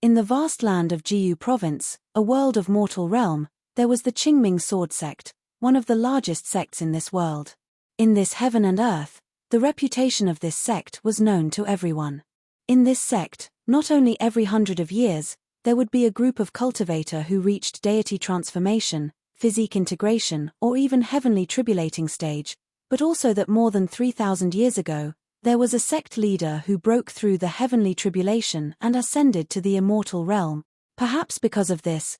In the vast land of Jiu Province, a world of mortal realm, there was the Qingming sword sect, one of the largest sects in this world. In this heaven and earth, the reputation of this sect was known to everyone. In this sect, not only every 100 of years, there would be a group of cultivator who reached deity transformation, physique integration, or even heavenly tribulating stage, but also that more than 3,000 years ago, there was a sect leader who broke through the heavenly tribulation and ascended to the immortal realm. Perhaps because of this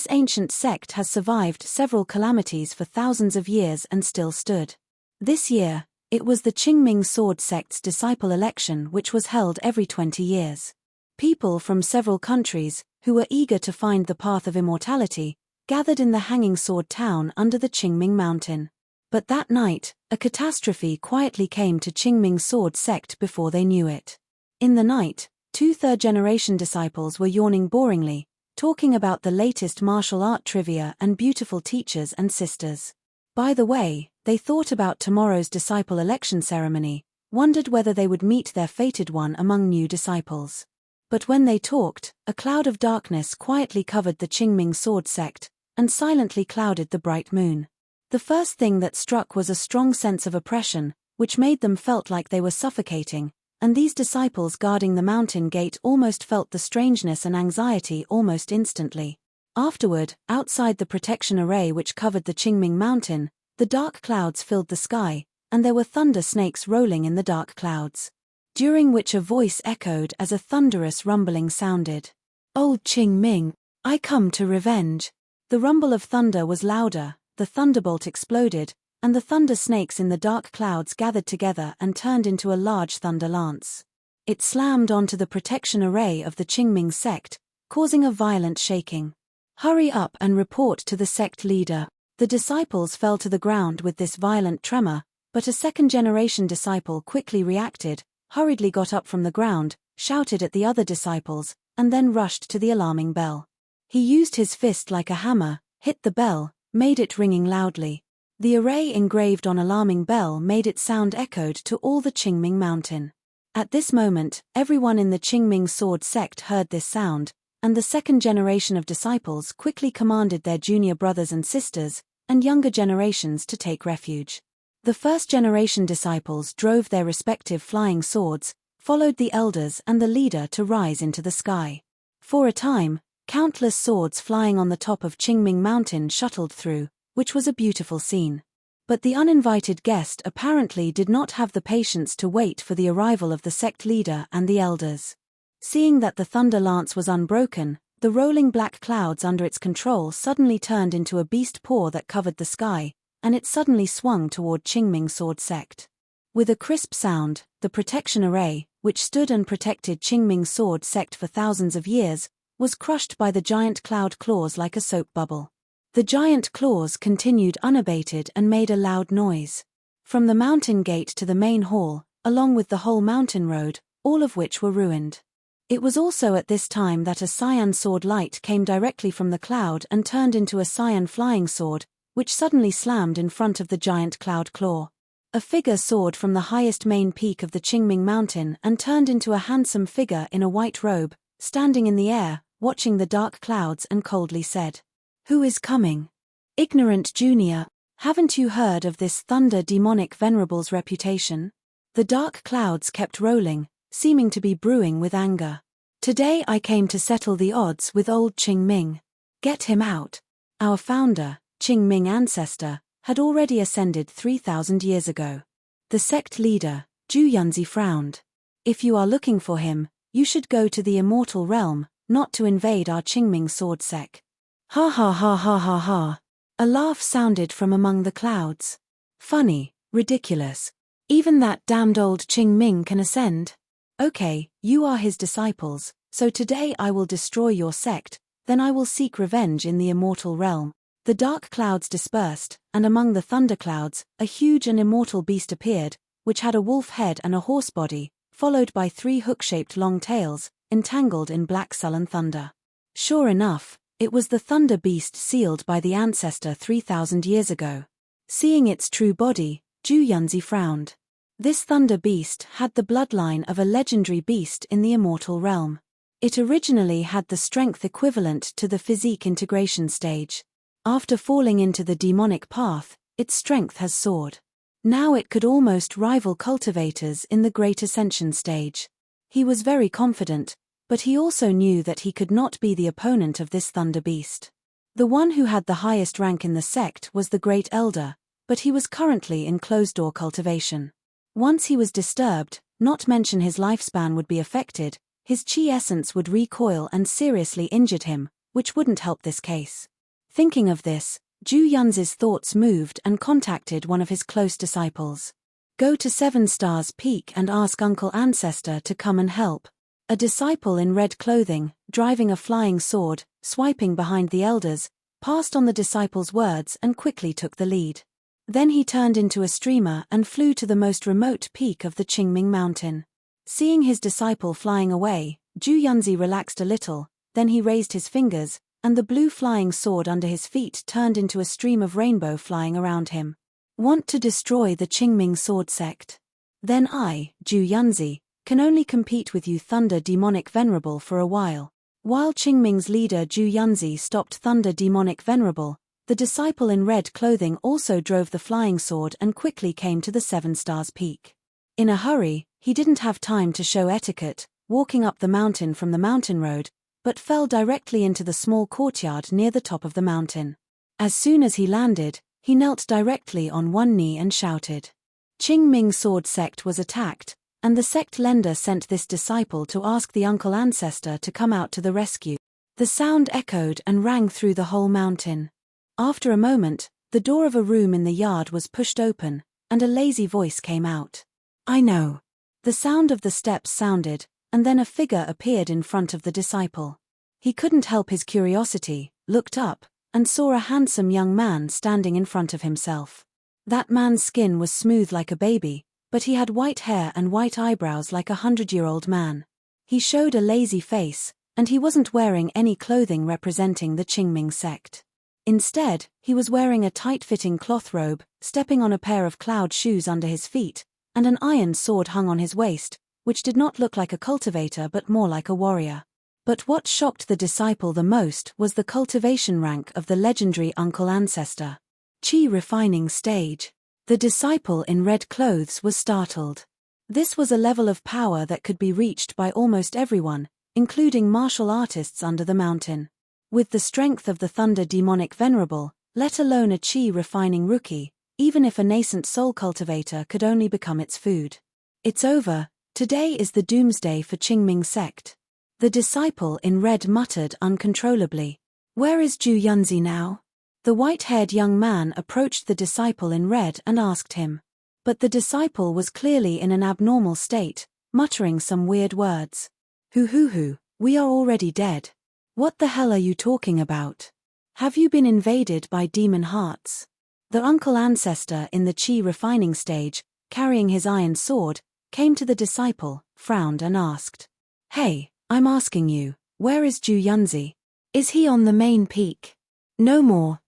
ancient sect has survived several calamities for thousands of years and still stood. This year, it was the Qingming sword sect's disciple election, which was held every 20 years. People from several countries, who were eager to find the path of immortality, gathered in the Hanging Sword town under the Qingming mountain. But that night, a catastrophe quietly came to Qingming sword sect before they knew it. In the night, 2 third-generation disciples were yawning boringly, talking about the latest martial art trivia and beautiful teachers and sisters. By the way, they thought about tomorrow's disciple election ceremony, wondered whether they would meet their fated one among new disciples. But when they talked, a cloud of darkness quietly covered the Qingming sword sect, and silently clouded the bright moon. The first thing that struck was a strong sense of oppression, which made them felt like they were suffocating, and these disciples guarding the mountain gate almost felt the strangeness and anxiety almost instantly. Afterward, outside the protection array which covered the Qingming mountain, the dark clouds filled the sky, and there were thunder snakes rolling in the dark clouds. During which a voice echoed as a thunderous rumbling sounded. "Old Qingming, I come to revenge." The rumble of thunder was louder, the thunderbolt exploded, and the thunder snakes in the dark clouds gathered together and turned into a large thunder lance. It slammed onto the protection array of the Qingming sect, causing a violent shaking. "Hurry up and report to the sect leader." The disciples fell to the ground with this violent tremor, but a second-generation disciple quickly reacted, hurriedly got up from the ground, shouted at the other disciples, and then rushed to the alarming bell. He used his fist like a hammer, hit the bell, made it ringing loudly. The array engraved on alarming bell made its sound echoed to all the Qingming mountain. At this moment, everyone in the Qingming sword sect heard this sound, and the second generation of disciples quickly commanded their junior brothers and sisters, and younger generations to take refuge. The first-generation disciples drove their respective flying swords, followed the elders and the leader to rise into the sky. For a time, countless swords flying on the top of Qingming mountain shuttled through, which was a beautiful scene. But the uninvited guest apparently did not have the patience to wait for the arrival of the sect leader and the elders. Seeing that the thunder lance was unbroken, the rolling black clouds under its control suddenly turned into a beast paw that covered the sky, and it suddenly swung toward Qingming sword sect. With a crisp sound, the protection array, which stood and protected Qingming sword sect for thousands of years, was crushed by the giant cloud claws like a soap bubble. The giant claws continued unabated and made a loud noise. From the mountain gate to the main hall, along with the whole mountain road, all of which were ruined. It was also at this time that a cyan sword light came directly from the cloud and turned into a cyan flying sword, which suddenly slammed in front of the giant cloud claw. A figure soared from the highest main peak of the Qingming mountain and turned into a handsome figure in a white robe, standing in the air, watching the dark clouds, and coldly said, "Who is coming? Ignorant junior, haven't you heard of this thunder demonic venerable's reputation?" The dark clouds kept rolling, seeming to be brewing with anger. "Today I came to settle the odds with old Qingming. Get him out." Our founder, Qingming ancestor, had already ascended 3,000 years ago. The sect leader, Zhu Yunzi, frowned. "If you are looking for him, you should go to the immortal realm, not to invade our Qingming sword sect." "Ha ha ha ha ha ha." A laugh sounded from among the clouds. "Funny, ridiculous. Even that damned old Qingming can ascend. Okay, you are his disciples, so today I will destroy your sect, then I will seek revenge in the immortal realm." The dark clouds dispersed, and among the thunderclouds, a huge and immortal beast appeared, which had a wolf head and a horse body, followed by 3 hook-shaped long tails, entangled in black sullen thunder. Sure enough, it was the thunder beast sealed by the ancestor 3,000 years ago. Seeing its true body, Zhu Yunzi frowned. This thunder beast had the bloodline of a legendary beast in the immortal realm. It originally had the strength equivalent to the physique integration stage. After falling into the demonic path, its strength has soared. Now it could almost rival cultivators in the Great Ascension stage. He was very confident, but he also knew that he could not be the opponent of this thunder beast. The one who had the highest rank in the sect was the Great Elder, but he was currently in closed-door cultivation. Once he was disturbed, not mention his lifespan would be affected, his chi essence would recoil and seriously injured him, which wouldn't help this case. Thinking of this, Zhu Yunzi's thoughts moved and contacted one of his close disciples. Go to 7 Stars Peak and ask Uncle Ancestor to come and help. A disciple in red clothing, driving a flying sword, swiping behind the elders, passed on the disciple's words and quickly took the lead. Then he turned into a streamer and flew to the most remote peak of the Qingming mountain. Seeing his disciple flying away, Zhu Yunzi relaxed a little, then he raised his fingers, and the blue flying sword under his feet turned into a stream of rainbow flying around him. Want to destroy the Qingming sword sect? Then I, Zhu Yunzi, can only compete with you Thunder Demonic Venerable for a while. While Qingming's leader Zhu Yunzi stopped Thunder Demonic Venerable, the disciple in red clothing also drove the flying sword and quickly came to the 7 Stars Peak. In a hurry, he didn't have time to show etiquette, walking up the mountain from the mountain road, but fell directly into the small courtyard near the top of the mountain. As soon as he landed, he knelt directly on one knee and shouted. Qingming sword sect was attacked, and the sect lender sent this disciple to ask the Uncle Ancestor to come out to the rescue. The sound echoed and rang through the whole mountain. After a moment, the door of a room in the yard was pushed open, and a lazy voice came out. I know. The sound of the steps sounded, and then a figure appeared in front of the disciple. He couldn't help his curiosity, looked up, and saw a handsome young man standing in front of himself. That man's skin was smooth like a baby, but he had white hair and white eyebrows like a 100-year-old man. He showed a lazy face, and he wasn't wearing any clothing representing the Qingming sect. Instead, he was wearing a tight-fitting cloth robe, stepping on a pair of cloud shoes under his feet, and an iron sword hung on his waist, which did not look like a cultivator but more like a warrior. But what shocked the disciple the most was the cultivation rank of the legendary Uncle Ancestor. Chi refining stage. The disciple in red clothes was startled. This was a level of power that could be reached by almost everyone, including martial artists under the mountain. With the strength of the Thunder Demonic Venerable, let alone a chi refining rookie, even if a nascent soul cultivator could only become its food. It's over, today is the doomsday for Qingming sect. The disciple in red muttered uncontrollably. Where is Zhu Yunzi now? The white-haired young man approached the disciple in red and asked him. But the disciple was clearly in an abnormal state, muttering some weird words. Hoo, we are already dead. What the hell are you talking about? Have you been invaded by demon hearts? The Uncle Ancestor in the chi refining stage, carrying his iron sword, came to the disciple, frowned and asked. Hey, I'm asking you, where is Zhu Yunzi? Is he on the main peak? No more.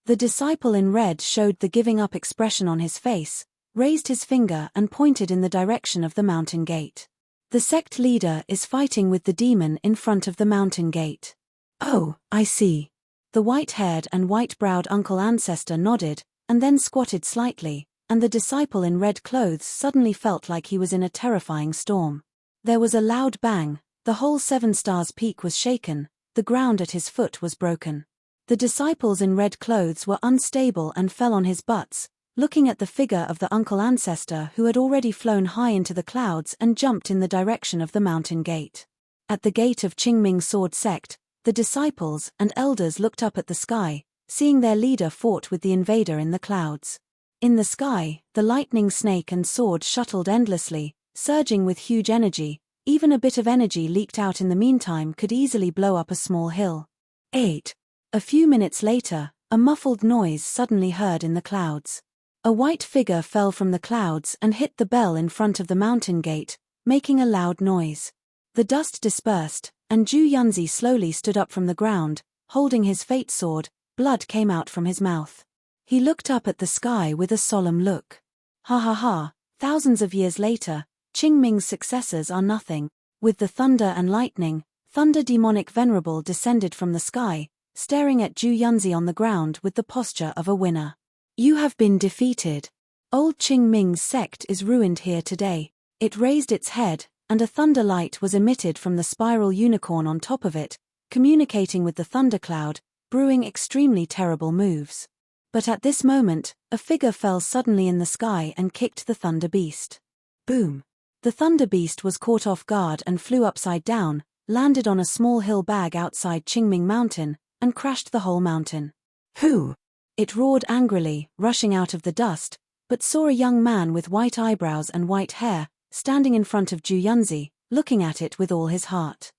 The disciple in red showed the giving up expression on his face, raised his finger and pointed in the direction of the mountain gate. The sect leader is fighting with the demon in front of the mountain gate. Oh, I see. The white-haired and white-browed Uncle Ancestor nodded, and then squatted slightly, and the disciple in red clothes suddenly felt like he was in a terrifying storm. There was a loud bang, the whole 7 Stars Peak was shaken, the ground at his foot was broken. The disciples in red clothes were unstable and fell on his butts, looking at the figure of the Uncle Ancestor who had already flown high into the clouds and jumped in the direction of the mountain gate. At the gate of Qingming Sword Sect, the disciples and elders looked up at the sky, seeing their leader fought with the invader in the clouds. In the sky, the lightning snake and sword shuttled endlessly, surging with huge energy. Even a bit of energy leaked out in the meantime could easily blow up a small hill. 8. A few minutes later, a muffled noise suddenly heard in the clouds. A white figure fell from the clouds and hit the bell in front of the mountain gate, making a loud noise. The dust dispersed, and Zhu Yunzi slowly stood up from the ground, holding his fate sword. Blood came out from his mouth. He looked up at the sky with a solemn look. Ha, thousands of years later, Qingming's successors are nothing. With the thunder and lightning, Thunder Demonic Venerable descended from the sky, staring at Zhu Yunzi on the ground with the posture of a winner. You have been defeated. Old Qing Ming's sect is ruined here today. It raised its head, and a thunder light was emitted from the spiral unicorn on top of it, communicating with the thundercloud, brewing extremely terrible moves. But at this moment, a figure fell suddenly in the sky and kicked the thunder beast. Boom! The thunder beast was caught off guard and flew upside down, landed on a small hill bag outside Qingming Mountain, and crashed the whole mountain. Who? It roared angrily, rushing out of the dust, but saw a young man with white eyebrows and white hair, standing in front of Zhu Yunzi, looking at it with all his heart.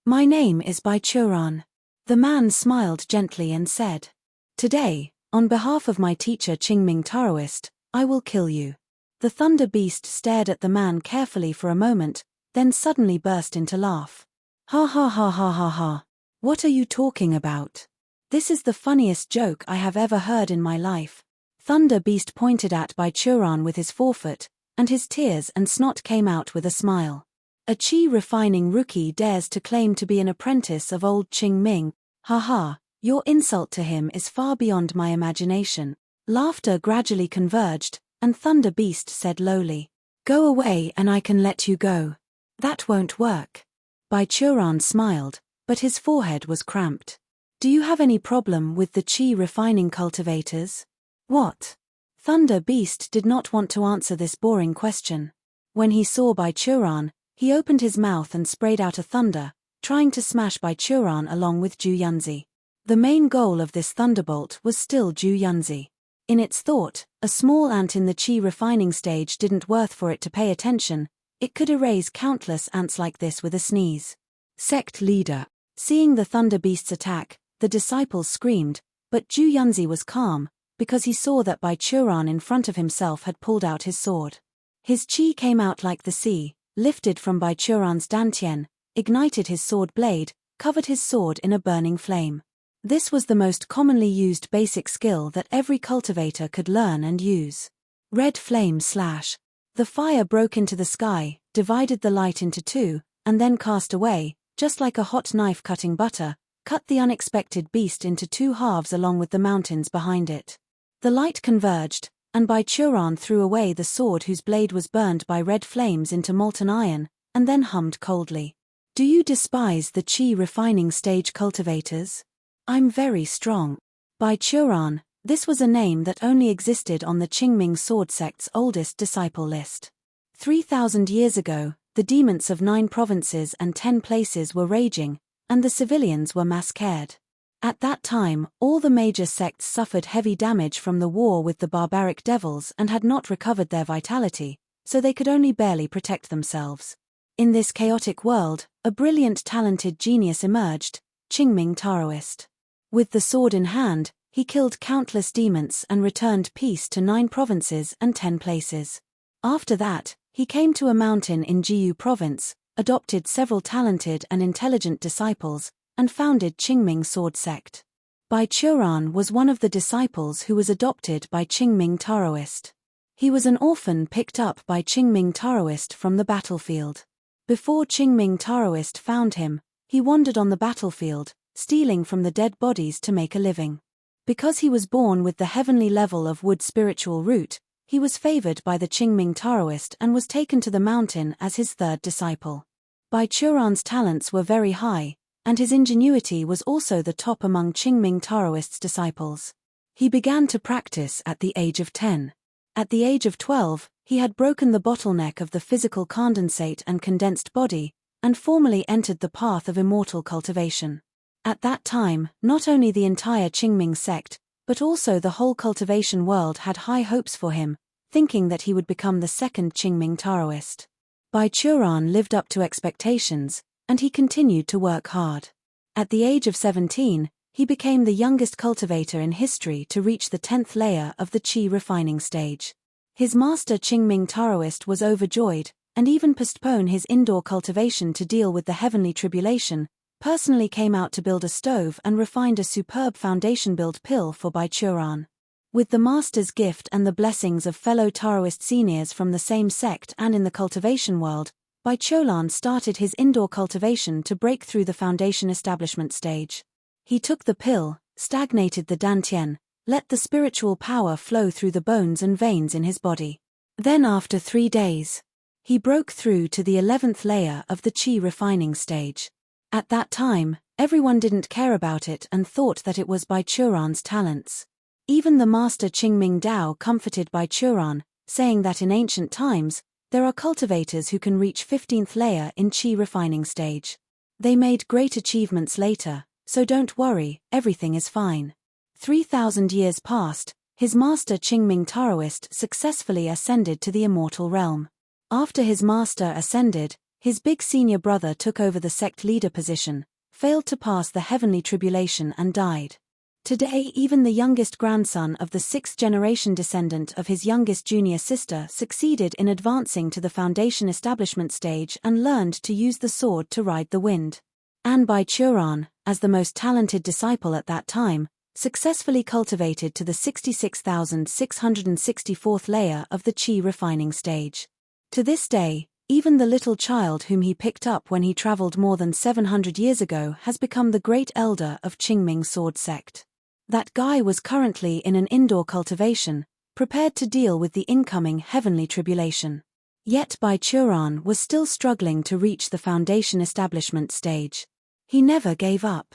My name is Bai Churan. The man smiled gently and said, Today, on behalf of my teacher Qingming Taoist, I will kill you. The thunder beast stared at the man carefully for a moment, then suddenly burst into laugh. Ha ha ha ha ha ha. What are you talking about? This is the funniest joke I have ever heard in my life. Thunder Beast pointed at Bai Churan with his forefoot, and his tears and snot came out with a smile. A chi refining rookie dares to claim to be an apprentice of old Qing Ming. Ha ha, your insult to him is far beyond my imagination. Laughter gradually converged, and Thunder Beast said lowly, Go away and I can let you go. That won't work. Bai Churan smiled, but his forehead was cramped. Do you have any problem with the chi refining cultivators? What? Thunder Beast did not want to answer this boring question. When he saw Bai Churan, he opened his mouth and sprayed out a thunder, trying to smash Bai Churan along with Zhu Yunzi. The main goal of this thunderbolt was still Zhu Yunzi. In its thought, a small ant in the chi refining stage didn't worth for it to pay attention. It could erase countless ants like this with a sneeze. Sect leader. Seeing the Thunder Beast's attack, the disciples screamed, but Zhu Yunzi was calm, because he saw that Bai Churan in front of himself had pulled out his sword. His chi came out like the sea, lifted from Bai Churan's dantian, ignited his sword blade, covered his sword in a burning flame. This was the most commonly used basic skill that every cultivator could learn and use. Red flame slash. The fire broke into the sky, divided the light into two, and then cast away, just like a hot knife cutting butter, cut the unexpected beast into two halves along with the mountains behind it. The light converged, and Bai Churan threw away the sword whose blade was burned by red flames into molten iron, and then hummed coldly. Do you despise the chi refining stage cultivators? I'm very strong. Bai Churan, this was a name that only existed on the Qingming sword sect's oldest disciple list. 3,000 years ago, the demons of 9 provinces and 10 places were raging, and the civilians were massacred. At that time, all the major sects suffered heavy damage from the war with the barbaric devils and had not recovered their vitality, so they could only barely protect themselves. In this chaotic world, a brilliant talented genius emerged, Qingming Taoist. With the sword in hand, he killed countless demons and returned peace to 9 provinces and 10 places. After that, he came to a mountain in Jiyu province, adopted several talented and intelligent disciples, and founded Qingming sword sect. Bai Churan was one of the disciples who was adopted by Qingming Taoist. He was an orphan picked up by Qingming Taoist from the battlefield. Before Qingming Taoist found him, he wandered on the battlefield, stealing from the dead bodies to make a living. Because he was born with the heavenly level of wood spiritual root, he was favored by the Qingming Taoist and was taken to the mountain as his third disciple. Bai Churan's talents were very high, and his ingenuity was also the top among Qingming Taoist's disciples. He began to practice at the age of 10. At the age of 12, he had broken the bottleneck of the physical condensate and condensed body, and formally entered the path of immortal cultivation. At that time, not only the entire Qingming sect, but also the whole cultivation world had high hopes for him, thinking that he would become the second Qingming Taoist. Bai Churan lived up to expectations, and he continued to work hard. At the age of 17, he became the youngest cultivator in history to reach the 10th layer of the Qi refining stage. His master Qingming Taoist was overjoyed, and even postponed his indoor cultivation to deal with the heavenly tribulation, personally came out to build a stove and refined a superb foundation-build pill for Bai Churan. With the master's gift and the blessings of fellow Taoist seniors from the same sect and in the cultivation world, Baicholan started his indoor cultivation to break through the foundation establishment stage. He took the pill, stagnated the dantian, let the spiritual power flow through the bones and veins in his body. Then after 3 days, he broke through to the 11th layer of the qi refining stage. At that time, everyone didn't care about it and thought that it was Baichuran's talents. Even the master Qingming Dao comforted Baichuran, saying that in ancient times, there are cultivators who can reach 15th layer in qi refining stage. They made great achievements later, so don't worry, everything is fine. 3,000 years passed, his master Qingming Taoist successfully ascended to the immortal realm. After his master ascended, his big senior brother took over the sect leader position, failed to pass the heavenly tribulation and died. Today even the youngest grandson of the 6th-generation descendant of his youngest junior sister succeeded in advancing to the foundation establishment stage and learned to use the sword to ride the wind. And Baichuran, as the most talented disciple at that time, successfully cultivated to the 66,664th layer of the qi refining stage. To this day, even the little child whom he picked up when he traveled more than 700 years ago has become the great elder of Qingming sword sect. That guy was currently in an indoor cultivation, prepared to deal with the incoming heavenly tribulation. Yet Baichuran was still struggling to reach the foundation establishment stage. He never gave up.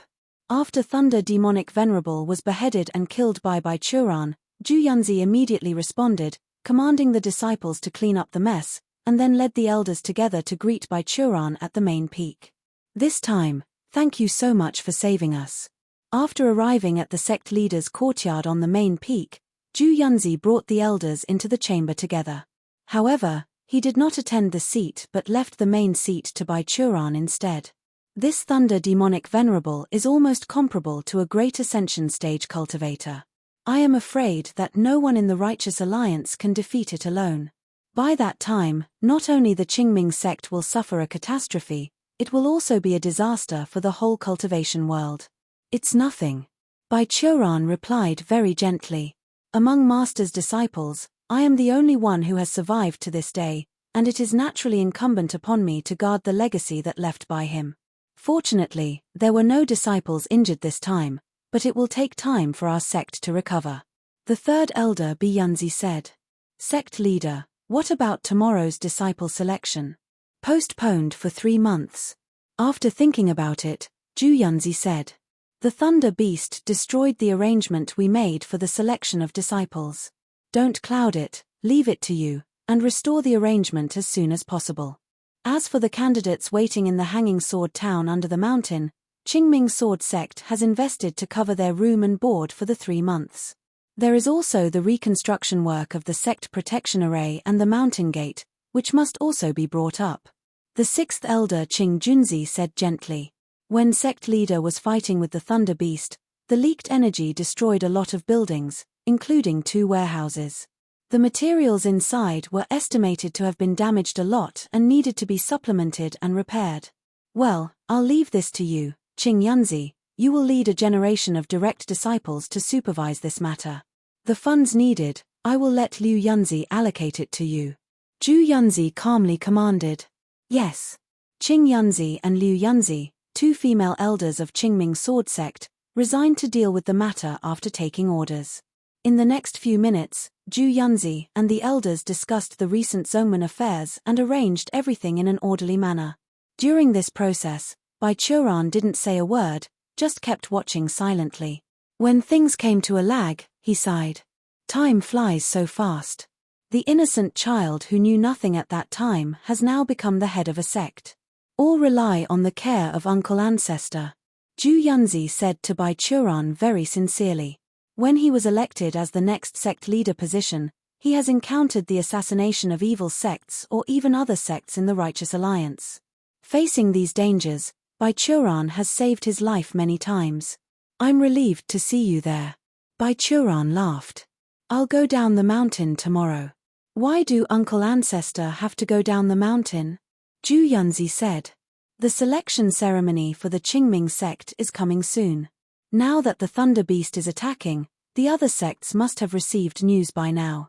After Thunder Demonic Venerable was beheaded and killed by Baichuran, Zhu Yunzi immediately responded, commanding the disciples to clean up the mess, and then led the elders together to greet Baichuran at the main peak. This time, thank you so much for saving us. After arriving at the sect leader's courtyard on the main peak, Zhu Yunzi brought the elders into the chamber together. However, he did not attend the seat but left the main seat to Baichuran instead. This Thunder Demonic Venerable is almost comparable to a great ascension stage cultivator. I am afraid that no one in the Righteous Alliance can defeat it alone. By that time, not only the Qingming sect will suffer a catastrophe, it will also be a disaster for the whole cultivation world. It's nothing. Baichuran replied very gently. Among Master's disciples, I am the only one who has survived to this day, and it is naturally incumbent upon me to guard the legacy that left by him. Fortunately, there were no disciples injured this time, but it will take time for our sect to recover. The third elder Bi Yunzi said. Sect leader, what about tomorrow's disciple selection? Postponed for 3 months. After thinking about it, Zhu Yunzi said. The Thunder Beast destroyed the arrangement we made for the selection of disciples. Don't cloud it, leave it to you, and restore the arrangement as soon as possible. As for the candidates waiting in the Hanging Sword Town under the mountain, Qingming Sword Sect has invested to cover their room and board for the 3 months. There is also the reconstruction work of the sect protection array and the mountain gate, which must also be brought up. The 6th elder Qing Junzi said gently. When sect leader was fighting with the Thunder Beast, the leaked energy destroyed a lot of buildings, including 2 warehouses. The materials inside were estimated to have been damaged a lot and needed to be supplemented and repaired. Well, I'll leave this to you, Qing Yunzi. You will lead a generation of direct disciples to supervise this matter. The funds needed, I will let Liu Yunzi allocate it to you. Zhu Yunzi calmly commanded. Yes. Qing Yunzi and Liu Yunzi, 2 female elders of Qingming Sword Sect, resigned to deal with the matter after taking orders. In the next few minutes, Zhu Yunzi and the elders discussed the recent Zhongmen affairs and arranged everything in an orderly manner. During this process, Baichuran didn't say a word, just kept watching silently. When things came to a lag, he sighed. Time flies so fast. The innocent child who knew nothing at that time has now become the head of a sect. All rely on the care of Uncle Ancestor. Zhu Yunzi said to Baichuran very sincerely. When he was elected as the next sect leader position, he has encountered the assassination of evil sects or even other sects in the Righteous Alliance. Facing these dangers, Baichuran has saved his life many times. I'm relieved to see you there. Baichuran laughed. I'll go down the mountain tomorrow. Why do Uncle Ancestor have to go down the mountain? Zhu Yunzi said. The selection ceremony for the Qingming sect is coming soon. Now that the Thunder Beast is attacking, the other sects must have received news by now.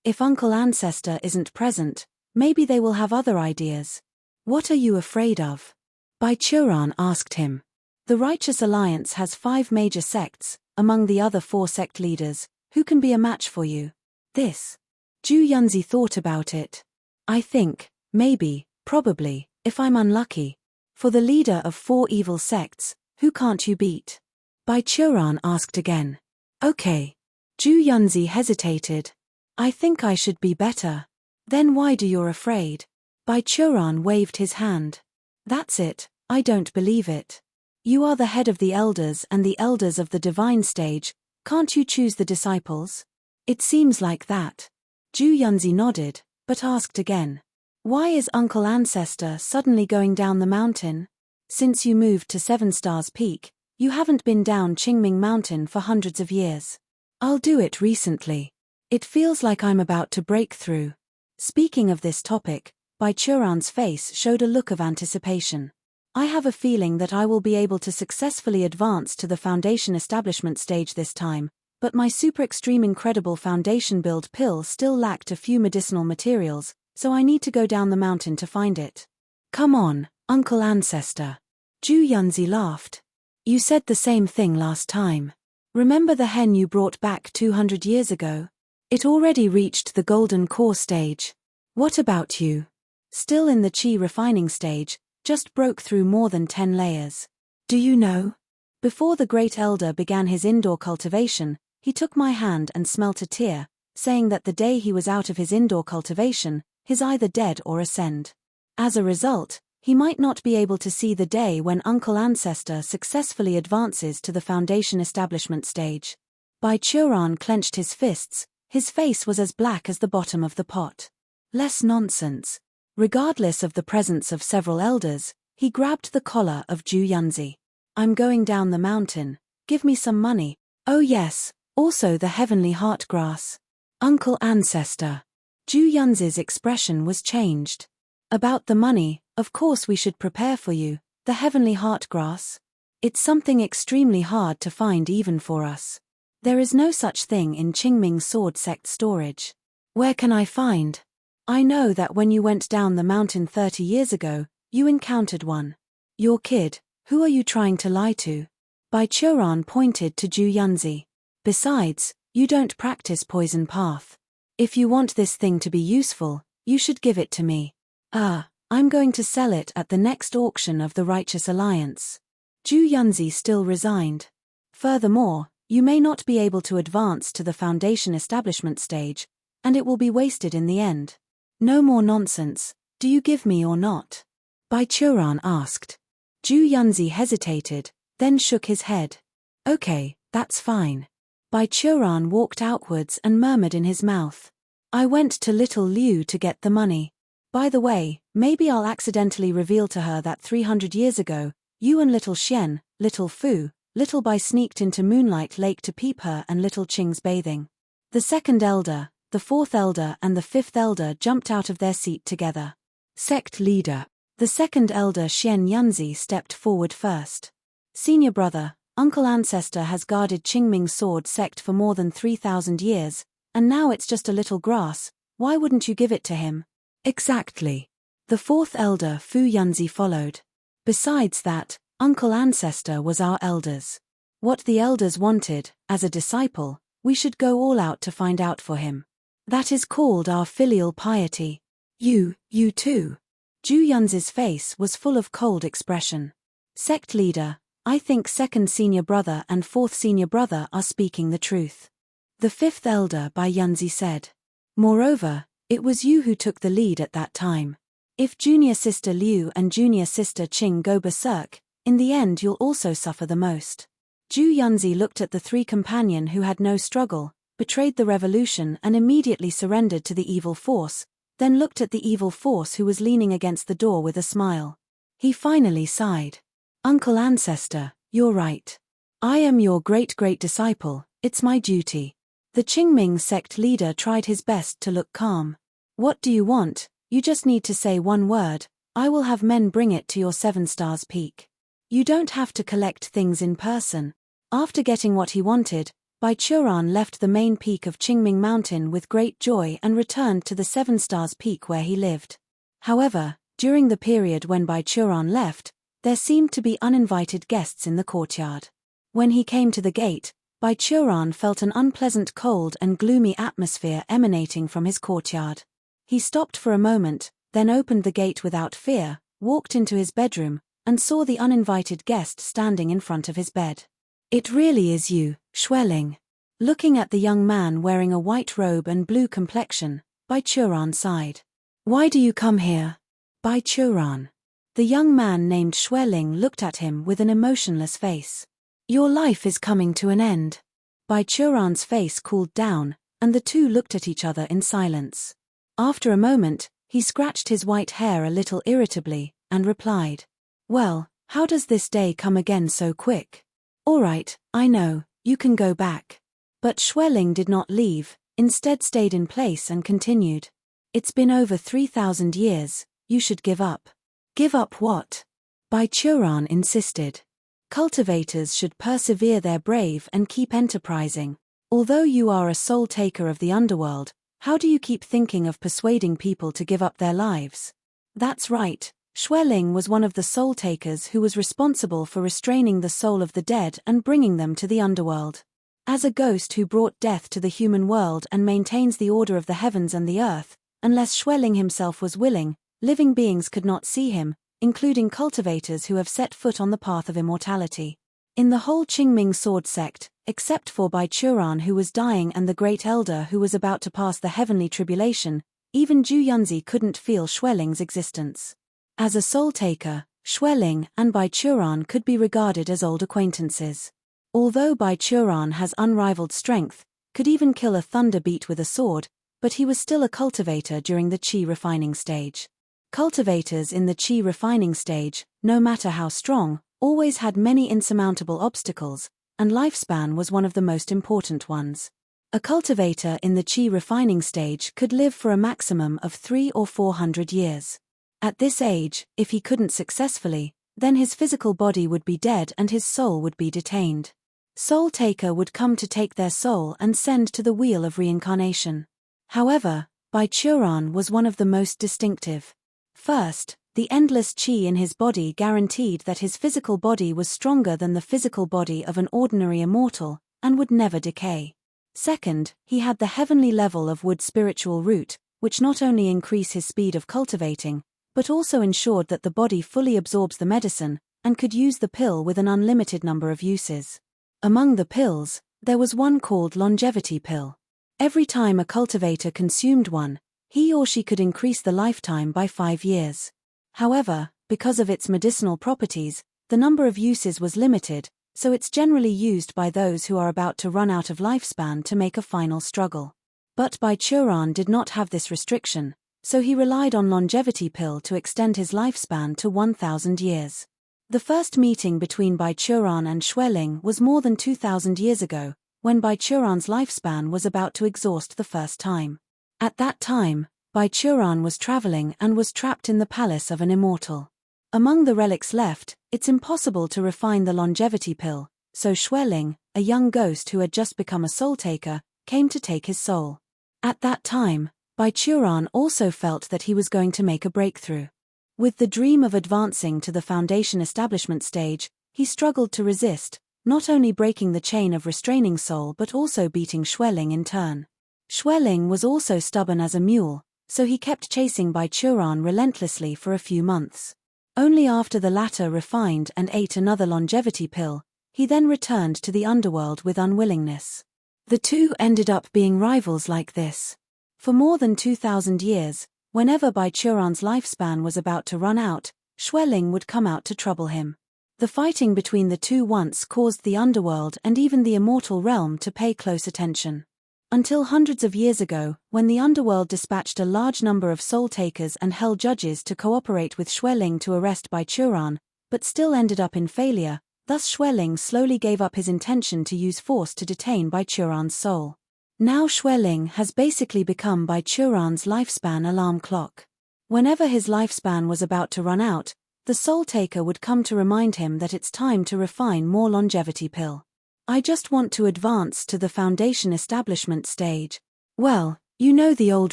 If Uncle Ancestor isn't present, maybe they will have other ideas. What are you afraid of? Bai Churan asked him. The Righteous Alliance has 5 major sects, among the other 4 sect leaders. Who can be a match for you? This. Zhu Yunzi thought about it. I think, maybe, probably, if I'm unlucky. For the leader of 4 evil sects, who can't you beat? Bai Churan asked again. Okay. Zhu Yunzi hesitated. I think I should be better. Then why do you're afraid? Bai Churan waved his hand. That's it, I don't believe it. You are the head of the elders and the elders of the divine stage, can't you choose the disciples? It seems like that. Zhu Yunzi nodded, but asked again. Why is Uncle Ancestor suddenly going down the mountain? Since you moved to 7 Stars Peak, you haven't been down Qingming Mountain for hundreds of years. I'll do it recently. It feels like I'm about to break through. Speaking of this topic, Bai Churan's face showed a look of anticipation. I have a feeling that I will be able to successfully advance to the foundation establishment stage this time, but my super extreme incredible foundation build pill still lacked a few medicinal materials, so I need to go down the mountain to find it. Come on, Uncle Ancestor. Zhu Yunzi laughed. You said the same thing last time. Remember the hen you brought back 200 years ago? It already reached the golden core stage. What about you? Still in the chi refining stage, just broke through more than 10 layers. Do you know? Before the Great Elder began his indoor cultivation, he took my hand and smelt a tear, saying that the day he was out of his indoor cultivation, he's either dead or ascend. As a result, he might not be able to see the day when Uncle Ancestor successfully advances to the foundation establishment stage. Bai Churan clenched his fists, his face was as black as the bottom of the pot. Less nonsense. Regardless of the presence of several elders, he grabbed the collar of Zhu Yunzi. I'm going down the mountain, give me some money. Oh yes, also the heavenly heart grass. Uncle Ancestor. Zhu Yunzi's expression was changed. About the money, of course we should prepare for you, the heavenly heart grass. It's something extremely hard to find even for us. There is no such thing in Qingming Sword Sect storage. Where can I find? I know that when you went down the mountain 30 years ago, you encountered one. Your kid, who are you trying to lie to? Bai Churan pointed to Zhu Yunzi. Besides, you don't practice poison path. If you want this thing to be useful, you should give it to me. I'm going to sell it at the next auction of the Righteous Alliance. Zhu Yunzi still resigned. Furthermore, you may not be able to advance to the foundation establishment stage, and it will be wasted in the end. No more nonsense, do you give me or not? Bai Churan asked. Zhu Yunzi hesitated, then shook his head. Okay, that's fine. Bai Churan walked outwards and murmured in his mouth. I went to little Liu to get the money. By the way, maybe I'll accidentally reveal to her that 300 years ago, you and little Xian, little Fu, little Bai sneaked into Moonlight Lake to peep her and little Qing's bathing. The 2nd elder, the 4th elder and the 5th elder jumped out of their seat together. Sect leader. The 2nd elder Xian Yunzi stepped forward first. Senior brother, Uncle Ancestor has guarded Qingming Sword Sect for more than 3,000 years, and now it's just a little grass, why wouldn't you give it to him? Exactly. The 4th elder Fu Yunzi followed. Besides that, Uncle Ancestor was our elders. What the elders wanted, as a disciple, we should go all out to find out for him. That is called our filial piety. You too. Zhu Yunzi's face was full of cold expression. Sect leader, I think 2nd senior brother and 4th senior brother are speaking the truth. The 5th elder Bai Yunzi said. Moreover, it was you who took the lead at that time. If junior sister Liu and junior sister Qing go berserk, in the end you'll also suffer the most. Zhu Yunzi looked at the 3 companion who had no struggle, betrayed the revolution and immediately surrendered to the evil force, then looked at the evil force who was leaning against the door with a smile. He finally sighed. Uncle Ancestor, you're right. I am your great-great disciple, it's my duty. The Qingming sect leader tried his best to look calm. What do you want? You just need to say one word, I will have men bring it to your 7 Stars Peak. You don't have to collect things in person. After getting what he wanted, Bai Churan left the main peak of Qingming Mountain with great joy and returned to the 7 Stars Peak where he lived. However, During the period when Bai Churan left, there seemed to be uninvited guests in the courtyard. When he came to the gate, Bai Churan felt an unpleasant cold and gloomy atmosphere emanating from his courtyard. He stopped for a moment, then opened the gate without fear, walked into his bedroom, and saw the uninvited guest standing in front of his bed. "It really is you, Xueling." Looking at the young man wearing a white robe and blue complexion, Bai Churan sighed. "Why do you come here, Bai Churan?" The young man named Xueling looked at him with an emotionless face. "Your life is coming to an end." Bai Churan's face cooled down, and the two looked at each other in silence. After a moment, he scratched his white hair a little irritably, and replied, "Well, how does this day come again so quick? All right, I know, you can go back." But Xueling did not leave, instead stayed in place and continued. "It's been over 3,000 years, you should give up." "Give up what?" Bai Churan insisted. "Cultivators should persevere, they're brave and keep enterprising. Although you are a soul taker of the underworld, how do you keep thinking of persuading people to give up their lives?" That's right, Xueling was one of the soul takers who was responsible for restraining the soul of the dead and bringing them to the underworld. As a ghost who brought death to the human world and maintains the order of the heavens and the earth, unless Xueling himself was willing, living beings could not see him, including cultivators who have set foot on the path of immortality. In the whole Qingming sword sect, except for Bai Churan who was dying and the great elder who was about to pass the heavenly tribulation, even Zhu Yunzi couldn't feel Xueling's existence. As a soul taker, Xueling and Bai Churan could be regarded as old acquaintances. Although Bai Churan has unrivaled strength, could even kill a thunder beat with a sword, but he was still a cultivator during the qi refining stage. Cultivators in the qi refining stage, no matter how strong, always had many insurmountable obstacles, and lifespan was one of the most important ones. A cultivator in the qi refining stage could live for a maximum of 300 or 400 years. At this age, if he couldn't successfully, then his physical body would be dead and his soul would be detained. Soul taker would come to take their soul and send to the wheel of reincarnation. However, Bai Churan was one of the most distinctive. First, the endless qi in his body guaranteed that his physical body was stronger than the physical body of an ordinary immortal, and would never decay. Second, he had the heavenly level of wood spiritual root, which not only increased his speed of cultivating, but also ensured that the body fully absorbs the medicine, and could use the pill with an unlimited number of uses. Among the pills, there was one called longevity pill. Every time a cultivator consumed one, he or she could increase the lifetime by 5 years. However, because of its medicinal properties, the number of uses was limited, so it's generally used by those who are about to run out of lifespan to make a final struggle. But Bai Churan did not have this restriction, so he relied on longevity pill to extend his lifespan to 1,000 years. The first meeting between Bai Churan and Xueling was more than 2,000 years ago, when Bai Churan's lifespan was about to exhaust the first time. At that time, Bai Churan was traveling and was trapped in the palace of an immortal. Among the relics left, it's impossible to refine the longevity pill, so Xueling, a young ghost who had just become a soul taker, came to take his soul. At that time, Bai Churan also felt that he was going to make a breakthrough. With the dream of advancing to the foundation establishment stage, he struggled to resist, not only breaking the chain of restraining soul but also beating Xueling in turn. Xueling was also stubborn as a mule, so he kept chasing Bai Churan relentlessly for a few months. Only after the latter refined and ate another longevity pill, he then returned to the underworld with unwillingness. The two ended up being rivals like this. For more than 2,000 years, whenever Bai Churan's lifespan was about to run out, Xueling would come out to trouble him. The fighting between the two once caused the underworld and even the immortal realm to pay close attention. Until hundreds of years ago, when the underworld dispatched a large number of soul takers and hell judges to cooperate with Xueling to arrest Bai Churan, but still ended up in failure, thus Xueling slowly gave up his intention to use force to detain Bai Churan's soul. Now Xueling has basically become Bai Churan's lifespan alarm clock. Whenever his lifespan was about to run out, the soul taker would come to remind him that it's time to refine more longevity pill. I just want to advance to the foundation establishment stage. Well, you know the old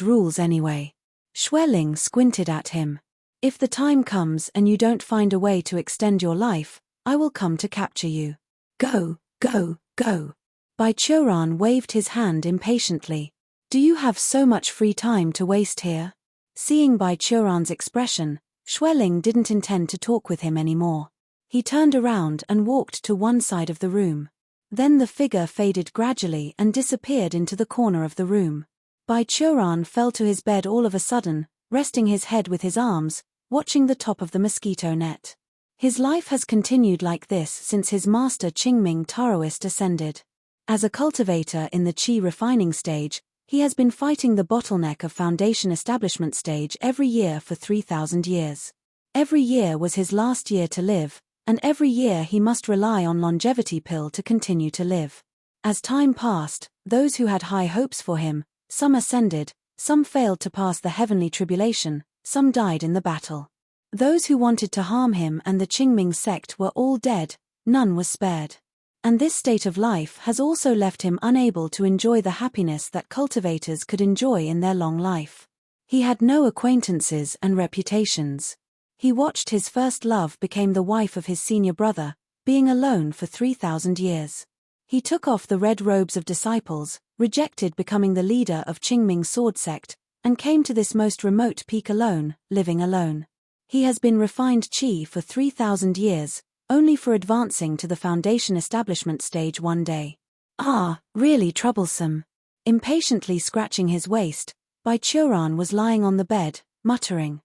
rules anyway. Xueling squinted at him. If the time comes and you don't find a way to extend your life, I will come to capture you. Go, go, go. Bai Churan waved his hand impatiently. Do you have so much free time to waste here? Seeing Bai Churan's expression, Xueling didn't intend to talk with him anymore. He turned around and walked to one side of the room. Then the figure faded gradually and disappeared into the corner of the room. Bai Churan fell to his bed all of a sudden, resting his head with his arms, watching the top of the mosquito net. His life has continued like this since his master Qingming Taoist ascended. As a cultivator in the qi refining stage, he has been fighting the bottleneck of foundation establishment stage every year for 3,000 years. Every year was his last year to live, and every year he must rely on longevity pill to continue to live. As time passed, those who had high hopes for him, some ascended, some failed to pass the heavenly tribulation, some died in the battle. Those who wanted to harm him and the Qingming sect were all dead, none was spared. And this state of life has also left him unable to enjoy the happiness that cultivators could enjoy in their long life. He had no acquaintances and reputations. He watched his first love became the wife of his senior brother, being alone for 3,000 years. He took off the red robes of disciples, rejected becoming the leader of Qingming sword sect, and came to this most remote peak alone, living alone. He has been refined qi for 3,000 years, only for advancing to the foundation establishment stage one day. Ah, really troublesome. Impatiently scratching his waist, Bai Churan was lying on the bed, muttering.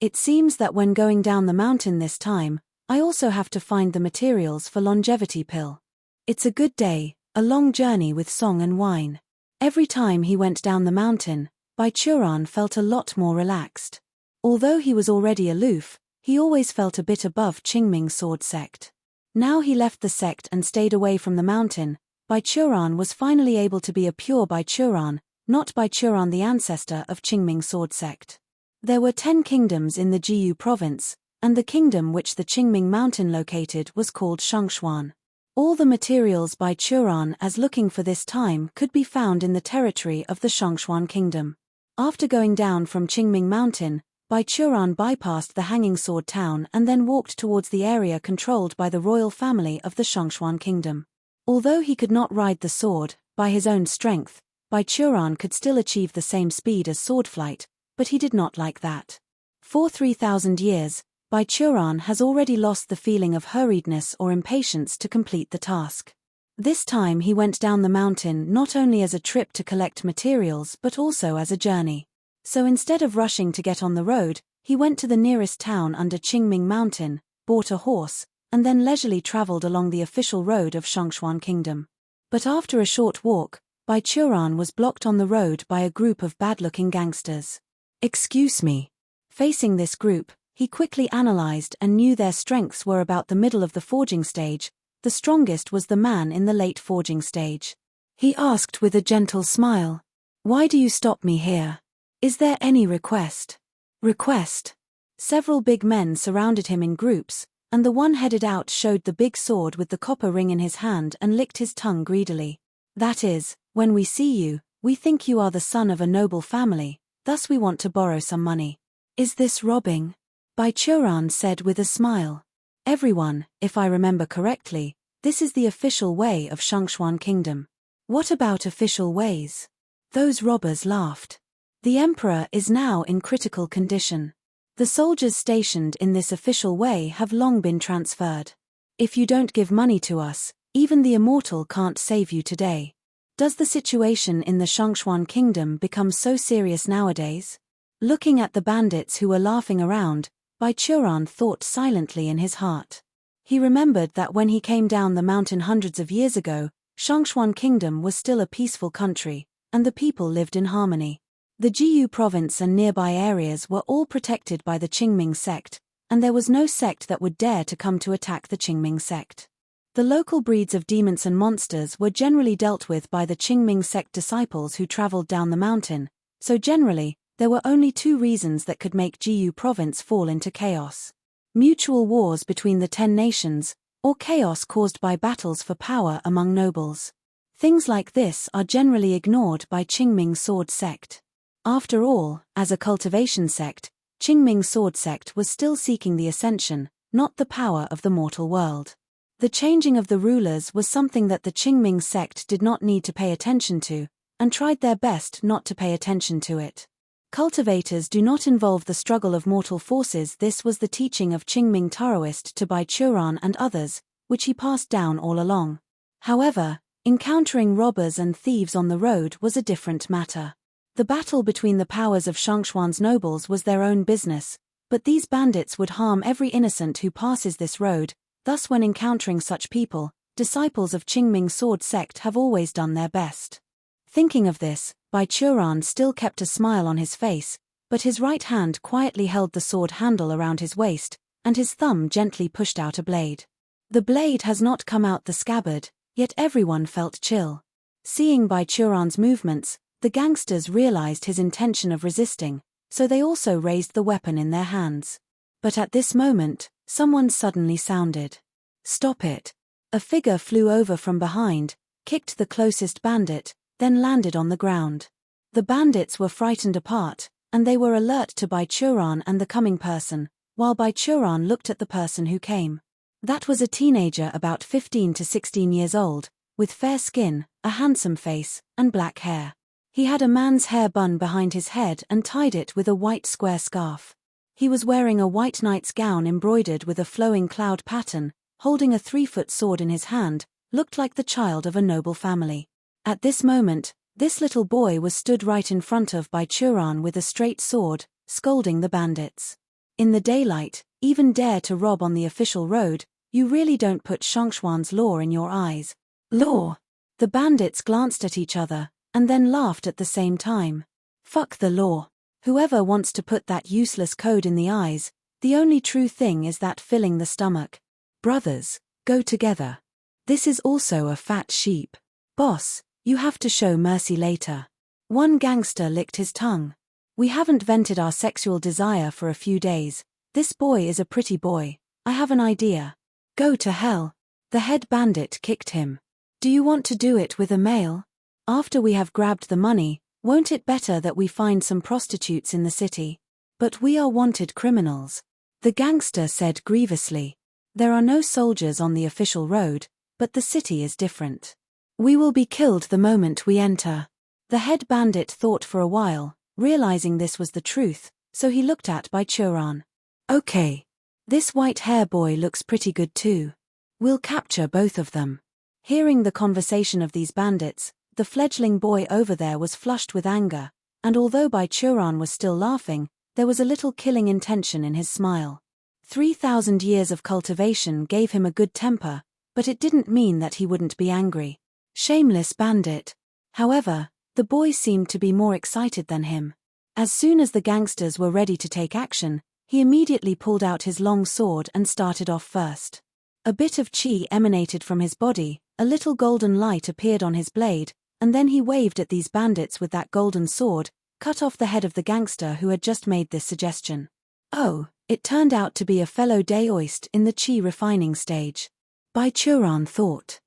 It seems that when going down the mountain this time, I also have to find the materials for longevity pill. It's a good day, a long journey with song and wine. Every time he went down the mountain, Bai Churan felt a lot more relaxed. Although he was already aloof, he always felt a bit above Qingming sword sect. Now he left the sect and stayed away from the mountain. Bai Churan was finally able to be a pure Bai Churan, not Bai Churan the ancestor of Qingming sword sect. There were 10 kingdoms in the Jiyu province, and the kingdom which the Qingming mountain located was called Shangshuan. All the materials Bai Churan as looking for this time could be found in the territory of the Shangshuan kingdom. After going down from Qingming mountain, Bai Churan bypassed the Hanging Sword town and then walked towards the area controlled by the royal family of the Shangshuan kingdom. Although he could not ride the sword, by his own strength, Bai Churan could still achieve the same speed as sword flight, but he did not like that. For 3,000 years, Bai Churan has already lost the feeling of hurriedness or impatience to complete the task. This time he went down the mountain not only as a trip to collect materials but also as a journey. So instead of rushing to get on the road, he went to the nearest town under Qingming Mountain, bought a horse, and then leisurely traveled along the official road of Shangshuan Kingdom. But after a short walk, Bai Churan was blocked on the road by a group of bad-looking gangsters. Excuse me. Facing this group, he quickly analyzed and knew their strengths were about the middle of the forging stage. The strongest was the man in the late forging stage. He asked with a gentle smile, "Why do you stop me here? Is there any request?" Request? Several big men surrounded him in groups, and the one headed out showed the big sword with the copper ring in his hand and licked his tongue greedily. That is, when we see you, we think you are the son of a noble family, thus we want to borrow some money. Is this robbing? Bai Churan said with a smile. Everyone, if I remember correctly, this is the official way of Shangshuan Kingdom. What about official ways? Those robbers laughed. The emperor is now in critical condition. The soldiers stationed in this official way have long been transferred. If you don't give money to us, even the immortal can't save you today. Does the situation in the Shangshuan Kingdom become so serious nowadays? Looking at the bandits who were laughing around, Bai Churan thought silently in his heart. He remembered that when he came down the mountain hundreds of years ago, Shangshuan Kingdom was still a peaceful country, and the people lived in harmony. The Jiyu province and nearby areas were all protected by the Qingming sect, and there was no sect that would dare to come to attack the Qingming sect. The local breeds of demons and monsters were generally dealt with by the Qingming sect disciples who traveled down the mountain, so generally, there were only 2 reasons that could make Jiyu province fall into chaos. Mutual wars between the 10 nations, or chaos caused by battles for power among nobles. Things like this are generally ignored by Qingming sword sect. After all, as a cultivation sect, Qingming sword sect was still seeking the ascension, not the power of the mortal world. The changing of the rulers was something that the Qingming sect did not need to pay attention to, and tried their best not to pay attention to it. Cultivators do not involve the struggle of mortal forces. This was the teaching of Qingming Taoist to Bai Churan and others, which he passed down all along. However, encountering robbers and thieves on the road was a different matter. The battle between the powers of Shangshuan's nobles was their own business, but these bandits would harm every innocent who passes this road. Thus, when encountering such people, disciples of Qingming sword sect have always done their best. Thinking of this, Bai Churan still kept a smile on his face, but his right hand quietly held the sword handle around his waist, and his thumb gently pushed out a blade. The blade has not come out the scabbard, yet everyone felt chill. Seeing Bai Churan's movements, the gangsters realized his intention of resisting, so they also raised the weapon in their hands. But at this moment, someone suddenly sounded, "Stop it!" A figure flew over from behind, kicked the closest bandit, then landed on the ground. The bandits were frightened apart, and they were alert to Bai Churan and the coming person, while Bai Churan looked at the person who came. That was a teenager about 15 to 16 years old, with fair skin, a handsome face, and black hair. He had a man's hair bun behind his head and tied it with a white square scarf. He was wearing a white knight's gown embroidered with a flowing cloud pattern, holding a 3-foot sword in his hand, looked like the child of a noble family. At this moment, this little boy was stood right in front of Bai Churan with a straight sword, scolding the bandits. In the daylight, even dare to rob on the official road, you really don't put Shangshuan's law in your eyes. Law? The bandits glanced at each other, and then laughed at the same time. Fuck the law. Whoever wants to put that useless code in the eyes, the only true thing is that filling the stomach. Brothers, go together. This is also a fat sheep. Boss, you have to show mercy later. One gangster licked his tongue. We haven't vented our sexual desire for a few days. This boy is a pretty boy. I have an idea. Go to hell. The head bandit kicked him. Do you want to do it with a male? After we have grabbed the money, won't it better that we find some prostitutes in the city? But we are wanted criminals. The gangster said grievously. There are no soldiers on the official road, but the city is different. We will be killed the moment we enter. The head bandit thought for a while, realizing this was the truth, so he looked at Bai Churan. Okay. This white hair boy looks pretty good too. We'll capture both of them. Hearing the conversation of these bandits, the fledgling boy over there was flushed with anger, and although Bai Churan was still laughing, there was a little killing intention in his smile. 3,000 years of cultivation gave him a good temper, but it didn't mean that he wouldn't be angry. Shameless bandit. However, the boy seemed to be more excited than him. As soon as the gangsters were ready to take action, he immediately pulled out his long sword and started off first. A bit of chi emanated from his body, a little golden light appeared on his blade, and then he waved at these bandits with that golden sword, cut off the head of the gangster who had just made this suggestion. Oh, it turned out to be a fellow Daoist in the chi refining stage. Bai Churan thought.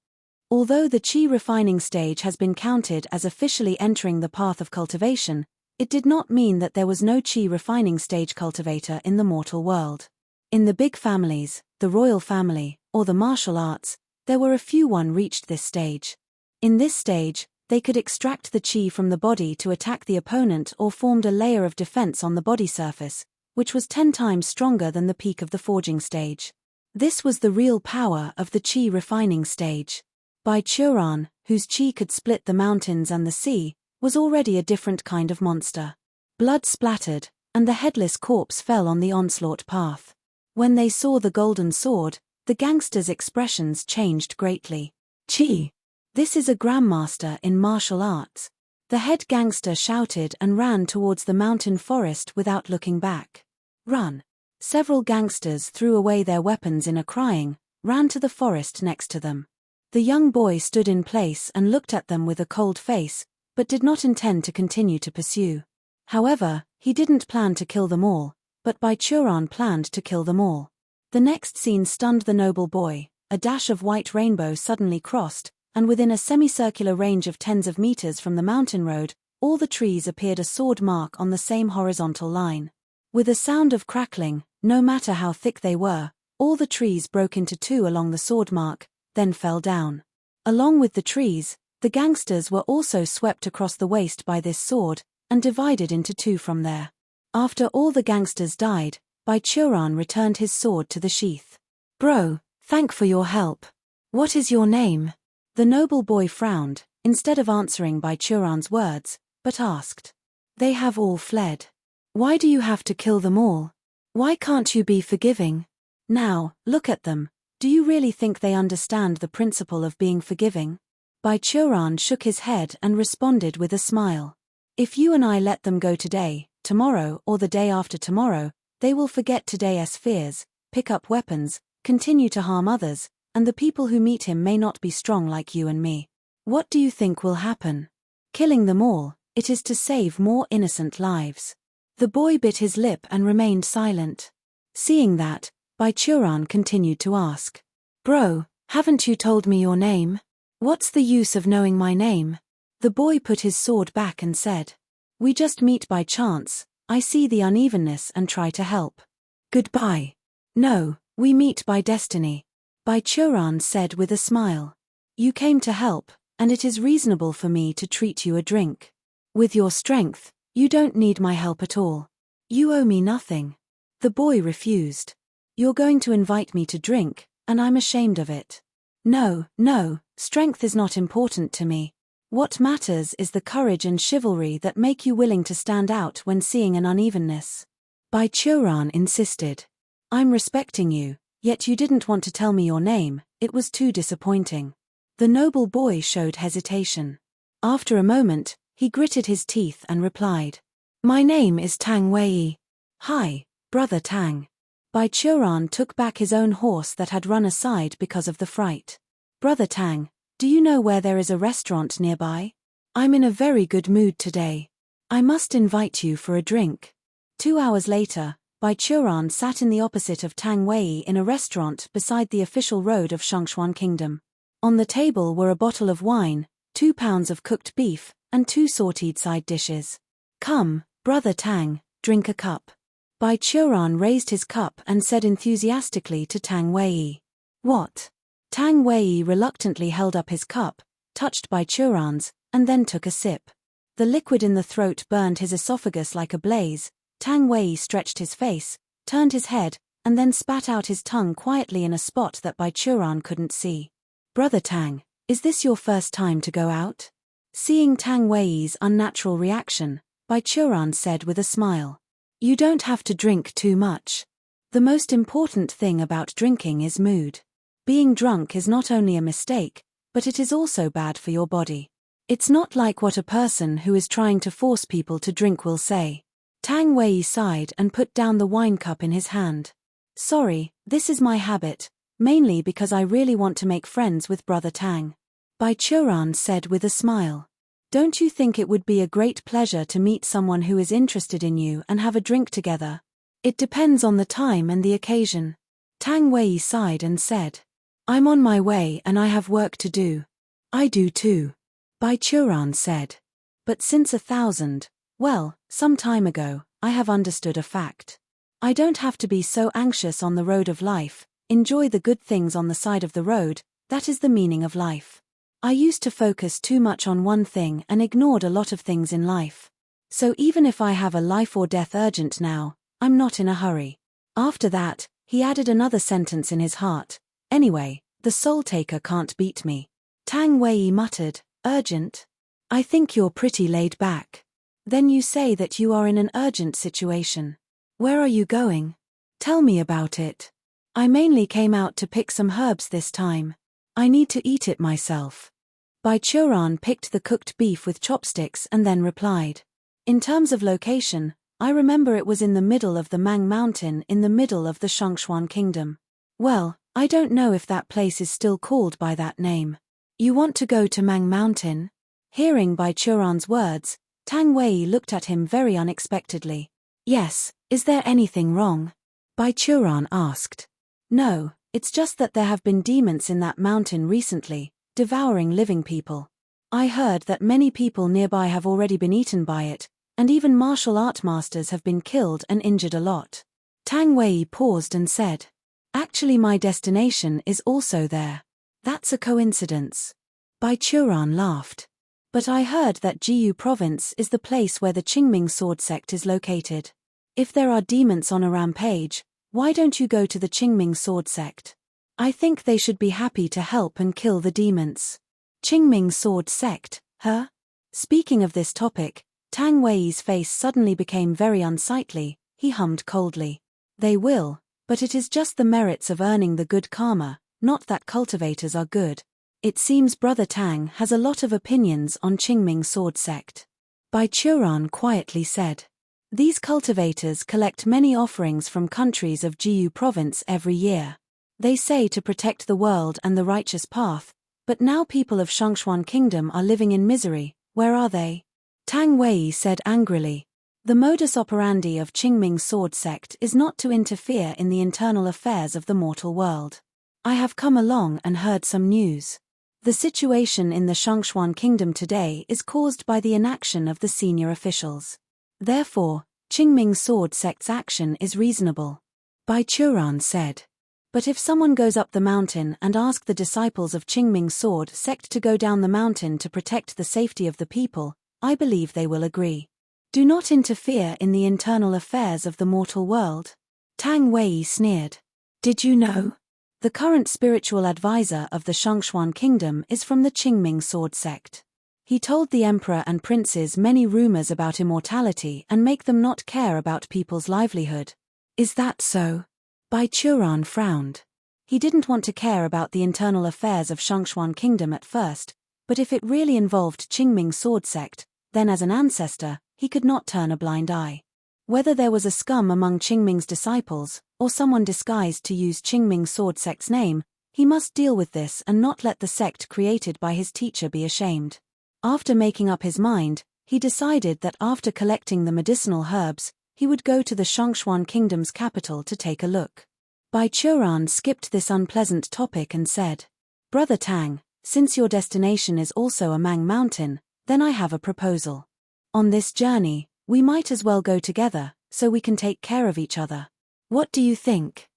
Although the chi refining stage has been counted as officially entering the path of cultivation, it did not mean that there was no chi refining stage cultivator in the mortal world. In the big families, the royal family, or the martial arts, there were a few one reached this stage. In this stage, they could extract the chi from the body to attack the opponent or formed a layer of defense on the body surface, which was 10 times stronger than the peak of the forging stage. This was the real power of the chi refining stage. Bai Churan, whose chi could split the mountains and the sea, was already a different kind of monster. Blood splattered, and the headless corpse fell on the onslaught path. When they saw the golden sword, the gangsters' expressions changed greatly. Chi! This is a grandmaster in martial arts. The head gangster shouted and ran towards the mountain forest without looking back. Run! Several gangsters threw away their weapons in a crying, ran to the forest next to them. The young boy stood in place and looked at them with a cold face, but did not intend to continue to pursue. However, he didn't plan to kill them all, but Bai Churan planned to kill them all. The next scene stunned the noble boy. A dash of white rainbow suddenly crossed, and within a semicircular range of tens of meters from the mountain road, all the trees appeared a sword mark on the same horizontal line. With a sound of crackling, no matter how thick they were, all the trees broke into two along the sword mark, then fell down. Along with the trees, the gangsters were also swept across the waist by this sword, and divided into two from there. After all the gangsters died, Baichuran returned his sword to the sheath. Bro, thank for your help. What is your name? The noble boy frowned, instead of answering Baichuran's words, but asked. They have all fled. Why do you have to kill them all? Why can't you be forgiving? Now, look at them. Do you really think they understand the principle of being forgiving? Baichuran shook his head and responded with a smile. If you and I let them go today, tomorrow or the day after tomorrow, they will forget today's fears, pick up weapons, continue to harm others, and the people who meet him may not be strong like you and me. What do you think will happen? Killing them all, it is to save more innocent lives. The boy bit his lip and remained silent. Seeing that, Baichuran continued to ask. Bro, haven't you told me your name? What's the use of knowing my name? The boy put his sword back and said. We just meet by chance, I see the unevenness and try to help. Goodbye. No, we meet by destiny. Baichuran said with a smile. You came to help, and it is reasonable for me to treat you a drink. With your strength, you don't need my help at all. You owe me nothing. The boy refused. You're going to invite me to drink, and I'm ashamed of it. No, strength is not important to me. What matters is the courage and chivalry that make you willing to stand out when seeing an unevenness. Baichuran insisted. I'm respecting you, yet you didn't want to tell me your name, it was too disappointing. The noble boy showed hesitation. After a moment, he gritted his teeth and replied. My name is Tang Wei. Hi, brother Tang. Baichuran took back his own horse that had run aside because of the fright. Brother Tang, do you know where there is a restaurant nearby? I'm in a very good mood today. I must invite you for a drink. 2 hours later, Baichuran sat in the opposite of Tang Wei in a restaurant beside the official road of Shengshuan Kingdom. On the table were a bottle of wine, 2 pounds of cooked beef, and 2 sauteed side dishes. Come, brother Tang, drink a cup. Baichuran raised his cup and said enthusiastically to Tang Wei. What? Tang Wei reluctantly held up his cup, touched Baichuran's, and then took a sip. The liquid in the throat burned his esophagus like a blaze. Tang Wei stretched his face, turned his head, and then spat out his tongue quietly in a spot that Baichuran couldn't see. Brother Tang, is this your first time to go out? Seeing Tang Wei's unnatural reaction, Baichuran said with a smile. You don't have to drink too much. The most important thing about drinking is mood. Being drunk is not only a mistake, but it is also bad for your body. It's not like what a person who is trying to force people to drink will say. Tang Wei sighed and put down the wine cup in his hand. Sorry, this is my habit, mainly because I really want to make friends with brother Tang. Baichuran said with a smile. Don't you think it would be a great pleasure to meet someone who is interested in you and have a drink together? It depends on the time and the occasion. Tang Wei sighed and said. I'm on my way and I have work to do. I do too. Baichuran said. But since 1,000, well, some time ago, I have understood a fact. I don't have to be so anxious on the road of life, enjoy the good things on the side of the road, that is the meaning of life. I used to focus too much on one thing and ignored a lot of things in life. So even if I have a life or death urgent now, I'm not in a hurry. After that, he added another sentence in his heart. Anyway, the soul taker can't beat me. Tang Wei muttered, urgent? I think you're pretty laid back. Then you say that you are in an urgent situation. Where are you going? Tell me about it. I mainly came out to pick some herbs this time. I need to eat it myself. Baichuran picked the cooked beef with chopsticks and then replied. In terms of location, I remember it was in the middle of the Mang Mountain in the middle of the Shengshuan Kingdom. Well, I don't know if that place is still called by that name. You want to go to Mang Mountain? Hearing Baichuran's words, Tang Wei looked at him very unexpectedly. Yes, is there anything wrong? Baichuran asked. No, it's just that there have been demons in that mountain recently, devouring living people. I heard that many people nearby have already been eaten by it, And even martial art masters have been killed and injured a lot. Tang Wei paused and said, "Actually, my destination is also there. That's a coincidence." Bai Churan laughed. "But I heard that Jiyu province is the place where the Qingming sword sect is located. If there are demons on a rampage, why don't you go to the Qingming sword sect? I think they should be happy to help and kill the demons." Qingming sword sect, huh? Speaking of this topic, Tang Wei's face suddenly became very unsightly. He hummed coldly. "They will, but it is just the merits of earning the good karma, not that cultivators are good. It seems Brother Tang has a lot of opinions on Qingming sword sect." Bai Churan quietly said, "These cultivators collect many offerings from countries of Jiyu province every year. They say to protect the world and the righteous path, but now people of Shangxuan Kingdom are living in misery. Where are they?" Tang Wei said angrily, "The modus operandi of Qingming sword sect is not to interfere in the internal affairs of the mortal world. I have come along and heard some news. The situation in the Shangxuan Kingdom today is caused by the inaction of the senior officials. Therefore, Qingming sword sect's action is reasonable." Bai Churan said, "But if someone goes up the mountain and asks the disciples of Qingming sword sect to go down the mountain to protect the safety of the people, I believe they will agree. Do not interfere in the internal affairs of the mortal world." Tang Wei sneered. "Did you know? The current spiritual advisor of the Shangxuan Kingdom is from the Qingming sword sect. He told the emperor and princes many rumors about immortality and make them not care about people's livelihood." "Is that so?" Bai Churan frowned. He didn't want to care about the internal affairs of Shangxuan Kingdom at first, but if it really involved Qingming sword sect, then as an ancestor, he could not turn a blind eye. Whether there was a scum among Qingming's disciples, or someone disguised to use Qingming sword sect's name, he must deal with this and not let the sect created by his teacher be ashamed. After making up his mind, he decided that after collecting the medicinal herbs, he would go to the Shangxuan Kingdom's capital to take a look. Bai Churan skipped this unpleasant topic and said, "Brother Tang, since your destination is also a Mang Mountain, then I have a proposal. On this journey, we might as well go together, so we can take care of each other. What do you think?"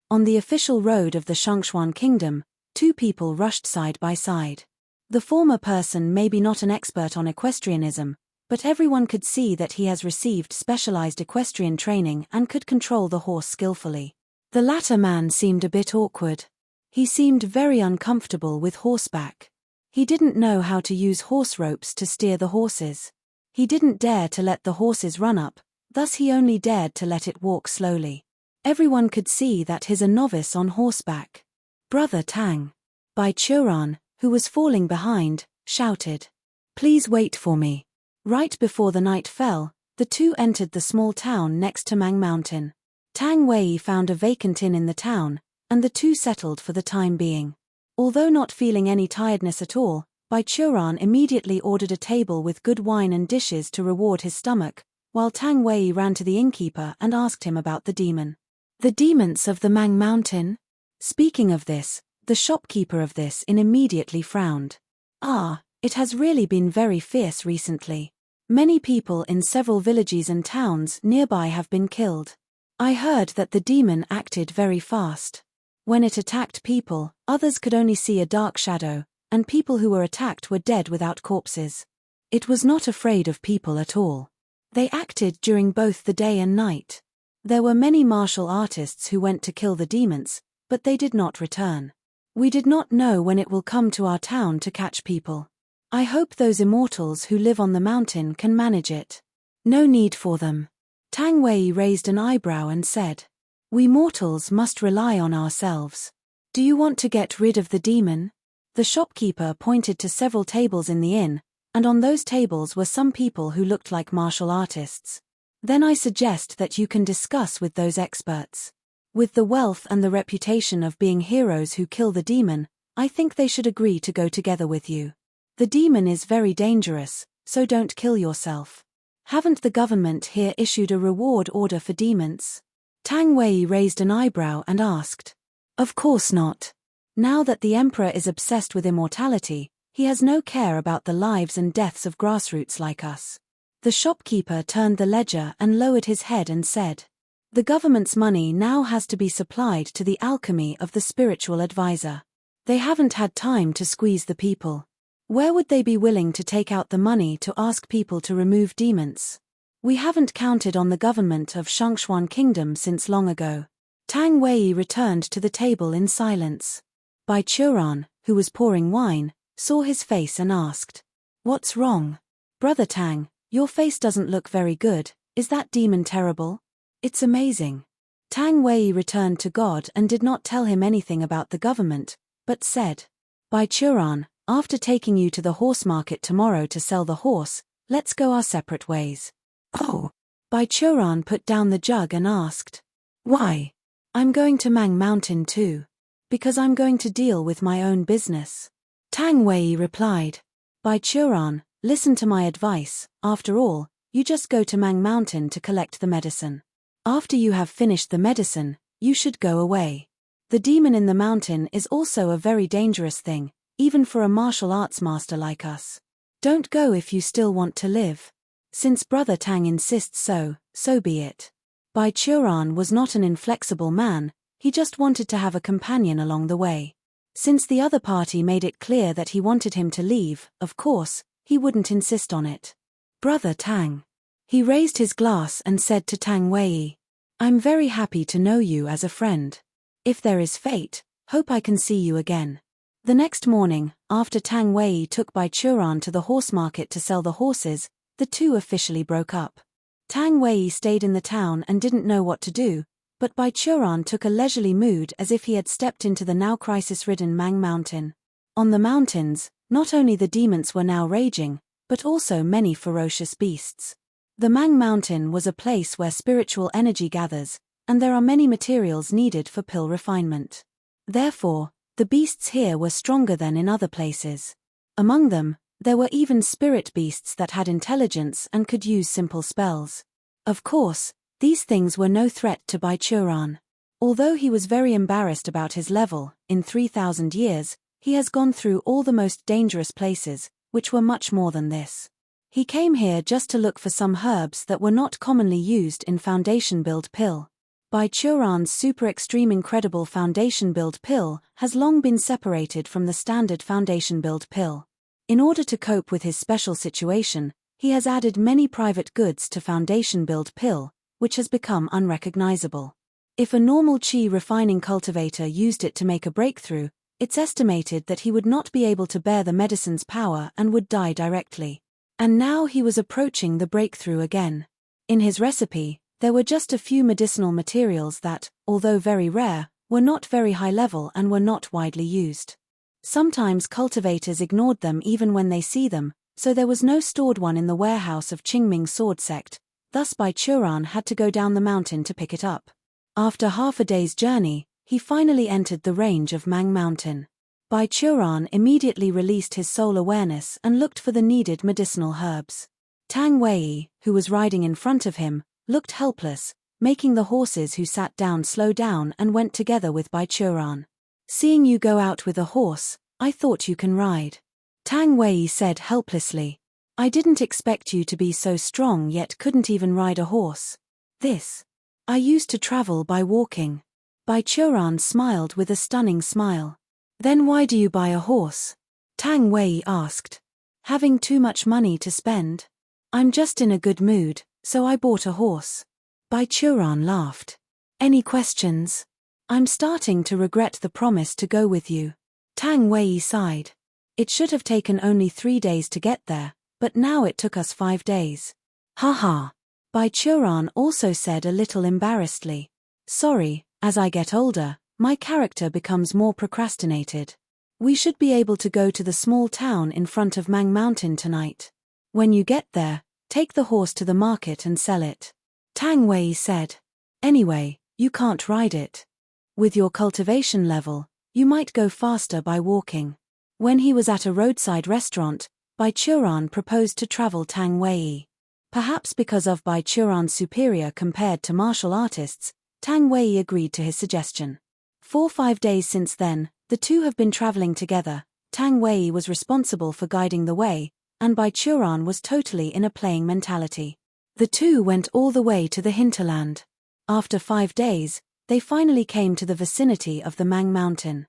On the official road of the Shangxuan Kingdom, two people rushed side by side. The former person may be not an expert on equestrianism, but everyone could see that he has received specialized equestrian training and could control the horse skillfully. The latter man seemed a bit awkward. He seemed very uncomfortable with horseback. He didn't know how to use horse ropes to steer the horses. He didn't dare to let the horses run up, thus he only dared to let it walk slowly. Everyone could see that he's a novice on horseback. "Brother Tang!" Bai Churan, who was falling behind, shouted, "Please wait for me." Right before the night fell, the two entered the small town next to Mang Mountain. Tang Wei found a vacant inn in the town, and the two settled for the time being. Although not feeling any tiredness at all, Bai Churan immediately ordered a table with good wine and dishes to reward his stomach, while Tang Wei ran to the innkeeper and asked him about the demon. "The demons of the Mang Mountain?" Speaking of this, the shopkeeper of this inn immediately frowned. "Ah, it has really been very fierce recently. Many people in several villages and towns nearby have been killed. I heard that the demon acted very fast. When it attacked people, others could only see a dark shadow, and people who were attacked were dead without corpses. It was not afraid of people at all. They acted during both the day and night. There were many martial artists who went to kill the demons, but they did not return. We did not know when it will come to our town to catch people. I hope those immortals who live on the mountain can manage it." "No need for them." Tang Wei raised an eyebrow and said, "We mortals must rely on ourselves. Do you want to get rid of the demon?" The shopkeeper pointed to several tables in the inn, and on those tables were some people who looked like martial artists. "Then I suggest that you can discuss with those experts. With the wealth and the reputation of being heroes who kill the demon, I think they should agree to go together with you. The demon is very dangerous, so don't kill yourself. Haven't the government here issued a reward order for demons?" Tang Wei raised an eyebrow and asked. "Of course not. Now that the emperor is obsessed with immortality, he has no care about the lives and deaths of grassroots like us. The shopkeeper turned the ledger and lowered his head and said, "The government's money now has to be supplied to the alchemy of the spiritual advisor. They haven't had time to squeeze the people. Where would they be willing to take out the money to ask people to remove demons? We haven't counted on the government of Shangshuan Kingdom since long ago." Tang Wei returned to the table in silence. Bai Churan, who was pouring wine, saw his face and asked, "What's wrong? Brother Tang, your face doesn't look very good. Is that demon terrible?" "It's amazing." Tang Wei returned to God and did not tell him anything about the government, but said, "Bai Churan, after taking you to the horse market tomorrow to sell the horse, let's go our separate ways." "Oh." Bai Churan put down the jug and asked, "Why?" "I'm going to Mang Mountain too. Because I'm going to deal with my own business." Tang Wei replied, "Bai Churan, listen to my advice. After all, you just go to Mang Mountain to collect the medicine. After you have finished the medicine, you should go away. The demon in the mountain is also a very dangerous thing, even for a martial arts master like us. Don't go if you still want to live. Since Brother Tang insists so be it." Bai Churan was not an inflexible man, he just wanted to have a companion along the way. Since the other party made it clear that he wanted him to leave, of course, he wouldn't insist on it. "Brother Tang." He raised his glass and said to Tang Wei, "I'm very happy to know you as a friend. If there is fate, hope I can see you again." The next morning, after Tang Wei took Bai Churan to the horse market to sell the horses, the two officially broke up. Tang Wei stayed in the town and didn't know what to do, but Bai Churan took a leisurely mood as if he had stepped into the now crisis-ridden Mang Mountain. On the mountains, not only the demons were now raging, but also many ferocious beasts. The Mang Mountain was a place where spiritual energy gathers, and there are many materials needed for pill refinement. Therefore, the beasts here were stronger than in other places. Among them, there were even spirit beasts that had intelligence and could use simple spells. Of course, these things were no threat to Bai Churan. Although he was very embarrassed about his level, in 3,000 years, he has gone through all the most dangerous places, which were much more than this. He came here just to look for some herbs that were not commonly used in foundation build pill. Bai Churan's super extreme incredible foundation build pill has long been separated from the standard foundation build pill. In order to cope with his special situation, he has added many private goods to foundation build pill, which has become unrecognizable. If a normal qi refining cultivator used it to make a breakthrough, it's estimated that he would not be able to bear the medicine's power and would die directly. And now he was approaching the breakthrough again. In his recipe, there were just a few medicinal materials that, although very rare, were not very high level and were not widely used. Sometimes cultivators ignored them even when they see them, so there was no stored one in the warehouse of Qingming sword sect, thus Bai Churan had to go down the mountain to pick it up. After half a day's journey, he finally entered the range of Mang Mountain. Bai Churan immediately released his soul awareness and looked for the needed medicinal herbs. Tang Wei, who was riding in front of him, looked helpless, making the horses who sat down slow down and went together with Bai Churan. "Seeing you go out with a horse, I thought you can ride." Tang Wei said helplessly, "I didn't expect you to be so strong yet couldn't even ride a horse." I used to travel by walking." Bai Churan smiled with a stunning smile. "Then why do you buy a horse?" Tang Wei asked. "Having too much money to spend? I'm just in a good mood, so I bought a horse." Bai Churan laughed. "Any questions? I'm starting to regret the promise to go with you." Tang Wei sighed. "It should have taken only 3 days to get there, but now it took us 5 days. Haha." Bai Churan also said a little embarrassedly, "Sorry, as I get older, my character becomes more procrastinated. We should be able to go to the small town in front of Mang Mountain tonight. When you get there, take the horse to the market and sell it." Tang Wei said, "Anyway, you can't ride it. With your cultivation level, you might go faster by walking." When he was at a roadside restaurant, Bai Churan proposed to travel Tang Wei. Perhaps because of Bai Churan's superior compared to martial artists, Tang Wei agreed to his suggestion. 4-5 days since then, the two have been traveling together. Tang Wei was responsible for guiding the way, and Baichuran was totally in a playing mentality. The two went all the way to the hinterland. After 5 days, they finally came to the vicinity of the Mang Mountain.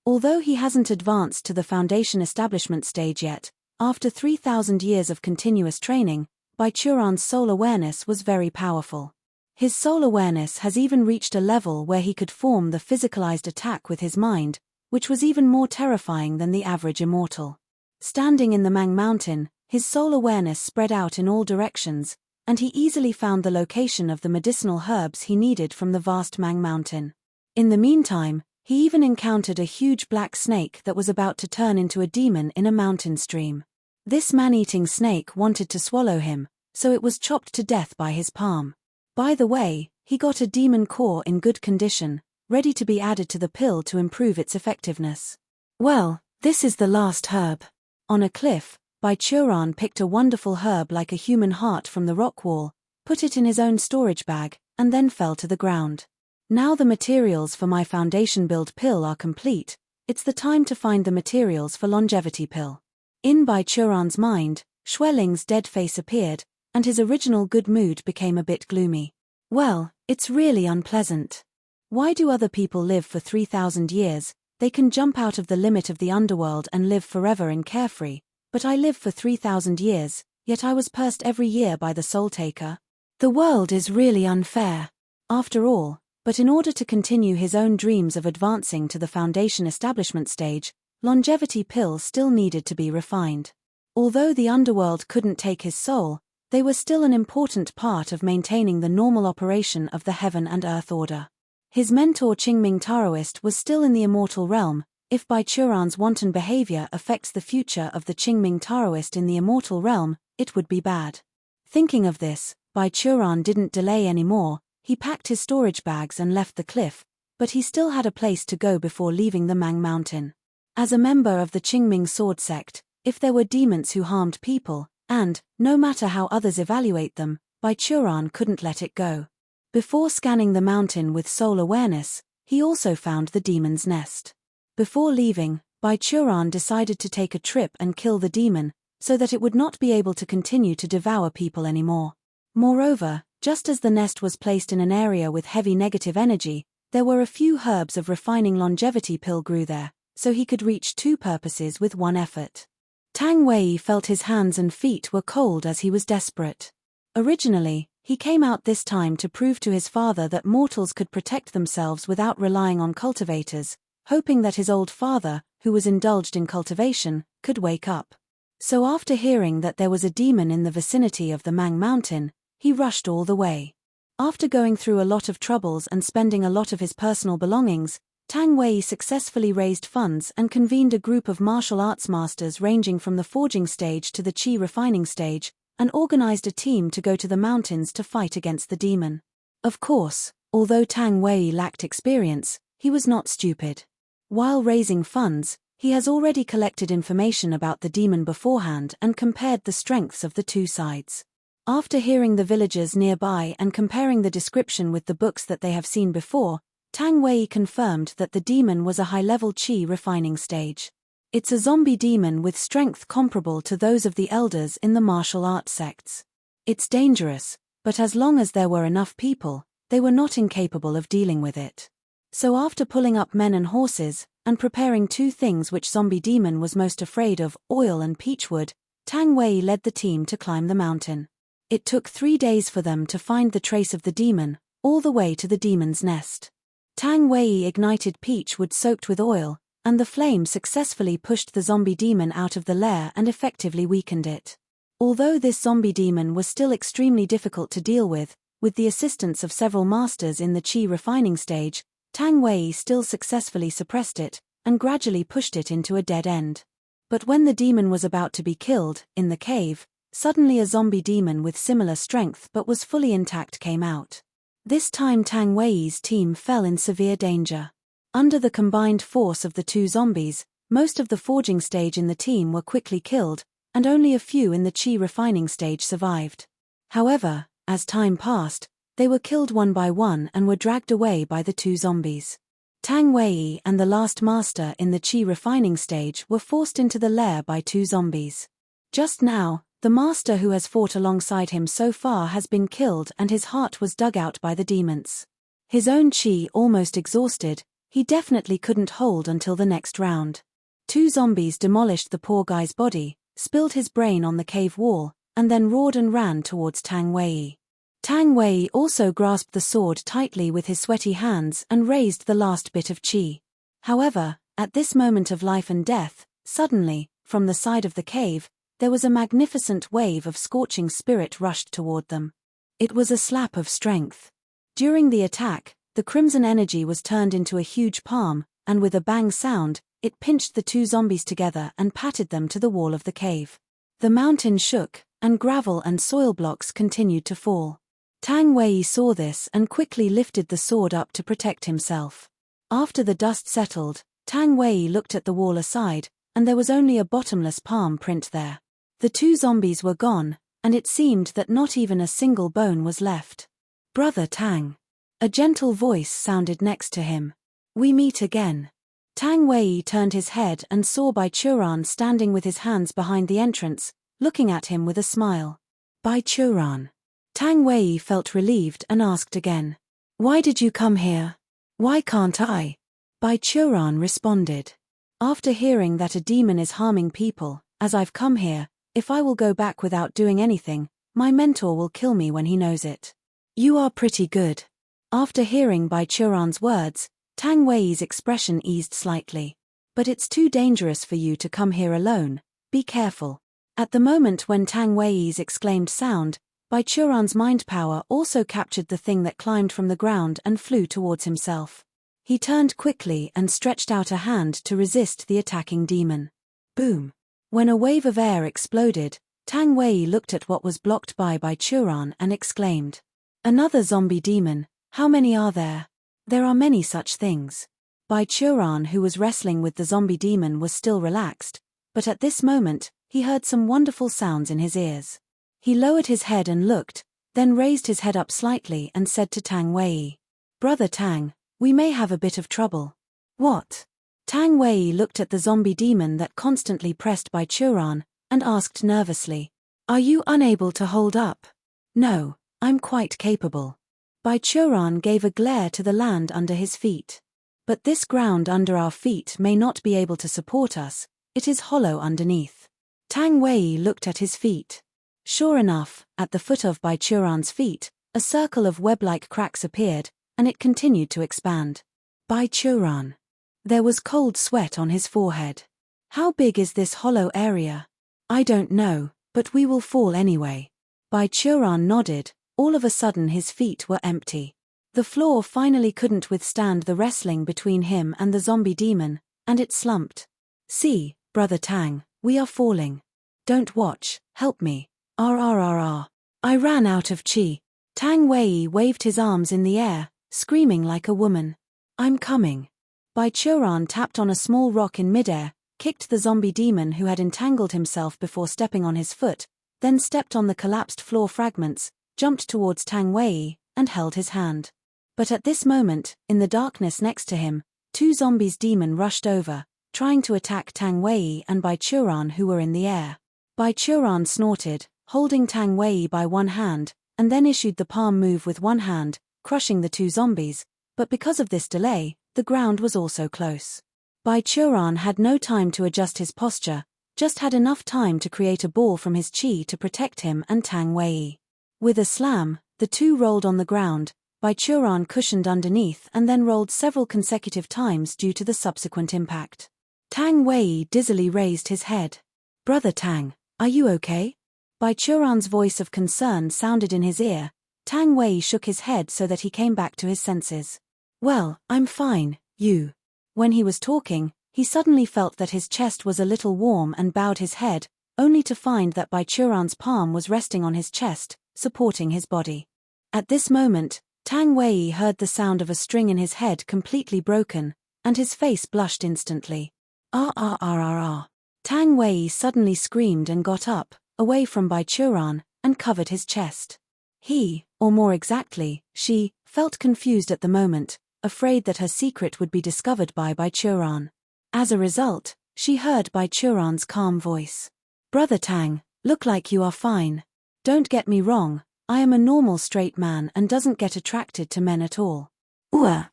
Although he hasn't advanced to the foundation establishment stage yet, after 3,000 years of continuous training, Baichuran's soul awareness was very powerful. His soul awareness has even reached a level where he could form the physicalized attack with his mind, which was even more terrifying than the average immortal. Standing in the Mang Mountain, his soul awareness spread out in all directions, and he easily found the location of the medicinal herbs he needed from the vast Mang Mountain. In the meantime, he even encountered a huge black snake that was about to turn into a demon in a mountain stream. This man-eating snake wanted to swallow him, so it was chopped to death by his palm. By the way, he got a demon core in good condition, ready to be added to the pill to improve its effectiveness. Well, this is the last herb. On a cliff, Baichuran picked a wonderful herb like a human heart from the rock wall, put it in his own storage bag, and then fell to the ground. Now the materials for my foundation build pill are complete, it's the time to find the materials for longevity pill. In Baichuran's mind, Schwelling's dead face appeared, and his original good mood became a bit gloomy. Well, it's really unpleasant. Why do other people live for 3,000 years? They can jump out of the limit of the underworld and live forever in carefree, but I live for 3,000 years, yet I was cursed every year by the soul taker. The world is really unfair. After all, but in order to continue his own dreams of advancing to the foundation establishment stage, longevity pill still needed to be refined. Although the underworld couldn't take his soul, they were still an important part of maintaining the normal operation of the heaven and earth order. His mentor Qingming Taoist was still in the immortal realm. If Baichuran's wanton behavior affects the future of the Qingming Taoist in the immortal realm, it would be bad. Thinking of this, Baichuran didn't delay anymore. He packed his storage bags and left the cliff, but he still had a place to go before leaving the Mang Mountain. As a member of the Qingming sword sect, if there were demons who harmed people, and, no matter how others evaluate them, Baichuran couldn't let it go. Before scanning the mountain with soul awareness, he also found the demon's nest. Before leaving, Baichuran decided to take a trip and kill the demon, so that it would not be able to continue to devour people anymore. Moreover, just as the nest was placed in an area with heavy negative energy, there were a few herbs of refining longevity pill grew there, so he could reach 2 purposes with 1 effort. Tang Wei felt his hands and feet were cold as he was desperate. Originally, he came out this time to prove to his father that mortals could protect themselves without relying on cultivators, hoping that his old father, who was indulged in cultivation, could wake up. So after hearing that there was a demon in the vicinity of the Mang Mountain, he rushed all the way. After going through a lot of troubles and spending a lot of his personal belongings, Tang Wei successfully raised funds and convened a group of martial arts masters ranging from the forging stage to the qi refining stage, and organized a team to go to the mountains to fight against the demon. Of course, although Tang Wei lacked experience, he was not stupid. While raising funds, he has already collected information about the demon beforehand and compared the strengths of the 2 sides. After hearing the villagers nearby and comparing the description with the books that they have seen before, Tang Wei confirmed that the demon was a high-level qi refining stage. It's a zombie demon with strength comparable to those of the elders in the martial arts sects. It's dangerous, but as long as there were enough people, they were not incapable of dealing with it. So after pulling up men and horses, and preparing 2 things which zombie demon was most afraid of, oil and peachwood, Tang Wei led the team to climb the mountain. It took 3 days for them to find the trace of the demon, all the way to the demon's nest. Tang Wei ignited peachwood soaked with oil, and the flame successfully pushed the zombie demon out of the lair and effectively weakened it. Although this zombie demon was still extremely difficult to deal with the assistance of several masters in the qi refining stage, Tang Wei still successfully suppressed it, and gradually pushed it into a dead end. But when the demon was about to be killed, in the cave, suddenly a zombie demon with similar strength but was fully intact came out. This time Tang Wei's team fell in severe danger. Under the combined force of the 2 zombies, most of the forging stage in the team were quickly killed, and only a few in the qi refining stage survived. However, as time passed, they were killed one by one and were dragged away by the 2 zombies. Tang Wei and the last master in the qi refining stage were forced into the lair by 2 zombies. Just now, the master who has fought alongside him so far has been killed and his heart was dug out by the demons. His own chi almost exhausted, he definitely couldn't hold until the next round. 2 zombies demolished the poor guy's body, spilled his brain on the cave wall, and then roared and ran towards Tang Wei. Tang Wei also grasped the sword tightly with his sweaty hands and raised the last bit of chi. However, at this moment of life and death, suddenly, from the side of the cave, there was a magnificent wave of scorching spirit rushed toward them. It was a slap of strength. During the attack, the crimson energy was turned into a huge palm, and with a bang sound, it pinched the 2 zombies together and patted them to the wall of the cave. The mountain shook, and gravel and soil blocks continued to fall. Tang Wei saw this and quickly lifted the sword up to protect himself. After the dust settled, Tang Wei looked at the wall aside, and there was only a bottomless palm print there. The 2 zombies were gone, and it seemed that not even a single bone was left. "Brother Tang." A gentle voice sounded next to him. "We meet again." Tang Wei turned his head and saw Bai Churan standing with his hands behind the entrance, looking at him with a smile. "Bai Churan." Tang Wei felt relieved and asked again. "Why did you come here?" "Why can't I?" Bai Churan responded. "After hearing that a demon is harming people, as I've come here, if I will go back without doing anything, my mentor will kill me when he knows it." "You are pretty good." After hearing Bai Churan's words, Tang Wei's expression eased slightly. "But it's too dangerous for you to come here alone, be careful." At the moment when Tang Wei's exclaimed sound, Bai Churan's mind power also captured the thing that climbed from the ground and flew towards himself. He turned quickly and stretched out a hand to resist the attacking demon. Boom! When a wave of air exploded, Tang Wei looked at what was blocked by Bai Churan and exclaimed. "Another zombie demon, how many are there?" "There are many such things." Bai Churan, who was wrestling with the zombie demon, was still relaxed, but at this moment, he heard some wonderful sounds in his ears. He lowered his head and looked, then raised his head up slightly and said to Tang Wei, "Brother Tang, we may have a bit of trouble." "What?" Tang Wei looked at the zombie demon that constantly pressed Bai Churan, and asked nervously, "Are you unable to hold up?" "No, I'm quite capable." Bai Churan gave a glare to the land under his feet. "But this ground under our feet may not be able to support us, it is hollow underneath." Tang Wei looked at his feet. Sure enough, at the foot of Bai Churan's feet, a circle of web-like cracks appeared, and it continued to expand. Bai Churan. There was cold sweat on his forehead. "How big is this hollow area?" "I don't know, but we will fall anyway." Bai Churan nodded. All of a sudden his feet were empty. The floor finally couldn't withstand the wrestling between him and the zombie demon, and it slumped. "See, Brother Tang, we are falling. Don't watch, help me. RRRR. I ran out of chi." Tang Wei waved his arms in the air, screaming like a woman. "I'm coming." Bai Churan tapped on a small rock in midair, kicked the zombie demon who had entangled himself before stepping on his foot, then stepped on the collapsed floor fragments, jumped towards Tang Wei, and held his hand. But at this moment, in the darkness next to him, 2 zombies demon rushed over, trying to attack Tang Wei and Bai Churan who were in the air. Bai Churan snorted, holding Tang Wei by one hand, and then issued the palm move with one hand, crushing the 2 zombies, but because of this delay, the ground was also close. Bai Churan had no time to adjust his posture, just had enough time to create a ball from his chi to protect him and Tang Wei. With a slam, the 2 rolled on the ground, Bai Churan cushioned underneath and then rolled several consecutive times due to the subsequent impact. Tang Wei dizzily raised his head. "Brother Tang, are you okay?" Bai Churan's voice of concern sounded in his ear. Tang Wei shook his head so that he came back to his senses. "Well, I'm fine, you." When he was talking, he suddenly felt that his chest was a little warm and bowed his head, only to find that Bai Churan's palm was resting on his chest, supporting his body. At this moment, Tang Wei heard the sound of a string in his head completely broken, and his face blushed instantly. "Ah." Tang Wei suddenly screamed and got up, away from Bai Churan, and covered his chest. He, or more exactly, she, felt confused at the moment, afraid that her secret would be discovered by Bai Churan. As a result, she heard Bai Churan's calm voice. Brother Tang, look like you are fine. Don't get me wrong, I am a normal straight man and doesn't get attracted to men at all. Ua.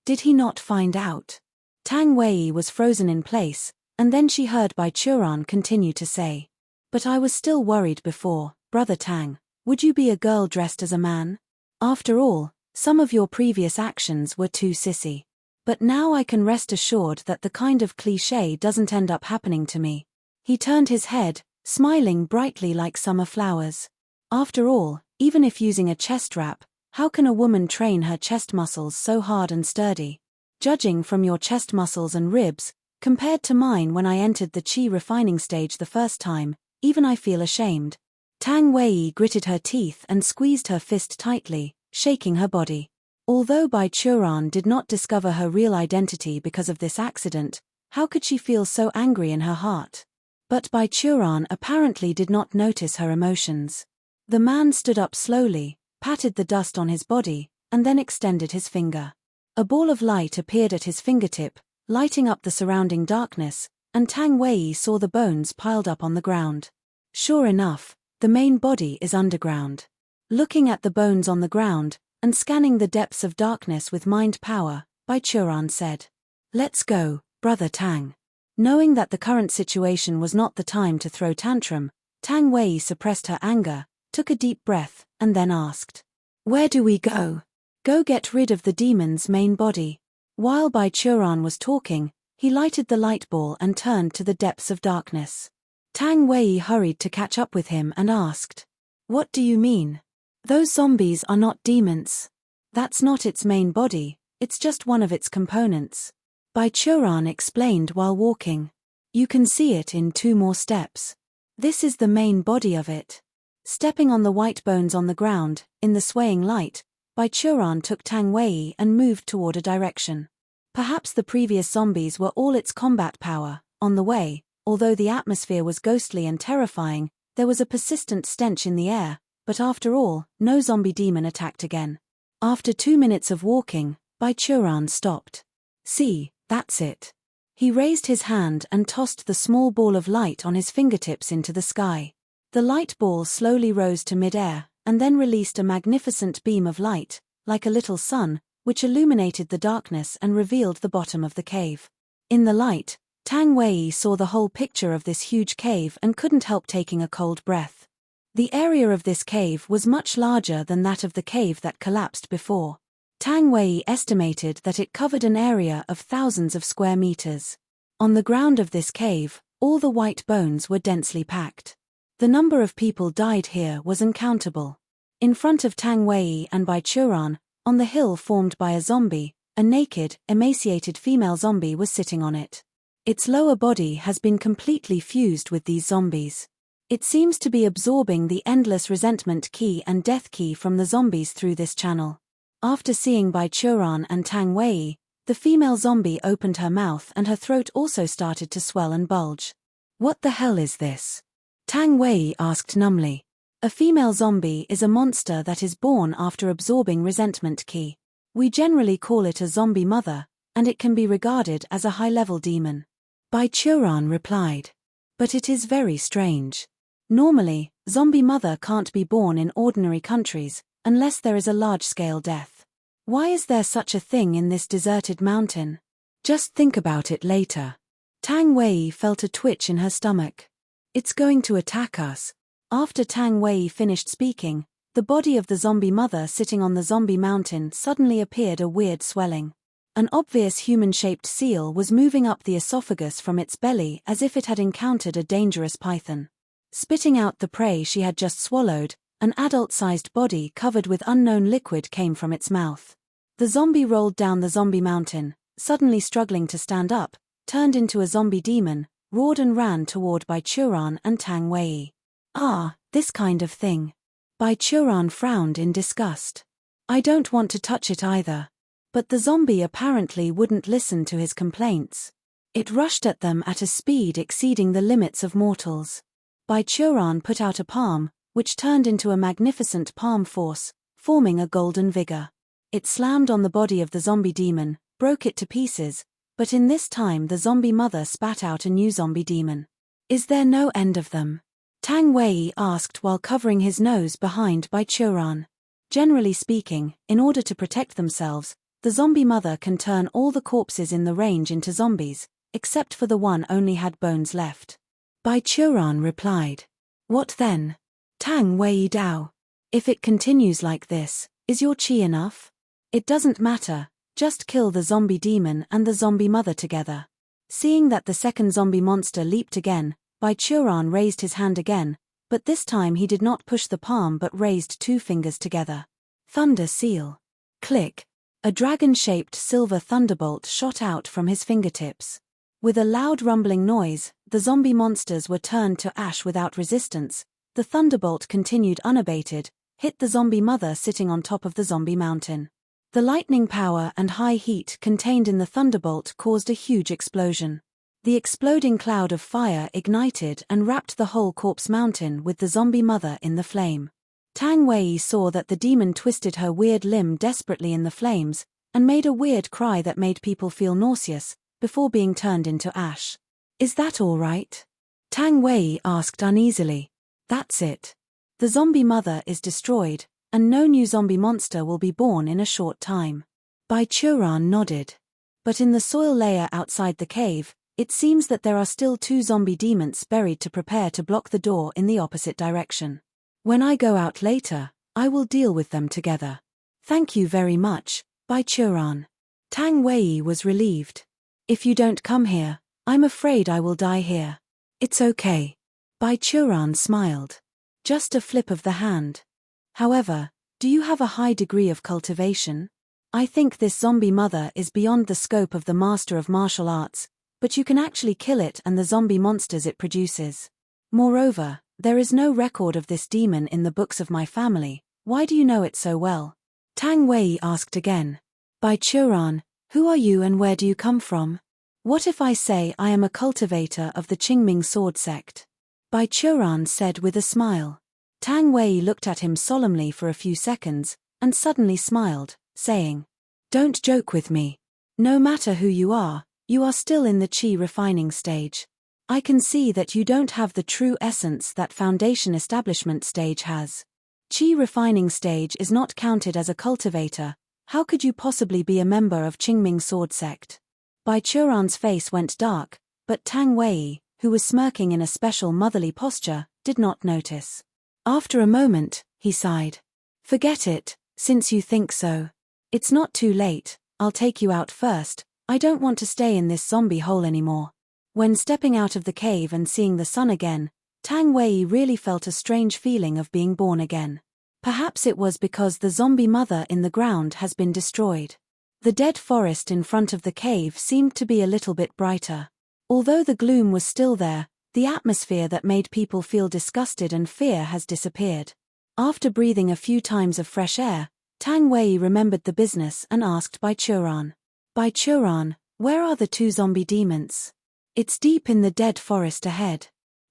Did he not find out? Tang Wei was frozen in place, and then she heard Bai Churan continue to say. But I was still worried before, Brother Tang, would you be a girl dressed as a man? After all, some of your previous actions were too sissy. But now I can rest assured that the kind of cliché doesn't end up happening to me. He turned his head, smiling brightly like summer flowers. After all, even if using a chest wrap, how can a woman train her chest muscles so hard and sturdy? Judging from your chest muscles and ribs, compared to mine when I entered the qi refining stage the first time, even I feel ashamed. Tang Wei gritted her teeth and squeezed her fist tightly, shaking her body. Although Bai Churan did not discover her real identity because of this accident, how could she feel so angry in her heart? But Bai Churan apparently did not notice her emotions. The man stood up slowly, patted the dust on his body, and then extended his finger. A ball of light appeared at his fingertip, lighting up the surrounding darkness, and Tang Wei saw the bones piled up on the ground. Sure enough, the main body is underground. Looking at the bones on the ground, and scanning the depths of darkness with mind power, Bai Churan said. Let's go, Brother Tang. Knowing that the current situation was not the time to throw tantrum, Tang Wei suppressed her anger, took a deep breath, and then asked. Where do we go? Go get rid of the demon's main body. While Bai Churan was talking, he lighted the light ball and turned to the depths of darkness. Tang Wei hurried to catch up with him and asked. What do you mean? Those zombies are not demons. That's not its main body, it's just one of its components. Bai Churan explained while walking. You can see it in 2 more steps. This is the main body of it. Stepping on the white bones on the ground, in the swaying light, Bai Churan took Tang Wei and moved toward a direction. Perhaps the previous zombies were all its combat power. On the way, although the atmosphere was ghostly and terrifying, there was a persistent stench in the air, but after all, no zombie demon attacked again. After 2 minutes of walking, Bai Churan stopped. See, that's it. He raised his hand and tossed the small ball of light on his fingertips into the sky. The light ball slowly rose to mid-air, and then released a magnificent beam of light, like a little sun, which illuminated the darkness and revealed the bottom of the cave. In the light, Tang Wei saw the whole picture of this huge cave and couldn't help taking a cold breath. The area of this cave was much larger than that of the cave that collapsed before. Tang Wei estimated that it covered an area of thousands of square meters. On the ground of this cave, all the white bones were densely packed. The number of people died here was uncountable. In front of Tang Wei and Bai Churan, on the hill formed by a zombie, a naked, emaciated female zombie was sitting on it. Its lower body has been completely fused with these zombies. It seems to be absorbing the endless resentment ki and death ki from the zombies through this channel. After seeing Bai Churan and Tang Wei, the female zombie opened her mouth and her throat also started to swell and bulge. What the hell is this? Tang Wei asked numbly. A female zombie is a monster that is born after absorbing resentment ki. We generally call it a zombie mother, and it can be regarded as a high-level demon. Bai Churan replied. But it is very strange. Normally, zombie mother can't be born in ordinary countries, unless there is a large-scale death. Why is there such a thing in this deserted mountain? Just think about it later. Tang Wei felt a twitch in her stomach. It's going to attack us. After Tang Wei finished speaking, the body of the zombie mother sitting on the zombie mountain suddenly appeared a weird swelling. An obvious human-shaped seal was moving up the esophagus from its belly as if it had encountered a dangerous python. Spitting out the prey she had just swallowed, an adult-sized body covered with unknown liquid came from its mouth. The zombie rolled down the zombie mountain, suddenly struggling to stand up, turned into a zombie demon, roared and ran toward Bai Churan and Tang Wei. Ah, this kind of thing. Bai Churan frowned in disgust. I don't want to touch it either. But the zombie apparently wouldn't listen to his complaints. It rushed at them at a speed exceeding the limits of mortals. Bai Churan put out a palm, which turned into a magnificent palm force, forming a golden vigor. It slammed on the body of the zombie demon, broke it to pieces, but in this time the zombie mother spat out a new zombie demon. Is there no end of them? Tang Wei asked while covering his nose behind by Churan. Generally speaking, in order to protect themselves, the zombie mother can turn all the corpses in the range into zombies, except for the one only had bones left. Bai Churan replied. What then? Tang Wei Dao. If it continues like this, is your qi enough? It doesn't matter, just kill the zombie demon and the zombie mother together. Seeing that the second zombie monster leaped again, Bai Churan raised his hand again, but this time he did not push the palm but raised 2 fingers together. Thunder seal. Click. A dragon-shaped silver thunderbolt shot out from his fingertips. With a loud rumbling noise, the zombie monsters were turned to ash without resistance. The thunderbolt continued unabated, hit the zombie mother sitting on top of the zombie mountain. The lightning power and high heat contained in the thunderbolt caused a huge explosion. The exploding cloud of fire ignited and wrapped the whole corpse mountain with the zombie mother in the flame. Tang Wei saw that the demon twisted her weird limb desperately in the flames, and made a weird cry that made people feel nauseous, before being turned into ash. Is that all right? Tang Wei asked uneasily. That's it. The zombie mother is destroyed, and no new zombie monster will be born in a short time. Bai Churan nodded. But in the soil layer outside the cave, it seems that there are still 2 zombie demons buried to prepare to block the door in the opposite direction. When I go out later, I will deal with them together. Thank you very much, Bai Churan. Tang Wei was relieved. If you don't come here, I'm afraid I will die here. It's okay. Bai Churan smiled. Just a flip of the hand. However, do you have a high degree of cultivation? I think this zombie mother is beyond the scope of the master of martial arts, but you can actually kill it and the zombie monsters it produces. Moreover, there is no record of this demon in the books of my family. Why do you know it so well? Tang Wei asked again. Bai Churan, who are you and where do you come from? What if I say I am a cultivator of the Qingming sword sect? Bai Churan said with a smile. Tang Wei looked at him solemnly for a few seconds, and suddenly smiled, saying, Don't joke with me. No matter who you are still in the qi refining stage. I can see that you don't have the true essence that foundation establishment stage has. Qi refining stage is not counted as a cultivator. How could you possibly be a member of Qingming sword sect? Bai Churan's face went dark, but Tang Wei, who was smirking in a special motherly posture, did not notice. After a moment, he sighed. Forget it, since you think so. It's not too late, I'll take you out first. I don't want to stay in this zombie hole anymore. When stepping out of the cave and seeing the sun again, Tang Wei really felt a strange feeling of being born again. Perhaps it was because the zombie mother in the ground has been destroyed. The dead forest in front of the cave seemed to be a little bit brighter. Although the gloom was still there, the atmosphere that made people feel disgusted and fear has disappeared. After breathing a few times of fresh air, Tang Wei remembered the business and asked Bai Churan. Bai Churan, where are the 2 zombie demons? It's deep in the dead forest ahead.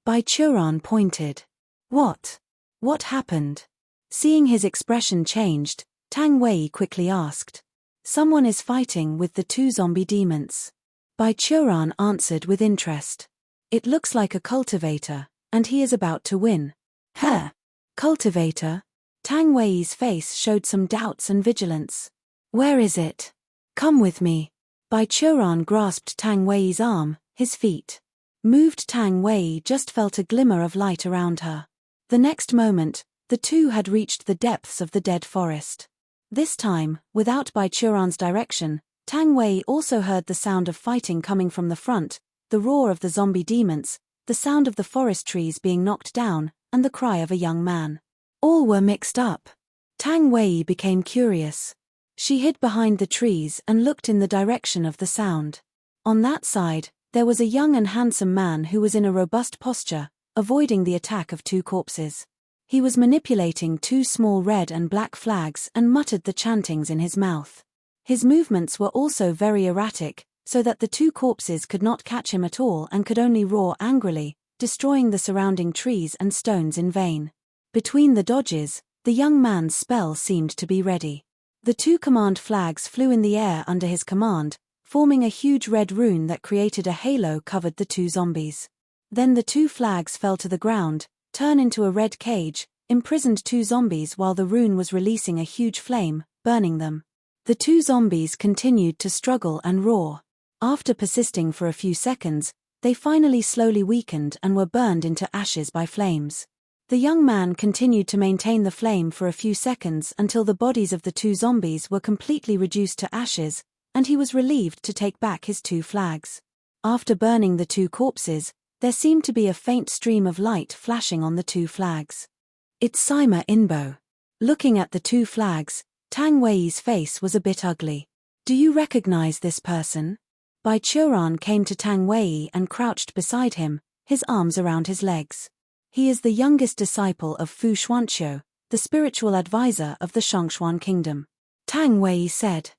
Bai Churan pointed. What? What happened? Seeing his expression changed, Tang Wei quickly asked. Someone is fighting with the 2 zombie demons. Bai Churan answered with interest. It looks like a cultivator, and he is about to win. Huh? Cultivator? Tang Wei's face showed some doubts and vigilance. Where is it? Come with me. Bai Churan grasped Tang Wei's arm, his feet. Moved. Tang Wei just felt a glimmer of light around her. The next moment, the 2 had reached the depths of the dead forest. This time, without Bai Churan's direction, Tang Wei also heard the sound of fighting coming from the front, the roar of the zombie demons, the sound of the forest trees being knocked down, and the cry of a young man. All were mixed up. Tang Wei became curious. She hid behind the trees and looked in the direction of the sound. On that side, there was a young and handsome man who was in a robust posture, avoiding the attack of 2 corpses. He was manipulating 2 small red and black flags and muttered the chantings in his mouth. His movements were also very erratic, so that the 2 corpses could not catch him at all and could only roar angrily, destroying the surrounding trees and stones in vain. Between the dodges, the young man's spell seemed to be ready. The 2 command flags flew in the air under his command, forming a huge red rune that created a halo covered the 2 zombies. Then the 2 flags fell to the ground, turned into a red cage, imprisoned 2 zombies while the rune was releasing a huge flame, burning them. The 2 zombies continued to struggle and roar. After persisting for a few seconds, they finally slowly weakened and were burned into ashes by flames. The young man continued to maintain the flame for a few seconds until the bodies of the 2 zombies were completely reduced to ashes, and he was relieved to take back his 2 flags. After burning the 2 corpses, there seemed to be a faint stream of light flashing on the 2 flags. It's Sima Inbo. Looking at the 2 flags, Tang Wei's face was a bit ugly. Do you recognize this person? Bai Churan came to Tang Wei and crouched beside him, his arms around his legs. He is the youngest disciple of Fu Xuanqiu, the spiritual advisor of the Shongshuan kingdom. Tang Wei said.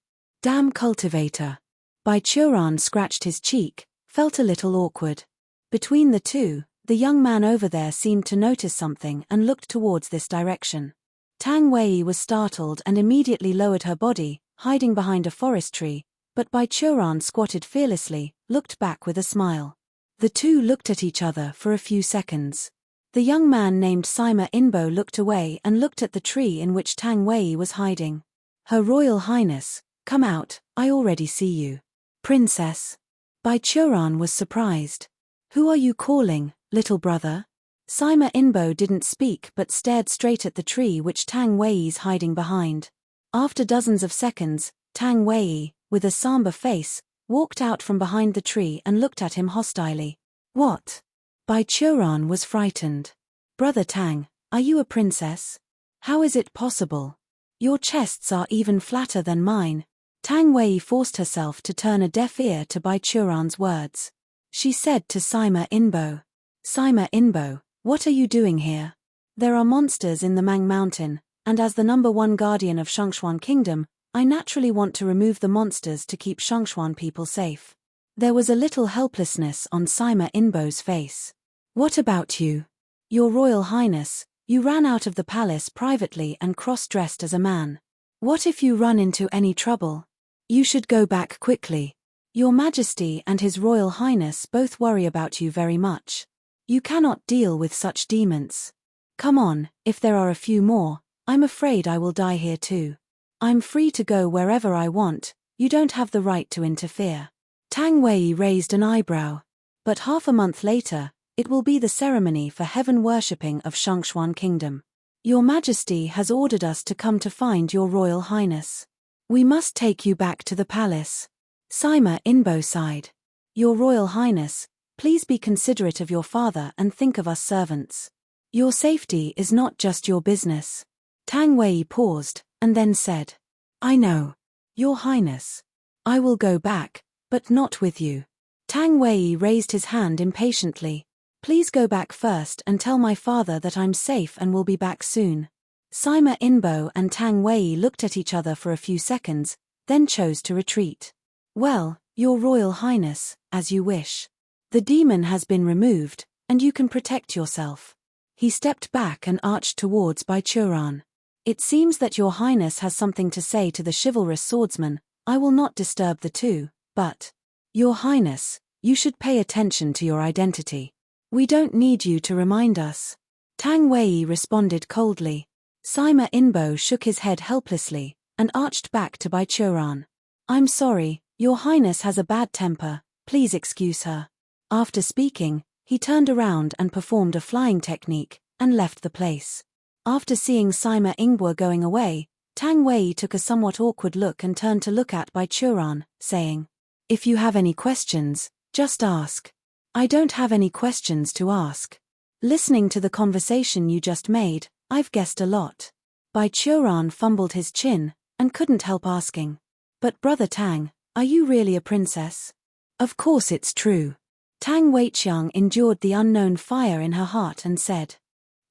Damn cultivator. Bai Churan scratched his cheek, felt a little awkward. Between the two, the young man over there seemed to notice something and looked towards this direction. Tang Wei was startled and immediately lowered her body, hiding behind a forest tree, but Bai Churan squatted fearlessly, looked back with a smile. The two looked at each other for a few seconds. The young man named Sima Inbo looked away and looked at the tree in which Tang Wei was hiding. Her Royal Highness, come out, I already see you. Princess. Bai Churan was surprised. Who are you calling, little brother? Sima Inbo didn't speak but stared straight at the tree which Tang Wei's hiding behind. After dozens of seconds, Tang Wei, with a somber face, walked out from behind the tree and looked at him hostilely. What? Bai Churan was frightened. Brother Tang, are you a princess? How is it possible? Your chests are even flatter than mine. Tang Wei forced herself to turn a deaf ear to Bai Churan's words. She said to Sima Inbo. Sima Inbo, what are you doing here? There are monsters in the Mang Mountain, and as the #1 guardian of Shongshuan Kingdom, I naturally want to remove the monsters to keep Shongshuan people safe. There was a little helplessness on Sima Inbo's face. What about you? Your Royal Highness, you ran out of the palace privately and cross-dressed as a man. What if you run into any trouble? You should go back quickly. Your Majesty and His Royal Highness both worry about you very much. You cannot deal with such demons. Come on, if there are a few more, I'm afraid I will die here too. I'm free to go wherever I want, you don't have the right to interfere. Tang Wei raised an eyebrow. But half a month later, it will be the ceremony for heaven worshipping of Shongshuan Kingdom. Your Majesty has ordered us to come to find your Royal Highness. We must take you back to the palace. Sima Inbo sighed. Your Royal Highness, please be considerate of your father and think of us servants. Your safety is not just your business. Tang Wei paused, and then said. I know. Your Highness. I will go back, but not with you. Tang Wei raised his hand impatiently. Please go back first and tell my father that I'm safe and will be back soon. Sima Inbo and Tang Wei looked at each other for a few seconds, then chose to retreat. Well, Your Royal Highness, as you wish. The demon has been removed, and you can protect yourself. He stepped back and arched towards Bai Churan. It seems that Your Highness has something to say to the chivalrous swordsman. I will not disturb the two, but... Your Highness, you should pay attention to your identity. We don't need you to remind us. Tang Wei responded coldly. Sima Inbo shook his head helplessly, and arched back to Bai Churan. I'm sorry, Your Highness has a bad temper, please excuse her. After speaking, he turned around and performed a flying technique, and left the place. After seeing Sima Inbo going away, Tang Wei took a somewhat awkward look and turned to look at Bai Churan, saying, If you have any questions, just ask. I don't have any questions to ask. Listening to the conversation you just made, I've guessed a lot. Bai Churan fumbled his chin, and couldn't help asking. But Brother Tang, are you really a princess? Of course it's true. Tang Weiqiang endured the unknown fire in her heart and said.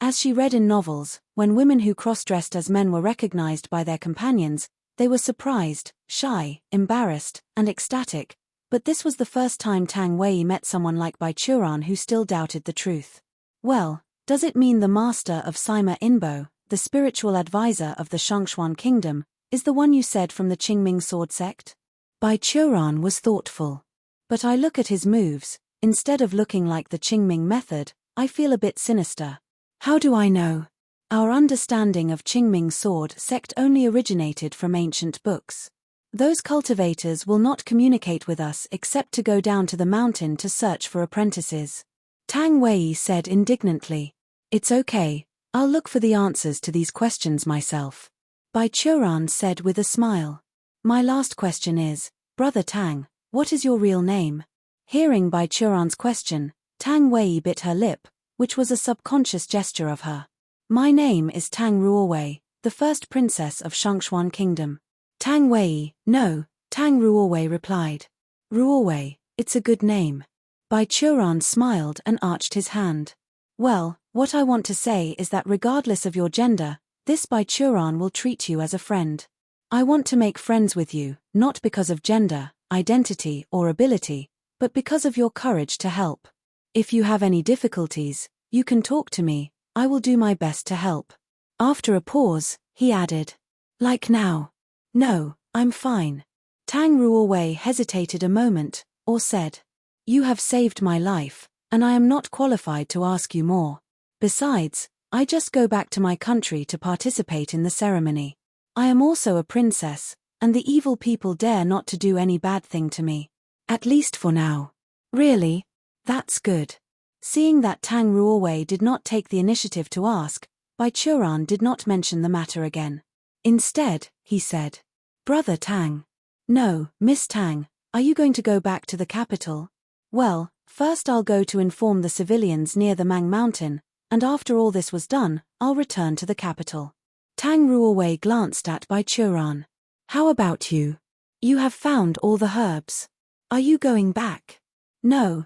As she read in novels, when women who cross-dressed as men were recognized by their companions, they were surprised, shy, embarrassed, and ecstatic, but this was the first time Tang Wei met someone like Bai Churan who still doubted the truth. Well, does it mean the master of Sima Inbo, the spiritual advisor of the Shongshuan Kingdom, is the one you said from the Qingming sword sect? Bai Churan was thoughtful. But I look at his moves, Instead of looking like the Qingming method, I feel a bit sinister. How do I know? Our understanding of Qingming sword sect only originated from ancient books. Those cultivators will not communicate with us except to go down to the mountain to search for apprentices. Tang Wei said indignantly. It's okay, I'll look for the answers to these questions myself. Bai Churan said with a smile. My last question is, Brother Tang, what is your real name? Hearing Bai Churan's question, Tang Wei bit her lip, which was a subconscious gesture of her. My name is Tang Ruowei, the first princess of Shangshuan Kingdom. Tang Wei, no, Tang Ruowei replied. Ruowei, it's a good name. Bai Churan smiled and arched his hand. Well, what I want to say is that regardless of your gender, this Bai Churan will treat you as a friend. I want to make friends with you, not because of gender, identity or ability, but because of your courage to help. If you have any difficulties, you can talk to me, I will do my best to help. After a pause, he added. Like now? No, I'm fine. Tang Ruowei hesitated a moment, or said. You have saved my life, and I am not qualified to ask you more. Besides, I just go back to my country to participate in the ceremony. I am also a princess, and the evil people dare not to do any bad thing to me. At least for now. Really? That's good. Seeing that Tang Ruowei did not take the initiative to ask, Bai Churan did not mention the matter again. Instead, he said. Brother Tang. No, Miss Tang, are you going to go back to the capital? Well, first I'll go to inform the civilians near the Mang Mountain, and after all this was done, I'll return to the capital. Tang Ruowei glanced at Bai Churan. How about you? You have found all the herbs. Are you going back? No,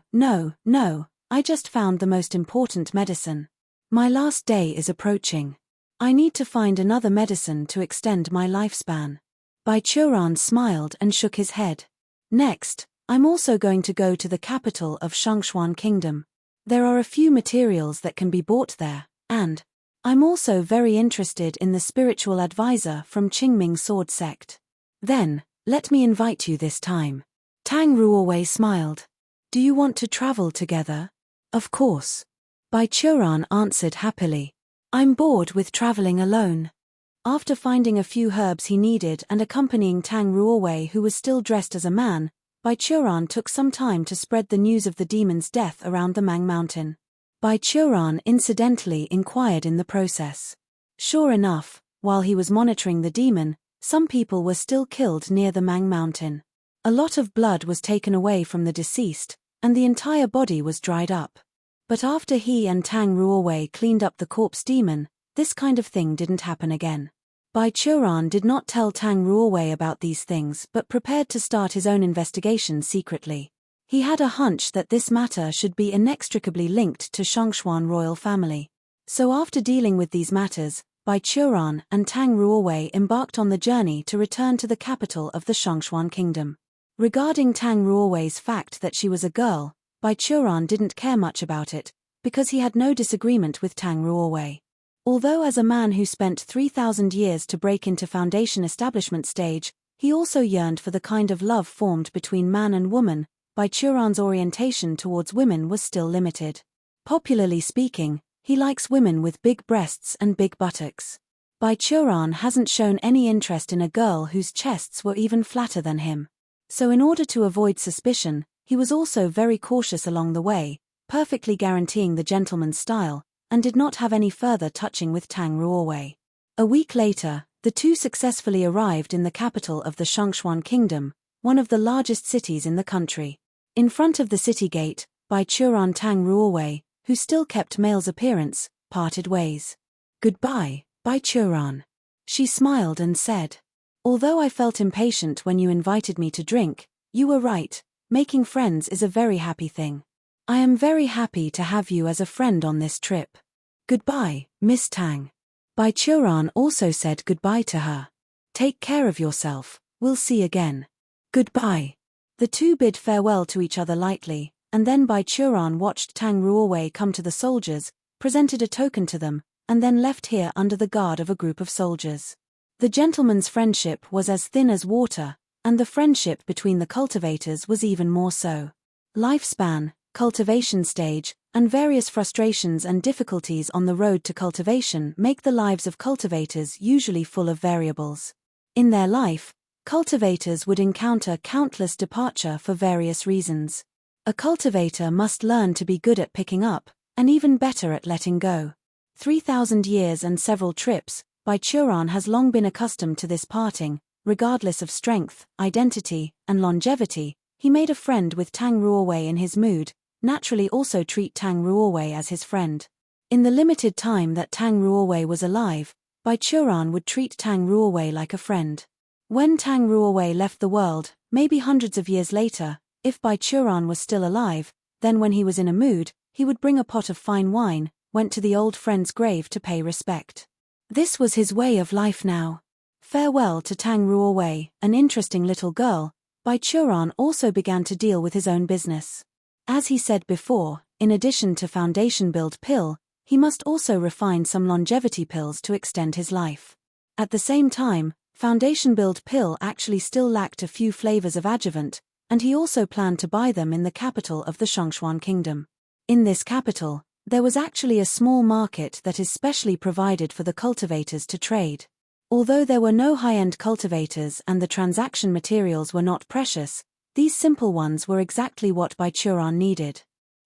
I just found the most important medicine. My last day is approaching. I need to find another medicine to extend my lifespan. Bai Churan smiled and shook his head. Next, I'm also going to go to the capital of Shangshuan Kingdom. There are a few materials that can be bought there, and I'm also very interested in the spiritual advisor from Qingming sword sect. Then, let me invite you this time. Tang Ruowei smiled. Do you want to travel together? Of course. Bai Churan answered happily. I'm bored with traveling alone. After finding a few herbs he needed and accompanying Tang Ruowei, who was still dressed as a man, Bai Churan took some time to spread the news of the demon's death around the Mang Mountain. Bai Churan incidentally inquired in the process. Sure enough, while he was monitoring the demon, some people were still killed near the Mang Mountain. A lot of blood was taken away from the deceased, and the entire body was dried up. But after he and Tang Ruowei cleaned up the corpse demon, this kind of thing didn't happen again. Bai Churan did not tell Tang Ruowei about these things but prepared to start his own investigation secretly. He had a hunch that this matter should be inextricably linked to Shangshuan royal family. So after dealing with these matters, Bai Churan and Tang Ruowei embarked on the journey to return to the capital of the Shangshuan kingdom. Regarding Tang Ruowei's fact that she was a girl, Bai Churan didn't care much about it, because he had no disagreement with Tang Ruowei. Although as a man who spent 3,000 years to break into foundation establishment stage, he also yearned for the kind of love formed between man and woman, Bai Churan's orientation towards women was still limited. Popularly speaking, he likes women with big breasts and big buttocks. Bai Churan hasn't shown any interest in a girl whose chests were even flatter than him. So in order to avoid suspicion, he was also very cautious along the way, perfectly guaranteeing the gentleman's style, and did not have any further touching with Tang Ruowei. A week later, the two successfully arrived in the capital of the Shangshuan Kingdom, one of the largest cities in the country. In front of the city gate, Bai Churan Tang Ruowei, who still kept male's appearance, parted ways. Goodbye, Bai Churan. She smiled and said. Although I felt impatient when you invited me to drink, you were right, making friends is a very happy thing. I am very happy to have you as a friend on this trip. Goodbye, Miss Tang. Bai Churan also said goodbye to her. Take care of yourself, we'll see again. Goodbye. The two bid farewell to each other lightly, and then Bai Churan watched Tang Ruowei come to the soldiers, presented a token to them, and then left here under the guard of a group of soldiers. The gentleman's friendship was as thin as water, and the friendship between the cultivators was even more so. Lifespan, cultivation stage, and various frustrations and difficulties on the road to cultivation make the lives of cultivators usually full of variables. In their life, cultivators would encounter countless departure for various reasons. A cultivator must learn to be good at picking up, and even better at letting go. 3,000 years and several trips, Baichuran has long been accustomed to this parting. Regardless of strength, identity, and longevity, he made a friend with Tang Ruowei in his mood, naturally also treat Tang Ruowei as his friend. In the limited time that Tang Ruowei was alive, Baichuran would treat Tang Ruowei like a friend. When Tang Ruowei left the world, maybe hundreds of years later, if Baichuran was still alive, then when he was in a mood, he would bring a pot of fine wine, went to the old friend's grave to pay respect. This was his way of life now. Farewell to Tang Ruowei, an interesting little girl. Baichuran also began to deal with his own business. As he said before, in addition to foundation build pill, he must also refine some longevity pills to extend his life. At the same time, foundation build pill actually still lacked a few flavors of adjuvant, and he also planned to buy them in the capital of the Shongshuan Kingdom. In this capital, there was actually a small market that is specially provided for the cultivators to trade. Although there were no high-end cultivators and the transaction materials were not precious, these simple ones were exactly what Baichuran needed.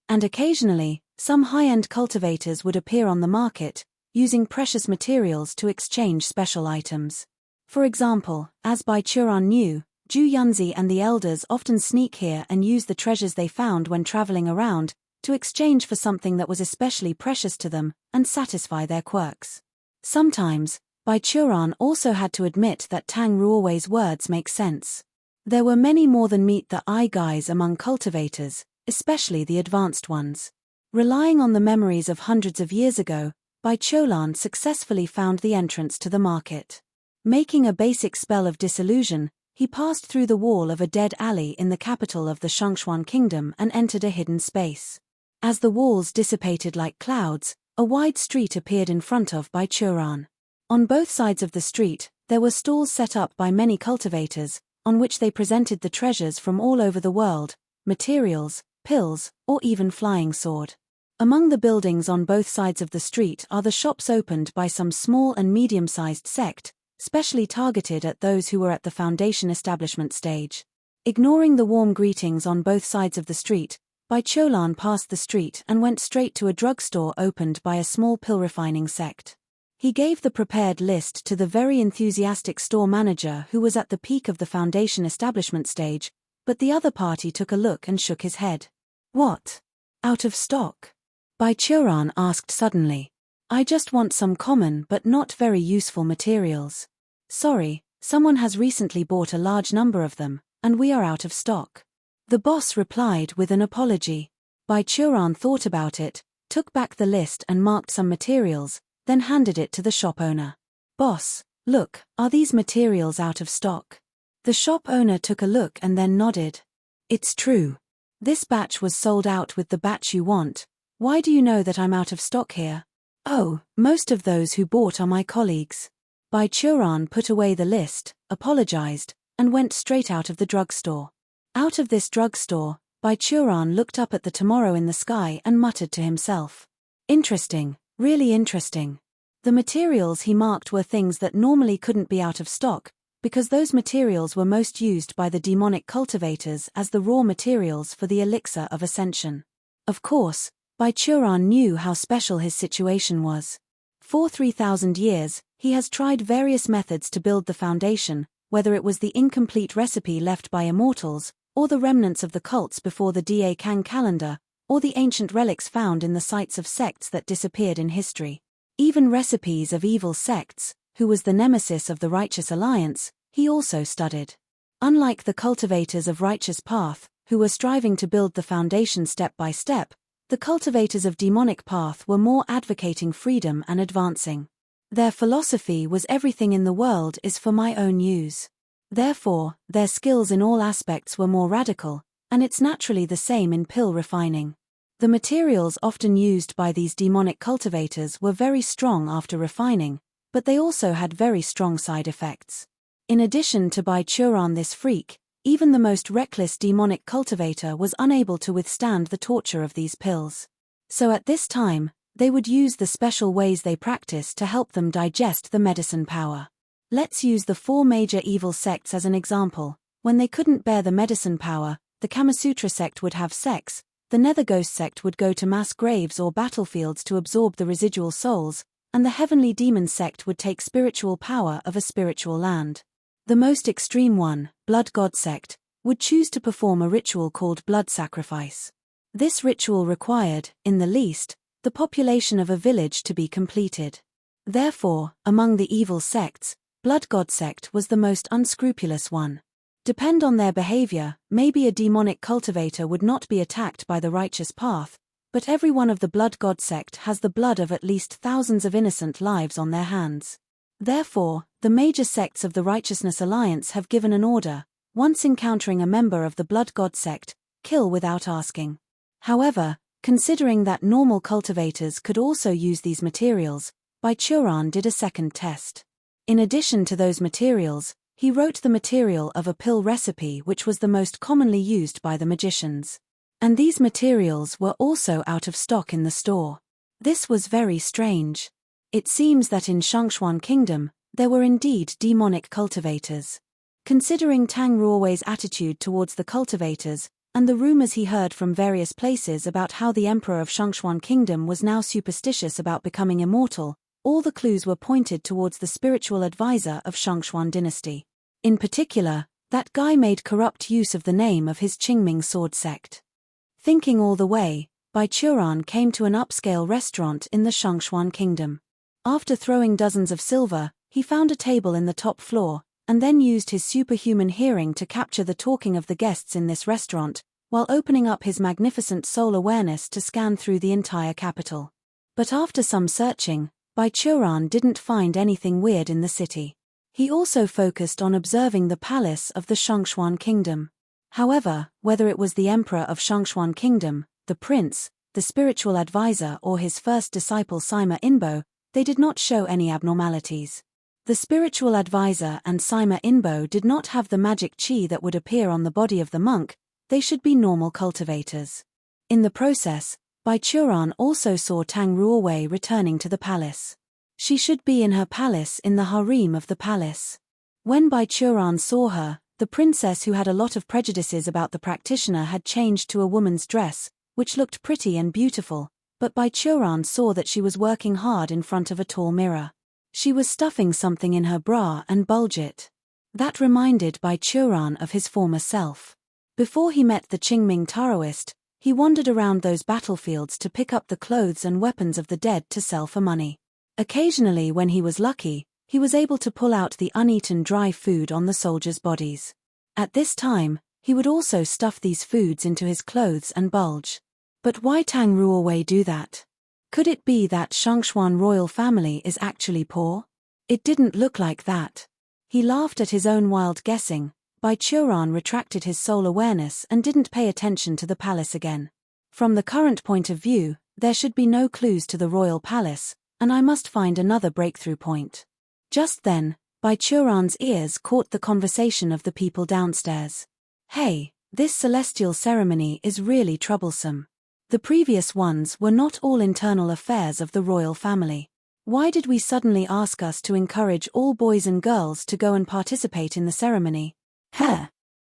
And occasionally, some high-end cultivators would appear on the market, using precious materials to exchange special items. For example, as Baichuran knew, Zhu Yunzi and the elders often sneak here and use the treasures they found when traveling around, to exchange for something that was especially precious to them, and satisfy their quirks. Sometimes, Baichuran also had to admit that Tang Ruowei's words make sense. There were many more than meet the eye guys among cultivators, especially the advanced ones. Relying on the memories of hundreds of years ago, Baichuran successfully found the entrance to the market. Making a basic spell of disillusion, he passed through the wall of a dead alley in the capital of the Shongshuan Kingdom and entered a hidden space. As the walls dissipated like clouds, a wide street appeared in front of Baichuran. On both sides of the street, there were stalls set up by many cultivators, on which they presented the treasures from all over the world, materials, pills, or even flying sword. Among the buildings on both sides of the street are the shops opened by some small and medium-sized sect, specially targeted at those who were at the foundation establishment stage. Ignoring the warm greetings on both sides of the street, Baichuran passed the street and went straight to a drugstore opened by a small pill refining sect. He gave the prepared list to the very enthusiastic store manager who was at the peak of the foundation establishment stage, but the other party took a look and shook his head. What? Out of stock? Baichuran asked suddenly. I just want some common but not very useful materials. Sorry, someone has recently bought a large number of them, and we are out of stock. The boss replied with an apology. Baichuran thought about it, took back the list and marked some materials, then handed it to the shop owner. Boss, look, are these materials out of stock? The shop owner took a look and then nodded. It's true. This batch was sold out with the batch you want. Why do you know that I'm out of stock here? Oh, most of those who bought are my colleagues. Baichuran put away the list, apologized, and went straight out of the drugstore. Out of this drugstore, Baichuran looked up at the tomorrow in the sky and muttered to himself. Interesting, really interesting. The materials he marked were things that normally couldn't be out of stock, because those materials were most used by the demonic cultivators as the raw materials for the elixir of ascension. Of course, Baichuran knew how special his situation was. For 3,000 years, he has tried various methods to build the foundation, whether it was the incomplete recipe left by immortals, or the remnants of the cults before the Da Kang calendar, or the ancient relics found in the sites of sects that disappeared in history. Even recipes of evil sects, who was the nemesis of the Righteous Alliance, he also studied. Unlike the cultivators of Righteous Path, who were striving to build the foundation step by step, the cultivators of Demonic Path were more advocating freedom and advancing. Their philosophy was everything in the world is for my own use. Therefore, their skills in all aspects were more radical, and it's naturally the same in pill refining. The materials often used by these demonic cultivators were very strong after refining, but they also had very strong side effects. In addition to Baichuran this freak, Even the most reckless demonic cultivator was unable to withstand the torture of these pills. So at this time, they would use the special ways they practice to help them digest the medicine power. Let's use the 4 major evil sects as an example. When they couldn't bear the medicine power, the Kamasutra sect would have sex, the Nether Ghost sect would go to mass graves or battlefields to absorb the residual souls, and the Heavenly Demon sect would take spiritual power of a spiritual land. The most extreme one, Blood God sect, would choose to perform a ritual called blood sacrifice. This ritual required, in the least, the population of a village to be completed. Therefore, among the evil sects, Blood God sect was the most unscrupulous one. Depend on their behavior, maybe a demonic cultivator would not be attacked by the righteous path, but every one of the Blood God sect has the blood of at least thousands of innocent lives on their hands. Therefore, the major sects of the Righteousness Alliance have given an order: once encountering a member of the Blood God sect, kill without asking. However, considering that normal cultivators could also use these materials, Baichuran did a second test. In addition to those materials, he wrote the material of a pill recipe which was the most commonly used by the magicians. And these materials were also out of stock in the store. This was very strange. It seems that in Shangxuan Kingdom, there were indeed demonic cultivators. Considering Tang Ruowei's attitude towards the cultivators, and the rumors he heard from various places about how the Emperor of Shangxuan Kingdom was now superstitious about becoming immortal, all the clues were pointed towards the spiritual advisor of Shangxuan dynasty. In particular, that guy made corrupt use of the name of his Qingming sword sect. Thinking all the way, Baichuran came to an upscale restaurant in the Shangxuan Kingdom. After throwing dozens of silver, he found a table in the top floor, and then used his superhuman hearing to capture the talking of the guests in this restaurant, while opening up his magnificent soul awareness to scan through the entire capital. But after some searching, Baichuran didn't find anything weird in the city. He also focused on observing the palace of the Shangxuan Kingdom. However, whether it was the Emperor of Shangxuan Kingdom, the prince, the spiritual advisor or his first disciple Sima Inbo, they did not show any abnormalities. The spiritual advisor and Sima Inbo did not have the magic qi that would appear on the body of the monk, they should be normal cultivators. In the process, Baichuran also saw Tang Ruowei returning to the palace. She should be in her palace in the harem of the palace. When Baichuran saw her, the princess who had a lot of prejudices about the practitioner had changed to a woman's dress, which looked pretty and beautiful, but Baichuran saw that she was working hard in front of a tall mirror. She was stuffing something in her bra and bulged it. That reminded Baichuran of his former self. Before he met the Qingming Taoist, he wandered around those battlefields to pick up the clothes and weapons of the dead to sell for money. Occasionally when he was lucky, he was able to pull out the uneaten dry food on the soldiers' bodies. At this time, he would also stuff these foods into his clothes and bulge. But why Tang Ruowei do that? Could it be that Shangxuan royal family is actually poor? It didn't look like that. He laughed at his own wild guessing. Baichuran retracted his soul awareness and didn't pay attention to the palace again. From the current point of view, there should be no clues to the royal palace, and I must find another breakthrough point. Just then, Baichuran's ears caught the conversation of the people downstairs. Hey, this celestial ceremony is really troublesome. The previous ones were not all internal affairs of the royal family. Why did we suddenly ask us to encourage all boys and girls to go and participate in the ceremony?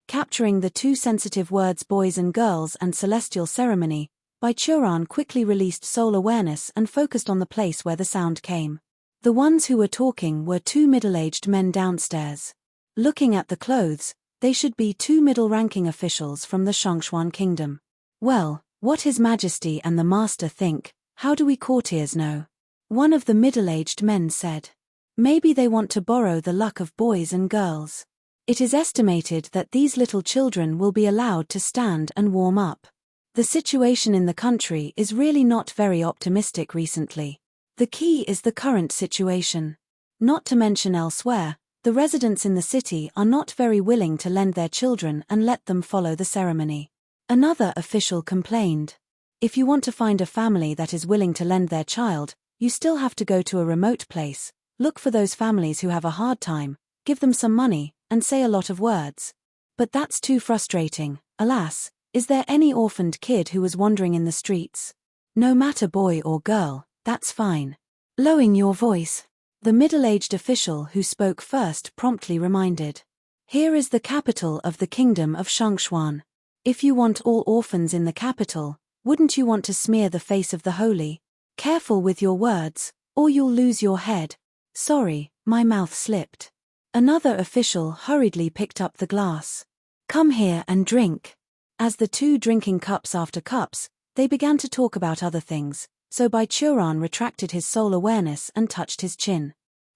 Capturing the two sensitive words boys and girls and celestial ceremony, Baichuran quickly released soul awareness and focused on the place where the sound came. The ones who were talking were two middle-aged men downstairs. Looking at the clothes, they should be two middle-ranking officials from the Shangxuan Kingdom. Well, what His Majesty and the Master think, how do we courtiers know? One of the middle-aged men said. Maybe they want to borrow the luck of boys and girls. It is estimated that these little children will be allowed to stand and warm up. The situation in the country is really not very optimistic recently. The key is the current situation. Not to mention elsewhere, the residents in the city are not very willing to lend their children and let them follow the ceremony. Another official complained. If you want to find a family that is willing to lend their child, you still have to go to a remote place, look for those families who have a hard time, give them some money, and say a lot of words. But that's too frustrating, alas. Is there any orphaned kid who was wandering in the streets? No matter boy or girl, that's fine. Lowering your voice, the middle-aged official who spoke first promptly reminded. Here is the capital of the kingdom of Shangshuan. If you want all orphans in the capital, wouldn't you want to smear the face of the holy? Careful with your words, or you'll lose your head. Sorry, my mouth slipped. Another official hurriedly picked up the glass. Come here and drink. As the two drinking cups after cups, they began to talk about other things, so Baichuran retracted his soul awareness and touched his chin.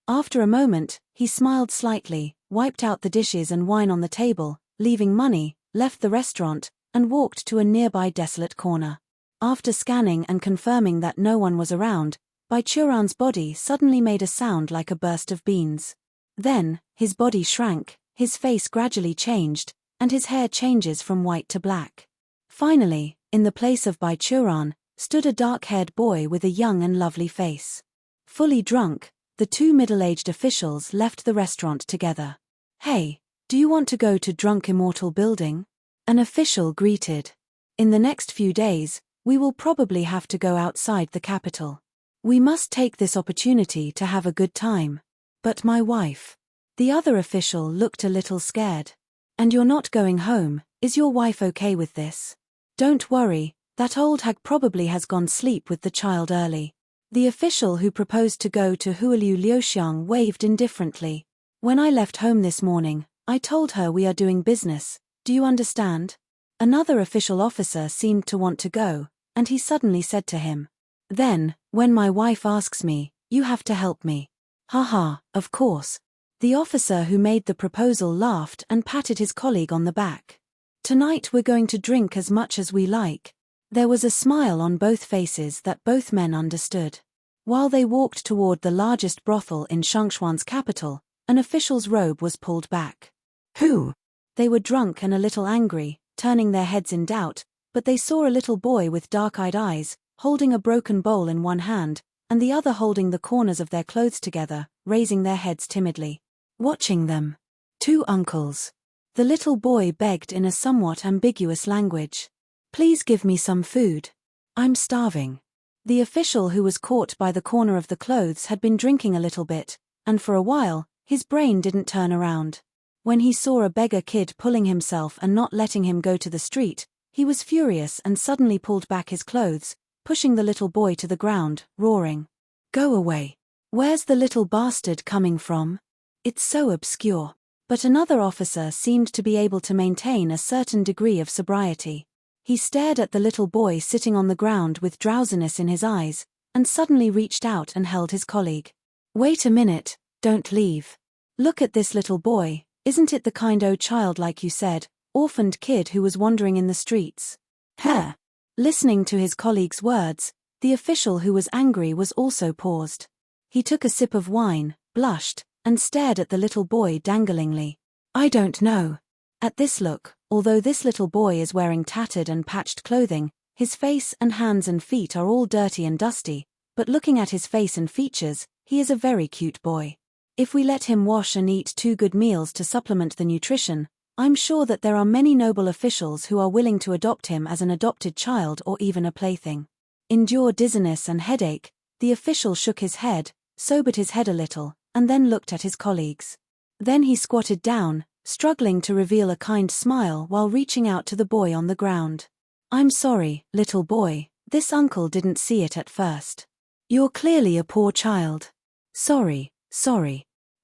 After a moment, he smiled slightly, wiped out the dishes and wine on the table, leaving money, left the restaurant, and walked to a nearby desolate corner. After scanning and confirming that no one was around, Baichuran's body suddenly made a sound like a burst of beans. Then, his body shrank, his face gradually changed, and his hair changes from white to black. Finally, in the place of Baichuran, stood a dark-haired boy with a young and lovely face. Fully drunk, the two middle-aged officials left the restaurant together. Hey, do you want to go to Drunk Immortal Building? An official greeted. In the next few days, we will probably have to go outside the capital. We must take this opportunity to have a good time. But my wife. The other official looked a little scared. And you're not going home, is your wife okay with this? Don't worry, that old hag probably has gone sleep with the child early. The official who proposed to go to Hualiu Liuxiang waved indifferently. When I left home this morning, I told her we are doing business, do you understand? Another official officer seemed to want to go, and he suddenly said to him. Then, when my wife asks me, you have to help me. Haha, of course. The officer who made the proposal laughed and patted his colleague on the back. Tonight we're going to drink as much as we like. There was a smile on both faces that both men understood. While they walked toward the largest brothel in Shangshuan's capital, an official's robe was pulled back. Who? They were drunk and a little angry, turning their heads in doubt, but they saw a little boy with dark-eyed eyes, holding a broken bowl in one hand, and the other holding the corners of their clothes together, raising their heads timidly. Watching them. Two uncles. The little boy begged in a somewhat ambiguous language. Please give me some food. I'm starving. The official who was caught by the corner of the clothes had been drinking a little bit, and for a while, his brain didn't turn around. When he saw a beggar kid pulling himself and not letting him go to the street, he was furious and suddenly pulled back his clothes, pushing the little boy to the ground, roaring. Go away. Where's the little bastard coming from? It's so obscure. But another officer seemed to be able to maintain a certain degree of sobriety. He stared at the little boy sitting on the ground with drowsiness in his eyes, and suddenly reached out and held his colleague. Wait a minute, don't leave. Look at this little boy, isn't it the kind old child like you said, orphaned kid who was wandering in the streets? Huh. Listening to his colleague's words, the official who was angry was also paused. He took a sip of wine, blushed, and stared at the little boy danglingly. I don't know. At this look, although this little boy is wearing tattered and patched clothing, his face and hands and feet are all dirty and dusty, but looking at his face and features, he is a very cute boy. If we let him wash and eat 2 good meals to supplement the nutrition, I'm sure that there are many noble officials who are willing to adopt him as an adopted child or even a plaything. Endure dizziness and headache, the official shook his head, sobered his head a little, and then looked at his colleagues. Then he squatted down, struggling to reveal a kind smile while reaching out to the boy on the ground. I'm sorry, little boy, this uncle didn't see it at first. You're clearly a poor child. Sorry.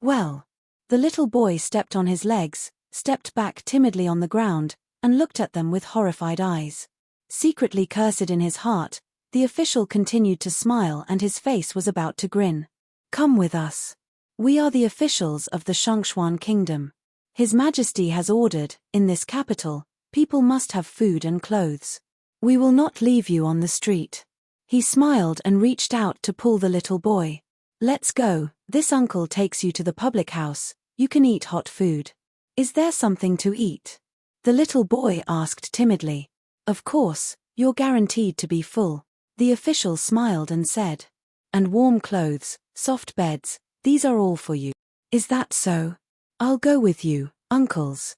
Well. The little boy stepped on his legs, stepped back timidly on the ground, and looked at them with horrified eyes. Secretly cursed in his heart, the official continued to smile and his face was about to grin. Come with us. We are the officials of the Shangshuan kingdom. His Majesty has ordered, in this capital, people must have food and clothes. We will not leave you on the street. He smiled and reached out to pull the little boy. Let's go, this uncle takes you to the public house, you can eat hot food. Is there something to eat? The little boy asked timidly. Of course, you're guaranteed to be full. The official smiled and said. And warm clothes, soft beds, these are all for you. Is that so? I'll go with you, uncles.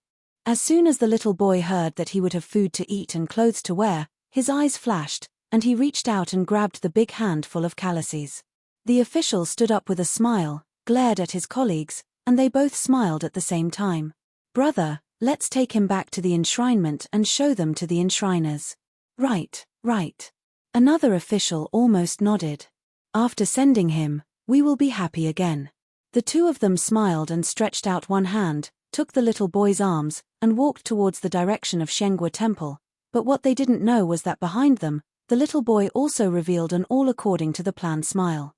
As soon as the little boy heard that he would have food to eat and clothes to wear, his eyes flashed, and he reached out and grabbed the big hand full of calices. The official stood up with a smile, glared at his colleagues, and they both smiled at the same time. "Brother, let's take him back to the enshrinement and show them to the enshriners." "Right, right." Another official almost nodded. "After sending him, we will be happy again." The two of them smiled and stretched out one hand, took the little boy's arms, and walked towards the direction of Shengwa Temple, but what they didn't know was that behind them, the little boy also revealed an all according to the plan smile.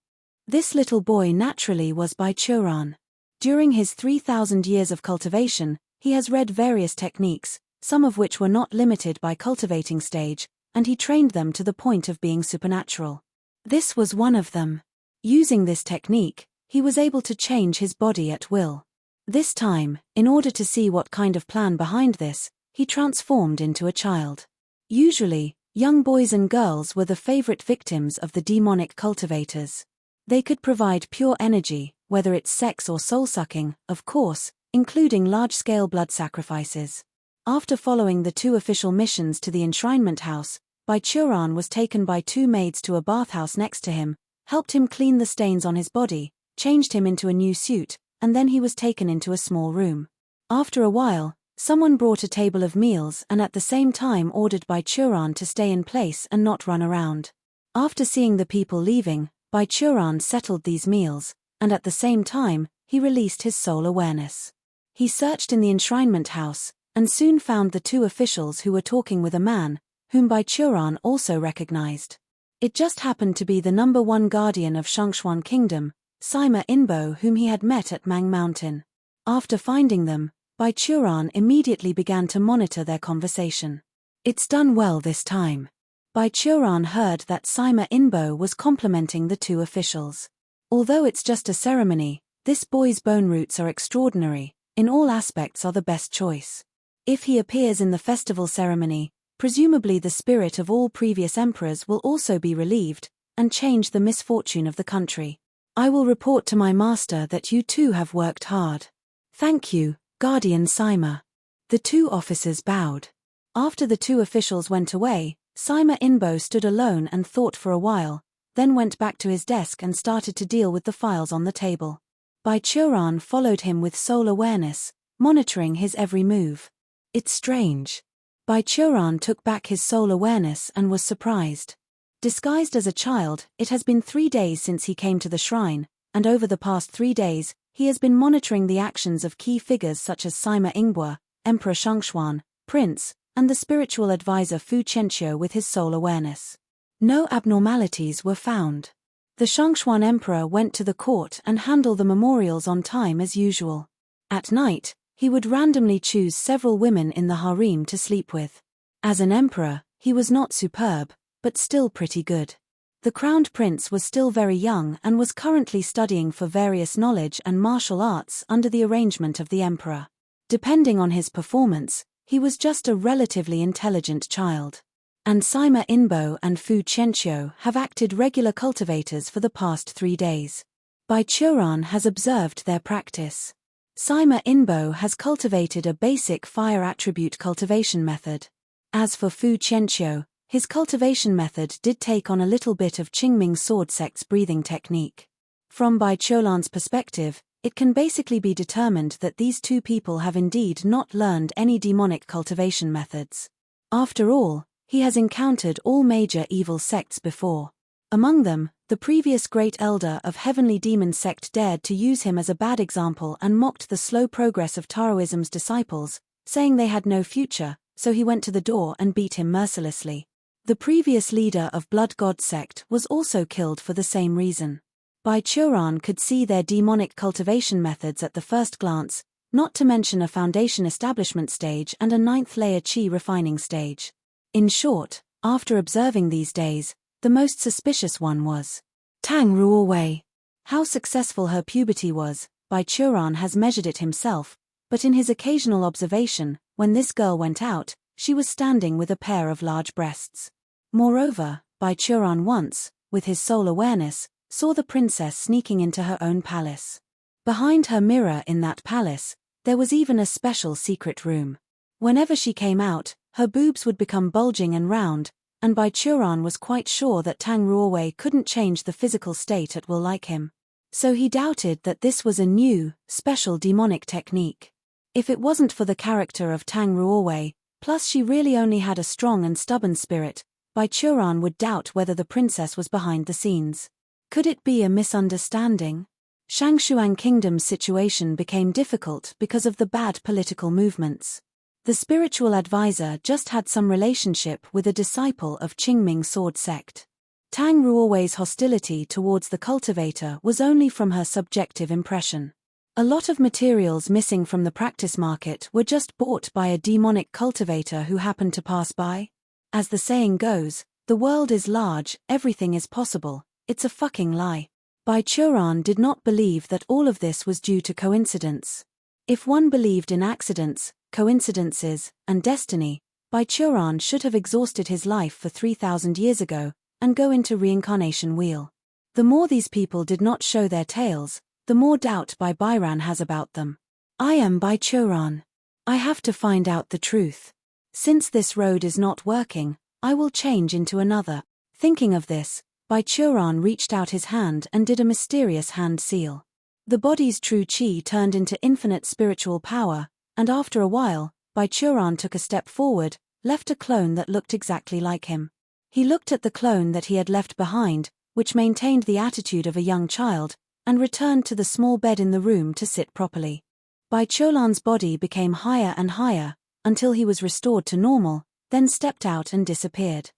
This little boy naturally was Bai Churan. During his 3,000 years of cultivation, he has read various techniques, some of which were not limited by cultivating stage, and he trained them to the point of being supernatural. This was one of them. Using this technique, he was able to change his body at will. This time, in order to see what kind of plan behind this, he transformed into a child. Usually, young boys and girls were the favorite victims of the demonic cultivators. They could provide pure energy, whether it's sex or soul-sucking, of course, including large-scale blood sacrifices. After following the two official missions to the enshrinement house, Bai Churan was taken by two maids to a bathhouse next to him, helped him clean the stains on his body, changed him into a new suit, and then he was taken into a small room. After a while, someone brought a table of meals and at the same time ordered Bai Churan to stay in place and not run around. After seeing the people leaving, Bai Churan settled these meals, and at the same time, he released his soul awareness. He searched in the enshrinement house, and soon found the two officials who were talking with a man, whom Bai Churan also recognized. It just happened to be the #1 guardian of Shangchuan Kingdom, Sima Inbo, whom he had met at Mang Mountain. After finding them, Bai Churan immediately began to monitor their conversation. "It's done well this time." Bai Churan heard that Sima Inbo was complimenting the two officials. "Although it's just a ceremony, this boy's bone roots are extraordinary, in all aspects are the best choice. If he appears in the festival ceremony, presumably the spirit of all previous emperors will also be relieved, and change the misfortune of the country. I will report to my master that you two have worked hard." "Thank you, Guardian Sima." The two officers bowed. After the two officials went away, Sima Inbo stood alone and thought for a while, then went back to his desk and started to deal with the files on the table. Bai Churan followed him with soul awareness, monitoring his every move. "It's strange." Bai Churan took back his soul awareness and was surprised. Disguised as a child, it has been 3 days since he came to the shrine, and over the past 3 days, he has been monitoring the actions of key figures such as Sima Ingbua, Emperor Shangchuan, Prince, and the spiritual advisor Fu Qianqiu with his soul awareness. No abnormalities were found. The Shangchuan Emperor went to the court and handled the memorials on time as usual. At night, he would randomly choose several women in the harem to sleep with. As an emperor, he was not superb, but still pretty good. The crowned prince was still very young and was currently studying for various knowledge and martial arts under the arrangement of the emperor. Depending on his performance, he was just a relatively intelligent child. And Sima Inbo and Fu Qianqiu have acted regular cultivators for the past 3 days. Bai Churan has observed their practice. Sima Inbo has cultivated a basic fire attribute cultivation method. As for Fu Qianqiu, his cultivation method did take on a little bit of Qingming sword sect's breathing technique. From Bai Churan's perspective, it can basically be determined that these two people have indeed not learned any demonic cultivation methods. After all, he has encountered all major evil sects before. Among them, the previous great elder of Heavenly Demon sect dared to use him as a bad example and mocked the slow progress of Taoism's disciples, saying they had no future, so he went to the door and beat him mercilessly. The previous leader of Blood God sect was also killed for the same reason. Bai Churan could see their demonic cultivation methods at the first glance, not to mention a foundation establishment stage and a 9th layer qi refining stage. In short, after observing these days, the most suspicious one was Tang Ruowei. How successful her puberty was, Bai Churan has measured it himself, but in his occasional observation, when this girl went out, she was standing with a pair of large breasts. Moreover, Bai Churan once, with his soul awareness, saw the princess sneaking into her own palace. Behind her mirror in that palace, there was even a special secret room. Whenever she came out, her boobs would become bulging and round, and Bai Churan was quite sure that Tang Ruowei couldn't change the physical state at will like him. So he doubted that this was a new, special demonic technique. If it wasn't for the character of Tang Ruowei, plus she really only had a strong and stubborn spirit, Bai Churan would doubt whether the princess was behind the scenes. Could it be a misunderstanding? Shangshuang Kingdom's situation became difficult because of the bad political movements. The spiritual advisor just had some relationship with a disciple of Qingming sword sect. Tang Ruowei's hostility towards the cultivator was only from her subjective impression. A lot of materials missing from the practice market were just bought by a demonic cultivator who happened to pass by. As the saying goes, the world is large, everything is possible, it's a fucking lie. Bai Churan did not believe that all of this was due to coincidence. If one believed in accidents, coincidences, and destiny, Bai Churan should have exhausted his life for 3,000 years ago, and go into reincarnation wheel. The more these people did not show their tails, the more doubt Bai Bairan has about them. I am Bai Churan. I have to find out the truth. Since this road is not working, I will change into another. Thinking of this, Bai Churan reached out his hand and did a mysterious hand seal. The body's true qi turned into infinite spiritual power, and after a while, Bai Churan took a step forward, left a clone that looked exactly like him. He looked at the clone that he had left behind, which maintained the attitude of a young child, and returned to the small bed in the room to sit properly. Bai Churan's body became higher and higher, until he was restored to normal, then stepped out and disappeared.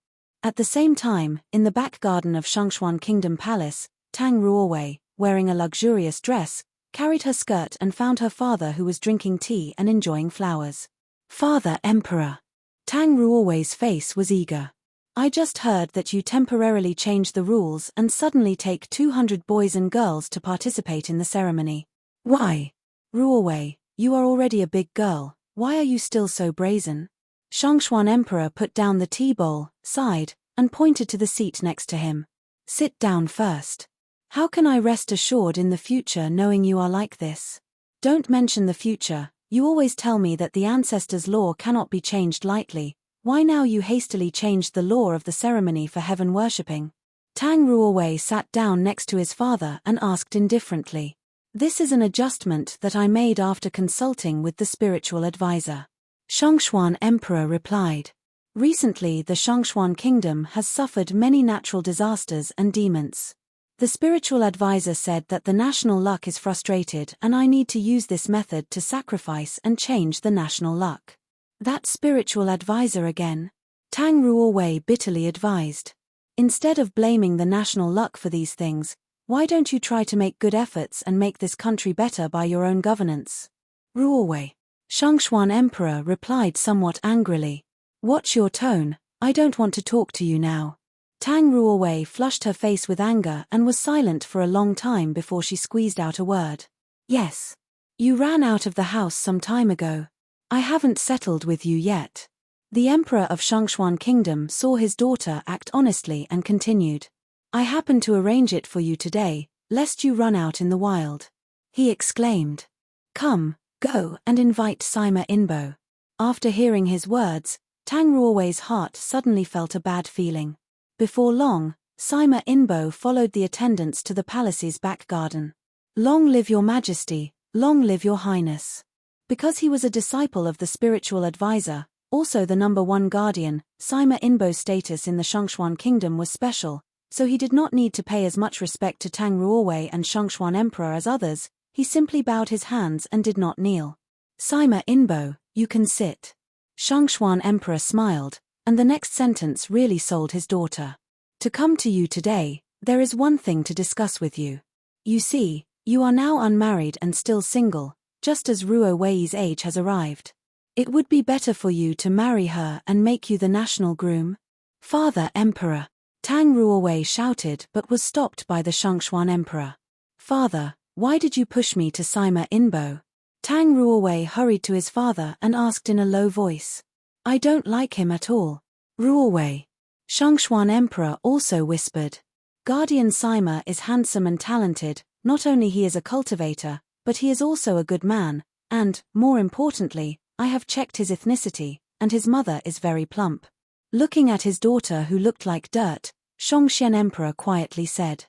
At the same time, in the back garden of Shangshuan Kingdom Palace, Tang Ruowei, wearing a luxurious dress, carried her skirt and found her father who was drinking tea and enjoying flowers. Father Emperor. Tang Ruowei's face was eager. I just heard that you temporarily changed the rules and suddenly take 200 boys and girls to participate in the ceremony. Why? Ruowei, you are already a big girl, why are you still so brazen? Shangshuan Emperor put down the tea bowl, sighed, and pointed to the seat next to him. Sit down first. How can I rest assured in the future knowing you are like this? Don't mention the future, you always tell me that the ancestors' law cannot be changed lightly. Why now you hastily changed the law of the ceremony for heaven worshipping? Tang Ruowei sat down next to his father and asked indifferently. This is an adjustment that I made after consulting with the spiritual advisor. Shangshuan Emperor replied. Recently the Shangshuan Kingdom has suffered many natural disasters and demons. The spiritual advisor said that the national luck is frustrated and I need to use this method to sacrifice and change the national luck. That spiritual advisor again? Tang Ruowei bitterly advised. Instead of blaming the national luck for these things, why don't you try to make good efforts and make this country better by your own governance? Ruowei. Shangshuan Emperor replied somewhat angrily. Watch your tone, I don't want to talk to you now. Tang Ruowei flushed her face with anger and was silent for a long time before she squeezed out a word. Yes. You ran out of the house some time ago. I haven't settled with you yet. The Emperor of Shangshuan Kingdom saw his daughter act honestly and continued. I happened to arrange it for you today, lest you run out in the wild. He exclaimed. Come, go and invite Sima Inbo. After hearing his words, Tang Ruowei's heart suddenly felt a bad feeling. Before long, Sima Inbo followed the attendants to the palace's back garden. Long live your majesty, long live your highness. Because he was a disciple of the spiritual advisor, also the number one guardian, Sima Inbo's status in the Shangshuan Kingdom was special, so he did not need to pay as much respect to Tang Ruowei and Shangshuan Emperor as others, he simply bowed his hands and did not kneel. Sima Inbo, you can sit. Shangshuan Emperor smiled, and the next sentence really sold his daughter. To come to you today, there is one thing to discuss with you. You see, you are now unmarried and still single, just as Ruowei's age has arrived. It would be better for you to marry her and make you the national groom. Father Emperor. Tang Ruowei shouted but was stopped by the Shangshuan Emperor. Father, why did you push me to Sima Inbo? Tang Ruowei hurried to his father and asked in a low voice. I don't like him at all. Ruowei. Shangshuan Emperor also whispered. Guardian Sima is handsome and talented, not only he is a cultivator, but he is also a good man, and, more importantly, I have checked his ethnicity, and his mother is very plump. Looking at his daughter who looked like dirt, Shangxian Emperor quietly said,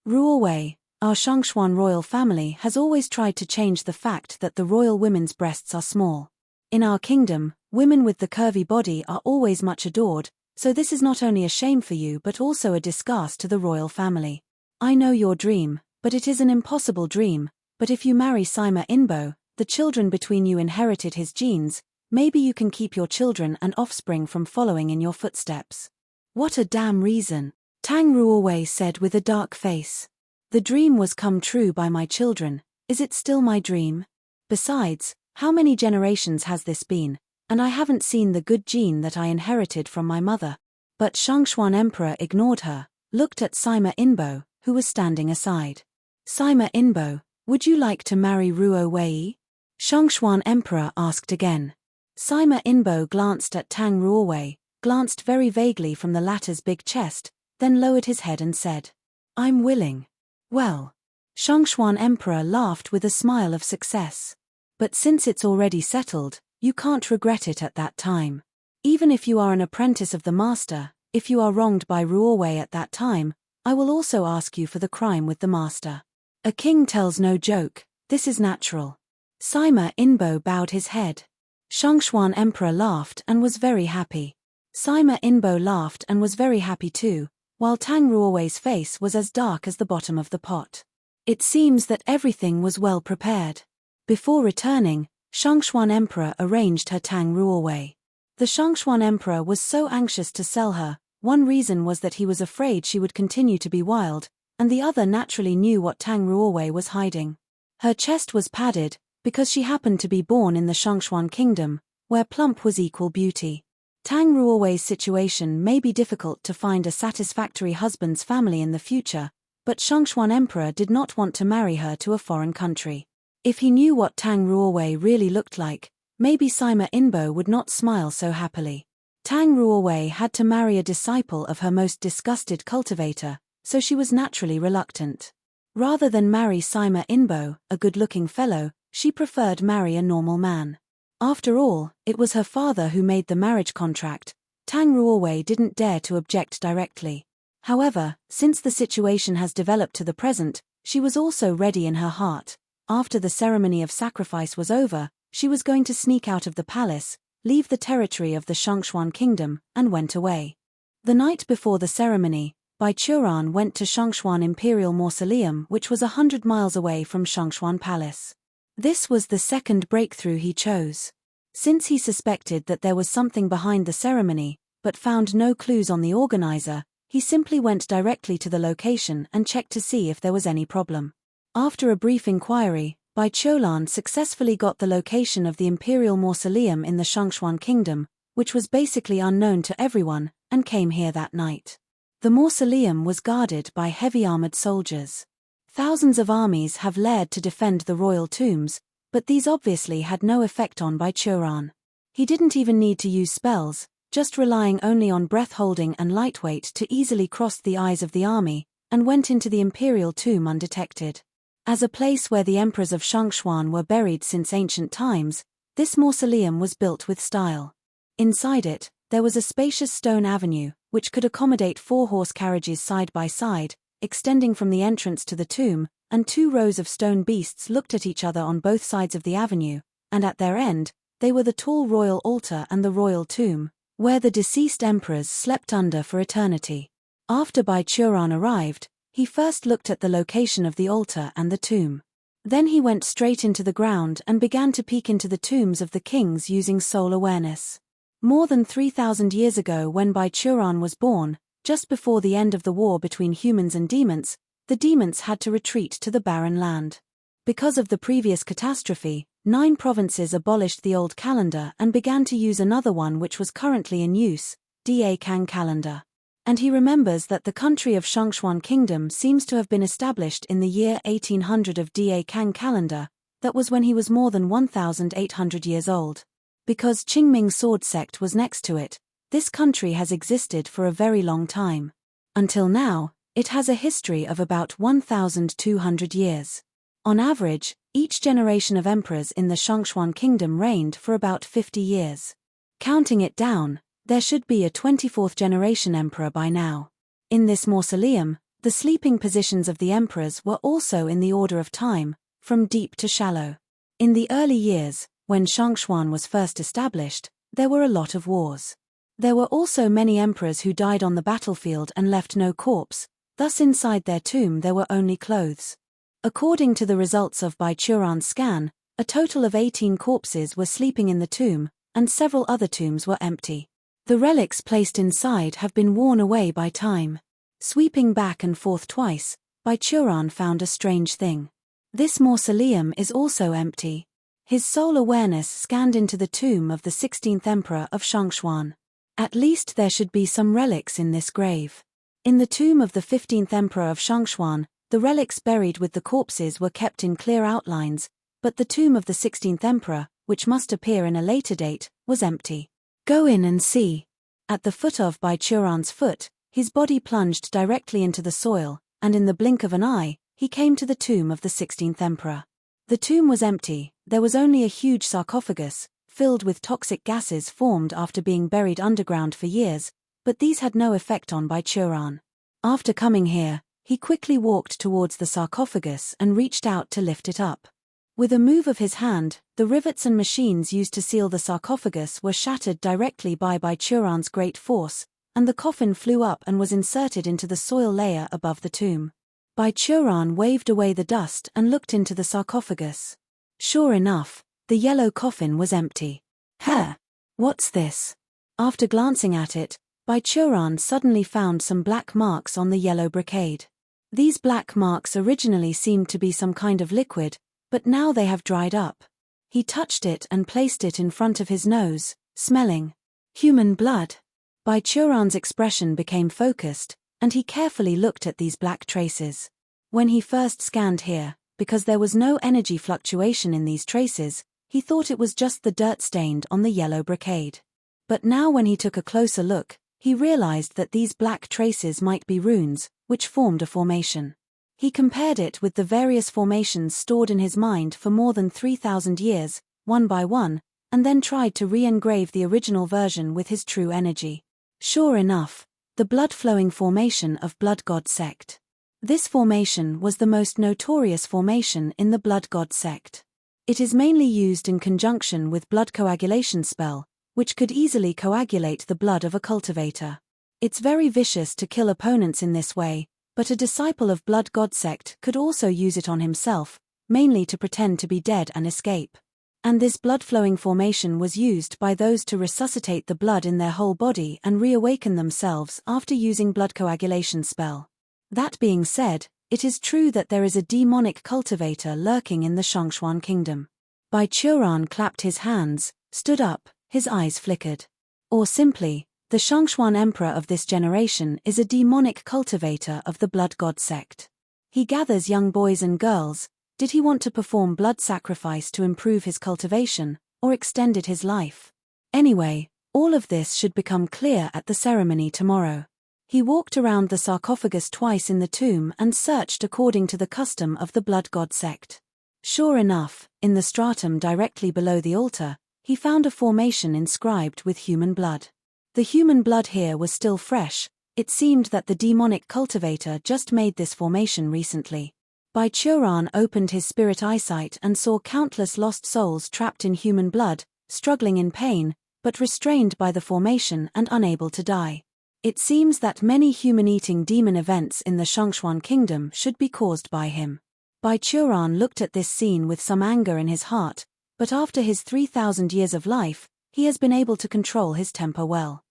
Ruowei, our Shangshuan royal family has always tried to change the fact that the royal women's breasts are small. In our kingdom, women with the curvy body are always much adored, so this is not only a shame for you but also a disgust to the royal family. I know your dream, but it is an impossible dream, but if you marry Sima Inbo, the children between you inherited his genes, maybe you can keep your children and offspring from following in your footsteps. What a damn reason, Tang Ruowei said with a dark face. The dream was come true by my children, is it still my dream? Besides, how many generations has this been, and I haven't seen the good gene that I inherited from my mother. But Shangshuan Emperor ignored her, looked at Sima Inbo, who was standing aside. Sima Inbo, would you like to marry Ruowei? Shangshuan Emperor asked again. Sima Inbo glanced at Tang Ruowei, glanced very vaguely from the latter's big chest, then lowered his head and said, I'm willing. Well. Shangshuan Emperor laughed with a smile of success. But since it's already settled, you can't regret it at that time. Even if you are an apprentice of the master, if you are wronged by Ruowei at that time, I will also ask you for the crime with the master. A king tells no joke, this is natural. Sima Inbo bowed his head. Shangshuan Emperor laughed and was very happy. Sima Inbo laughed and was very happy too, while Tang Ruowei's face was as dark as the bottom of the pot. It seems that everything was well prepared. Before returning, Shangshuan Emperor arranged her Tang Ruowei. The Shangshuan Emperor was so anxious to sell her, one reason was that he was afraid she would continue to be wild, and the other naturally knew what Tang Ruowei was hiding. Her chest was padded, because she happened to be born in the Shangshuan kingdom, where plump was equal beauty. Tang Ruowei's situation may be difficult to find a satisfactory husband's family in the future, but Shangshuan Emperor did not want to marry her to a foreign country. If he knew what Tang Ruowei really looked like, maybe Sima Inbo would not smile so happily. Tang Ruowei had to marry a disciple of her most disgusted cultivator, so she was naturally reluctant. Rather than marry Sima Inbo, a good-looking fellow, she preferred marry a normal man. After all, it was her father who made the marriage contract. Tang Ruowei didn't dare to object directly. However, since the situation has developed to the present, she was also ready in her heart. After the ceremony of sacrifice was over, she was going to sneak out of the palace, leave the territory of the Shangshuan kingdom, and went away. The night before the ceremony, Bai Churan went to Shangshuan Imperial Mausoleum, which was 100 miles away from Shangshuan Palace. This was the second breakthrough he chose. Since he suspected that there was something behind the ceremony, but found no clues on the organizer, he simply went directly to the location and checked to see if there was any problem. After a brief inquiry, Bai Churan successfully got the location of the Imperial Mausoleum in the Shangshuan Kingdom, which was basically unknown to everyone, and came here that night. The mausoleum was guarded by heavy armored soldiers. Thousands of armies have laired to defend the royal tombs, but these obviously had no effect on Bai Churan. He didn't even need to use spells, just relying only on breath-holding and lightweight to easily cross the eyes of the army, and went into the imperial tomb undetected. As a place where the emperors of Shangshuan were buried since ancient times, this mausoleum was built with style. Inside it, there was a spacious stone avenue, which could accommodate 4 horse carriages side by side, extending from the entrance to the tomb, and 2 rows of stone beasts looked at each other on both sides of the avenue, and at their end, they were the tall royal altar and the royal tomb, where the deceased emperors slept under for eternity. After Bai Churan arrived, he first looked at the location of the altar and the tomb. Then he went straight into the ground and began to peek into the tombs of the kings using soul awareness. More than 3,000 years ago, when Bai Churan was born, just before the end of the war between humans and demons, the demons had to retreat to the barren land. Because of the previous catastrophe, 9 provinces abolished the old calendar and began to use another one which was currently in use, Da Kang calendar. And he remembers that the country of Shangshuan Kingdom seems to have been established in the year 1800 of Da Kang calendar, that was when he was more than 1,800 years old. Because Qingming sword sect was next to it, this country has existed for a very long time. Until now, it has a history of about 1,200 years. On average, each generation of emperors in the Shangxuan kingdom reigned for about 50 years. Counting it down, there should be a 24th generation emperor by now. In this mausoleum, the sleeping positions of the emperors were also in the order of time, from deep to shallow. In the early years, when Shangxuan was first established, there were a lot of wars. There were also many emperors who died on the battlefield and left no corpse, thus inside their tomb there were only clothes. According to the results of Baichuran's scan, a total of 18 corpses were sleeping in the tomb, and several other tombs were empty. The relics placed inside have been worn away by time. Sweeping back and forth twice, Baichuran found a strange thing. This mausoleum is also empty. His soul awareness scanned into the tomb of the 16th emperor of Shangxuan. At least there should be some relics in this grave. In the tomb of the 15th emperor of Shangxuan, the relics buried with the corpses were kept in clear outlines, but the tomb of the 16th emperor, which must appear in a later date, was empty. Go in and see. At the foot of Baichuran's foot, his body plunged directly into the soil, and in the blink of an eye, he came to the tomb of the 16th emperor. The tomb was empty, there was only a huge sarcophagus, filled with toxic gases formed after being buried underground for years, but these had no effect on Baichuran. After coming here, he quickly walked towards the sarcophagus and reached out to lift it up. With a move of his hand, the rivets and machines used to seal the sarcophagus were shattered directly by Baichuran's great force, and the coffin flew up and was inserted into the soil layer above the tomb. Baichuran waved away the dust and looked into the sarcophagus. Sure enough, the yellow coffin was empty. What's this? After glancing at it, Baichuran suddenly found some black marks on the yellow brocade. These black marks originally seemed to be some kind of liquid, but now they have dried up. He touched it and placed it in front of his nose, smelling human blood. Baichuran's expression became focused, and he carefully looked at these black traces. When he first scanned here, because there was no energy fluctuation in these traces, he thought it was just the dirt stained on the yellow brocade. But now when he took a closer look, he realized that these black traces might be runes, which formed a formation. He compared it with the various formations stored in his mind for more than 3,000 years, one by one, and then tried to re-engrave the original version with his true energy. Sure enough, the blood-flowing formation of Blood God sect. This formation was the most notorious formation in the Blood God sect. It is mainly used in conjunction with blood coagulation spell, which could easily coagulate the blood of a cultivator. It's very vicious to kill opponents in this way, but a disciple of Blood God sect could also use it on himself, mainly to pretend to be dead and escape. And this blood-flowing formation was used by those to resuscitate the blood in their whole body and reawaken themselves after using blood coagulation spell. That being said, it is true that there is a demonic cultivator lurking in the Shangxuan kingdom. Baichuran clapped his hands, stood up, his eyes flickered. Or simply, the Shangxuan emperor of this generation is a demonic cultivator of the Blood God sect. He gathers young boys and girls. Did he want to perform blood sacrifice to improve his cultivation, or extended his life? Anyway, all of this should become clear at the ceremony tomorrow. He walked around the sarcophagus twice in the tomb and searched according to the custom of the Blood God sect. Sure enough, in the stratum directly below the altar, he found a formation inscribed with human blood. The human blood here was still fresh. It seemed that the demonic cultivator just made this formation recently. Baichuran opened his spirit eyesight and saw countless lost souls trapped in human blood, struggling in pain, but restrained by the formation and unable to die. It seems that many human-eating demon events in the Shangxuan kingdom should be caused by him. Baichuran looked at this scene with some anger in his heart, but after his 3,000 years of life, he has been able to control his temper well.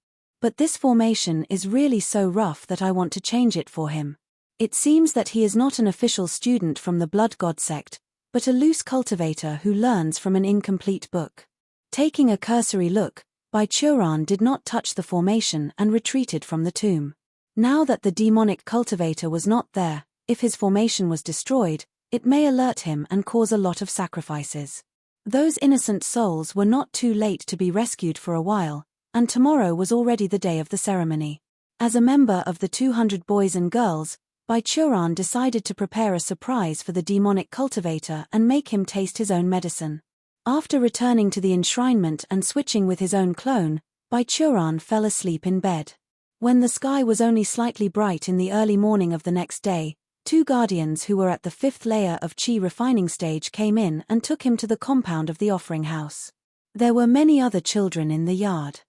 But this formation is really so rough that I want to change it for him. It seems that he is not an official student from the Blood God sect, but a loose cultivator who learns from an incomplete book. Taking a cursory look, Baichuran did not touch the formation and retreated from the tomb. Now that the demonic cultivator was not there, if his formation was destroyed, it may alert him and cause a lot of sacrifices. Those innocent souls were not too late to be rescued for a while, and tomorrow was already the day of the ceremony. As a member of the 200 boys and girls, Baichuran decided to prepare a surprise for the demonic cultivator and make him taste his own medicine. After returning to the enshrinement and switching with his own clone, Baichuran fell asleep in bed. When the sky was only slightly bright in the early morning of the next day, two guardians who were at the 5th layer of Qi refining stage came in and took him to the compound of the offering house. There were many other children in the yard.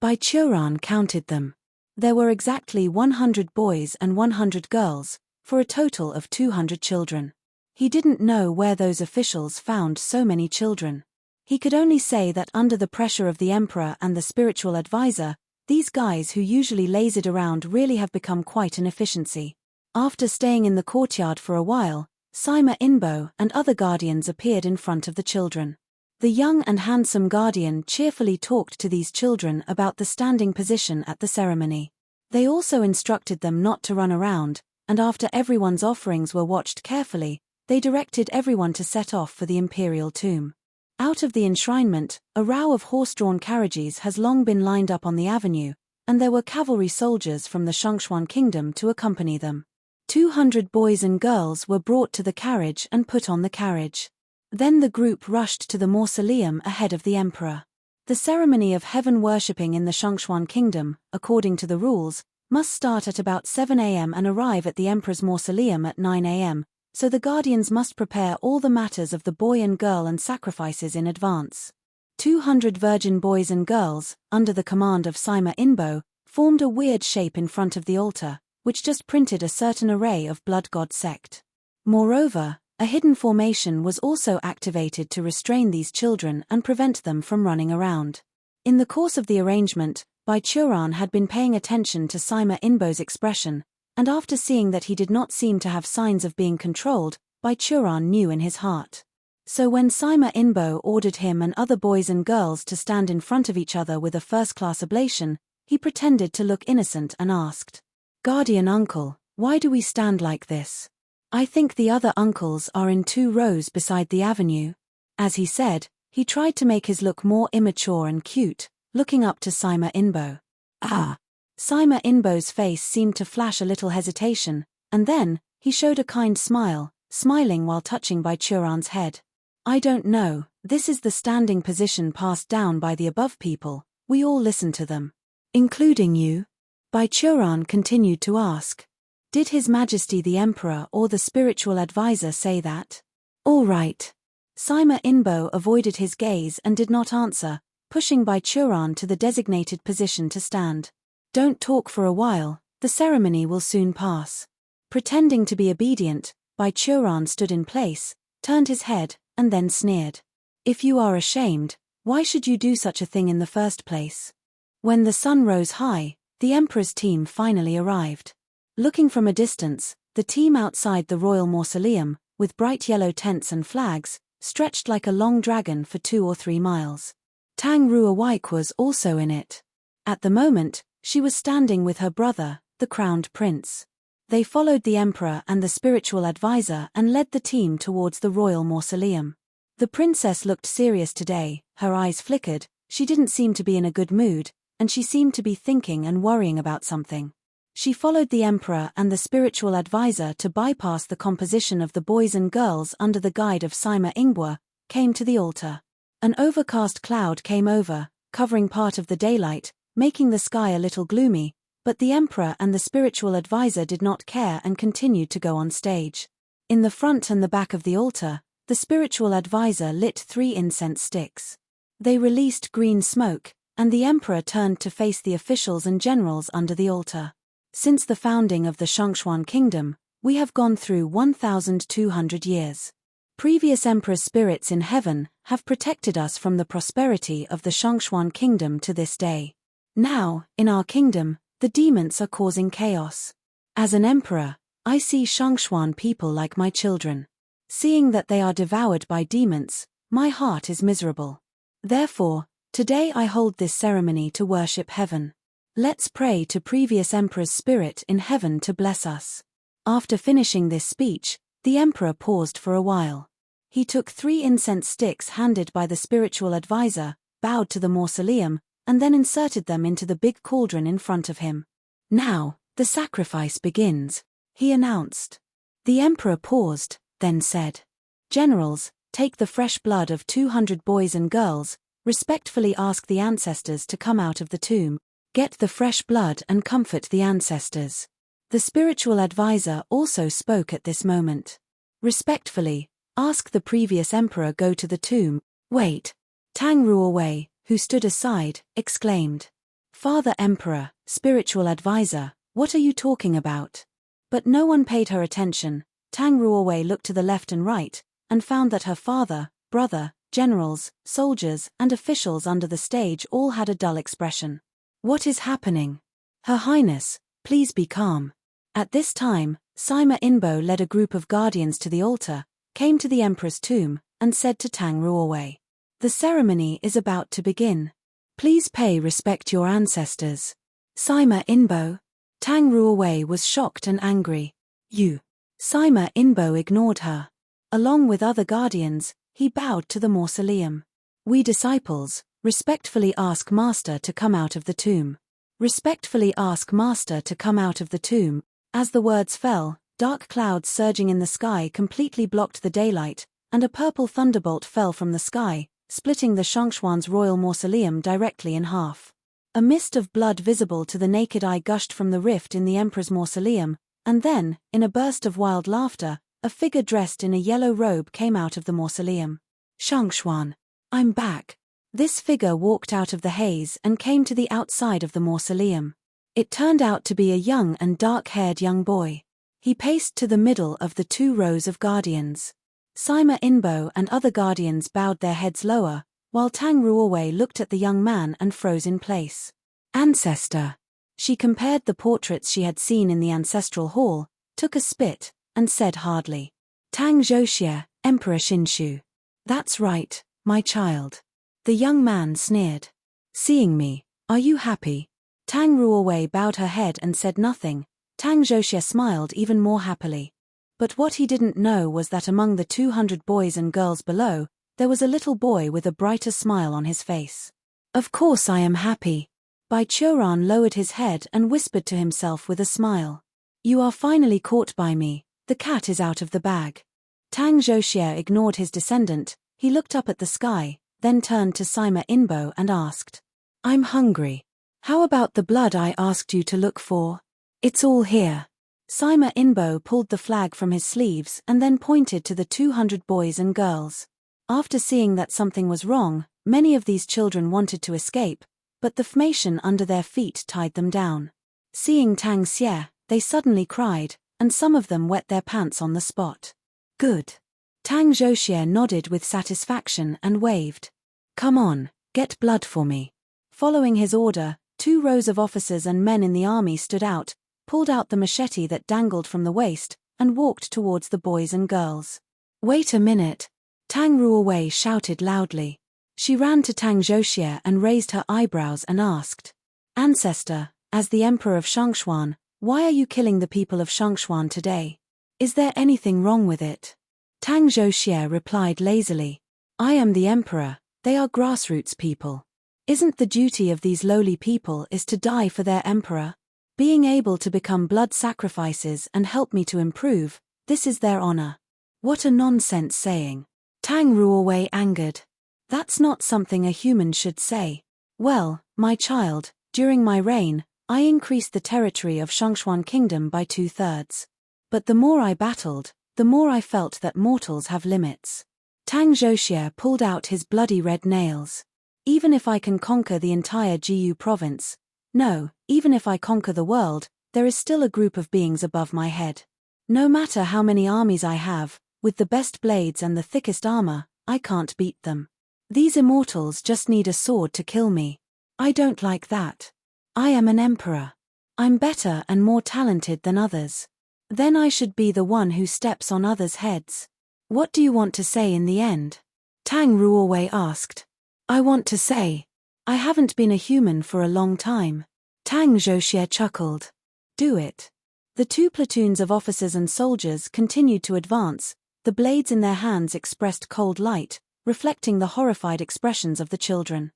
Baichuran counted them. There were exactly 100 boys and 100 girls, for a total of 200 children. He didn't know where those officials found so many children. He could only say that under the pressure of the emperor and the spiritual advisor, these guys who usually lazied around really have become quite an efficiency. After staying in the courtyard for a while, Sima Inbo and other guardians appeared in front of the children. The young and handsome guardian cheerfully talked to these children about the standing position at the ceremony. They also instructed them not to run around, and after everyone's offerings were watched carefully, they directed everyone to set off for the imperial tomb. Out of the enshrinement, a row of horse-drawn carriages has long been lined up on the avenue, and there were cavalry soldiers from the Shangxuan kingdom to accompany them. 200 boys and girls were brought to the carriage and put on the carriage. Then the group rushed to the mausoleum ahead of the emperor. The ceremony of heaven worshipping in the Shangxuan kingdom, according to the rules, must start at about 7 a.m. and arrive at the emperor's mausoleum at 9 a.m., so the guardians must prepare all the matters of the boy and girl and sacrifices in advance. 200 virgin boys and girls, under the command of Sima Inbo, formed a weird shape in front of the altar, which just printed a certain array of blood god sect. Moreover, a hidden formation was also activated to restrain these children and prevent them from running around. In the course of the arrangement, Baichuran had been paying attention to Sima Inbo's expression, and after seeing that he did not seem to have signs of being controlled, Baichuran knew in his heart. So when Sima Inbo ordered him and other boys and girls to stand in front of each other with a first-class oblation, he pretended to look innocent and asked, "Guardian uncle, why do we stand like this? I think the other uncles are in 2 rows beside the avenue." As he said, he tried to make his look more immature and cute, looking up to Sima Inbo. Ah! Sima Inbo's face seemed to flash a little hesitation, and then, he showed a kind smile, smiling while touching Baichuran's head. "I don't know, this is the standing position passed down by the above people, we all listen to them. Including you?" Baichuran continued to ask. "Did His Majesty the Emperor or the spiritual advisor say that?" "All right." Sima Inbo avoided his gaze and did not answer, pushing Baichuran to the designated position to stand. "Don't talk for a while, the ceremony will soon pass." Pretending to be obedient, Baichuran stood in place, turned his head, and then sneered. "If you are ashamed, why should you do such a thing in the first place?" When the sun rose high, the emperor's team finally arrived. Looking from a distance, the team outside the royal mausoleum, with bright yellow tents and flags, stretched like a long dragon for 2 or 3 miles. Tang Ruawaik was also in it. At the moment, she was standing with her brother, the crowned prince. They followed the emperor and the spiritual advisor and led the team towards the royal mausoleum. The princess looked serious today, her eyes flickered, she didn't seem to be in a good mood, and she seemed to be thinking and worrying about something. She followed the emperor and the spiritual advisor to bypass the composition of the boys and girls under the guide of Sima Inbo, came to the altar. An overcast cloud came over, covering part of the daylight, making the sky a little gloomy, but the emperor and the spiritual advisor did not care and continued to go on stage. In the front and the back of the altar, the spiritual advisor lit 3 incense sticks. They released green smoke, and the emperor turned to face the officials and generals under the altar. "Since the founding of the Shangxuan kingdom, we have gone through 1,200 years. Previous emperor spirits in heaven have protected us from the prosperity of the Shangxuan kingdom to this day. Now, in our kingdom, the demons are causing chaos. As an emperor, I see Shangxuan people like my children. Seeing that they are devoured by demons, my heart is miserable. Therefore, today I hold this ceremony to worship heaven. Let's pray to previous emperor's spirit in heaven to bless us." After finishing this speech, the emperor paused for a while. He took 3 incense sticks handed by the spiritual advisor, bowed to the mausoleum, and then inserted them into the big cauldron in front of him. "Now, the sacrifice begins. he announced. The emperor paused, then said, "Generals, take the fresh blood of 200 boys and girls, respectfully ask the ancestors to come out of the tomb, get the fresh blood and comfort the ancestors." The spiritual advisor also spoke at this moment. "Respectfully, ask the previous emperor go to the tomb." "Wait." Tang Ruowei, who stood aside, exclaimed. "Father Emperor, spiritual advisor, what are you talking about?" But no one paid her attention. Tang Ruowei looked to the left and right, and found that her father, brother, generals, soldiers, and officials under the stage all had a dull expression. "What is happening? Her Highness, please be calm." At this time, Sima Inbo led a group of guardians to the altar, came to the emperor's tomb, and said to Tang Ruowei, "The ceremony is about to begin. Please pay respect your ancestors." "Sima Inbo?" Tang Ruowei was shocked and angry. "You." Sima Inbo ignored her. Along with other guardians, he bowed to the mausoleum. "We disciples, respectfully ask Master to come out of the tomb. Respectfully ask Master to come out of the tomb." As the words fell, dark clouds surging in the sky completely blocked the daylight, and a purple thunderbolt fell from the sky, splitting the Shangshuan's royal mausoleum directly in half. A mist of blood visible to the naked eye gushed from the rift in the emperor's mausoleum, and then, in a burst of wild laughter, a figure dressed in a yellow robe came out of the mausoleum. "Shangshuan, I'm back." This figure walked out of the haze and came to the outside of the mausoleum. It turned out to be a young and dark-haired young boy. He paced to the middle of the two rows of guardians. Sima Inbo and other guardians bowed their heads lower, while Tang Ruowei looked at the young man and froze in place. "Ancestor." She compared the portraits she had seen in the ancestral hall, took a spit, and said hardly, "Tang Zhoxie, Emperor Xinshu." "That's right, my child." The young man sneered. "Seeing me, are you happy?" Tang Ruowei bowed her head and said nothing. Tang Zhoxie smiled even more happily. But what he didn't know was that among the 200 boys and girls below, there was a little boy with a brighter smile on his face. "Of course I am happy." Bai Churan lowered his head and whispered to himself with a smile. "You are finally caught by me, the cat is out of the bag." Tang Zhoxie ignored his descendant, he looked up at the sky, then turned to Sima Inbo and asked, "I'm hungry. How about the blood I asked you to look for? It's all here." Sima Inbo pulled the flag from his sleeves and then pointed to the 200 boys and girls. After seeing that something was wrong, many of these children wanted to escape, but the formation under their feet tied them down. Seeing Tang Xie, they suddenly cried, and some of them wet their pants on the spot. "Good." Tang Zhoxie nodded with satisfaction and waved. "Come on, get blood for me." Following his order, 2 rows of officers and men in the army stood out, pulled out the machete that dangled from the waist, and walked towards the boys and girls. "Wait a minute!" Tang Ruowei shouted loudly. She ran to Tang Zhoxie and raised her eyebrows and asked, "Ancestor, as the Emperor of Shangshuan, why are you killing the people of Shangshuan today? Is there anything wrong with it?" Tang Zhoxie replied lazily, "I am the Emperor, they are grassroots people. Isn't the duty of these lowly people is to die for their emperor? Being able to become blood sacrifices and help me to improve, this is their honor." "What a nonsense saying." Tang Ruowei angered. "That's not something a human should say." "Well, my child, during my reign, I increased the territory of Shangshuan Kingdom by 2/3. But the more I battled, the more I felt that mortals have limits." Tang Zhoxie pulled out his bloody red nails. "Even if I can conquer the entire Jiyu province, no, even if I conquer the world, there is still a group of beings above my head. No matter how many armies I have, with the best blades and the thickest armor, I can't beat them. These immortals just need a sword to kill me. I don't like that. I am an emperor. I'm better and more talented than others. Then I should be the one who steps on others' heads. What do you want to say in the end?" Tang Ruowei asked. "I want to say, I haven't been a human for a long time." Tang Zhoxie chuckled. "Do it." The 2 platoons of officers and soldiers continued to advance, the blades in their hands expressed cold light, reflecting the horrified expressions of the children.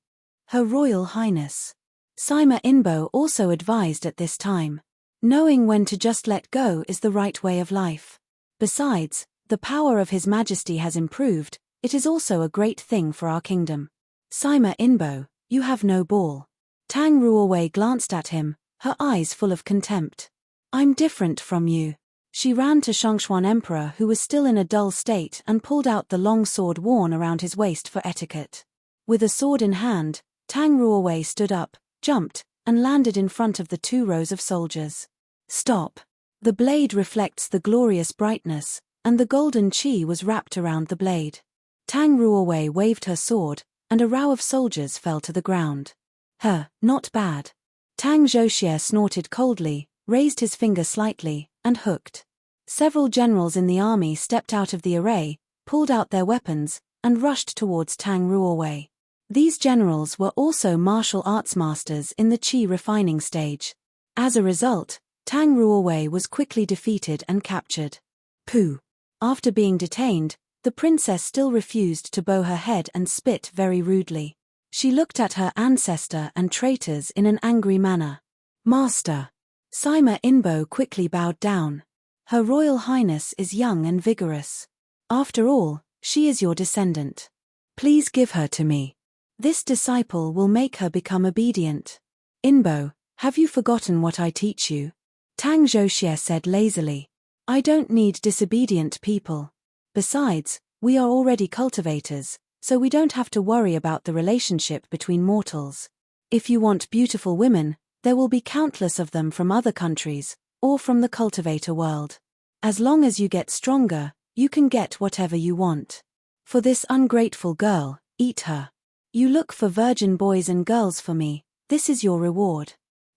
"Her Royal Highness." Sima Inbo also advised at this time. Knowing when to just let go is the right way of life. Besides, the power of His Majesty has improved, it is also a great thing for our kingdom. Sima Inbo, you have no ball. Tang Ruowei glanced at him, her eyes full of contempt. I'm different from you. She ran to Shongshuan Emperor, who was still in a dull state, and pulled out the long sword worn around his waist for etiquette. With a sword in hand, Tang Ruowei stood up, jumped, and landed in front of the 2 rows of soldiers. Stop. The blade reflects the glorious brightness, and the golden chi was wrapped around the blade. Tang Ruowei waved her sword, and a row of soldiers fell to the ground. Not bad. Tang Zhouxie snorted coldly, raised his finger slightly, and hooked. Several generals in the army stepped out of the array, pulled out their weapons, and rushed towards Tang Ruowei. These generals were also martial arts masters in the chi refining stage. As a result, Tang Ruowei was quickly defeated and captured. Pooh! After being detained, the princess still refused to bow her head and spit very rudely. She looked at her ancestor and traitors in an angry manner. Master! Sima Inbo quickly bowed down. Her Royal Highness is young and vigorous. After all, she is your descendant. Please give her to me. This disciple will make her become obedient. Inbo, have you forgotten what I teach you? Tang Zhouxie said lazily. I don't need disobedient people. Besides, we are already cultivators, so we don't have to worry about the relationship between mortals. If you want beautiful women, there will be countless of them from other countries, or from the cultivator world. As long as you get stronger, you can get whatever you want. For this ungrateful girl, eat her. You look for virgin boys and girls for me, this is your reward.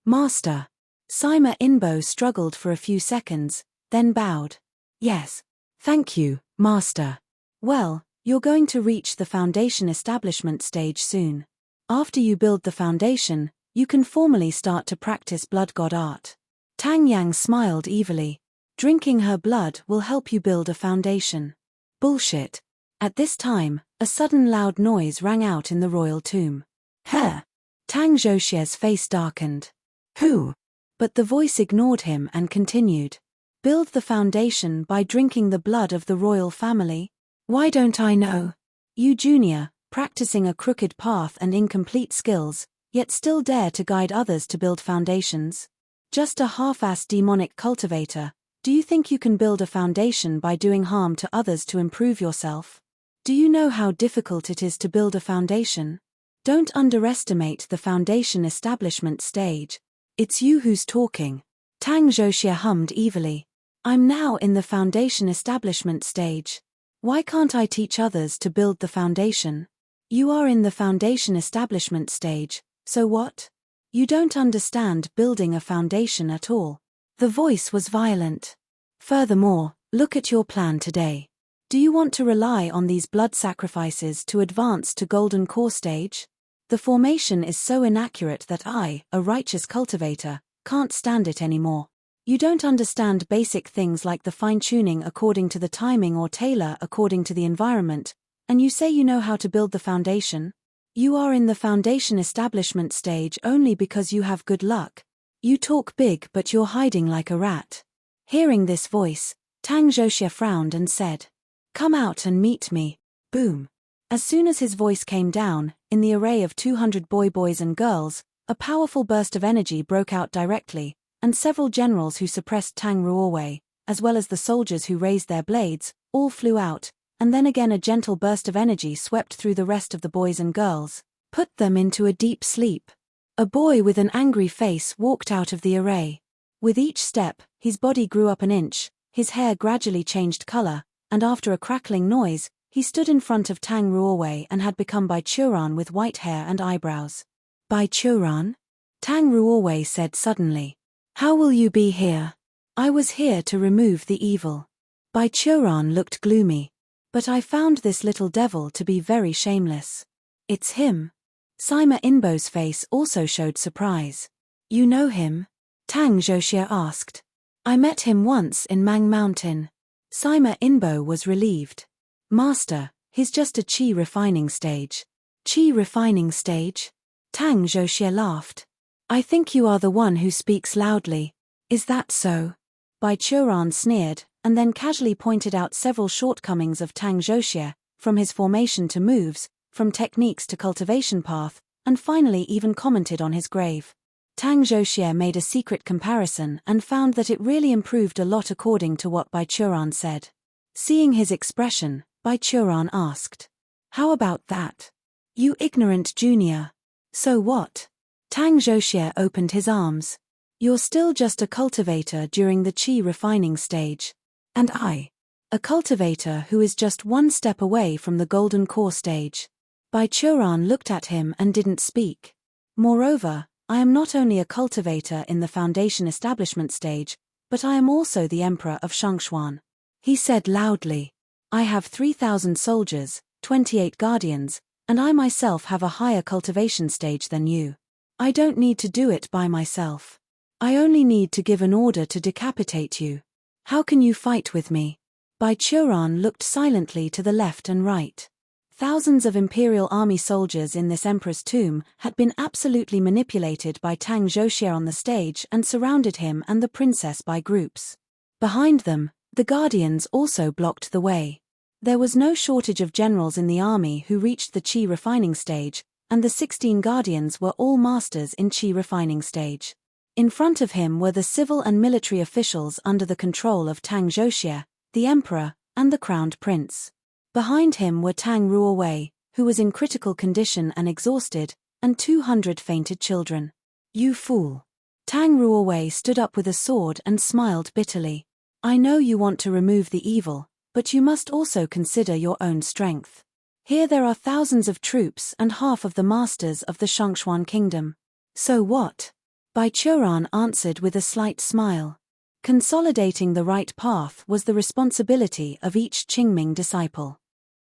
Master. Sima Inbo struggled for a few seconds, then bowed. Yes. Thank you, Master. Well, you're going to reach the foundation establishment stage soon. After you build the foundation, you can formally start to practice blood god art. Tang Yang smiled evilly. Drinking her blood will help you build a foundation. Bullshit. At this time, a sudden loud noise rang out in the royal tomb. Tang Zhouxie's face darkened. Who? But the voice ignored him and continued. Build the foundation by drinking the blood of the royal family? Why don't I know? You junior, practicing a crooked path and incomplete skills, yet still dare to guide others to build foundations? Just a half-assed demonic cultivator, do you think you can build a foundation by doing harm to others to improve yourself? Do you know how difficult it is to build a foundation? Don't underestimate the foundation establishment stage. It's you who's talking. Tang Zhouxie hummed evilly. I'm now in the foundation establishment stage. Why can't I teach others to build the foundation? You are in the foundation establishment stage, so what? You don't understand building a foundation at all. The voice was violent. Furthermore, look at your plan today. Do you want to rely on these blood sacrifices to advance to golden core stage? The formation is so inaccurate that I, a righteous cultivator, can't stand it anymore. You don't understand basic things like the fine-tuning according to the timing or tailor according to the environment, and you say you know how to build the foundation? You are in the foundation establishment stage only because you have good luck. You talk big but you're hiding like a rat. Hearing this voice, Tang Zhouxie frowned and said, Come out and meet me. Boom. As soon as his voice came down, in the array of 200 boys and girls, a powerful burst of energy broke out directly, and several generals who suppressed Tang Ruowei, as well as the soldiers who raised their blades, all flew out, and then again a gentle burst of energy swept through the rest of the boys and girls, put them into a deep sleep. A boy with an angry face walked out of the array. With each step, his body grew up an inch, his hair gradually changed color, and after a crackling noise, he stood in front of Tang Ruowei and had become Bai Churan with white hair and eyebrows. Bai Churan? Tang Ruowei said suddenly. How will you be here? I was here to remove the evil. Bai Churan looked gloomy. But I found this little devil to be very shameless. It's him. Sima Inbo's face also showed surprise. You know him? Tang Zhouxie asked. I met him once in Mang Mountain. Sima Inbo was relieved. Master, he's just a chi refining stage. Chi refining stage? Tang Zhouxie laughed. I think you are the one who speaks loudly. Is that so? Bai Churan sneered, and then casually pointed out several shortcomings of Tang Zhoxie, from his formation to moves, from techniques to cultivation path, and finally even commented on his grave. Tang Zhoxie made a secret comparison and found that it really improved a lot according to what Bai Churan said. Seeing his expression, Bai Churan asked, "How about that? You ignorant junior." "So what?" Tang Zhoxie opened his arms. "You're still just a cultivator during the qi refining stage. And I. A cultivator who is just one step away from the golden core stage." Bai Churan looked at him and didn't speak. "Moreover, I am not only a cultivator in the foundation establishment stage, but I am also the emperor of Shangshuan," he said loudly. "I have 3,000 soldiers, 28 guardians, and I myself have a higher cultivation stage than you. I don't need to do it by myself. I only need to give an order to decapitate you. How can you fight with me?" Bai Churan looked silently to the left and right. Thousands of imperial army soldiers in this emperor's tomb had been absolutely manipulated by Tang Zhoxie on the stage and surrounded him and the princess by groups. Behind them, the guardians also blocked the way. There was no shortage of generals in the army who reached the qi refining stage, and the 16 guardians were all masters in qi refining stage. In front of him were the civil and military officials under the control of Tang Zhoxie, the emperor, and the crowned prince. Behind him were Tang Ruowei, who was in critical condition and exhausted, and 200 fainted children. "You fool." Tang Ruowei stood up with a sword and smiled bitterly. "I know you want to remove the evil, but you must also consider your own strength. Here there are thousands of troops and half of the masters of the Shangshuan kingdom. So what?" Bai Churan answered with a slight smile. Consolidating the right path was the responsibility of each Qingming disciple.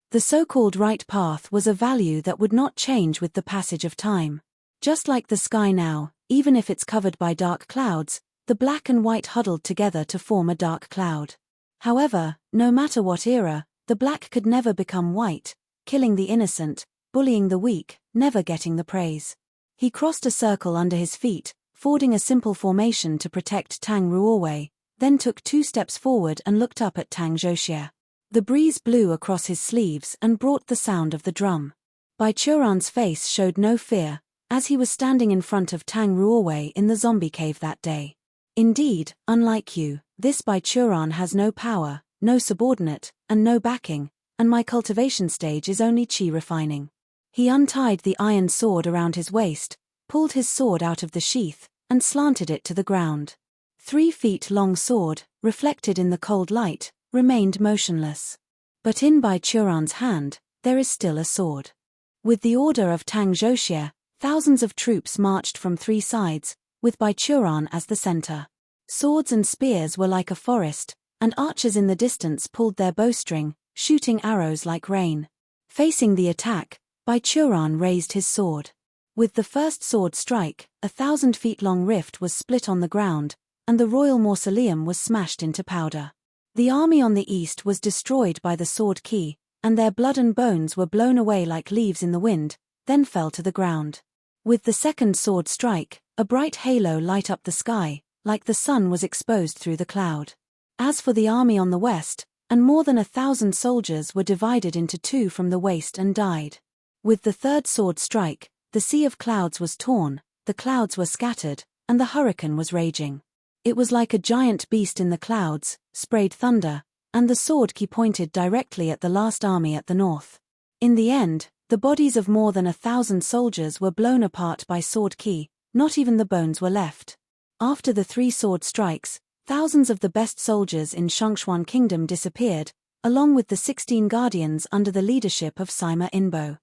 The so-called right path was a value that would not change with the passage of time. Just like the sky now, even if it's covered by dark clouds, the black and white huddled together to form a dark cloud. However, no matter what era, the black could never become white, killing the innocent, bullying the weak, never getting the praise. He crossed a circle under his feet, fording a simple formation to protect Tang Ruowei, then took 2 steps forward and looked up at Tang Zhoxie. The breeze blew across his sleeves and brought the sound of the drum. Bai Churan's face showed no fear, as he was standing in front of Tang Ruowei in the zombie cave that day. "Indeed, unlike you, this Bai Churan has no power, no subordinate, and no backing, and my cultivation stage is only qi refining." He untied the iron sword around his waist, pulled his sword out of the sheath, and slanted it to the ground. 3 feet long sword, reflected in the cold light, remained motionless. But in Bai Churan's hand, there is still a sword. With the order of Tang Zhoxie, thousands of troops marched from 3 sides, with Bai Churan as the center. Swords and spears were like a forest, and archers in the distance pulled their bowstring, shooting arrows like rain. Facing the attack, Bai Churan raised his sword. With the first sword strike, a 1,000 feet long rift was split on the ground, and the royal mausoleum was smashed into powder. The army on the east was destroyed by the sword ki, and their blood and bones were blown away like leaves in the wind, then fell to the ground. With the second sword strike, a bright halo light up the sky, like the sun was exposed through the cloud. As for the army on the west, and more than 1,000 soldiers were divided into 2 from the waist and died. With the third sword strike, the sea of clouds was torn, the clouds were scattered, and the hurricane was raging. It was like a giant beast in the clouds, sprayed thunder, and the sword ki pointed directly at the last army at the north. In the end, the bodies of more than 1,000 soldiers were blown apart by sword ki, not even the bones were left. After the 3 sword strikes, thousands of the best soldiers in Shangshuan Kingdom disappeared, along with the 16 guardians under the leadership of Sima Inbo.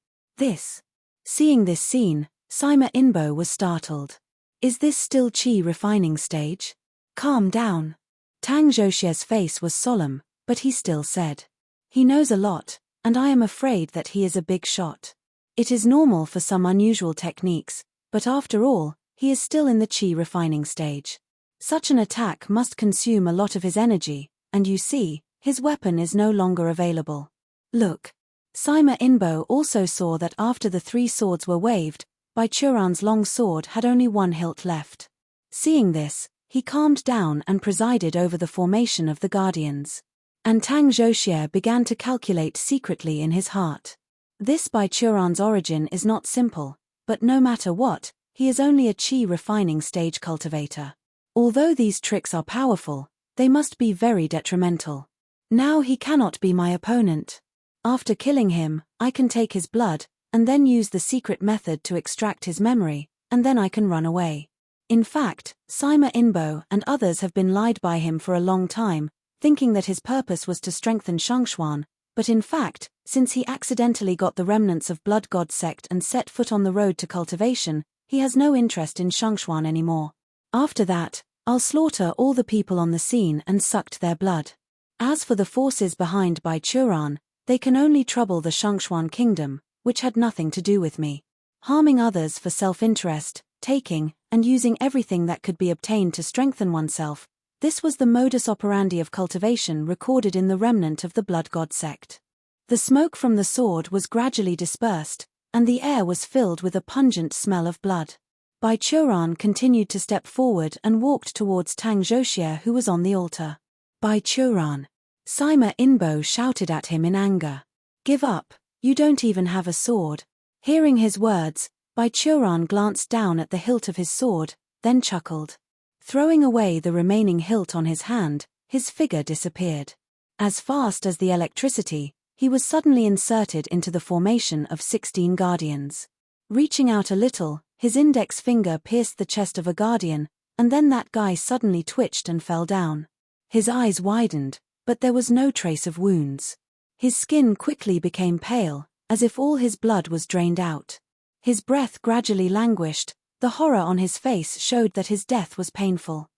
Seeing this scene, Sima Inbo was startled. "Is this still qi refining stage? Calm down." Tang Zhoxie's face was solemn, but he still said, "He knows a lot, and I am afraid that he is a big shot. It is normal for some unusual techniques, but after all, he is still in the qi refining stage. Such an attack must consume a lot of his energy, and you see, his weapon is no longer available. Look." Sima Inbo also saw that after the 3 swords were waved, Bai Churan's long sword had only 1 hilt left. Seeing this, he calmed down and presided over the formation of the guardians. And Tang Zhoxie began to calculate secretly in his heart. This Bai Churan's origin is not simple, but no matter what, he is only a qi refining stage cultivator. Although these tricks are powerful, they must be very detrimental. Now he cannot be my opponent. After killing him, I can take his blood, and then use the secret method to extract his memory, and then I can run away. In fact, Sima Inbo and others have been lied by him for a long time, thinking that his purpose was to strengthen Shangshuan, but in fact, since he accidentally got the remnants of Blood God sect and set foot on the road to cultivation, he has no interest in Shangshuan anymore. After that, I'll slaughter all the people on the scene and sucked their blood. As for the forces behind Bai Churan, they can only trouble the Shangshuan kingdom, which had nothing to do with me. Harming others for self-interest, taking, and using everything that could be obtained to strengthen oneself, this was the modus operandi of cultivation recorded in the remnant of the Blood God sect. The smoke from the sword was gradually dispersed, and the air was filled with a pungent smell of blood. Bai Churan continued to step forward and walked towards Tang Zhoxie, who was on the altar. Bai Churan! Sima Inbo shouted at him in anger. Give up, you don't even have a sword. Hearing his words, Bai Churan glanced down at the hilt of his sword, then chuckled. Throwing away the remaining hilt on his hand, his figure disappeared. As fast as the electricity, he was suddenly inserted into the formation of 16 guardians. Reaching out a little, his index finger pierced the chest of a guardian, and then that guy suddenly twitched and fell down. His eyes widened, but there was no trace of wounds. His skin quickly became pale, as if all his blood was drained out. His breath gradually languished, the horror on his face showed that his death was painful.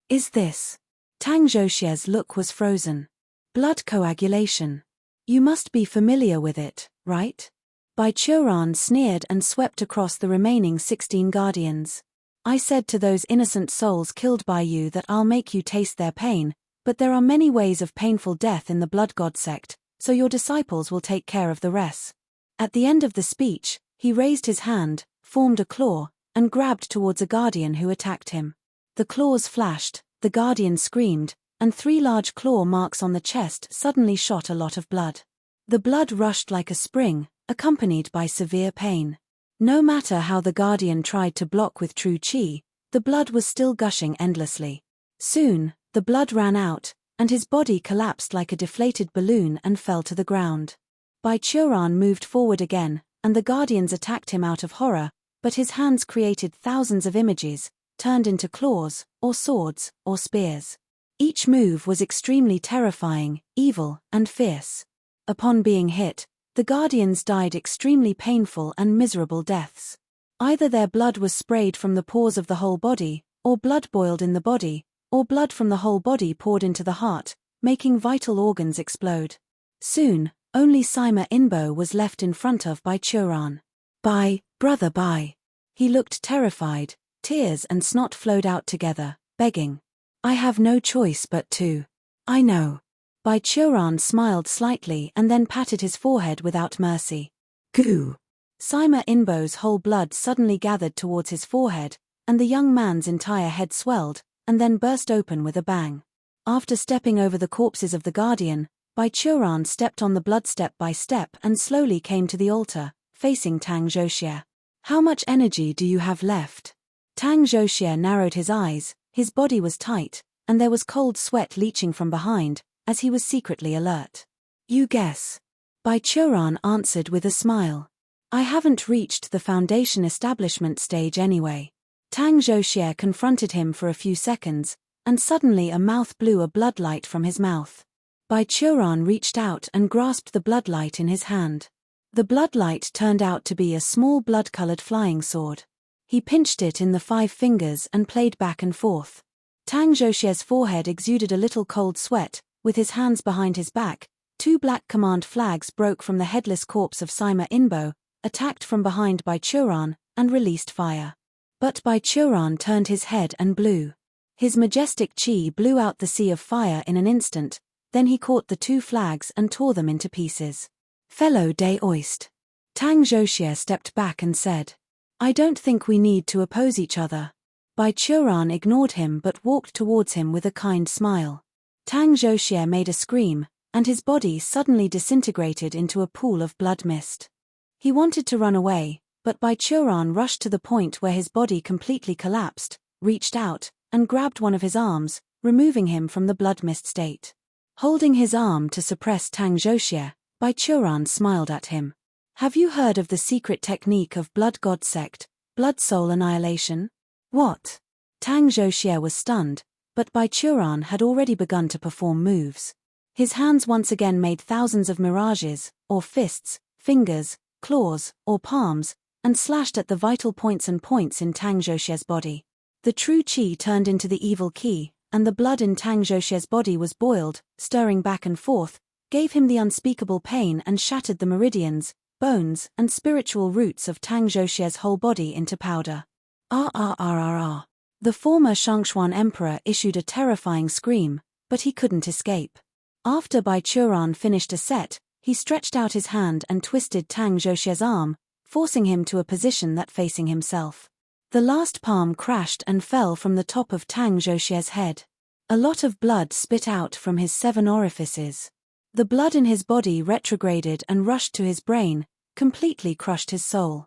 Is this? Tang Zhoxie's look was frozen. Blood coagulation. You must be familiar with it, right? Bai Churan sneered and swept across the remaining 16 guardians. I said to those innocent souls killed by you that I'll make you taste their pain, but there are many ways of painful death in the Blood God sect, so your disciples will take care of the rest. At the end of the speech, he raised his hand, formed a claw, and grabbed towards a guardian who attacked him. The claws flashed, the guardian screamed, and 3 large claw marks on the chest suddenly shot a lot of blood. The blood rushed like a spring, accompanied by severe pain. No matter how the guardian tried to block with true qi, the blood was still gushing endlessly. Soon, the blood ran out, and his body collapsed like a deflated balloon and fell to the ground. Bai Churan moved forward again, and the guardians attacked him out of horror, but his hands created thousands of images, turned into claws, or swords, or spears. Each move was extremely terrifying, evil, and fierce. Upon being hit, the guardians died extremely painful and miserable deaths. Either their blood was sprayed from the pores of the whole body, or blood boiled in the body, or blood from the whole body poured into the heart, making vital organs explode. Soon, only Sima Inbo was left in front of Bai Churan. Bai, brother Bai. He looked terrified, tears and snot flowed out together, begging. I have no choice but to. I know. Bai Churan smiled slightly and then patted his forehead without mercy. Goo! Sima Inbo's whole blood suddenly gathered towards his forehead, and the young man's entire head swelled, and then burst open with a bang. After stepping over the corpses of the guardian, Bai Churan stepped on the blood step by step and slowly came to the altar, facing Tang Zhoxie. How much energy do you have left? Tang Zhoxie narrowed his eyes, his body was tight, and there was cold sweat leaching from behind, as he was secretly alert. You guess. Bai Churan answered with a smile. I haven't reached the foundation establishment stage anyway. Tang Zhoxie confronted him for a few seconds, and suddenly a mouth blew a bloodlight from his mouth. Bai Churan reached out and grasped the bloodlight in his hand. The bloodlight turned out to be a small blood-colored flying sword. He pinched it in the 5 fingers and played back and forth. Tang Zhoxie's forehead exuded a little cold sweat. With his hands behind his back, 2 black command flags broke from the headless corpse of Sima Inbo, attacked from behind Bai Churan, and released fire. But Bai Churan turned his head and blew. His majestic qi blew out the sea of fire in an instant, then he caught the 2 flags and tore them into pieces. Fellow Daoist. Tang Zhoxie stepped back and said, I don't think we need to oppose each other. Bai Churan ignored him but walked towards him with a kind smile. Tang Zhoxie made a scream, and his body suddenly disintegrated into a pool of blood mist. He wanted to run away, but Bai Churan rushed to the point where his body completely collapsed, reached out, and grabbed one of his arms, removing him from the blood mist state. Holding his arm to suppress Tang Zhoxie, Bai Churan smiled at him. Have you heard of the secret technique of Blood God Sect, Blood Soul Annihilation? What? Tang Zhoxie was stunned, but Bai Churan had already begun to perform moves. His hands once again made thousands of mirages, or fists, fingers, claws, or palms, and slashed at the vital points in Tang Zhoxie's body. The true qi turned into the evil qi, and the blood in Tang Zhoxie's body was boiled, stirring back and forth, gave him the unspeakable pain and shattered the meridians, bones, and spiritual roots of Tang Zhoxie's whole body into powder. Ah. The former Shangshuan emperor issued a terrifying scream, but he couldn't escape. After Bai Churan finished a set, he stretched out his hand and twisted Tang Zhoxie's arm, forcing him to a position that facing himself. The last palm crashed and fell from the top of Tang Zhoxie's head. A lot of blood spit out from his 7 orifices. The blood in his body retrograded and rushed to his brain, completely crushed his soul.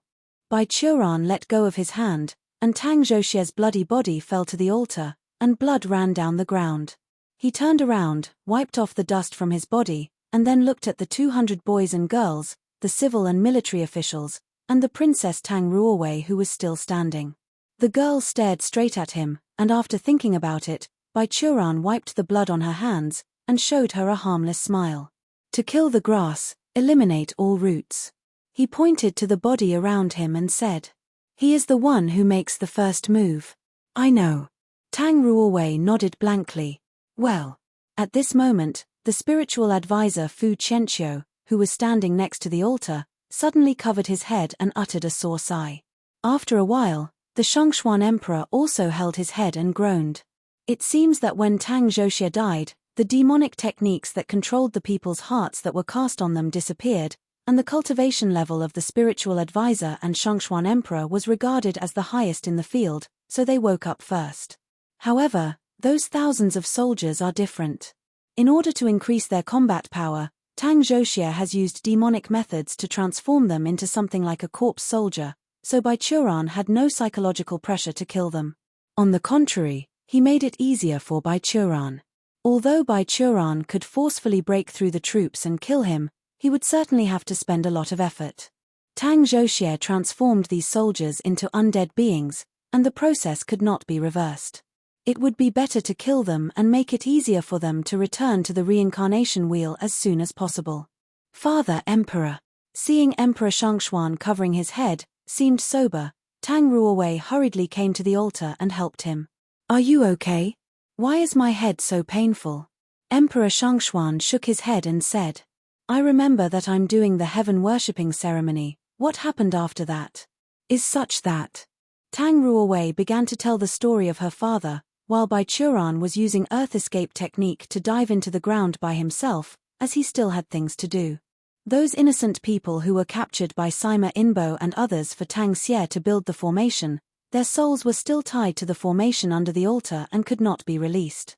Bai Churan let go of his hand, and Tang Zhoxie's bloody body fell to the altar, and blood ran down the ground. He turned around, wiped off the dust from his body, and then looked at the 200 boys and girls, the civil and military officials, and the Princess Tang Ruowei who was still standing. The girls stared straight at him, and after thinking about it, Bai Churan wiped the blood on her hands, and showed her a harmless smile. To kill the grass, eliminate all roots. He pointed to the body around him and said, "He is the one who makes the first move." "I know." Tang Ruowei nodded blankly. "Well." At this moment, the spiritual advisor Fu Qianqiu, who was standing next to the altar, suddenly covered his head and uttered a sore sigh. After a while, the Shangshuan emperor also held his head and groaned. It seems that when Tang Zhoxie died, the demonic techniques that controlled the people's hearts that were cast on them disappeared, and the cultivation level of the spiritual advisor and Shangshuan emperor was regarded as the highest in the field, so they woke up first. However, those thousands of soldiers are different. In order to increase their combat power, Tang Zhoxie has used demonic methods to transform them into something like a corpse soldier, so Bai Churan had no psychological pressure to kill them. On the contrary, he made it easier for Bai Churan. Although Bai Churan could forcefully break through the troops and kill him, he would certainly have to spend a lot of effort. Tang Zhoxie transformed these soldiers into undead beings, and the process could not be reversed. It would be better to kill them and make it easier for them to return to the reincarnation wheel as soon as possible. Father Emperor. Seeing Emperor Shangshuan covering his head, seemed sober, Tang Ruowei hurriedly came to the altar and helped him. "Are you okay? Why is my head so painful?" Emperor Shangshuan shook his head and said, "I remember that I'm doing the heaven worshipping ceremony. What happened after that? Is such that?" Tang Ruowei began to tell the story of her father, while Bai Churan was using earth escape technique to dive into the ground by himself, as he still had things to do. Those innocent people who were captured by Sima Inbo and others for Tang Xie to build the formation, their souls were still tied to the formation under the altar and could not be released.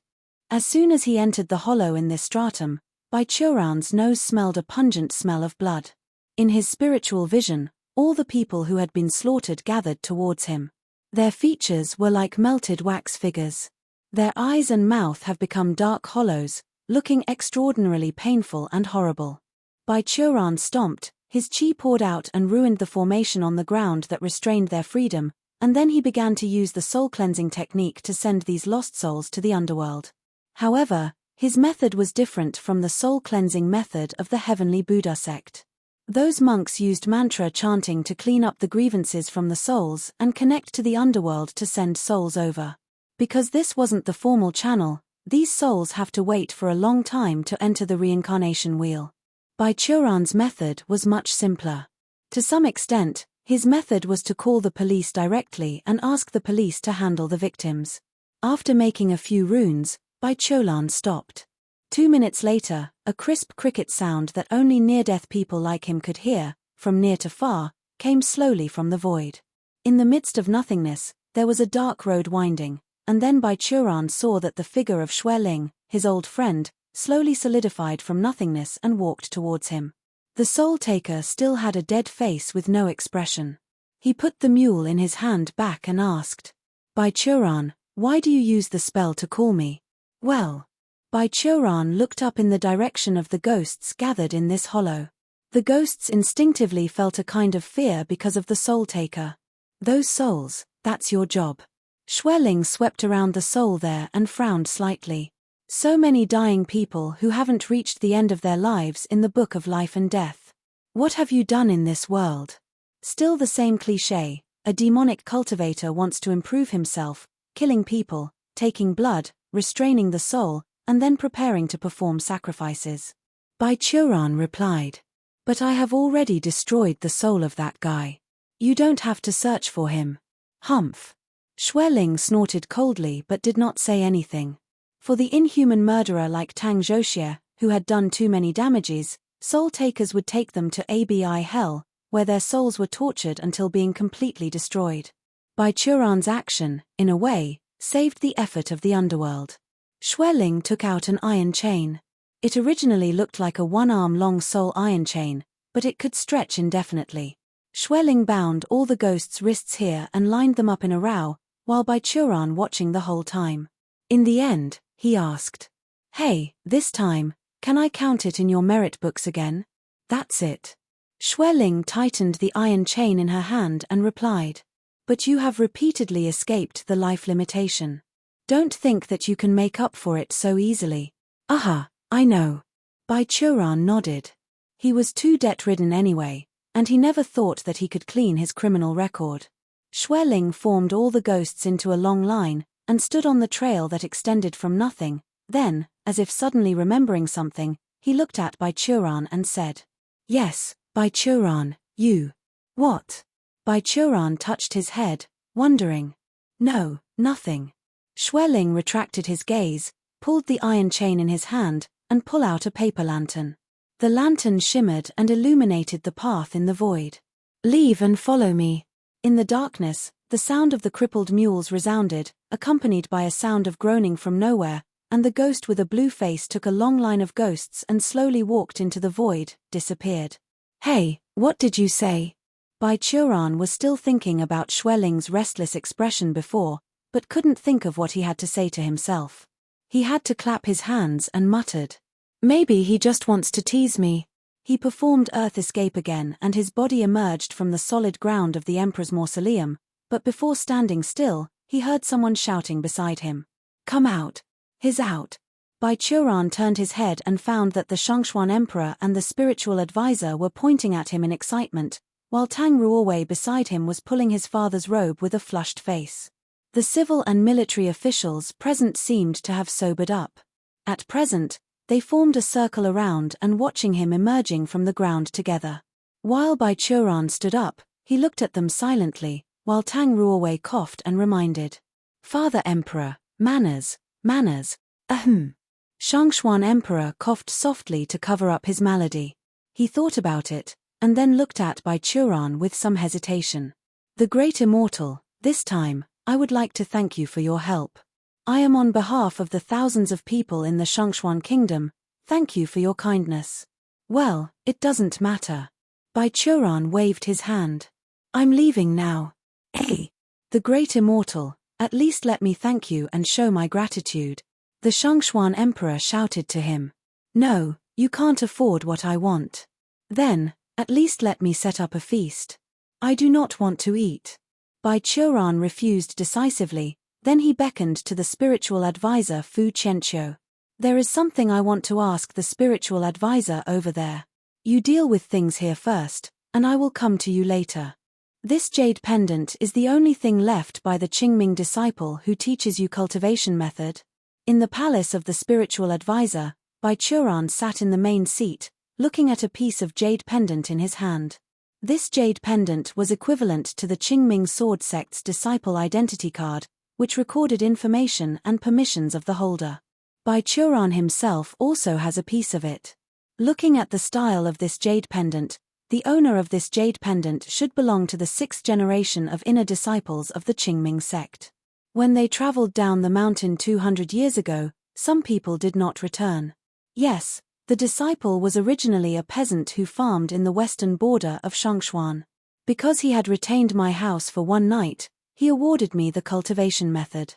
As soon as he entered the hollow in this stratum, Bai Churan's nose smelled a pungent smell of blood. In his spiritual vision, all the people who had been slaughtered gathered towards him. Their features were like melted wax figures. Their eyes and mouth have become dark hollows, looking extraordinarily painful and horrible. Bai Churan stomped, his qi poured out and ruined the formation on the ground that restrained their freedom, and then he began to use the soul-cleansing technique to send these lost souls to the underworld. However, his method was different from the soul-cleansing method of the Heavenly Buddha sect. Those monks used mantra chanting to clean up the grievances from the souls and connect to the underworld to send souls over. Because this wasn't the formal channel, these souls have to wait for a long time to enter the reincarnation wheel. Bai Churan's method was much simpler. To some extent, his method was to call the police directly and ask the police to handle the victims. After making a few runes, Bai Churan stopped. 2 minutes later, a crisp cricket sound that only near-death people like him could hear, from near to far, came slowly from the void. In the midst of nothingness, there was a dark road winding, and then Bai Churan saw that the figure of Xueling, his old friend, slowly solidified from nothingness and walked towards him. The soul taker still had a dead face with no expression. He put the mule in his hand back and asked, Bai Churan, why do you use the spell to call me? Well. Bai Churan looked up in the direction of the ghosts gathered in this hollow. The ghosts instinctively felt a kind of fear because of the soul taker. Those souls, that's your job. Xueling swept around the soul there and frowned slightly. So many dying people who haven't reached the end of their lives in the book of life and death. What have you done in this world? Still the same cliché, a demonic cultivator wants to improve himself, killing people, taking blood, restraining the soul, and then preparing to perform sacrifices. Bai Churan replied. But I have already destroyed the soul of that guy. You don't have to search for him. Humph. Xueling snorted coldly but did not say anything. For the inhuman murderer like Tang Zhoxie, who had done too many damages, soul takers would take them to ABI hell, where their souls were tortured until being completely destroyed. Bai Churan's action, in a way, saved the effort of the underworld. Xueling took out an iron chain. It originally looked like a one-arm-long soul iron chain, but it could stretch indefinitely. Xueling bound all the ghosts' wrists here and lined them up in a row, while Bai Churan watching the whole time. In the end, he asked, Hey, this time, can I count it in your merit books again? That's it. Xueling tightened the iron chain in her hand and replied, But you have repeatedly escaped the life limitation. Don't think that you can make up for it so easily. Aha. I know. Bai Churan nodded. He was too debt-ridden anyway, and he never thought that he could clean his criminal record. Xueling formed all the ghosts into a long line, and stood on the trail that extended from nothing. Then, as if suddenly remembering something, he looked at Bai Churan and said, Yes, Bai Churan, you. What? Bai Churan touched his head, wondering. No, nothing. Xueling retracted his gaze, pulled the iron chain in his hand, and pulled out a paper lantern. The lantern shimmered and illuminated the path in the void. Leave and follow me. In the darkness, the sound of the crippled mules resounded, accompanied by a sound of groaning from nowhere, and the ghost with a blue face took a long line of ghosts and slowly walked into the void, disappeared. Hey, what did you say? Bai Churan was still thinking about Xueling's restless expression before, but couldn't think of what he had to say to himself. He had to clap his hands and muttered, Maybe he just wants to tease me. He performed earth escape again and his body emerged from the solid ground of the Emperor's mausoleum, but before standing still, he heard someone shouting beside him. Come out. He's out. Bai Churan turned his head and found that the Shongshuan Emperor and the spiritual advisor were pointing at him in excitement, while Tang Ruowei beside him was pulling his father's robe with a flushed face. The civil and military officials present seemed to have sobered up. At present, they formed a circle around and watching him emerging from the ground together. While Bai Churan stood up, he looked at them silently, while Tang Ruowei coughed and reminded. Father Emperor, manners, manners, ahem. Shongshuan Emperor coughed softly to cover up his malady. He thought about it, and then looked at Bai Churan with some hesitation. The great immortal, this time, I would like to thank you for your help. I am on behalf of the thousands of people in the Shongshuan Kingdom, thank you for your kindness. Well, it doesn't matter. Bai Churan waved his hand. I'm leaving now. Hey! The great immortal, at least let me thank you and show my gratitude. The Shongshuan Emperor shouted to him. No, you can't afford what I want. Then, at least let me set up a feast. I do not want to eat. Bai Churan refused decisively, then he beckoned to the spiritual advisor Fu Qianqiu. There is something I want to ask the spiritual advisor over there. You deal with things here first, and I will come to you later. This jade pendant is the only thing left by the Qingming disciple who teaches you cultivation method. In the palace of the spiritual advisor, Bai Churan sat in the main seat, looking at a piece of jade pendant in his hand. This jade pendant was equivalent to the Qingming sword sect's disciple identity card, which recorded information and permissions of the holder. Bai Churan himself also has a piece of it. Looking at the style of this jade pendant, The owner of this jade pendant should belong to the 6th generation of inner disciples of the Qingming sect. When they traveled down the mountain 200 years ago, some people did not return. Yes, the disciple was originally a peasant who farmed in the western border of Shangshuan. Because he had retained my house for one night, he awarded me the cultivation method.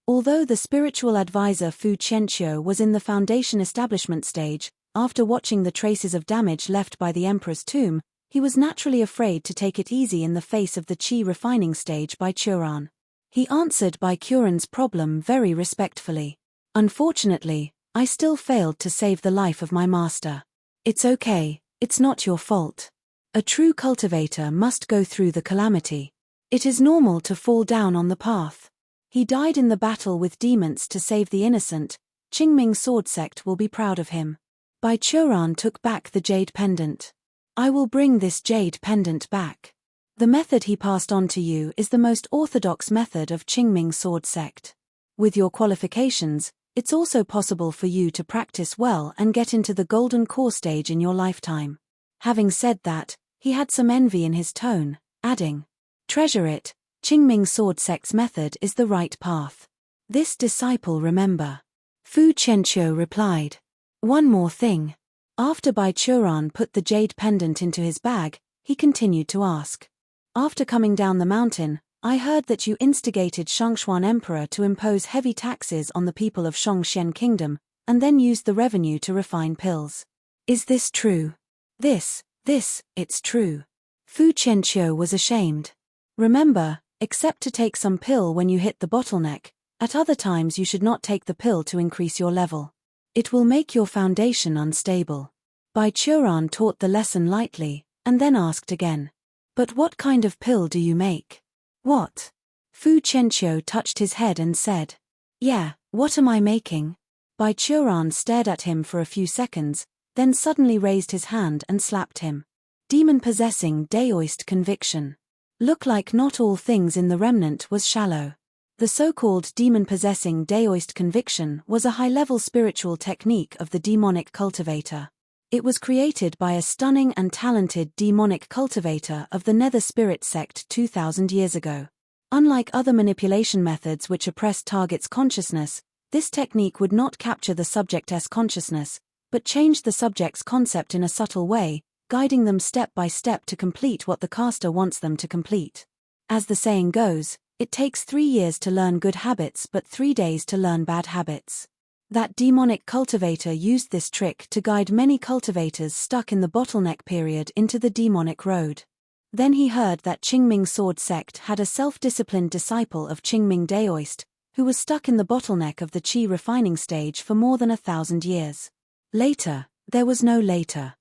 Although the spiritual advisor Fu Qianqiu was in the foundation establishment stage, after watching the traces of damage left by the emperor's tomb, he was naturally afraid to take it easy in the face of the qi refining stage by Quran. He answered Bai Quran's problem very respectfully. Unfortunately, I still failed to save the life of my master. It's okay, it's not your fault. A true cultivator must go through the calamity. It is normal to fall down on the path. He died in the battle with demons to save the innocent. Qingming sword sect will be proud of him. Bai Quran took back the jade pendant. I will bring this jade pendant back. The method he passed on to you is the most orthodox method of Qingming sword sect. With your qualifications, it's also possible for you to practice well and get into the golden core stage in your lifetime. Having said that, he had some envy in his tone, adding, treasure it, Qingming sword sect's method is the right path. This disciple remember. Fu Qianqiu replied. One more thing. After Bai Quran put the jade pendant into his bag, he continued to ask. After coming down the mountain, I heard that you instigated Shangshuan Emperor to impose heavy taxes on the people of Shongxian Kingdom, and then used the revenue to refine pills. Is this true? It's true. Fu Qianqiu was ashamed. Remember, except to take some pill when you hit the bottleneck, at other times you should not take the pill to increase your level. It will make your foundation unstable. Bai Quran taught the lesson lightly, and then asked again. But what kind of pill do you make? What? Fu Qianqiu touched his head and said. Yeah, what am I making? Bai Quran stared at him for a few seconds, then suddenly raised his hand and slapped him. Demon-possessing Daoist conviction. Look like not all things in the remnant was shallow. The so-called demon-possessing Daoist conviction was a high-level spiritual technique of the demonic cultivator. It was created by a stunning and talented demonic cultivator of the Nether Spirit sect 2,000 years ago. Unlike other manipulation methods which oppress targets' consciousness, this technique would not capture the subject's consciousness, but change the subject's concept in a subtle way, guiding them step by step to complete what the caster wants them to complete. As the saying goes, it takes 3 years to learn good habits but 3 days to learn bad habits. That demonic cultivator used this trick to guide many cultivators stuck in the bottleneck period into the demonic road. Then he heard that Qingming sword sect had a self-disciplined disciple of Qingming Daoist, who was stuck in the bottleneck of the qi refining stage for more than 1,000 years. Later, there was no later.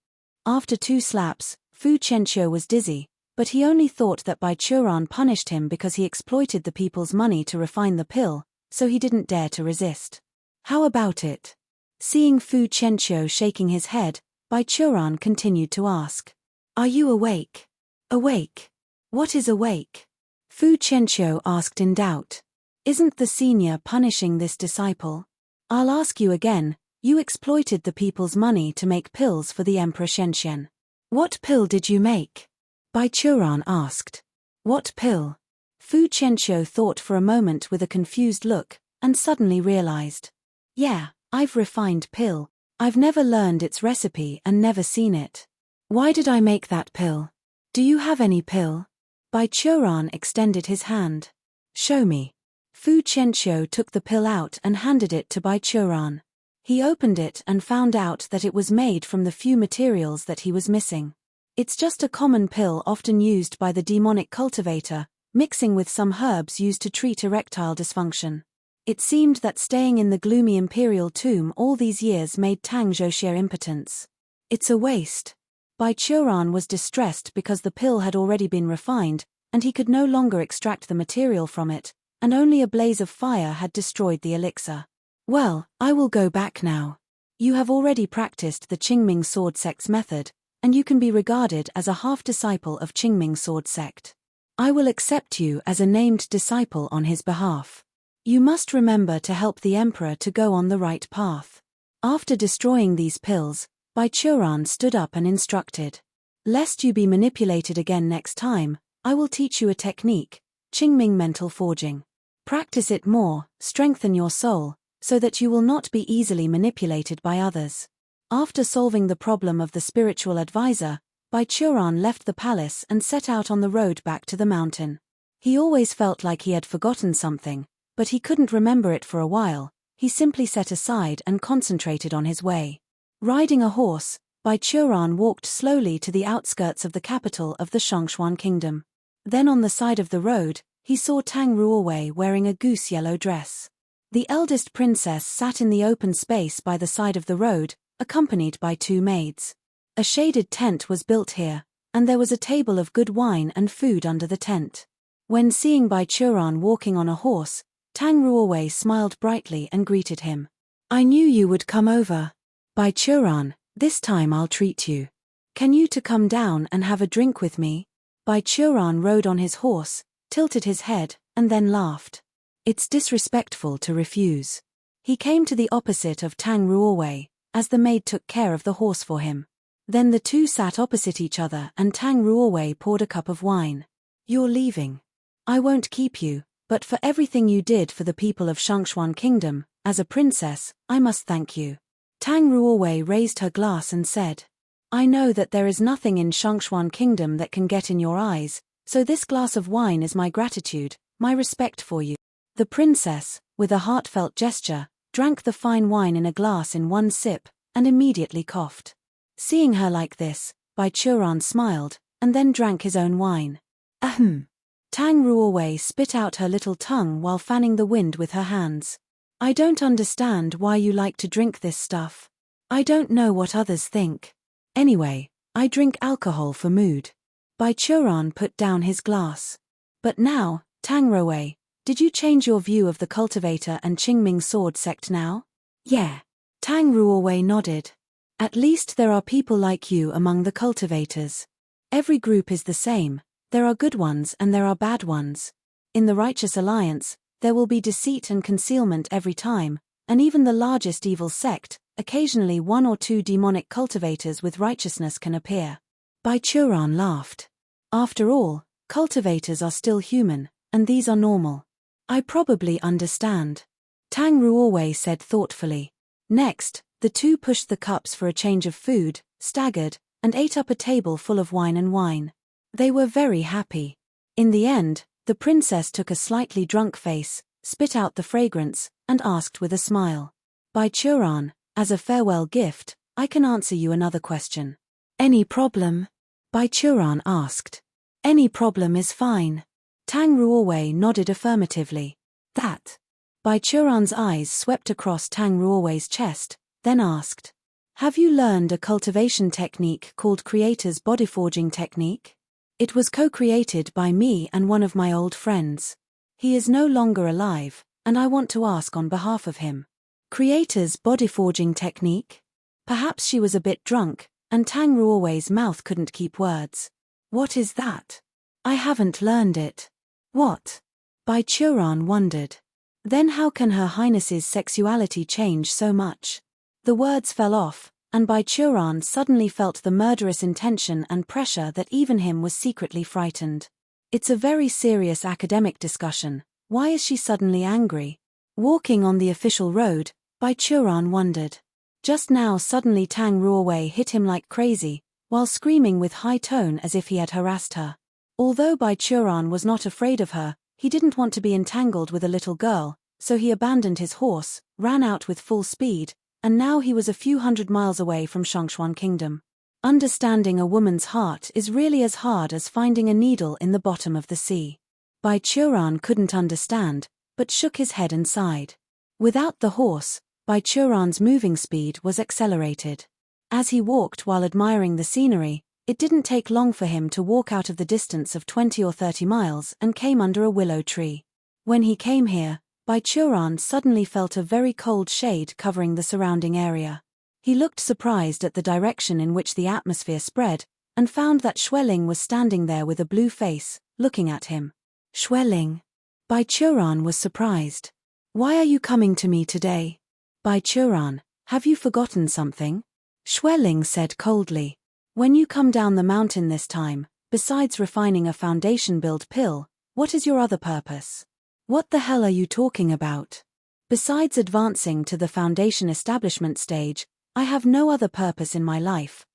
After 2 slaps, Fu Qianqiu was dizzy, but he only thought that Bai Quran punished him because he exploited the people's money to refine the pill, so he didn't dare to resist. How about it? Seeing Fu Qianqiu shaking his head, Bai Quran continued to ask. Are you awake? Awake? What is awake? Fu Qianqiu asked in doubt. Isn't the senior punishing this disciple? I'll ask you again, you exploited the people's money to make pills for the Emperor Shenzhen. What pill did you make? Bai Quran asked. What pill? Fu Qianqiu thought for a moment with a confused look, and suddenly realized. Yeah, I've refined pill. I've never learned its recipe and never seen it. Why did I make that pill? Do you have any pill? Bai Quran extended his hand. Show me. Fu Qianqiu took the pill out and handed it to Bai Quran. He opened it and found out that it was made from the few materials that he was missing. It's just a common pill often used by the demonic cultivator, mixing with some herbs used to treat erectile dysfunction. It seemed that staying in the gloomy imperial tomb all these years made Tang Zhou impotence. It's a waste. Bai Quran was distressed because the pill had already been refined, and he could no longer extract the material from it, and only a blaze of fire had destroyed the elixir. Well, I will go back now. You have already practiced the Qingming sword sect's method, and you can be regarded as a half-disciple of Qingming sword sect. I will accept you as a named disciple on his behalf. You must remember to help the emperor to go on the right path. After destroying these pills, Bai Quran stood up and instructed. Lest you be manipulated again next time, I will teach you a technique, Qingming mental forging. Practice it more, strengthen your soul, so that you will not be easily manipulated by others. After solving the problem of the spiritual advisor, Bai Churan left the palace and set out on the road back to the mountain. He always felt like he had forgotten something, but he couldn't remember it for a while. He simply set aside and concentrated on his way. Riding a horse, Bai Churan walked slowly to the outskirts of the capital of the Shongshuan kingdom. Then on the side of the road, he saw Tang Ruowei wearing a goose-yellow dress. The eldest princess sat in the open space by the side of the road, accompanied by 2 maids. A shaded tent was built here, and there was a table of good wine and food under the tent. When seeing Bai Churan walking on a horse, Tang Ruowei smiled brightly and greeted him. "I knew you would come over. Bai Churan, this time I'll treat you. Can you to come down and have a drink with me?" Bai Churan rode on his horse, tilted his head, and then laughed. It's disrespectful to refuse. He came to the opposite of Tang Ruowei, as the maid took care of the horse for him. Then the two sat opposite each other and Tang Ruowei poured a cup of wine. "You're leaving. I won't keep you, but for everything you did for the people of Shongshuan Kingdom, as a princess, I must thank you." Tang Ruowei raised her glass and said, "I know that there is nothing in Shongshuan Kingdom that can get in your eyes, so this glass of wine is my gratitude, my respect for you." The princess, with a heartfelt gesture, drank the fine wine in a glass in one sip, and immediately coughed. Seeing her like this, Bai Churan smiled, and then drank his own wine. "Ahem." Tang Ruowei spit out her little tongue while fanning the wind with her hands. "I don't understand why you like to drink this stuff. I don't know what others think. Anyway, I drink alcohol for mood." Bai Churan put down his glass. "But now, Tang Ruowei, did you change your view of the cultivator and Qingming sword sect now?" "Yeah." Tang Ruowei nodded. "At least there are people like you among the cultivators. Every group is the same, there are good ones and there are bad ones. In the righteous alliance, there will be deceit and concealment every time, and even the largest evil sect, occasionally 1 or 2 demonic cultivators with righteousness can appear." Bai Churan laughed. "After all, cultivators are still human, and these are normal. I probably understand." Tang Ruowei said thoughtfully. Next, the two pushed the cups for a change of food, staggered, and ate up a table full of wine and wine. They were very happy. In the end, the princess took a slightly drunk face, spit out the fragrance, and asked with a smile, "Bai Churan, as a farewell gift, I can answer you another question." "Any problem?" Bai Churan asked. "Any problem is fine." Tang Ruowei nodded affirmatively. "That." Bai Churan's eyes swept across Tang Ruowei's chest, then asked, "Have you learned a cultivation technique called Creator's Body Forging Technique? It was co-created by me and one of my old friends. He is no longer alive, and I want to ask on behalf of him." Creator's Body Forging Technique? Perhaps she was a bit drunk, and Tang Ruowei's mouth couldn't keep words. "What is that? I haven't learned it." "What?" Bai Churan wondered. Then how can Her Highness's sexuality change so much? The words fell off, and Bai Churan suddenly felt the murderous intention and pressure that even him was secretly frightened. It's a very serious academic discussion. Why is she suddenly angry? Walking on the official road, Bai Churan wondered. Just now suddenly Tang Ruowei hit him like crazy, while screaming with high tone as if he had harassed her. Although Bai Churan was not afraid of her, he didn't want to be entangled with a little girl, so he abandoned his horse, ran out with full speed, and now he was a few hundred miles away from Shongshuan Kingdom. Understanding a woman's heart is really as hard as finding a needle in the bottom of the sea. Bai Churan couldn't understand, but shook his head and sighed. Without the horse, Bai Churan's moving speed was accelerated. As he walked while admiring the scenery, it didn't take long for him to walk out of the distance of 20 or 30 miles and came under a willow tree. When he came here, Bai Churan suddenly felt a very cold shade covering the surrounding area. He looked surprised at the direction in which the atmosphere spread, and found that Xueling was standing there with a blue face, looking at him. "Xueling?" Bai Churan was surprised. "Why are you coming to me today?" "Bai Churan, have you forgotten something?" Xueling said coldly. When you come down the mountain this time, besides refining a foundation-build pill, what is your other purpose? What the hell are you talking about? Besides advancing to the foundation establishment stage, I have no other purpose in my life.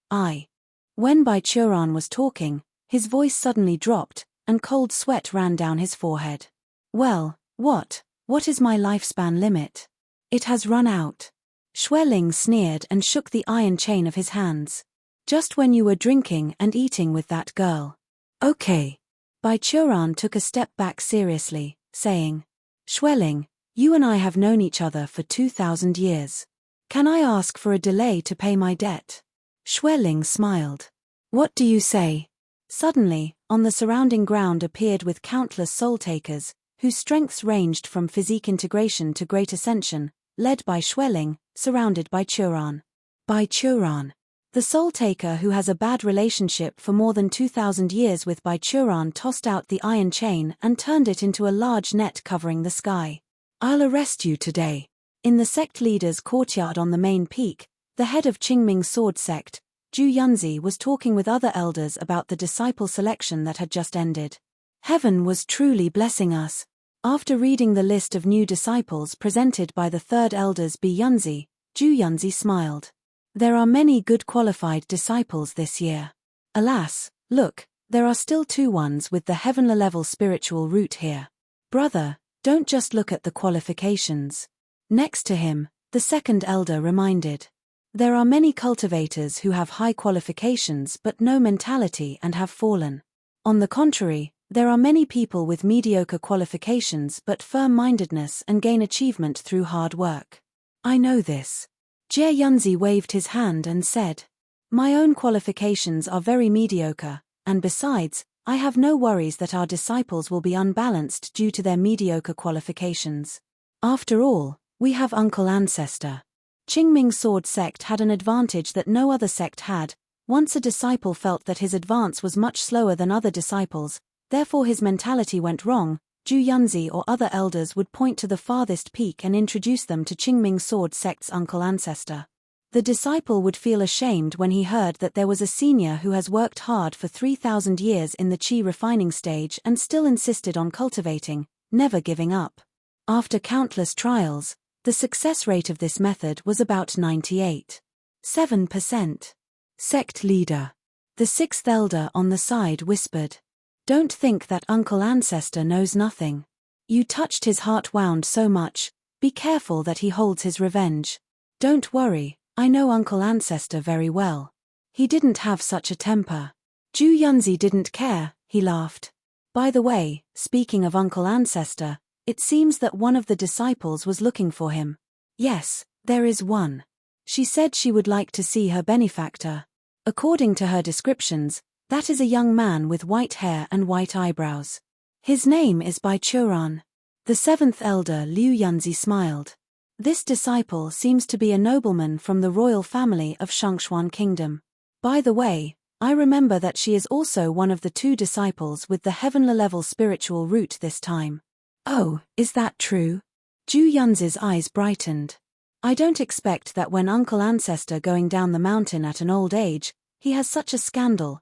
When Baichuran was talking, his voice suddenly dropped, and cold sweat ran down his forehead. Well, what is my lifespan limit? It has run out. Xueling sneered and shook the iron chain of his hands. Just when you were drinking and eating with that girl. Okay. Baichuran took a step back seriously, saying, Xueling, you and I have known each other for 2,000 years. Can I ask for a delay to pay my debt? Xueling smiled. What do you say? Suddenly, on the surrounding ground appeared with countless soul-takers, whose strengths ranged from physique integration to great ascension, led by Xueling, surrounded by Baichuran. Baichuran. The soul-taker who has a bad relationship for more than 2,000 years with Baichuran tossed out the iron chain and turned it into a large net covering the sky. I'll arrest you today. In the sect leader's courtyard on the main peak, the head of Qingming sword sect, Zhu Yunzi, was talking with other elders about the disciple selection that had just ended. Heaven was truly blessing us. After reading the list of new disciples presented by the third elders Bi Yunzi, Zhu Yunzi smiled. There are many good qualified disciples this year. Alas, look, there are still 2 ones with the heavenly level spiritual root here. Brother, don't just look at the qualifications. Next to him, the second elder reminded. There are many cultivators who have high qualifications but no mentality and have fallen. On the contrary, there are many people with mediocre qualifications but firm-mindedness and gain achievement through hard work. I know this. Jie Yunzi waved his hand and said, My own qualifications are very mediocre, and besides, I have no worries that our disciples will be unbalanced due to their mediocre qualifications. After all, we have Uncle Ancestor. Qingming Sword Sect had an advantage that no other sect had. Once a disciple felt that his advance was much slower than other disciples, therefore his mentality went wrong, Zhu Yunzi or other elders would point to the farthest peak and introduce them to Qingming Sword Sect's Uncle Ancestor. The disciple would feel ashamed when he heard that there was a senior who has worked hard for 3,000 years in the qi refining stage and still insisted on cultivating, never giving up. After countless trials, the success rate of this method was about 98.7%. Sect leader. The 6th elder on the side whispered. Don't think that Uncle Ancestor knows nothing. You touched his heart wound so much, be careful that he holds his revenge. Don't worry, I know Uncle Ancestor very well. He didn't have such a temper. Zhu Yunzi didn't care, he laughed. By the way, speaking of Uncle Ancestor, it seems that one of the disciples was looking for him. Yes, there is one. She said she would like to see her benefactor. According to her descriptions, that is a young man with white hair and white eyebrows. His name is Baichuran. The 7th elder Liu Yunzi smiled. This disciple seems to be a nobleman from the royal family of Shangshuan Kingdom. By the way, I remember that she is also one of the 2 disciples with the heavenly level spiritual root this time. Oh, is that true? Zhu Yunzi's eyes brightened. I don't expect that when Uncle Ancestor going down the mountain at an old age, he has such a scandal,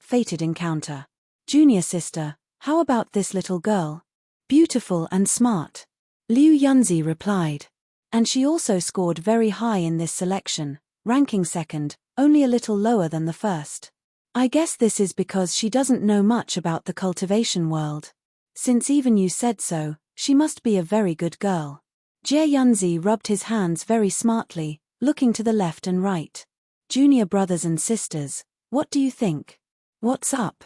fated encounter. Junior sister, how about this little girl? Beautiful and smart. Liu Yunzi replied. And she also scored very high in this selection, ranking 2nd, only a little lower than the 1st. I guess this is because she doesn't know much about the cultivation world. Since even you said so, she must be a very good girl. Jie Yunzi rubbed his hands very smartly, looking to the left and right. Junior brothers and sisters, what do you think? What's up?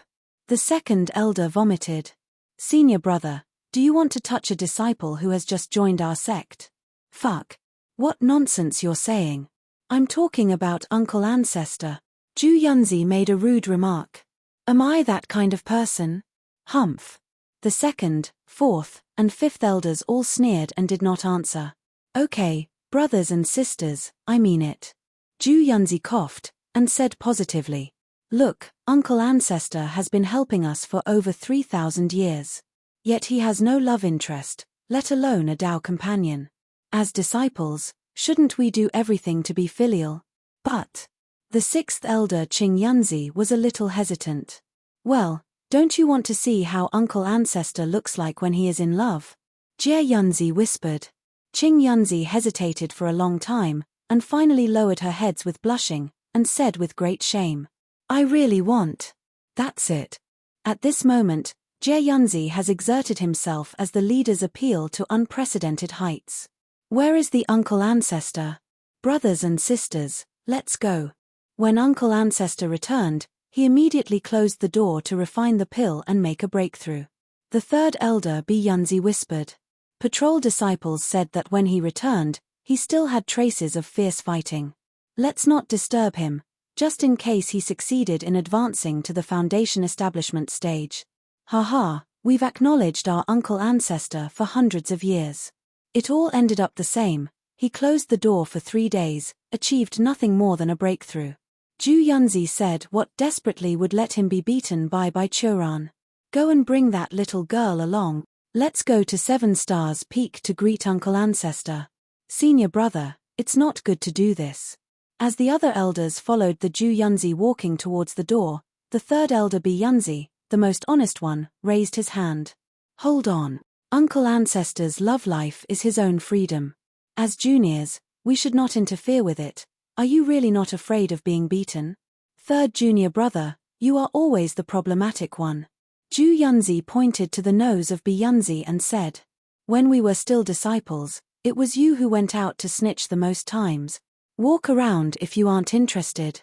The 2nd elder vomited. Senior brother, do you want to touch a disciple who has just joined our sect? Fuck. What nonsense you're saying. I'm talking about Uncle Ancestor. Zhu Yunzi made a rude remark. Am I that kind of person? Humph. The 2nd, 4th, and 5th elders all sneered and did not answer. Okay, brothers and sisters, I mean it. Zhu Yunzi coughed, and said positively. Look, Uncle Ancestor has been helping us for over 3,000 years. Yet he has no love interest, let alone a Tao companion. As disciples, shouldn't we do everything to be filial? But The sixth elder Qing Yunzi was a little hesitant. Well, don't you want to see how Uncle Ancestor looks like when he is in love? Jie Yunzi whispered. Qing Yunzi hesitated for a long time, and finally lowered her heads with blushing, and said with great shame, I really want. That's it. At this moment, Jie Yunzi has exerted himself as the leader's appeal to unprecedented heights. Where is the Uncle Ancestor? Brothers and sisters, let's go. When Uncle Ancestor returned, he immediately closed the door to refine the pill and make a breakthrough. The third elder Bi Yunzi whispered. Patrol disciples said that when he returned, he still had traces of fierce fighting. Let's not disturb him, just in case he succeeded in advancing to the foundation establishment stage. Haha, we've acknowledged our Uncle Ancestor for hundreds of years. It all ended up the same. He closed the door for 3 days, achieved nothing more than a breakthrough. Ju Yunzi said what desperately would let him be beaten by Churan. Go and bring that little girl along. Let's go to 7 Stars Peak to greet Uncle Ancestor. Senior brother, it's not good to do this. As the other elders followed the Ju Yunzi walking towards the door, the third elder Bi Yunzi, the most honest one, raised his hand. Hold on. Uncle Ancestor's love life is his own freedom. As juniors, we should not interfere with it. Are you really not afraid of being beaten? Third junior brother, you are always the problematic one. Ju Yunzi pointed to the nose of Bi Yunzi and said, when we were still disciples, it was you who went out to snitch the most times. Walk around if you aren't interested.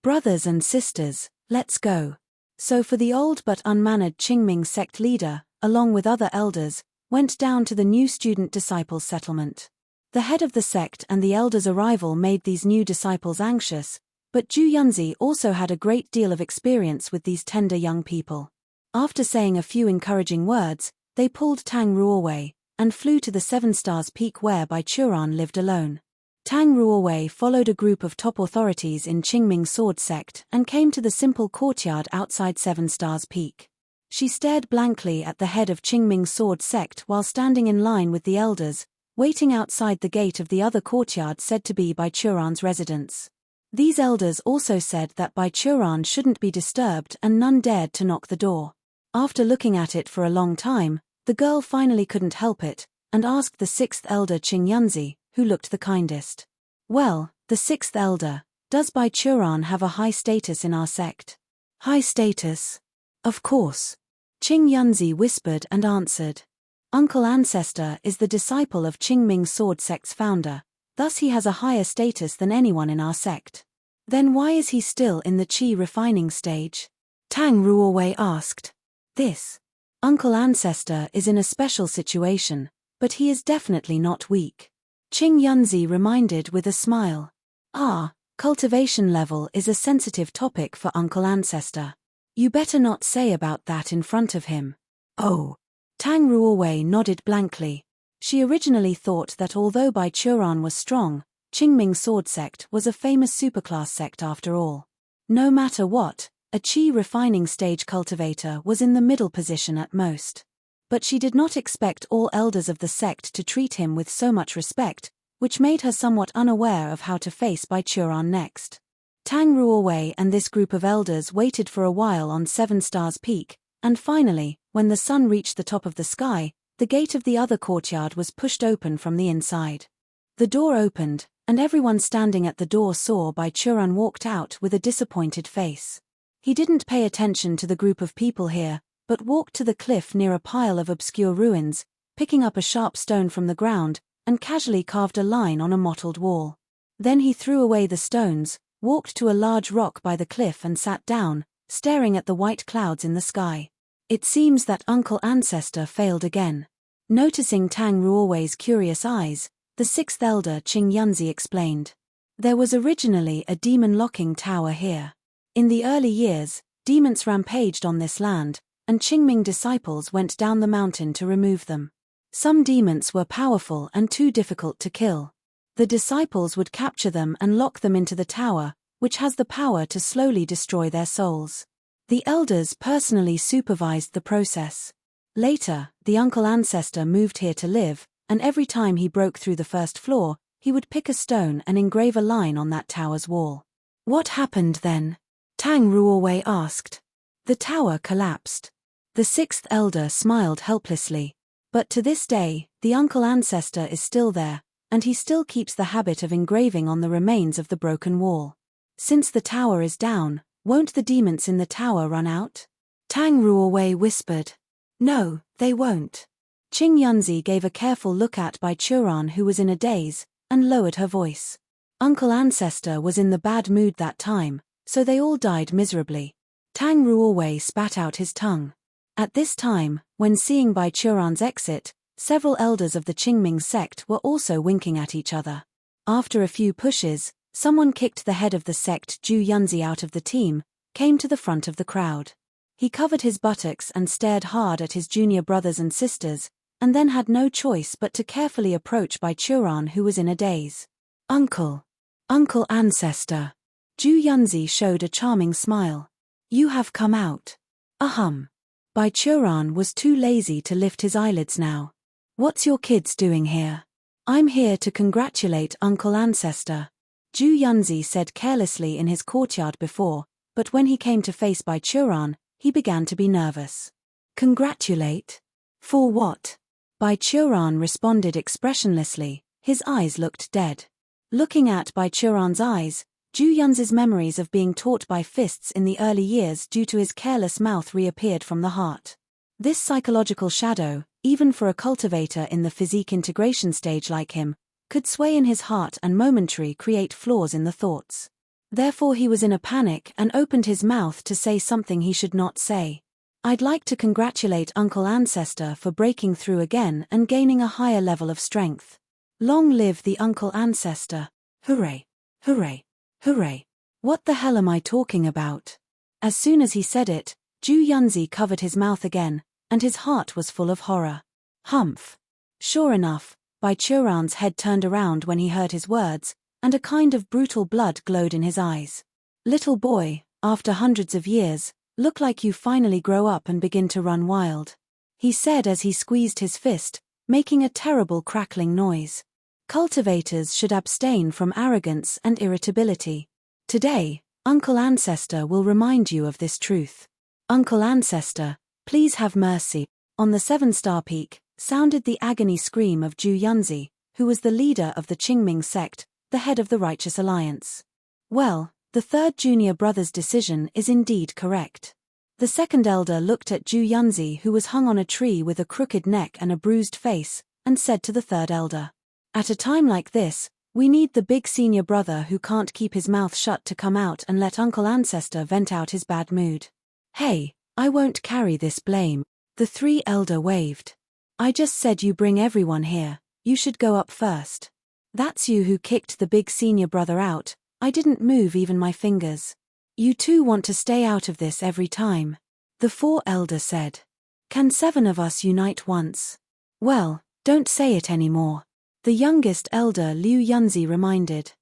Brothers and sisters, let's go. So for the old but unmannered Qingming sect leader, along with other elders, went down to the new student disciples settlement. The head of the sect and the elders' arrival made these new disciples anxious, but Ju Yunzi also had a great deal of experience with these tender young people. After saying a few encouraging words, they pulled Tang Ruowei, and flew to the 7 Stars Peak where Bai Churan lived alone. Tang Ruowei followed a group of top authorities in Qingming Sword Sect and came to the simple courtyard outside 7 Stars Peak. She stared blankly at the head of Qingming Sword Sect while standing in line with the elders, waiting outside the gate of the other courtyard said to be Bai Churan's residence. These elders also said that Bai Churan shouldn't be disturbed and none dared to knock the door. After looking at it for a long time, the girl finally couldn't help it, and asked the 6th elder Qing Yunzi, who looked the kindest. Well, the 6th elder, does Bai Churan have a high status in our sect? High status? Of course. Qing Yunzi whispered and answered. Uncle Ancestor is the disciple of Qingming Sword Sect's founder, thus he has a higher status than anyone in our sect. Then why is he still in the qi refining stage? Tang Ruowei asked. This. Uncle Ancestor is in a special situation, but he is definitely not weak. Qing Yunzi reminded with a smile. Cultivation level is a sensitive topic for Uncle Ancestor. You better not say about that in front of him. Oh. Tang Ruowei nodded blankly. She originally thought that although Bai Churan was strong, Qingming Sword Sect was a famous superclass sect after all. No matter what, a qi refining stage cultivator was in the middle position at most. But she did not expect all elders of the sect to treat him with so much respect, which made her somewhat unaware of how to face Bai Churan next. Tang Ruowei and this group of elders waited for a while on 7 Stars Peak, and finally, when the sun reached the top of the sky, the gate of the other courtyard was pushed open from the inside. The door opened, and everyone standing at the door saw Bai Churan walked out with a disappointed face. He didn't pay attention to the group of people here, but walked to the cliff near a pile of obscure ruins, picking up a sharp stone from the ground, and casually carved a line on a mottled wall. Then he threw away the stones, walked to a large rock by the cliff and sat down, staring at the white clouds in the sky. It seems that Uncle Ancestor failed again. Noticing Tang Ruowei's curious eyes, the 6th elder Qing Yunzi explained. There was originally a demon locking tower here. In the early years, demons rampaged on this land, and Qingming disciples went down the mountain to remove them. Some demons were powerful and too difficult to kill. The disciples would capture them and lock them into the tower, which has the power to slowly destroy their souls. The elders personally supervised the process. Later, the Uncle Ancestor moved here to live, and every time he broke through the first floor, he would pick a stone and engrave a line on that tower's wall. What happened then? Tang Ruowei asked. The tower collapsed. The sixth elder smiled helplessly. But to this day, the uncle ancestor is still there, and he still keeps the habit of engraving on the remains of the broken wall. Since the tower is down, won't the demons in the tower run out? Tang Ruowei whispered. No, they won't. Qing Yunzi gave a careful look at Bai Churan, who was in a daze, and lowered her voice. Uncle Ancestor was in the bad mood that time, so they all died miserably. Tang Ruowei spat out his tongue. At this time, when seeing Bai Churan's exit, several elders of the Qingming sect were also winking at each other. After a few pushes, someone kicked the head of the sect Zhu Yunzi out of the team, came to the front of the crowd. He covered his buttocks and stared hard at his junior brothers and sisters, and then had no choice but to carefully approach Bai Churan, who was in a daze. Uncle Ancestor. Zhu Yunzi showed a charming smile. You have come out. Ahem. Bai Churan was too lazy to lift his eyelids now. What's your kids doing here? I'm here to congratulate Uncle Ancestor. Zhu Yunzi said carelessly in his courtyard before, but when he came to face Bai Churan, he began to be nervous. Congratulate? For what? Bai Churan responded expressionlessly, his eyes looked dead. Looking at Bai Churan's eyes, Zhu Yunzi's memories of being taught by fists in the early years due to his careless mouth reappeared from the heart. This psychological shadow, even for a cultivator in the physique integration stage like him, could sway in his heart and momentarily create flaws in the thoughts. Therefore he was in a panic and opened his mouth to say something he should not say. I'd like to congratulate Uncle Ancestor for breaking through again and gaining a higher level of strength. Long live the Uncle Ancestor. Hooray! Hooray! Hooray! What the hell am I talking about? As soon as he said it, Zhu Yunzi covered his mouth again, and his heart was full of horror. Humph! Sure enough, Bai Churan's head turned around when he heard his words, and a kind of brutal blood glowed in his eyes. Little boy, after hundreds of years, look like you finally grow up and begin to run wild. He said as he squeezed his fist, making a terrible crackling noise. Cultivators should abstain from arrogance and irritability. Today, Uncle Ancestor will remind you of this truth. Uncle Ancestor, please have mercy. On the 7-star peak, sounded the agony scream of Zhu Yunzi, who was the leader of the Qingming sect, the head of the Righteous Alliance. Well, the third junior brother's decision is indeed correct. The second elder looked at Zhu Yunzi, who was hung on a tree with a crooked neck and a bruised face, and said to the third elder, at a time like this, we need the big senior brother who can't keep his mouth shut to come out and let Uncle Ancestor vent out his bad mood. Hey, I won't carry this blame. The 3 elder waved. I just said you bring everyone here, you should go up first. That's you who kicked the big senior brother out, I didn't move even my fingers. You 2 want to stay out of this every time. The 4 elder said. Can 7 of us unite once? Well, don't say it anymore. The youngest elder Liu Yunzi reminded.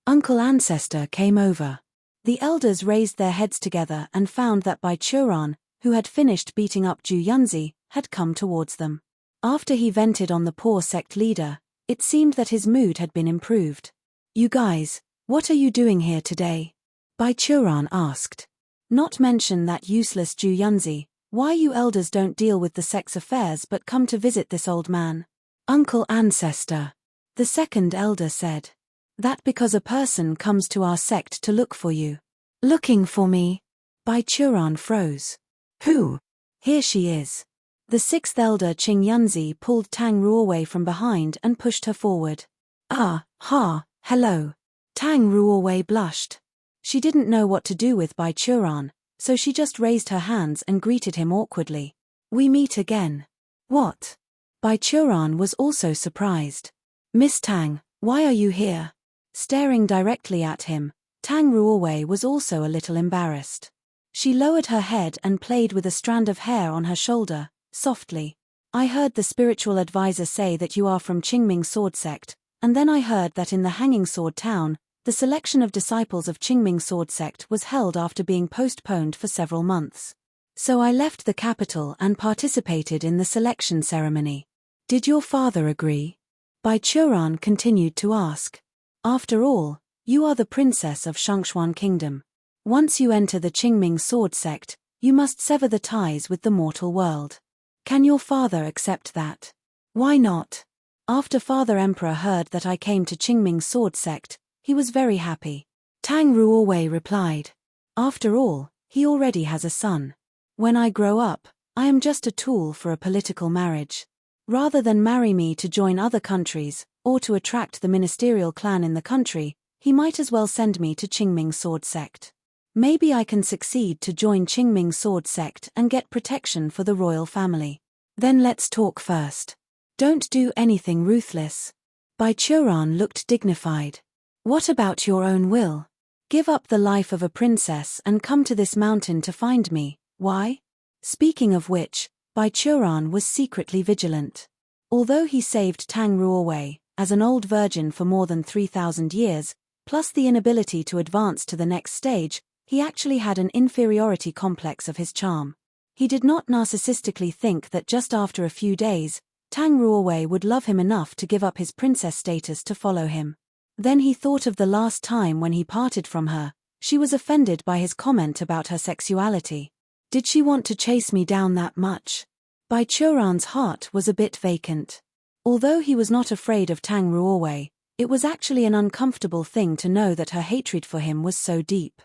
Uncle Ancestor came over. The elders raised their heads together and found that Bai Churan, who had finished beating up Zhu Yunzi, had come towards them. After he vented on the poor sect leader, it seemed that his mood had been improved. You guys, what are you doing here today? Bai Churan asked. Not mention that useless Zhu Yunzi, why you elders don't deal with the sect's affairs but come to visit this old man? Uncle Ancestor. The second elder said. That because a person comes to our sect to look for you. Looking for me? Bai Churan froze. Who? Here she is. The 6th elder Qing Yunzi pulled Tang Ruowei from behind and pushed her forward. Hello. Tang Ruowei blushed. She didn't know what to do with Bai Churan, so she just raised her hands and greeted him awkwardly. We meet again. What? Bai Churan was also surprised. Miss Tang, why are you here? Staring directly at him, Tang Ruowei was also a little embarrassed. She lowered her head and played with a strand of hair on her shoulder, softly. I heard the spiritual advisor say that you are from Qingming Sword Sect, and then I heard that in the Hanging Sword Town, the selection of disciples of Qingming Sword Sect was held after being postponed for several months. So I left the capital and participated in the selection ceremony. Did your father agree? Bai Churan continued to ask. After all, You are the princess of Shangxuan Kingdom. Once you enter the Qingming sword sect, you must sever the ties with the mortal world. Can your father accept that? Why not? After Father Emperor heard that I came to Qingming sword sect, he was very happy. Tang Ruowei replied. After all, he already has a son. When I grow up, I am just a tool for a political marriage. Rather than marry me to join other countries, or to attract the ministerial clan in the country, he might as well send me to Qingming sword sect. Maybe I can succeed to join Qingming sword sect and get protection for the royal family. Then let's talk first. Don't do anything ruthless. Bai Churan looked dignified. What about your own will? Give up the life of a princess and come to this mountain to find me. Why? Speaking of which, Bai Churan was secretly vigilant. Although he saved Tang Ruowei, as an old virgin for more than 3,000 years, plus the inability to advance to the next stage, he actually had an inferiority complex of his charm. He did not narcissistically think that just after a few days, Tang Ruowei would love him enough to give up his princess status to follow him. Then he thought of the last time when he parted from her. She was offended by his comment about her sexuality. Did she want to chase me down that much? Bai Churan's heart was a bit vacant. Although he was not afraid of Tang Ruowei, it was actually an uncomfortable thing to know that her hatred for him was so deep.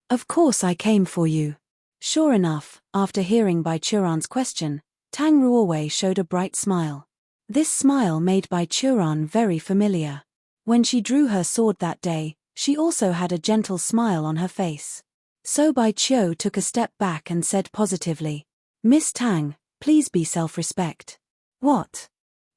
Of course I came for you. Sure enough, after hearing Bai Churan's question, Tang Ruowei showed a bright smile. This smile made Bai Churan very familiar. When she drew her sword that day, she also had a gentle smile on her face. So Bai Chuo took a step back and said positively, Miss Tang, please be self-respect. What?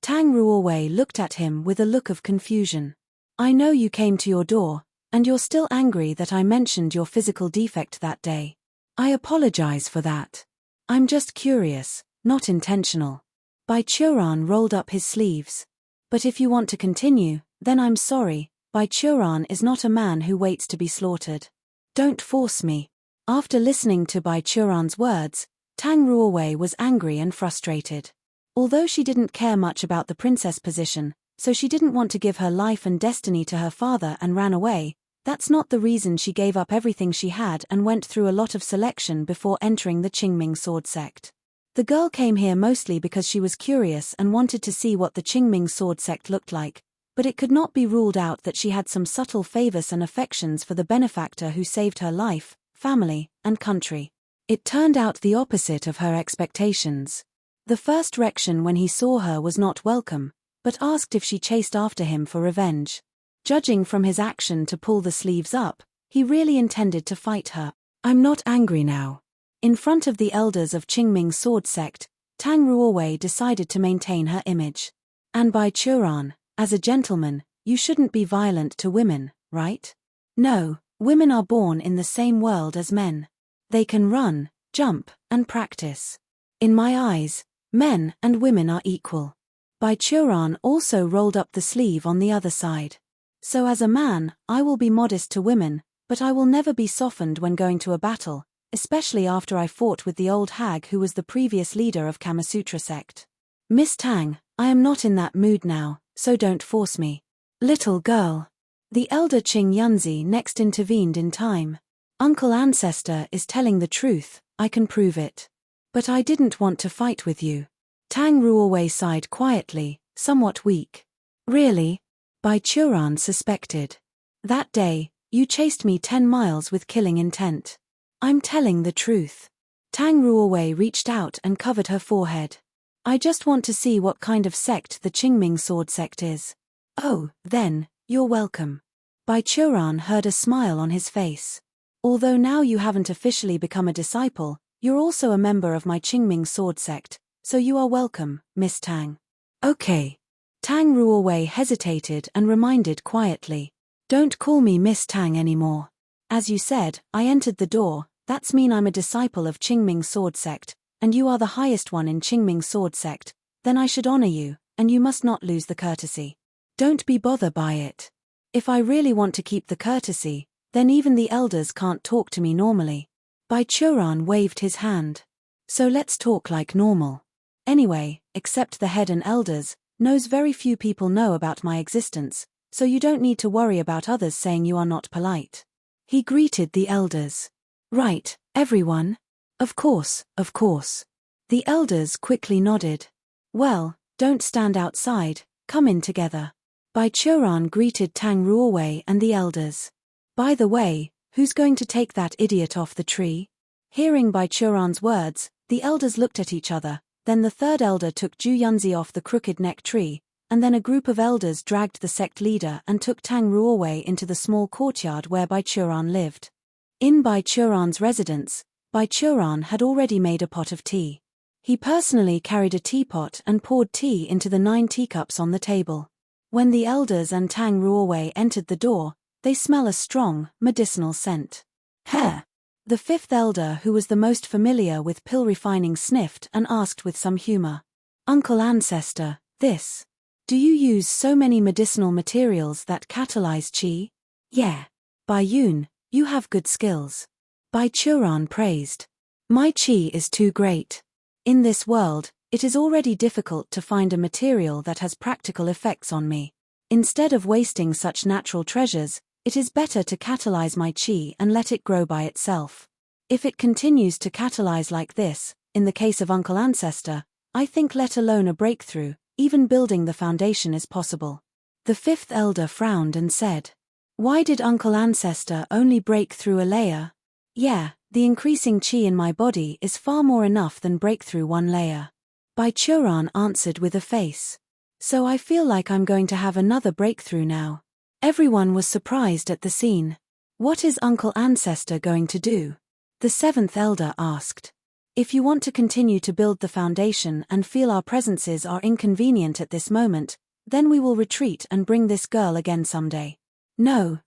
Tang Ruowei looked at him with a look of confusion. I know you came to your door, and you're still angry that I mentioned your physical defect that day. I apologize for that. I'm just curious, not intentional. Bai Churan rolled up his sleeves. But if you want to continue, then I'm sorry, Bai Churan is not a man who waits to be slaughtered. Don't force me. After listening to Bai Churan's words, Tang Ruowei was angry and frustrated. Although she didn't care much about the princess position, so she didn't want to give her life and destiny to her father and ran away, that's not the reason she gave up everything she had and went through a lot of selection before entering the Qingming sword sect. The girl came here mostly because she was curious and wanted to see what the Qingming sword sect looked like, but it could not be ruled out that she had some subtle favors and affections for the benefactor who saved her life, family, and country. It turned out the opposite of her expectations. The first Rection when he saw her was not welcome, but asked if she chased after him for revenge. Judging from his action to pull the sleeves up, he really intended to fight her. I'm not angry now. In front of the elders of Qingming sword sect, Tang Ruowei decided to maintain her image. And Bai Churan, as a gentleman, you shouldn't be violent to women, right? No, women are born in the same world as men. They can run, jump, and practice. In my eyes, men and women are equal. Bai Churan also rolled up the sleeve on the other side. So as a man, I will be modest to women, but I will never be softened when going to a battle, especially after I fought with the old hag who was the previous leader of Kamasutra sect. Miss Tang, I am not in that mood now, so don't force me. Little girl. The elder Qing Yunzi next intervened in time. Uncle Ancestor is telling the truth, I can prove it. But I didn't want to fight with you. Tang Ruowei sighed quietly, somewhat weak. Really? Bai Churan suspected. That day, you chased me 10 miles with killing intent. I'm telling the truth. Tang Ruowei reached out and covered her forehead. I just want to see what kind of sect the Qingming sword sect is. Oh, then, you're welcome. Bai Churan heard a smile on his face. Although now you haven't officially become a disciple, you're also a member of my Qingming sword sect, so you are welcome, Miss Tang. Okay. Tang Ruowei hesitated and reminded quietly. Don't call me Miss Tang anymore. As you said, I entered the door, that's mean I'm a disciple of Qingming sword sect, and you are the highest one in Qingming sword sect, then I should honor you, and you must not lose the courtesy. Don't be bothered by it. If I really want to keep the courtesy, then even the elders can't talk to me normally. Bai Churan waved his hand. So let's talk like normal. Anyway, except the head and elders, knows very few people know about my existence, so you don't need to worry about others saying you are not polite. He greeted the elders. Right, everyone? Of course, of course. The elders quickly nodded. Well, don't stand outside, come in together. Baichuran greeted Tang Ruowei and the elders. By the way, who's going to take that idiot off the tree? Hearing Baichuran's words, the elders looked at each other, then the third elder took Ju Yunzi off the crooked neck tree, and then a group of elders dragged the sect leader and took Tang Ruowei into the small courtyard where Baichuran lived. In Baichuran's residence, Baichuran had already made a pot of tea. He personally carried a teapot and poured tea into the 9 teacups on the table. When the elders and Tang Ruowei entered the door, they smell a strong, medicinal scent. Heh! The 5th elder, who was the most familiar with pill refining, sniffed and asked with some humor. Uncle Ancestor, this. Do you use so many medicinal materials that catalyze qi? Yeah. Bai Yun, you have good skills. Baichuran praised. My qi is too great. In this world, it is already difficult to find a material that has practical effects on me. Instead of wasting such natural treasures, it is better to catalyze my qi and let it grow by itself. If it continues to catalyze like this, in the case of Uncle Ancestor, I think let alone a breakthrough, even building the foundation is possible. The 5th elder frowned and said, why did Uncle Ancestor only break through a layer? Yeah, the increasing qi in my body is far more enough than break through one layer. Baichuran answered with a face. So I feel like I'm going to have another breakthrough now. Everyone was surprised at the scene. What is Uncle Ancestor going to do? The 7th elder asked. If you want to continue to build the foundation and feel our presences are inconvenient at this moment, then we will retreat and bring this girl again someday. No,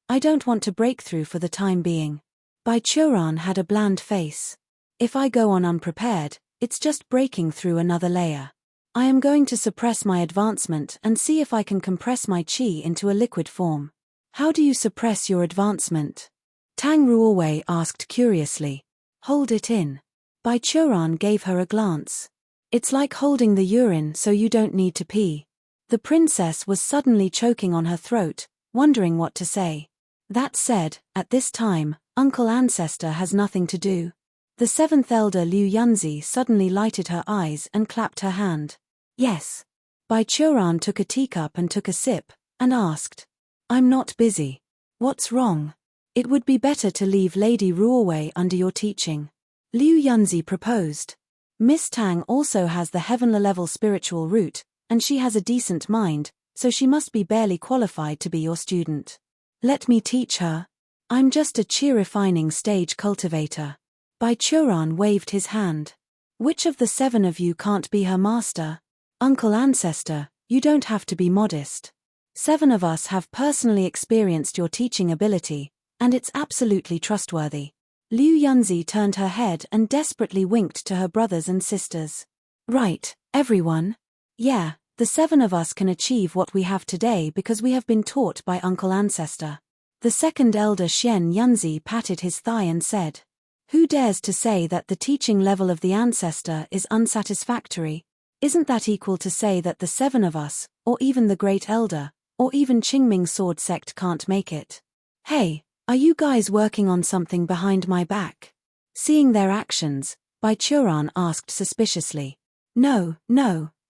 I don't want to break through for the time being. Baichuran had a bland face. If I go on unprepared, it's just breaking through another layer. I am going to suppress my advancement and see if I can compress my qi into a liquid form. How do you suppress your advancement? Tang Ruowei asked curiously. Hold it in. Baichuran gave her a glance. It's like holding the urine so you don't need to pee. The princess was suddenly choking on her throat, wondering what to say. That said, at this time, Uncle Ancestor has nothing to do. The 7th elder Liu Yunzi suddenly lighted her eyes and clapped her hand. Yes. Baichuran took a teacup and took a sip, and asked. I'm not busy. What's wrong? It would be better to leave Lady Ruowei under your teaching. Liu Yunzi proposed. Miss Tang also has the heavenly-level spiritual root, and she has a decent mind, so she must be barely qualified to be your student. Let me teach her. I'm just a qi refining stage cultivator. Baichuran waved his hand. Which of the 7 of you can't be her master? Uncle Ancestor, you don't have to be modest. 7 of us have personally experienced your teaching ability, and it's absolutely trustworthy. Liu Yunzi turned her head and desperately winked to her brothers and sisters. Right, everyone? Yeah, the 7 of us can achieve what we have today because we have been taught by Uncle Ancestor. The 2nd elder Xian Yunzi patted his thigh and said. Who dares to say that the teaching level of the Ancestor is unsatisfactory? Isn't that equal to say that the 7 of us, or even the Great Elder, or even Qingming Sword Sect can't make it? Hey, are you guys working on something behind my back? Seeing their actions, Baichuran asked suspiciously. No,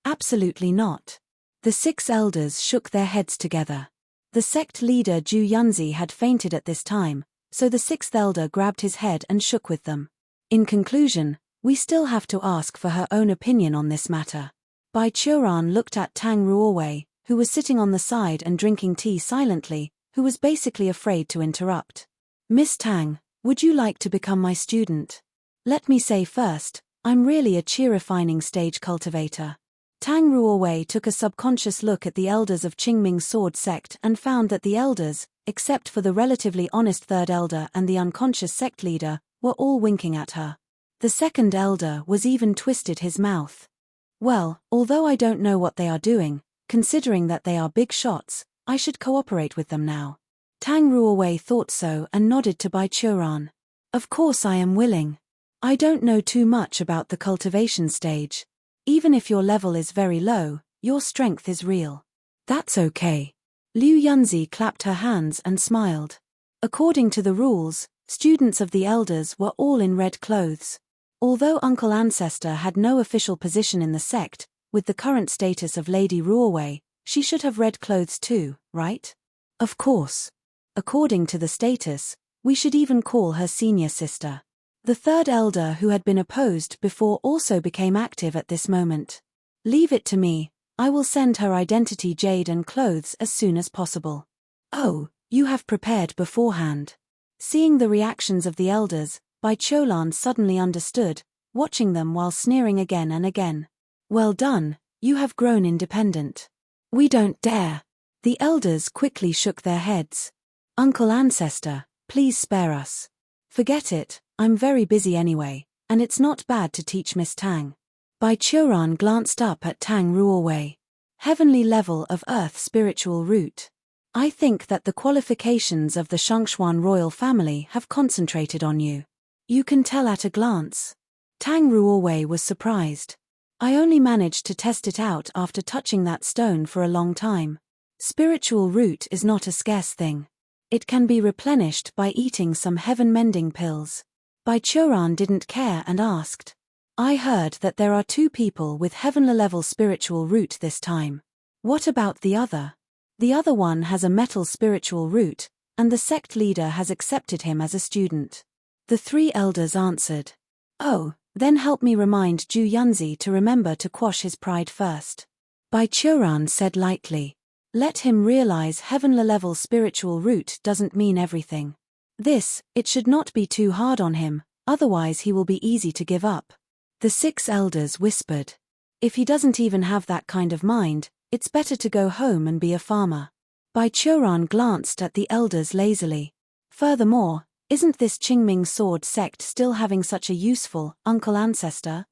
absolutely not. The 6 elders shook their heads together. The sect leader Ju Yunzi had fainted at this time, so the 6th elder grabbed his head and shook with them. In conclusion, we still have to ask for her own opinion on this matter. Baichuran looked at Tang Ruowei, who was sitting on the side and drinking tea silently, who was basically afraid to interrupt. Miss Tang, would you like to become my student? Let me say first, I'm really a qi refining stage cultivator. Tang Ruowei took a subconscious look at the elders of Qingming Sword Sect and found that the elders, except for the relatively honest 3rd elder and the unconscious sect leader, were all winking at her. The 2nd elder was even twisted his mouth. Well, although I don't know what they are doing, considering that they are big shots, I should cooperate with them now. Tang Ruowei thought so and nodded to Baichuran. Of course I am willing. I don't know too much about the cultivation stage. Even if your level is very low, your strength is real. That's okay. Liu Yunzi clapped her hands and smiled. According to the rules, students of the elders were all in red clothes. Although Uncle Ancestor had no official position in the sect, with the current status of Lady Ruowei, she should have red clothes too, right? Of course. According to the status, we should even call her senior sister. The third elder who had been opposed before also became active at this moment. Leave it to me, I will send her identity jade and clothes as soon as possible. Oh, you have prepared beforehand. Seeing the reactions of the elders, Bai Cholan suddenly understood, watching them while sneering again and again. Well done, you have grown independent. We don't dare. The elders quickly shook their heads. Uncle Ancestor, please spare us. Forget it, I'm very busy anyway, and it's not bad to teach Miss Tang. Bai Choran glanced up at Tang Ruowei. Heavenly level of earth spiritual root. I think that the qualifications of the Shangxuan royal family have concentrated on you. You can tell at a glance. Tang Ruowei was surprised. I only managed to test it out after touching that stone for a long time. Spiritual root is not a scarce thing. It can be replenished by eating some heaven-mending pills. Bai Choran didn't care and asked. I heard that there are 2 people with heavenly-level spiritual root this time. What about the other? The other one has a metal spiritual root, and the sect leader has accepted him as a student. The 3 elders answered. Oh, then help me remind Ju Yunzi to remember to quash his pride first. Bai Choran said lightly. Let him realize heavenly-level spiritual root doesn't mean everything. It should not be too hard on him, otherwise he will be easy to give up. The 6 elders whispered. If he doesn't even have that kind of mind, it's better to go home and be a farmer. Bai Choran glanced at the elders lazily. Furthermore, isn't this Qingming sword sect still having such a useful Uncle Ancestor?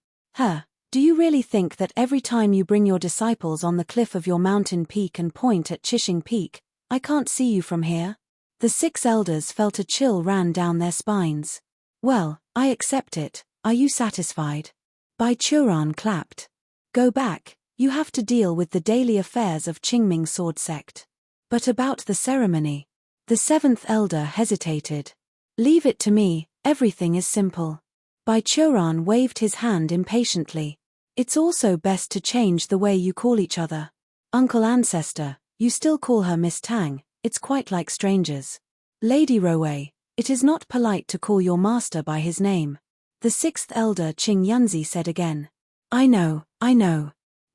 Do you really think that every time you bring your disciples on the cliff of your mountain peak and point at Chishing Peak, I can't see you from here? The 6 elders felt a chill ran down their spines. Well, I accept it, are you satisfied? Bai Choran clapped. Go back, you have to deal with the daily affairs of Qingming sword sect. But about the ceremony? The 7th elder hesitated. Leave it to me, everything is simple. Bai Choran waved his hand impatiently. It's also best to change the way you call each other. Uncle Ancestor, you still call her Miss Tang, it's quite like strangers. Lady Ruowei, it is not polite to call your master by his name. The 6th elder Qing Yunzi said again. I know.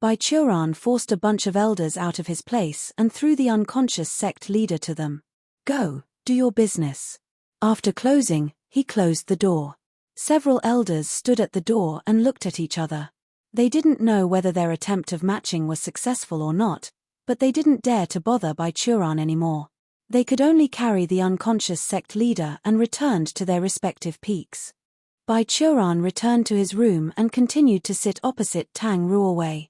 Bai Choran forced a bunch of elders out of his place and threw the unconscious sect leader to them. Go, do your business. After closing, he closed the door. Several elders stood at the door and looked at each other. They didn't know whether their attempt of matching was successful or not, but they didn't dare to bother Bai Choran anymore. They could only carry the unconscious sect leader and returned to their respective peaks. Bai Choran returned to his room and continued to sit opposite Tang Ruowei.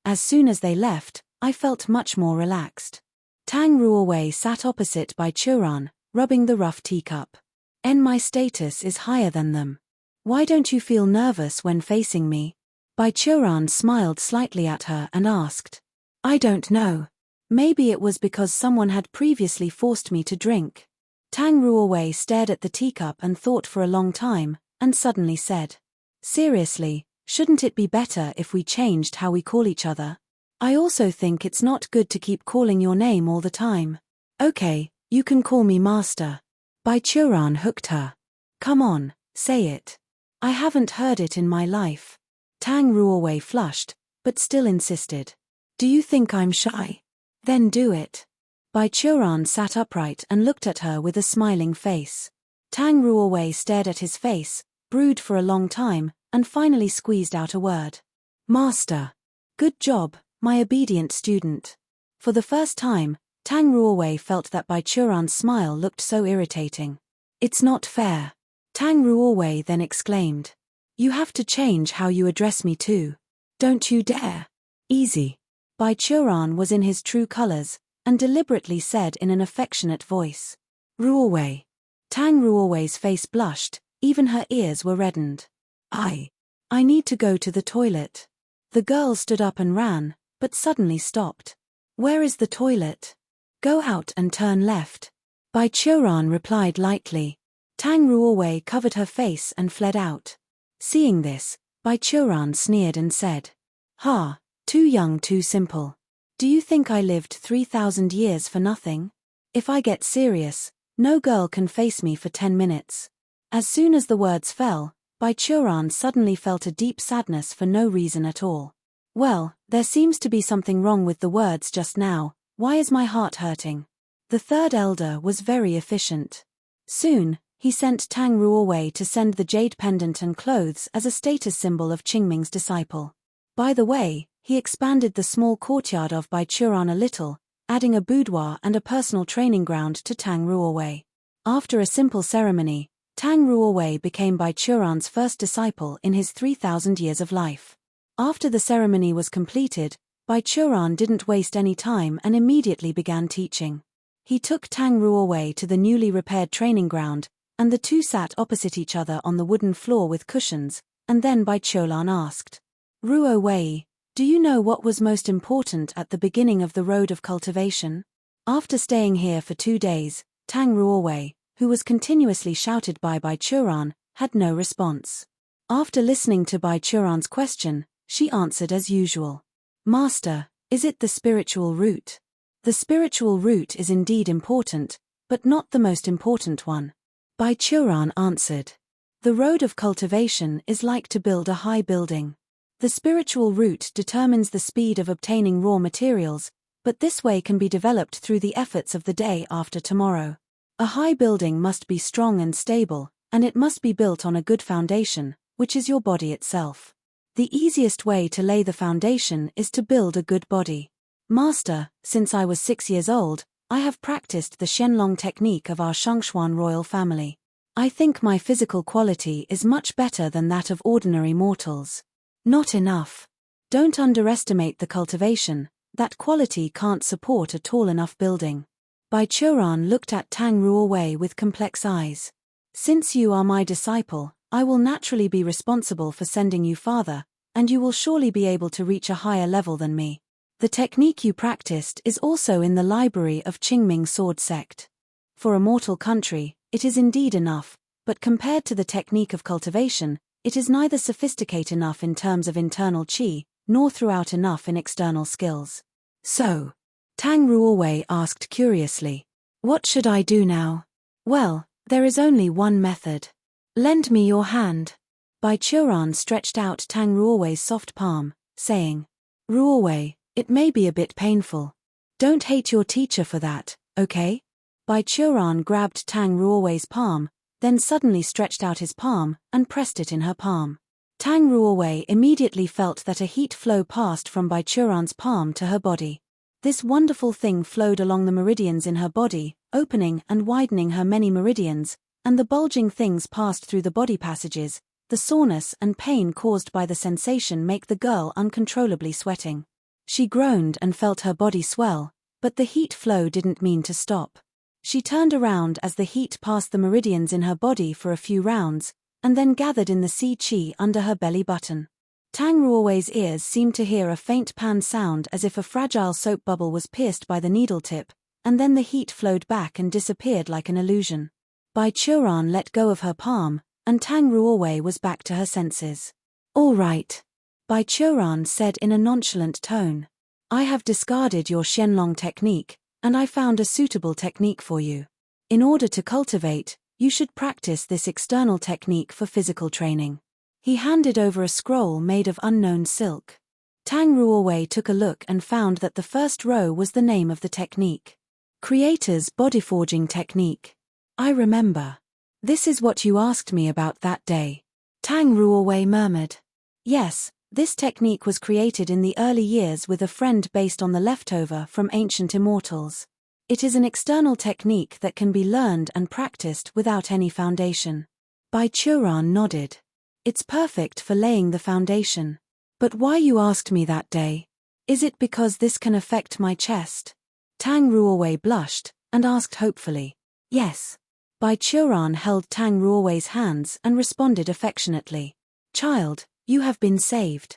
As soon as they left, I felt much more relaxed. Tang Ruowei sat opposite Bai Choran, rubbing the rough teacup. My status is higher than them. Why don't you feel nervous when facing me? Bai Choran smiled slightly at her and asked. I don't know. Maybe it was because someone had previously forced me to drink. Tang Ruowei stared at the teacup and thought for a long time, and suddenly said. Seriously, shouldn't it be better if we changed how we call each other? I also think it's not good to keep calling your name all the time. Okay, you can call me Master. Bai Choran hooked her. Come on, say it. I haven't heard it in my life. Tang Ruowei flushed, but still insisted. Do you think I'm shy? Then do it. Bai Choran sat upright and looked at her with a smiling face. Tang Ruowei stared at his face, brooded for a long time, and finally squeezed out a word. Master. Good job, my obedient student. For the first time, Tang Ruowei felt that Bai Choran's smile looked so irritating. It's not fair. Tang Ruowei then exclaimed. You have to change how you address me too. Don't you dare. Easy. Bai Choran was in his true colors, and deliberately said in an affectionate voice. Ruowei. Tang Ruowei's face blushed, even her ears were reddened. I need to go to the toilet. The girl stood up and ran, but suddenly stopped. Where is the toilet? Go out and turn left. Bai Churan replied lightly. Tang Ruowei covered her face and fled out. Seeing this, Bai Churan sneered and said, "Ha, too young, too simple. Do you think I lived 3,000 years for nothing? If I get serious, no girl can face me for 10 minutes. As soon as the words fell, Bai Churan suddenly felt a deep sadness for no reason at all. Well, there seems to be something wrong with the words just now. Why is my heart hurting? The third elder was very efficient. Soon, he sent Tang Ruowei to send the jade pendant and clothes as a status symbol of Qingming's disciple. By the way, he expanded the small courtyard of Bai Churan a little, adding a boudoir and a personal training ground to Tang Ruowei. After a simple ceremony, Tang Ruowei became Bai Churan's first disciple in his 3,000 years of life. After the ceremony was completed, Bai Churan didn't waste any time and immediately began teaching. He took Tang Ruowei to the newly repaired training ground, and the two sat opposite each other on the wooden floor with cushions, and then Bai Churan asked, "Ruowei, do you know what was most important at the beginning of the road of cultivation?" After staying here for 2 days, Tang Ruowei, who was continuously shouted by Bai Churan, had no response. After listening to Bai Churan's question, she answered as usual. "Master, is it the spiritual root?" The spiritual root is indeed important, but not the most important one. Bai Churan answered. The road of cultivation is like to build a high building. The spiritual root determines the speed of obtaining raw materials, but this way can be developed through the efforts of the day after tomorrow. A high building must be strong and stable, and it must be built on a good foundation, which is your body itself. The easiest way to lay the foundation is to build a good body. Master, since I was 6 years old, I have practiced the Xianlong technique of our Shengshuan royal family. I think my physical quality is much better than that of ordinary mortals. Not enough. Don't underestimate the cultivation, that quality can't support a tall enough building. Bai Churan looked at Tang Ruowei with complex eyes. Since you are my disciple, I will naturally be responsible for sending you farther, and you will surely be able to reach a higher level than me. The technique you practiced is also in the library of Qingming sword sect. For a mortal country, it is indeed enough, but compared to the technique of cultivation, it is neither sophisticated enough in terms of internal qi, nor throughout enough in external skills. So, Tang Ruowei asked curiously, "What should I do now?" "Well, there is only one method. Lend me your hand." Bai Churan stretched out Tang Ruowei's soft palm, saying, "Ruowei, it may be a bit painful. Don't hate your teacher for that, okay?" Bai Churan grabbed Tang Ruowei's palm, then suddenly stretched out his palm and pressed it in her palm. Tang Ruowei immediately felt that a heat flow passed from Bai Churan's palm to her body. This wonderful thing flowed along the meridians in her body, opening and widening her many meridians, and the bulging things passed through the body passages. The soreness and pain caused by the sensation make the girl uncontrollably sweating. She groaned and felt her body swell, but the heat flow didn't mean to stop. She turned around as the heat passed the meridians in her body for a few rounds, and then gathered in the sea qi under her belly button. Tang Ruowei's ears seemed to hear a faint pan sound as if a fragile soap bubble was pierced by the needle tip, and then the heat flowed back and disappeared like an illusion. Bai Churan let go of her palm, and Tang Ruowei was back to her senses. "All right," Bai Churan said in a nonchalant tone. "I have discarded your Xianlong technique, and I found a suitable technique for you. In order to cultivate, you should practice this external technique for physical training." He handed over a scroll made of unknown silk. Tang Ruowei took a look and found that the first row was the name of the technique. Creator's Bodyforging Technique. "I remember. This is what you asked me about that day." Tang Ruowei murmured. "Yes, this technique was created in the early years with a friend based on the leftover from ancient immortals. It is an external technique that can be learned and practiced without any foundation." Bai Churan nodded. "It's perfect for laying the foundation. But why you asked me that day? Is it because this can affect my chest?" Tang Ruowei blushed, and asked hopefully. "Yes." Bai Churan held Tang Ruowei's hands and responded affectionately. "Child, you have been saved."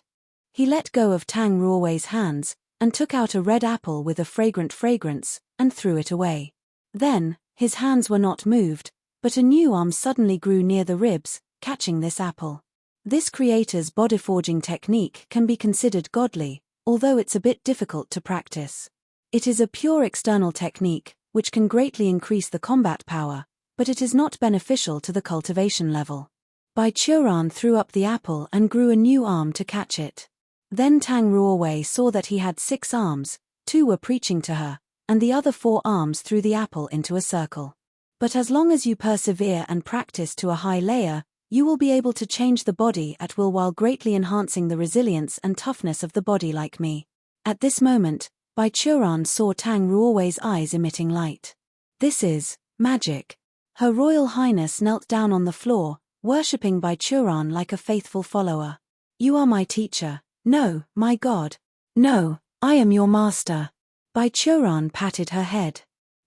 He let go of Tang Ruowei's hands, and took out a red apple with a fragrant fragrance, and threw it away. Then, his hands were not moved, but a new arm suddenly grew near the ribs, catching this apple. This creator's bodyforging technique can be considered godly, although it's a bit difficult to practice. It is a pure external technique, which can greatly increase the combat power, but it is not beneficial to the cultivation level. Bai Churan threw up the apple and grew a new arm to catch it. Then Tang Ruowei saw that he had 6 arms, 2 were preaching to her, and the other 4 arms threw the apple into a circle. But as long as you persevere and practice to a high layer, you will be able to change the body at will while greatly enhancing the resilience and toughness of the body like me. At this moment, Bai Churan saw Tang Ruowei's eyes emitting light. This is magic. Her Royal Highness knelt down on the floor, worshipping Bai Churan like a faithful follower. You are my teacher. No, my God. No, I am your master. Bai Churan patted her head.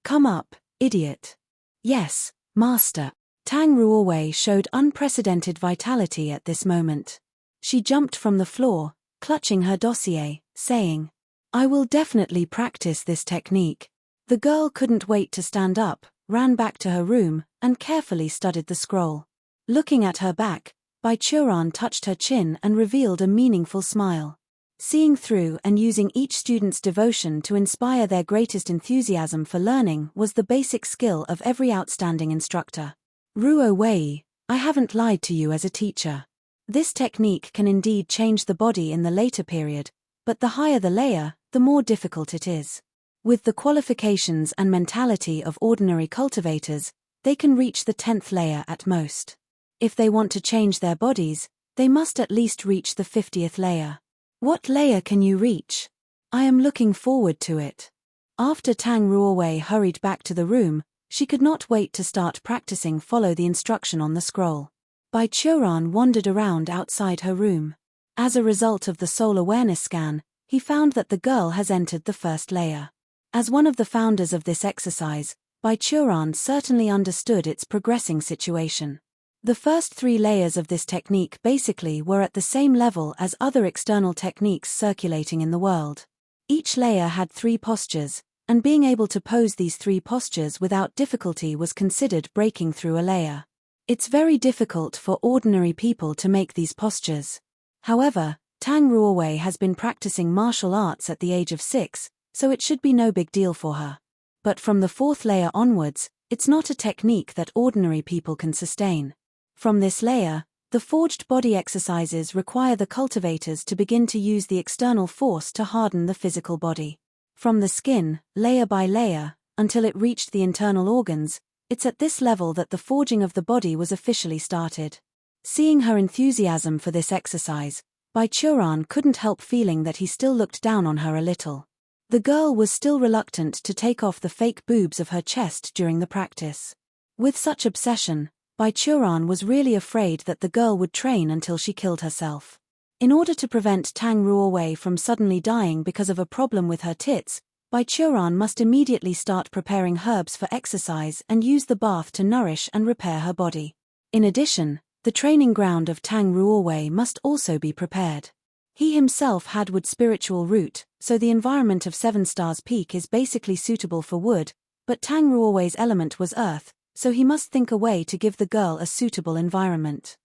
Come up, idiot. Yes, master. Tang Ruowei showed unprecedented vitality at this moment. She jumped from the floor, clutching her dossier, saying, I will definitely practice this technique. The girl couldn't wait to stand up, ran back to her room, and carefully studied the scroll. Looking at her back, Bai Churan touched her chin and revealed a meaningful smile. Seeing through and using each student's devotion to inspire their greatest enthusiasm for learning was the basic skill of every outstanding instructor. Ruowei, I haven't lied to you as a teacher. This technique can indeed change the body in the later period, but the higher the layer, the more difficult it is. With the qualifications and mentality of ordinary cultivators, they can reach the 10th layer at most. If they want to change their bodies, they must at least reach the 50th layer. What layer can you reach? I am looking forward to it. After Tang Ruowei hurried back to the room, she could not wait to start practicing follow the instruction on the scroll. Bai Churan wandered around outside her room. As a result of the soul awareness scan, he found that the girl has entered the 1st layer. As one of the founders of this exercise, Bai Churan certainly understood its progressing situation. The first 3 layers of this technique basically were at the same level as other external techniques circulating in the world. Each layer had 3 postures, and being able to pose these 3 postures without difficulty was considered breaking through a layer. It's very difficult for ordinary people to make these postures. However, Tang Ruowei has been practicing martial arts at the age of 6, so it should be no big deal for her. But from the 4th layer onwards, it's not a technique that ordinary people can sustain. From this layer, the forged body exercises require the cultivators to begin to use the external force to harden the physical body. From the skin, layer by layer, until it reached the internal organs, it's at this level that the forging of the body was officially started. Seeing her enthusiasm for this exercise, Bai Churan couldn't help feeling that he still looked down on her a little. The girl was still reluctant to take off the fake boobs of her chest during the practice. With such obsession, Bai Churan was really afraid that the girl would train until she killed herself. In order to prevent Tang Ruowei from suddenly dying because of a problem with her tits, Bai Churan must immediately start preparing herbs for exercise and use the bath to nourish and repair her body. In addition, the training ground of Tang Ruowei must also be prepared. He himself had wood spiritual root, so the environment of 7 Stars Peak is basically suitable for wood, but Tang Ruowei's element was earth, so he must think a way to give the girl a suitable environment.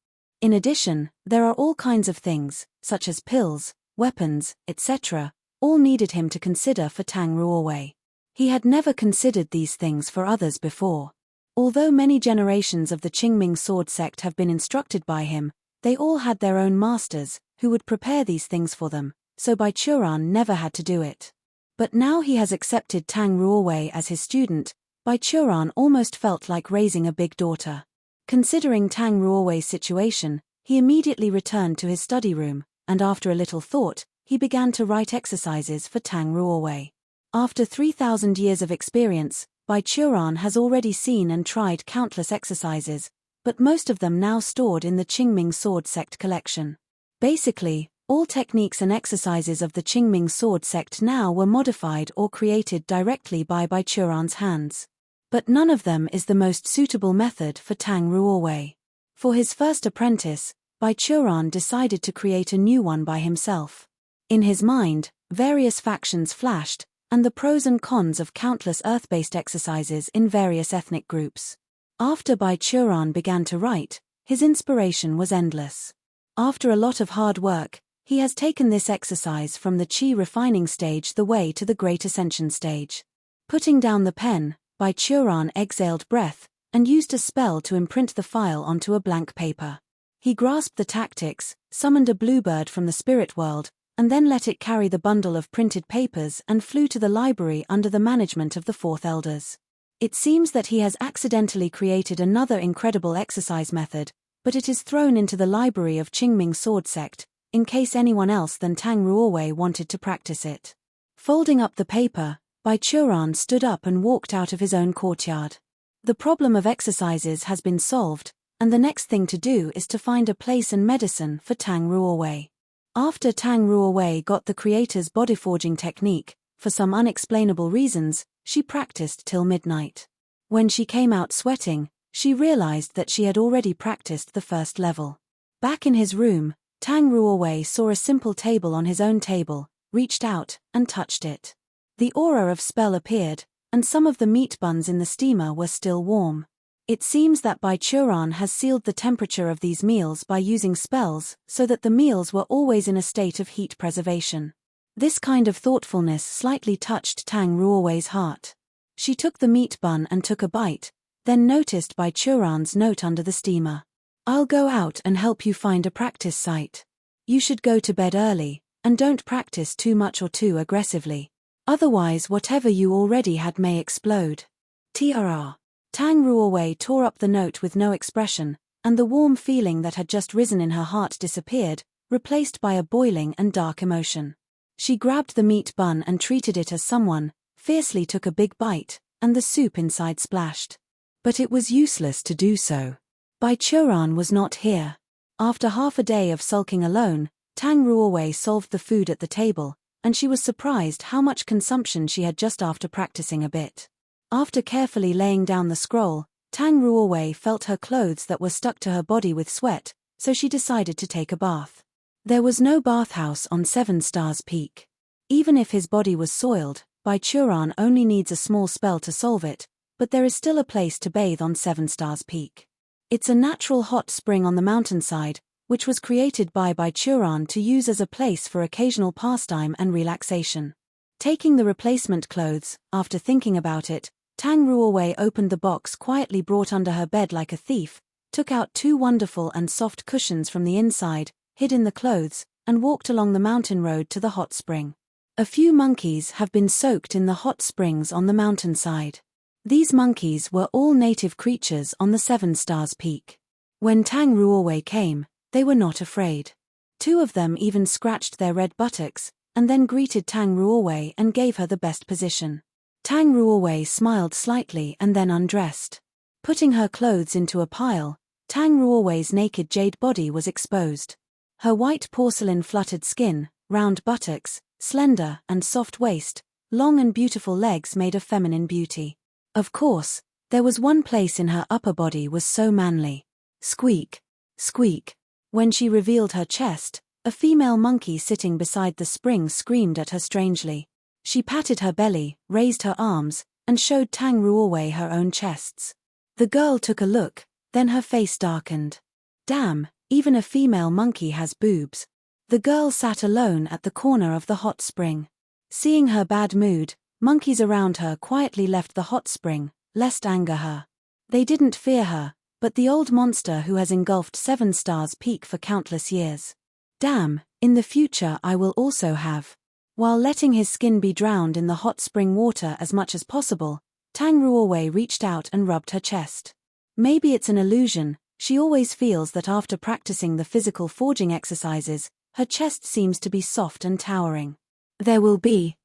In addition, there are all kinds of things, such as pills, weapons, etc., all needed him to consider for Tang Ruowei. He had never considered these things for others before. Although many generations of the Qingming sword sect have been instructed by him, they all had their own masters, who would prepare these things for them, so Bai Churan never had to do it. But now he has accepted Tang Ruowei as his student, Bai Churan almost felt like raising a big daughter. Considering Tang Ruowei's situation, he immediately returned to his study room, and after a little thought, he began to write exercises for Tang Ruowei. After 3,000 years of experience, Bai Churan has already seen and tried countless exercises, but most of them now stored in the Qingming sword sect collection. Basically, all techniques and exercises of the Qingming sword sect now were modified or created directly by Bai Churan's hands. But none of them is the most suitable method for Tang Ruowei. For his first apprentice, Bai Churan decided to create a new one by himself. In his mind, various factions flashed, and the pros and cons of countless earth-based exercises in various ethnic groups. After Bai Churan began to write, his inspiration was endless. After a lot of hard work, he has taken this exercise from the chi refining stage the way to the great ascension stage. Putting down the pen, Bai Churan exhaled breath, and used a spell to imprint the file onto a blank paper. He grasped the tactics, summoned a bluebird from the spirit world, and then let it carry the bundle of printed papers and flew to the library under the management of the fourth elders. It seems that he has accidentally created another incredible exercise method, but it is thrown into the library of Qingming sword sect, in case anyone else than Tang Ruowei wanted to practice it. Folding up the paper, Bai Churan stood up and walked out of his own courtyard. The problem of exercises has been solved, and the next thing to do is to find a place and medicine for Tang Ruowei. After Tang Ruowei got the creator's bodyforging technique, for some unexplainable reasons, she practiced till midnight. When she came out sweating, she realized that she had already practiced the first level. Back in his room, Tang Ruowei saw a simple table on his own table, reached out, and touched it. The aura of spell appeared, and some of the meat buns in the steamer were still warm. It seems that Bai Churan has sealed the temperature of these meals by using spells so that the meals were always in a state of heat preservation. This kind of thoughtfulness slightly touched Tang Ruowei's heart. She took the meat bun and took a bite, then noticed Bai Churan's note under the steamer. "I'll go out and help you find a practice site. You should go to bed early, and don't practice too much or too aggressively. Otherwise whatever you already had may explode. TRR." Tang Ruowei tore up the note with no expression, and the warm feeling that had just risen in her heart disappeared, replaced by a boiling and dark emotion. She grabbed the meat bun and treated it as someone, fiercely took a big bite, and the soup inside splashed. But it was useless to do so. Bai Churan was not here. After half a day of sulking alone, Tang Ruowei solved the food at the table, and she was surprised how much consumption she had just after practicing a bit. After carefully laying down the scroll, Tang Ruowei felt her clothes that were stuck to her body with sweat, so she decided to take a bath. There was no bathhouse on 7 Stars Peak. Even if his body was soiled, Bai Churan only needs a small spell to solve it, but there is still a place to bathe on 7 Stars Peak. It's a natural hot spring on the mountainside, which was created by Bai Churan to use as a place for occasional pastime and relaxation. Taking the replacement clothes, after thinking about it, Tang Ruowei opened the box quietly brought under her bed like a thief, took out 2 wonderful and soft cushions from the inside, hid in the clothes, and walked along the mountain road to the hot spring. A few monkeys have been soaked in the hot springs on the mountainside. These monkeys were all native creatures on the 7 Stars Peak. When Tang Ruowei came, they were not afraid. 2 of them even scratched their red buttocks, and then greeted Tang Ruowei and gave her the best position. Tang Ruowei smiled slightly and then undressed. Putting her clothes into a pile, Tang Ruowei's naked jade body was exposed. Her white porcelain fluttered skin, round buttocks, slender and soft waist, long and beautiful legs made of feminine beauty. Of course, there was one place in her upper body was so manly. Squeak, squeak. When she revealed her chest, a female monkey sitting beside the spring screamed at her strangely. She patted her belly, raised her arms, and showed Tang Ruowei her own chests. The girl took a look, then her face darkened. Damn, even a female monkey has boobs. The girl sat alone at the corner of the hot spring. Seeing her bad mood, monkeys around her quietly left the hot spring, lest anger her. They didn't fear her, but the old monster who has engulfed 7 Stars Peak for countless years. Damn, in the future I will also have. While letting his skin be drowned in the hot spring water as much as possible, Tang Ruowei reached out and rubbed her chest. Maybe it's an illusion, she always feels that after practicing the physical forging exercises, her chest seems to be soft and towering. There will be.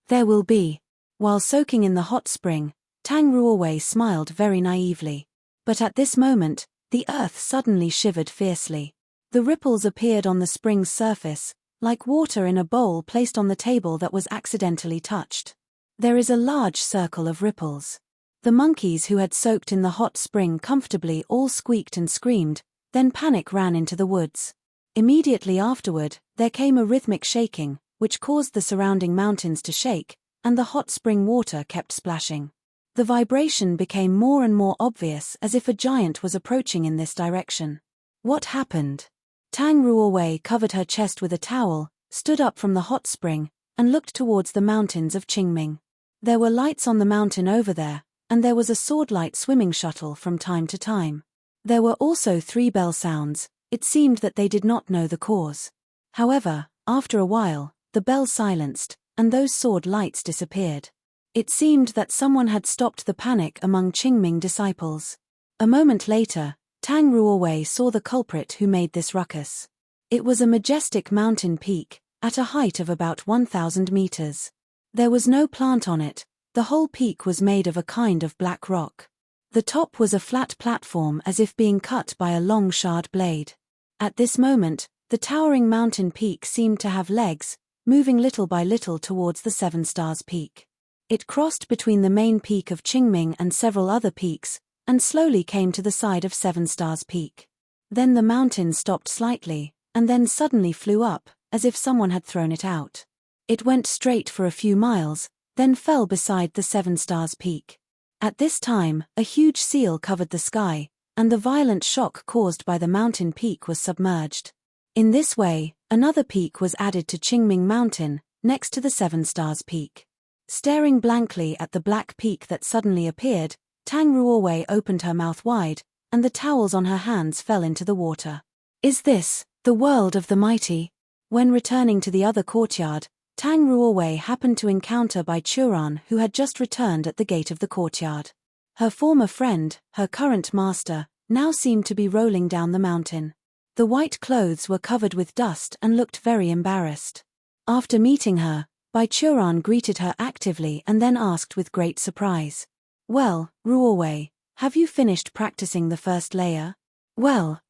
While soaking in the hot spring, Tang Ruowei smiled very naively. But at this moment, the earth suddenly shivered fiercely. The ripples appeared on the spring's surface, like water in a bowl placed on the table that was accidentally touched. There is a large circle of ripples. The monkeys who had soaked in the hot spring comfortably all squeaked and screamed, then panic ran into the woods. Immediately afterward, there came a rhythmic shaking, which caused the surrounding mountains to shake, and the hot spring water kept splashing. The vibration became more and more obvious, as if a giant was approaching in this direction. What happened? Tang Ruowei covered her chest with a towel, stood up from the hot spring, and looked towards the mountains of Qingming. There were lights on the mountain over there, and there was a sword-light swimming shuttle from time to time. There were also 3 bell sounds. It seemed that they did not know the cause. However, after a while, the bell silenced, and those sword lights disappeared. It seemed that someone had stopped the panic among Qingming disciples. A moment later, Tang Ruowei saw the culprit who made this ruckus. It was a majestic mountain peak, at a height of about 1,000 meters. There was no plant on it. The whole peak was made of a kind of black rock. The top was a flat platform, as if being cut by a long shard blade. At this moment, the towering mountain peak seemed to have legs, moving little by little towards the 7 Stars Peak. It crossed between the main peak of Qingming and several other peaks, and slowly came to the side of 7 Stars Peak. Then the mountain stopped slightly, and then suddenly flew up, as if someone had thrown it out. It went straight for a few miles, then fell beside the 7 Stars Peak. At this time, a huge seal covered the sky, and the violent shock caused by the mountain peak was submerged. In this way, another peak was added to Qingming Mountain, next to the 7 Stars Peak. Staring blankly at the black peak that suddenly appeared, Tang Ruowei opened her mouth wide, and the towels on her hands fell into the water. Is this the world of the mighty? When returning to the other courtyard, Tang Ruowei happened to encounter Bai Churan, who had just returned at the gate of the courtyard. Her former friend, her current master, now seemed to be rolling down the mountain. The white clothes were covered with dust and looked very embarrassed. After meeting her, Bai Churan greeted her actively and then asked with great surprise, "Well, Ruowei, have you finished practicing the first layer?" "Well,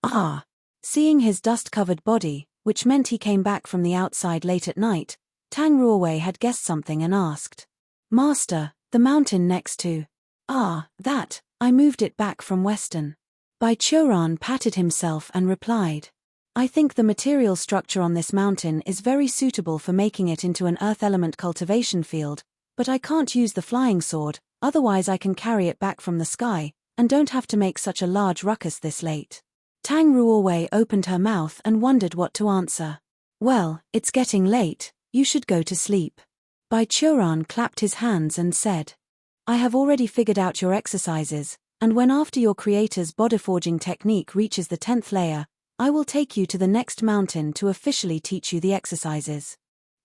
Seeing his dust-covered body, which meant he came back from the outside late at night, Tang Ruowei had guessed something and asked, "Master, the mountain next to..." That, I moved it back from Western." Bai Churan patted himself and replied, "I think the material structure on this mountain is very suitable for making it into an earth element cultivation field, but I can't use the flying sword, otherwise I can carry it back from the sky, and don't have to make such a large ruckus this late." Tang Ruowei opened her mouth and wondered what to answer. "Well, it's getting late, you should go to sleep." Bai Churan clapped his hands and said, "I have already figured out your exercises, and when after your creator's bodyforging technique reaches the 10th layer, I will take you to the next mountain to officially teach you the exercises."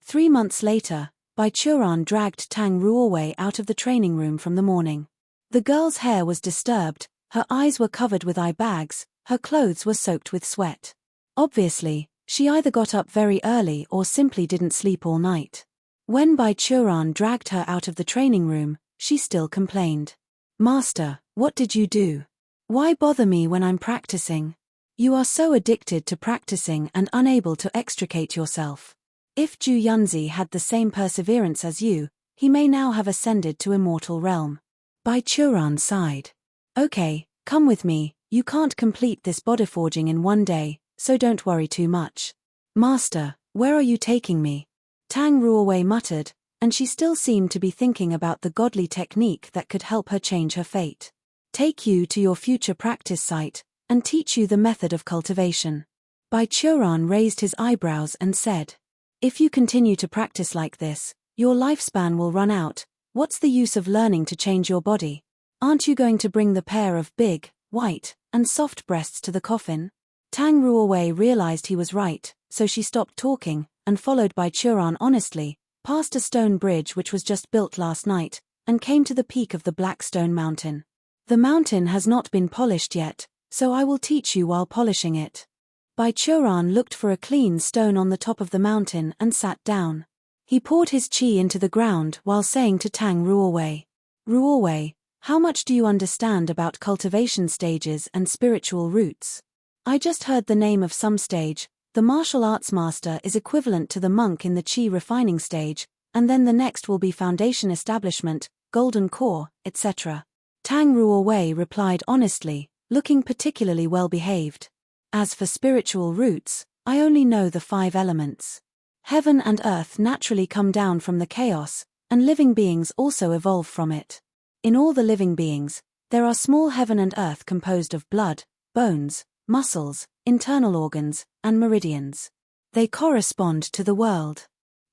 3 months later, Bai Churan dragged Tang Ruowei out of the training room from the morning. The girl's hair was disturbed, her eyes were covered with eye bags, her clothes were soaked with sweat. Obviously, she either got up very early or simply didn't sleep all night. When Bai Churan dragged her out of the training room, she still complained. "Master, what did you do? Why bother me when I'm practicing? You are so addicted to practicing and unable to extricate yourself. If Zhu Yunzi had the same perseverance as you, he may now have ascended to immortal realm." Bai Churan sighed. "Okay, come with me, you can't complete this bodyforging in one day, so don't worry too much." "Master, where are you taking me?" Tang Ruowei muttered, and she still seemed to be thinking about the godly technique that could help her change her fate. "Take you to your future practice site, and teach you the method of cultivation." Bai Churan raised his eyebrows and said, "If you continue to practice like this, your lifespan will run out. What's the use of learning to change your body? Aren't you going to bring the pair of big, white, and soft breasts to the coffin?" Tang Ruowei realized he was right, so she stopped talking, and followed Bai Churan honestly, past a stone bridge which was just built last night, and came to the peak of the Black Stone Mountain. "The mountain has not been polished yet, so I will teach you while polishing it." Bai Churan looked for a clean stone on the top of the mountain and sat down. He poured his qi into the ground while saying to Tang Ruowei, "Ruowei, how much do you understand about cultivation stages and spiritual roots?" "I just heard the name of some stage. The martial arts master is equivalent to the monk in the qi refining stage, and then the next will be foundation establishment, golden core, etc." Tang Ruowei replied honestly, looking particularly well behaved. "As for spiritual roots, I only know the 5 elements. Heaven and earth naturally come down from the chaos, and living beings also evolve from it. In all the living beings, there are small heaven and earth composed of blood, bones, muscles, internal organs, and meridians. They correspond to the world.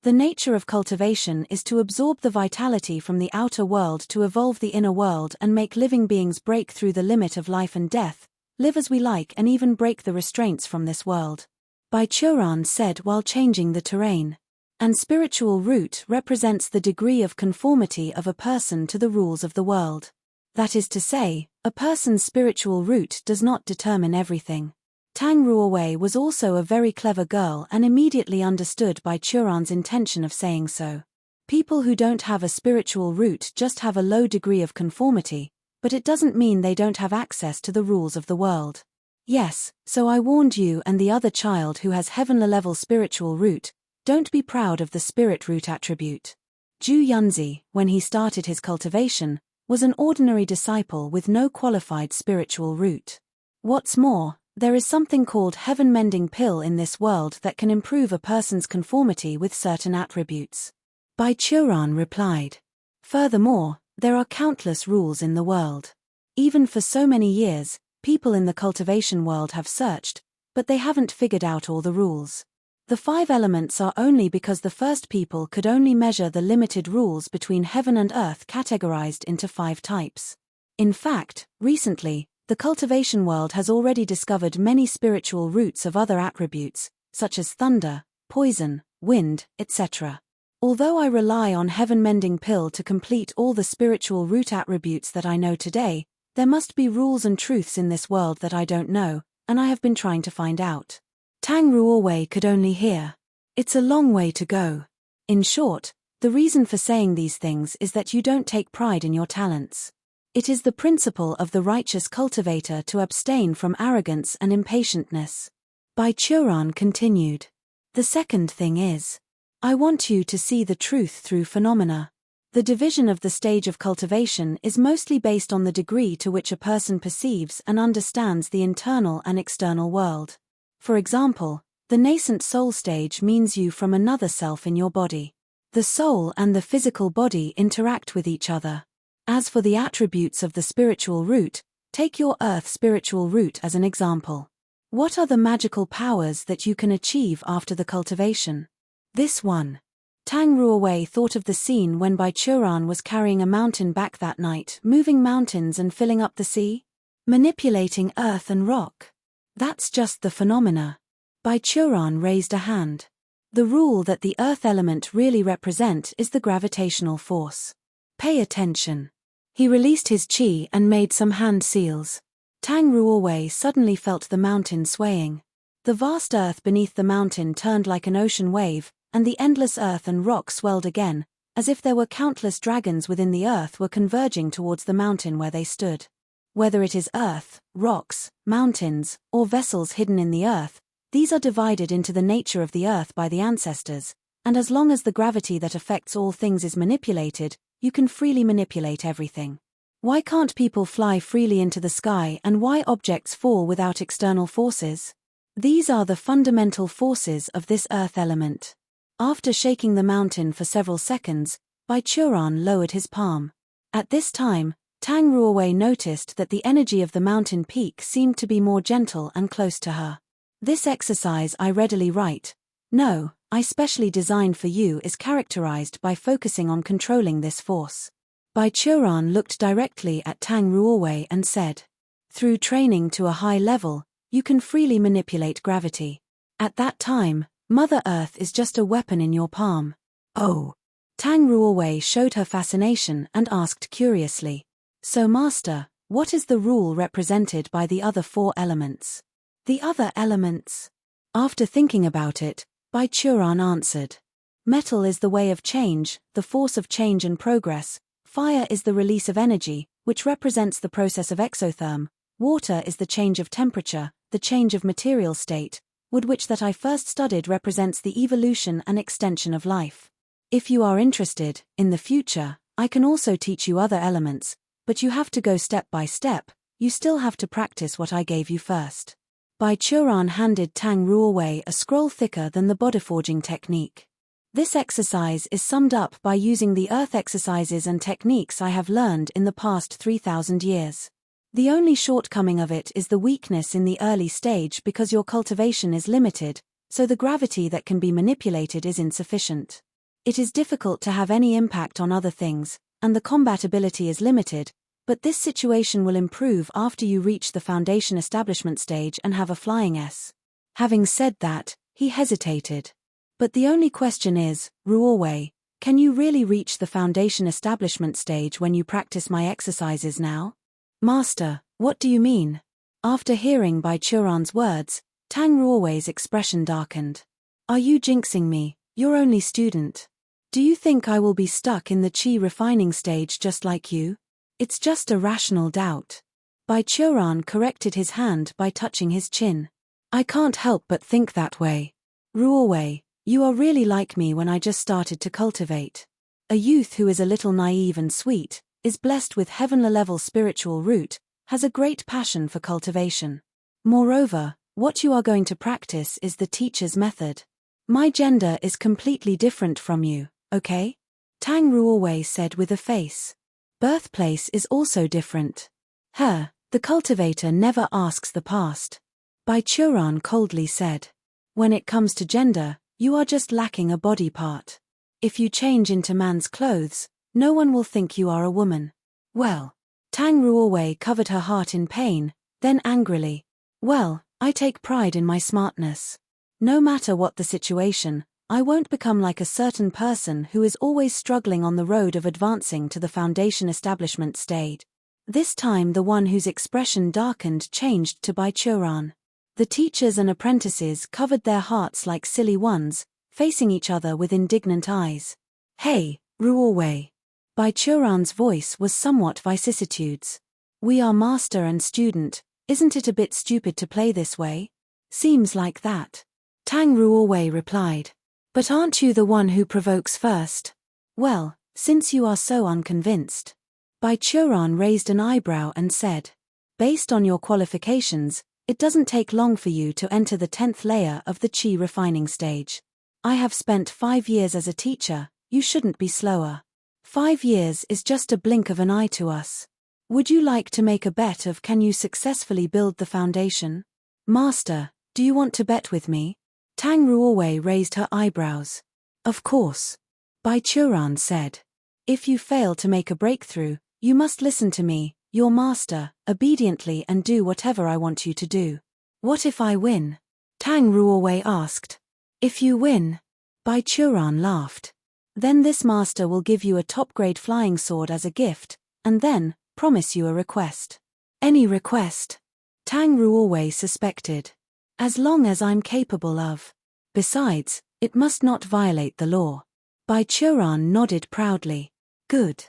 The nature of cultivation is to absorb the vitality from the outer world to evolve the inner world and make living beings break through the limit of life and death, live as we like, and even break the restraints from this world. Baichuran said while changing the terrain. And spiritual root represents the degree of conformity of a person to the rules of the world. That is to say, a person's spiritual root does not determine everything. Tang Ruowei was also a very clever girl and immediately understood Baichuran's intention of saying so. People who don't have a spiritual root just have a low degree of conformity, but it doesn't mean they don't have access to the rules of the world. Yes, so I warned you and the other child who has heavenly-level spiritual root, don't be proud of the spirit root attribute. Zhu Yunzi, when he started his cultivation, was an ordinary disciple with no qualified spiritual root. What's more, there is something called heaven-mending pill in this world that can improve a person's conformity with certain attributes. Baichuran replied. Furthermore, there are countless rules in the world. Even for so many years, people in the cultivation world have searched, but they haven't figured out all the rules. The 5 elements are only because the first people could only measure the limited rules between heaven and earth categorized into 5 types. In fact, recently, the cultivation world has already discovered many spiritual roots of other attributes, such as thunder, poison, wind, etc. Although I rely on heaven-mending pill to complete all the spiritual root attributes that I know today, there must be rules and truths in this world that I don't know, and I have been trying to find out. Tang Ruowei could only hear. It's a long way to go. In short, the reason for saying these things is that you don't take pride in your talents. It is the principle of the righteous cultivator to abstain from arrogance and impatientness. Baichuran continued. The second thing is, I want you to see the truth through phenomena. The division of the stage of cultivation is mostly based on the degree to which a person perceives and understands the internal and external world. For example, the nascent soul stage means you from another self in your body. The soul and the physical body interact with each other. As for the attributes of the spiritual root, take your earth spiritual root as an example. What are the magical powers that you can achieve after the cultivation? This one. Tang Ruowei thought of the scene when Baichuran was carrying a mountain back that night, moving mountains and filling up the sea, manipulating earth and rock. That's just the phenomena. Baichuran raised a hand. The rule that the earth element really represent is the gravitational force. Pay attention. He released his qi and made some hand seals. Tang Ruowei suddenly felt the mountain swaying. The vast earth beneath the mountain turned like an ocean wave, and the endless earth and rock swelled again, as if there were countless dragons within the earth were converging towards the mountain where they stood. Whether it is earth, rocks, mountains, or vessels hidden in the earth, these are divided into the nature of the earth by the ancestors, and as long as the gravity that affects all things is manipulated, you can freely manipulate everything. Why can't people fly freely into the sky and why objects fall without external forces? These are the fundamental forces of this earth element. After shaking the mountain for several seconds, Baichuran lowered his palm. At this time, Tang Ruowei noticed that the energy of the mountain peak seemed to be more gentle and close to her. This exercise I readily write. No, I specially designed for you is characterized by focusing on controlling this force. Baichuran looked directly at Tang Ruowei and said, through training to a high level, you can freely manipulate gravity. At that time, Mother Earth is just a weapon in your palm. Oh. Tang Ruowei showed her fascination and asked curiously. So Master, what is the rule represented by the other 4 elements? The other elements? After thinking about it, Baichuran answered. Metal is the way of change, the force of change and progress. Fire is the release of energy, which represents the process of exotherm. Water is the change of temperature, the change of material state. Wood, which that I first studied, represents the evolution and extension of life. If you are interested, in the future, I can also teach you other elements, but you have to go step by step. You still have to practice what I gave you first. Baichuran handed Tang Ruowei a scroll thicker than the bodyforging technique. This exercise is summed up by using the earth exercises and techniques I have learned in the past 3,000 years. The only shortcoming of it is the weakness in the early stage because your cultivation is limited, so the gravity that can be manipulated is insufficient. It is difficult to have any impact on other things, and the combatability is limited, but this situation will improve after you reach the foundation establishment stage and have a flying S. Having said that, he hesitated. But the only question is, Ruorwei, can you really reach the foundation establishment stage when you practice my exercises now? Master, what do you mean? After hearing Bai Churan's words, Tang Ruorwei's expression darkened. Are you jinxing me, your only student? Do you think I will be stuck in the qi refining stage just like you? It's just a rational doubt. Bai Churan corrected his hand by touching his chin. I can't help but think that way. Ruorwei, you are really like me when I just started to cultivate. A youth who is a little naive and sweet, is blessed with heavenly-level spiritual root, has a great passion for cultivation. Moreover, what you are going to practice is the teacher's method. My gender is completely different from you, okay? Tang Ruorwei said with a face. Birthplace is also different. The cultivator never asks the past. Bai Churan coldly said. When it comes to gender, you are just lacking a body part. If you change into man's clothes, no one will think you are a woman. Well, Tang Ruorwei covered her heart in pain, then angrily. Well, I take pride in my smartness. No matter what the situation, I won't become like a certain person who is always struggling on the road of advancing to the foundation establishment stage. This time the one whose expression darkened changed to Bai Churan. The teachers and apprentices covered their hearts like silly ones, facing each other with indignant eyes. Hey, Ruorwei. Bai Churan's voice was somewhat vicissitudes. We are master and student, isn't it a bit stupid to play this way? Seems like that. Tang Ruorwei replied. But aren't you the one who provokes first? Well, since you are so unconvinced. Bai Churan raised an eyebrow and said. Based on your qualifications, it doesn't take long for you to enter the 10th layer of the qi refining stage. I have spent 5 years as a teacher, you shouldn't be slower. 5 years is just a blink of an eye to us. Would you like to make a bet of can you successfully build the foundation? Master, do you want to bet with me? Tang Ruorwei raised her eyebrows. Of course. Bai Churan said. If you fail to make a breakthrough, you must listen to me, your master, obediently and do whatever I want you to do. What if I win? Tang Ruorwei asked. If you win? Bai Churan laughed. Then this master will give you a top-grade flying sword as a gift, and then, promise you a request. Any request? Tang Ruorwei suspected. As long as I'm capable of. Besides, it must not violate the law. Bai Churan nodded proudly. Good.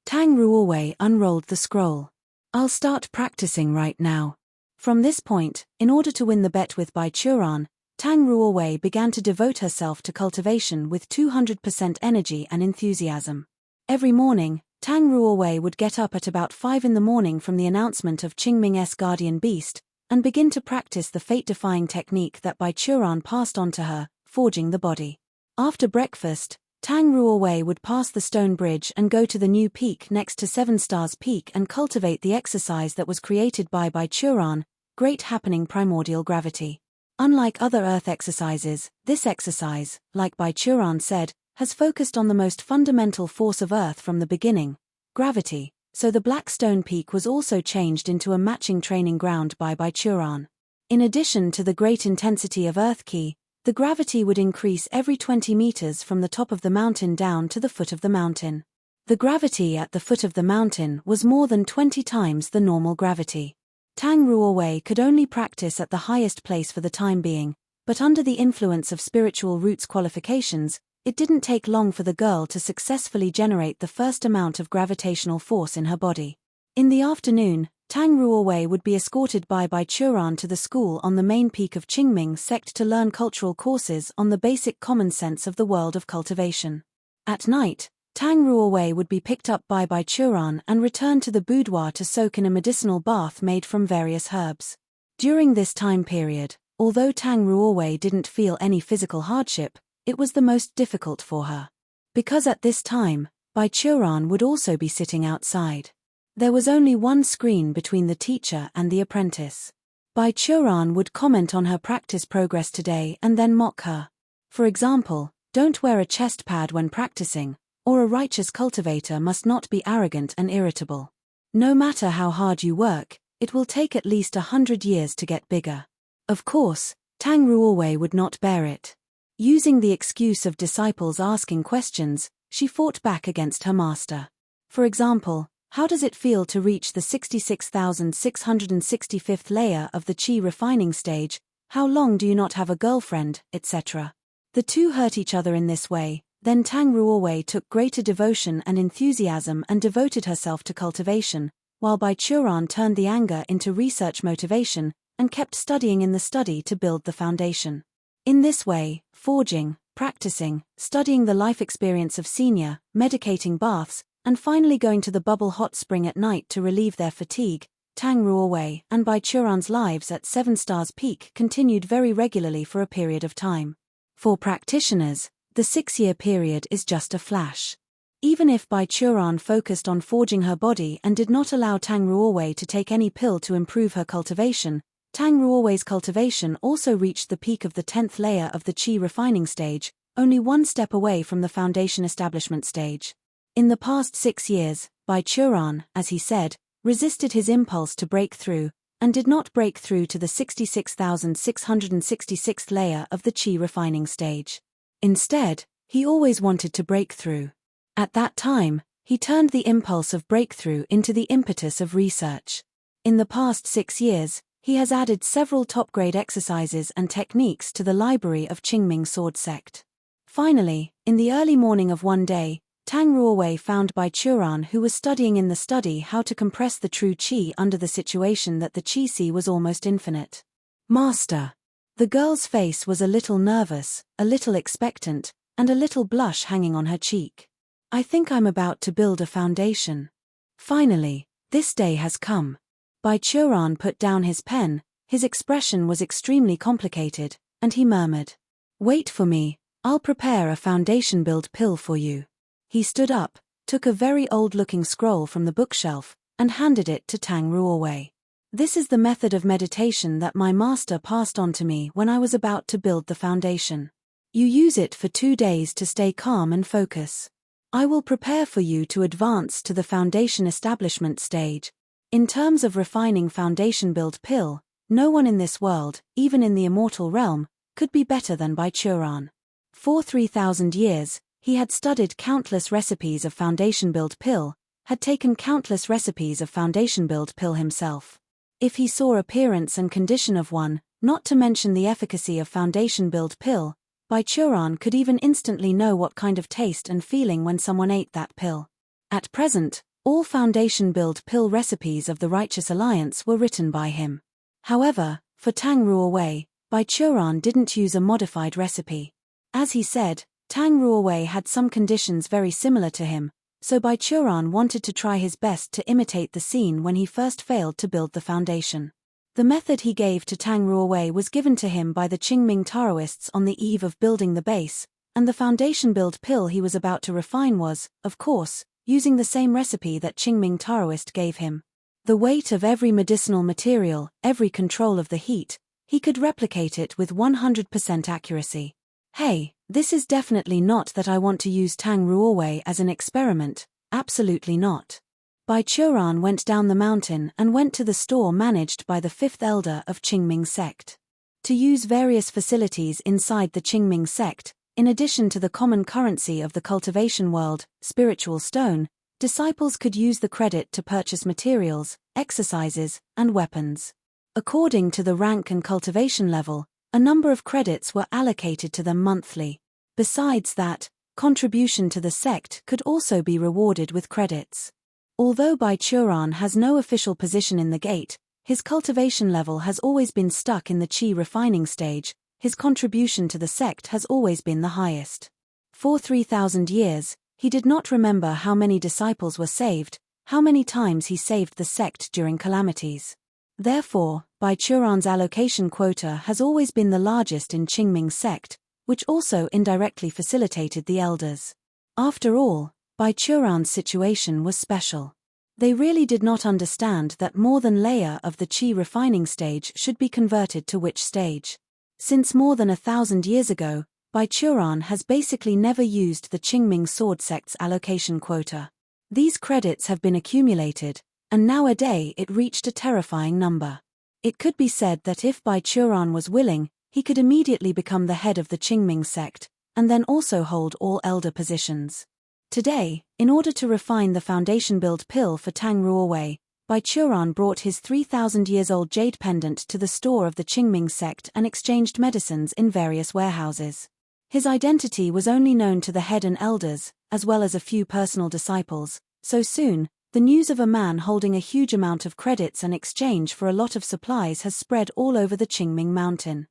Tang Ruorwei unrolled the scroll. I'll start practicing right now. From this point, in order to win the bet with Bai Churan, Tang Ruorwei began to devote herself to cultivation with 200% energy and enthusiasm. Every morning, Tang Ruorwei would get up at about 5 in the morning from the announcement of Qingming's guardian beast, and begin to practice the fate-defying technique that Bai Churan passed on to her, forging the body. After breakfast, Tang Ruorwei would pass the stone bridge and go to the new peak next to 7 Stars Peak and cultivate the exercise that was created by Bai Churan, Great Happening Primordial Gravity. Unlike other earth exercises, this exercise, like Bai Churan said, has focused on the most fundamental force of earth from the beginning, gravity, so the Black Stone Peak was also changed into a matching training ground by Bai Churan. In addition to the great intensity of earth ki, the gravity would increase every 20 meters from the top of the mountain down to the foot of the mountain. The gravity at the foot of the mountain was more than 20 times the normal gravity. Tang Ruorwei could only practice at the highest place for the time being, but under the influence of spiritual roots qualifications, it didn't take long for the girl to successfully generate the first amount of gravitational force in her body. In the afternoon, Tang Ruorwei would be escorted by Bai Churan to the school on the main peak of Qingming sect to learn cultural courses on the basic common sense of the world of cultivation. At night, Tang Ruorwei would be picked up by Bai Churan and returned to the boudoir to soak in a medicinal bath made from various herbs. During this time period, although Tang Ruorwei didn't feel any physical hardship, it was the most difficult for her. Because at this time, Bai Churan would also be sitting outside. There was only one screen between the teacher and the apprentice. Bai Churan would comment on her practice progress today and then mock her. For example, don't wear a chest pad when practicing, or a righteous cultivator must not be arrogant and irritable. No matter how hard you work, it will take at least 100 years to get bigger. Of course, Tang Ruowei would not bear it. Using the excuse of disciples asking questions, she fought back against her master. For example, how does it feel to reach the 66,665th layer of the qi refining stage? How long do you not have a girlfriend, etc.? The two hurt each other in this way. Then Tang Ruowei took greater devotion and enthusiasm and devoted herself to cultivation, while Bai Churan turned the anger into research motivation and kept studying in the study to build the foundation. In this way, forging, practicing, studying the life experience of senior, medicating baths, and finally going to the bubble hot spring at night to relieve their fatigue, Tang Ruowei and Bai Churan's lives at 7 Stars Peak continued very regularly for a period of time. For practitioners, the 6-year period is just a flash. Even if Bai Churan focused on forging her body and did not allow Tang Ruowei to take any pill to improve her cultivation, Tang Ruowei's cultivation also reached the peak of the 10th layer of the qi refining stage, only one step away from the foundation establishment stage. In the past 6 years, Bai Churan, as he said, resisted his impulse to break through, and did not break through to the 66,666th layer of the qi refining stage. Instead, he always wanted to break through. At that time, he turned the impulse of breakthrough into the impetus of research. In the past 6 years, he has added several top-grade exercises and techniques to the library of Qingming sword sect. Finally, in the early morning of one day, Tang Ruowei found Bai Churan, who was studying in the study how to compress the true qi under the situation that the qi was almost infinite. Master. The girl's face was a little nervous, a little expectant, and a little blush hanging on her cheek. I think I'm about to build a foundation. Finally, this day has come. Bai Churan put down his pen, his expression was extremely complicated, and he murmured, "Wait for me, I'll prepare a foundation build pill for you." He stood up, took a very old-looking scroll from the bookshelf, and handed it to Tang Ruowei. "This is the method of meditation that my master passed on to me when I was about to build the foundation. You use it for 2 days to stay calm and focus. I will prepare for you to advance to the foundation establishment stage. In terms of refining foundation build pill, no one in this world, even in the immortal realm, could be better than Bai Churan. For 3,000 years, he had studied countless recipes of foundation build pill, had taken countless recipes of foundation build pill himself. If he saw appearance and condition of one, not to mention the efficacy of foundation build pill, Bai Churan could even instantly know what kind of taste and feeling when someone ate that pill. At present, all foundation build pill recipes of the Righteous Alliance were written by him. However, for Tang Ruowei, Bai Churan didn't use a modified recipe. As he said, Tang Ruowei had some conditions very similar to him, so Bai Churan wanted to try his best to imitate the scene when he first failed to build the foundation. The method he gave to Tang Ruowei was given to him by the Qingming Taoists on the eve of building the base, and the foundation build pill he was about to refine was, of course, using the same recipe that Qingming Taoist gave him. The weight of every medicinal material, every control of the heat, he could replicate it with 100% accuracy. Hey, this is definitely not that I want to use Tang Ruowei as an experiment, absolutely not. Bai Churan went down the mountain and went to the store managed by the 5th elder of Qingming sect. To use various facilities inside the Qingming sect, in addition to the common currency of the cultivation world, spiritual stone, disciples could use the credit to purchase materials, exercises, and weapons. According to the rank and cultivation level, a number of credits were allocated to them monthly. Besides that, contribution to the sect could also be rewarded with credits. Although Bai Churan has no official position in the gate, his cultivation level has always been stuck in the qi refining stage, his contribution to the sect has always been the highest. For 3,000 years, he did not remember how many disciples were saved, how many times he saved the sect during calamities. Therefore, Bai Churan's allocation quota has always been the largest in Qingming sect, which also indirectly facilitated the elders. After all, Bai Churan's situation was special. They really did not understand that more than layer of the qi refining stage should be converted to which stage. Since more than 1,000 years ago, Bai Churan has basically never used the Qingming sword sect's allocation quota. These credits have been accumulated, and nowadays it reached a terrifying number. It could be said that if Bai Churan was willing, he could immediately become the head of the Qingming sect, and then also hold all elder positions. Today, in order to refine the foundation build pill for Tang Ruowei, Bai Churan brought his 3,000-years-old jade pendant to the store of the Qingming sect and exchanged medicines in various warehouses. His identity was only known to the head and elders, as well as a few personal disciples, so soon, the news of a man holding a huge amount of credits in exchange for a lot of supplies has spread all over the Qingming mountain.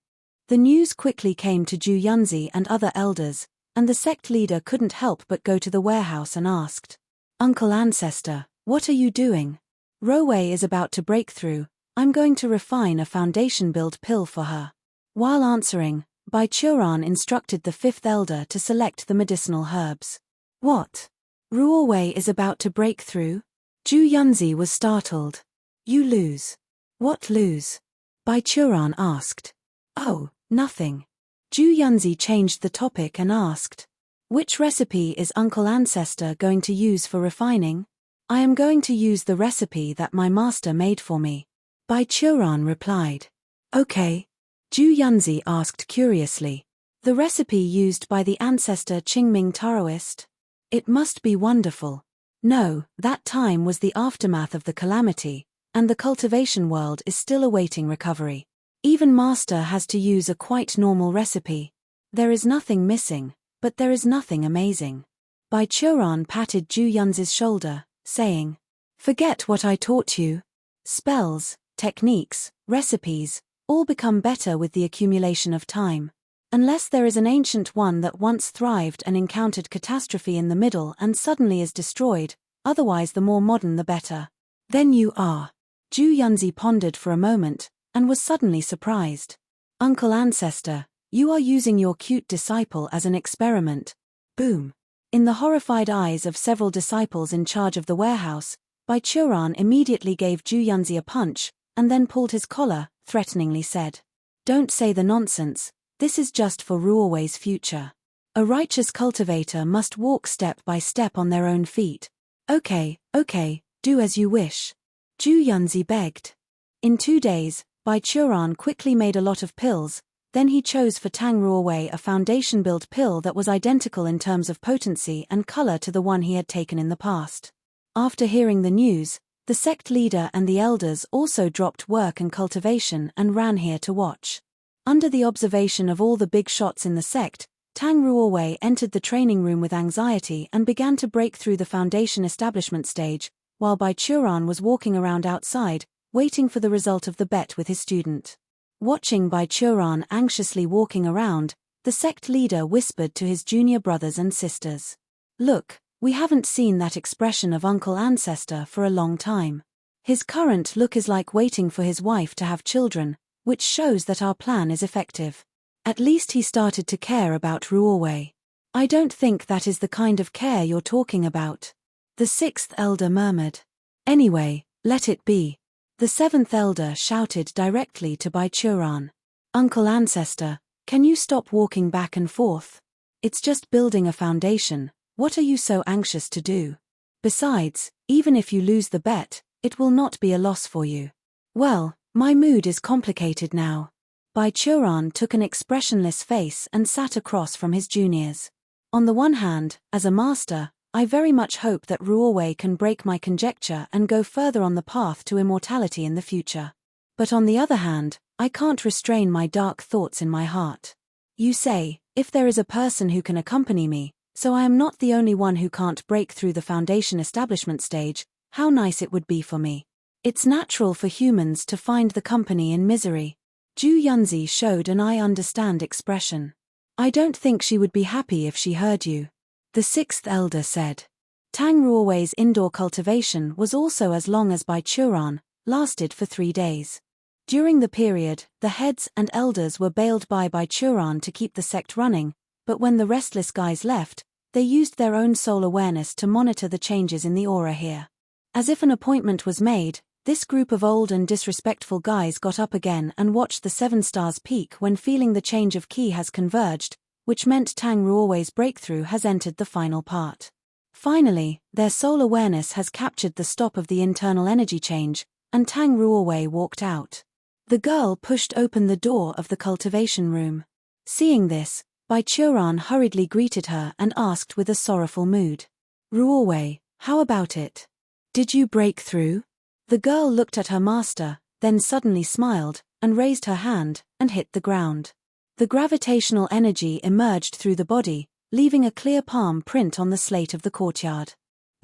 The news quickly came to Zhu Yunzi and other elders, and the sect leader couldn't help but go to the warehouse and asked, "Uncle Ancestor, what are you doing? Ruowei is about to break through. I'm going to refine a foundation build pill for her." While answering, Bai Churan instructed the fifth elder to select the medicinal herbs. "What? Ruowei is about to break through?" Zhu Yunzi was startled. "You lose." "What lose?" Bai Churan asked. "Oh, nothing." Zhu Yunzi changed the topic and asked, "Which recipe is Uncle Ancestor going to use for refining?" "I am going to use the recipe that my master made for me," Bai Churan replied. "Okay." Zhu Yunzi asked curiously, "The recipe used by the ancestor Qingming Taoist? It must be wonderful." No, that time was the aftermath of the calamity, and the cultivation world is still awaiting recovery. Even master has to use a quite normal recipe. There is nothing missing, but there is nothing amazing. Bai Churan patted Zhu Yunzi's shoulder, saying, "Forget what I taught you. Spells, techniques, recipes, all become better with the accumulation of time. Unless there is an ancient one that once thrived and encountered catastrophe in the middle and suddenly is destroyed, otherwise the more modern the better." "Then you are." Zhu Yunzi pondered for a moment, and was suddenly surprised. "Uncle Ancestor, you are using your cute disciple as an experiment." Boom. In the horrified eyes of several disciples in charge of the warehouse, Bai Churan immediately gave Zhu Yunzi a punch, and then pulled his collar, threateningly said, "Don't say the nonsense, this is just for Ruowei's future. A righteous cultivator must walk step by step on their own feet." Okay, do as you wish," Zhu Yunzi begged. In 2 days, Bai Churan quickly made a lot of pills, then he chose for Tang Ruowei a foundation build pill that was identical in terms of potency and color to the one he had taken in the past. After hearing the news, the sect leader and the elders also dropped work and cultivation and ran here to watch. Under the observation of all the big shots in the sect, Tang Ruowei entered the training room with anxiety and began to break through the foundation establishment stage, while Bai Churan was walking around outside, waiting for the result of the bet with his student. Watching Bai Churan anxiously walking around, the sect leader whispered to his junior brothers and sisters, "Look, we haven't seen that expression of Uncle Ancestor for a long time. His current look is like waiting for his wife to have children, which shows that our plan is effective. At least he started to care about Ruowei." "I don't think that is the kind of care you're talking about," the sixth elder murmured. "Anyway, let it be." The seventh elder shouted directly to Bai Churan, "Uncle Ancestor, can you stop walking back and forth? It's just building a foundation, what are you so anxious to do? Besides, even if you lose the bet, it will not be a loss for you." "Well, my mood is complicated now." Bai Churan took an expressionless face and sat across from his juniors. "On the one hand, as a master, I very much hope that Ruowei can break my conjecture and go further on the path to immortality in the future. But on the other hand, I can't restrain my dark thoughts in my heart. You say, if there is a person who can accompany me, so I am not the only one who can't break through the foundation establishment stage, how nice it would be for me. It's natural for humans to find the company in misery." Zhu Yunzi showed an "I understand" expression. "I don't think she would be happy if she heard you," the sixth elder said. Tang Ruowei's indoor cultivation was also as long as Bai Churan, lasted for 3 days. During the period, the heads and elders were bailed by Churan to keep the sect running, but when the restless guys left, they used their own soul awareness to monitor the changes in the aura here. As if an appointment was made, this group of old and disrespectful guys got up again and watched the 7 stars peak when feeling the change of key has converged, which meant Tang Ruowei's breakthrough has entered the final part. Finally, their soul awareness has captured the stop of the internal energy change, and Tang Ruowei walked out. The girl pushed open the door of the cultivation room. Seeing this, Churan hurriedly greeted her and asked with a sorrowful mood. Ruowei, how about it? Did you break through? The girl looked at her master, then suddenly smiled, and raised her hand, and hit the ground. The gravitational energy emerged through the body, leaving a clear palm print on the slate of the courtyard.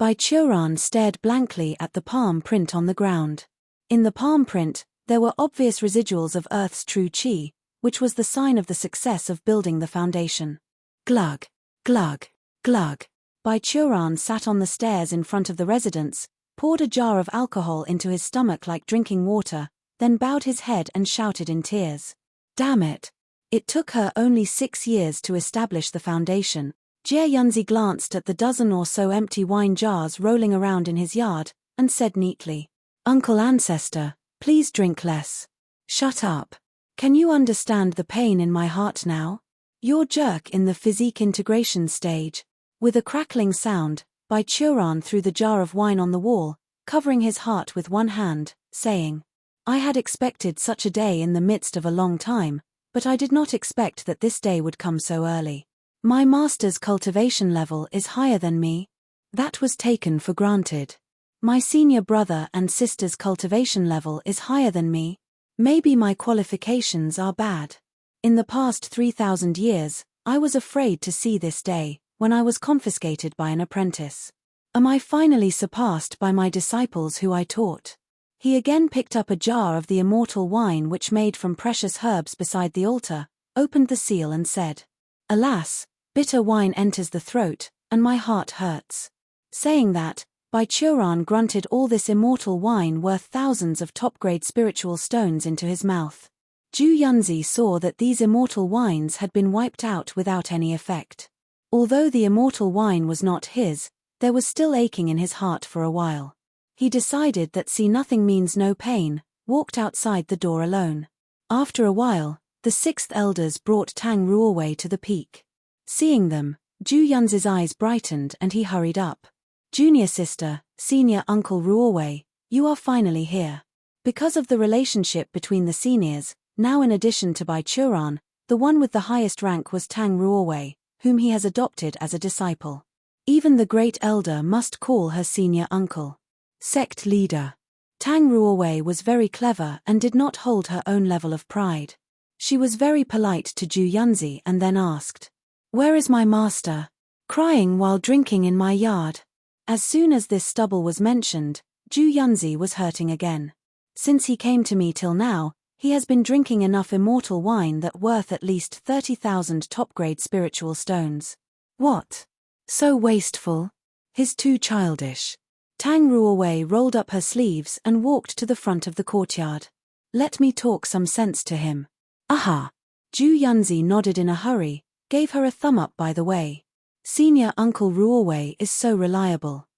Churan stared blankly at the palm print on the ground. In the palm print, there were obvious residuals of Earth's true chi, which was the sign of the success of building the foundation. Glug, glug, glug. Churan sat on the stairs in front of the residence, poured a jar of alcohol into his stomach like drinking water, then bowed his head and shouted in tears. Damn it! It took her only 6 years to establish the foundation. Jie Yunzi glanced at the dozen or so empty wine jars rolling around in his yard, and said neatly, Uncle Ancestor, please drink less. Shut up. Can you understand the pain in my heart now? You're jerk in the physique integration stage. With a crackling sound, Churan threw the jar of wine on the wall, covering his heart with one hand, saying, I had expected such a day in the midst of a long time, but I did not expect that this day would come so early. My master's cultivation level is higher than me. That was taken for granted. My senior brother and sister's cultivation level is higher than me. Maybe my qualifications are bad. In the past 3,000 years, I was afraid to see this day, when I was confiscated by an apprentice. Am I finally surpassed by my disciples who I taught? He again picked up a jar of the immortal wine which made from precious herbs beside the altar, opened the seal and said, Alas, bitter wine enters the throat, and my heart hurts. Saying that, Churan grunted all this immortal wine worth thousands of top-grade spiritual stones into his mouth. Ju Yunzi saw that these immortal wines had been wiped out without any effect. Although the immortal wine was not his, there was still aching in his heart for a while. He decided that see nothing means no pain, walked outside the door alone. After a while, the 6th elders brought Tang Ruowei to the peak. Seeing them, Ju Yunzi's eyes brightened and he hurried up. Junior sister, senior uncle Ruowei, you are finally here. Because of the relationship between the seniors, now in addition to Churan, the one with the highest rank was Tang Ruowei, whom he has adopted as a disciple. Even the great elder must call her senior uncle. Sect leader. Tang Ruowei was very clever and did not hold her own level of pride. She was very polite to Ju Yunzi and then asked, Where is my master? Crying while drinking in my yard. As soon as this stubble was mentioned, Ju Yunzi was hurting again. Since he came to me till now, he has been drinking enough immortal wine that worth at least 30,000 top-grade spiritual stones. What? So wasteful? He's too childish. Tang Ruowei rolled up her sleeves and walked to the front of the courtyard. Let me talk some sense to him. Aha! Ju Yunzi nodded in a hurry, gave her a thumb up by the way. Senior Uncle Ruowei is so reliable.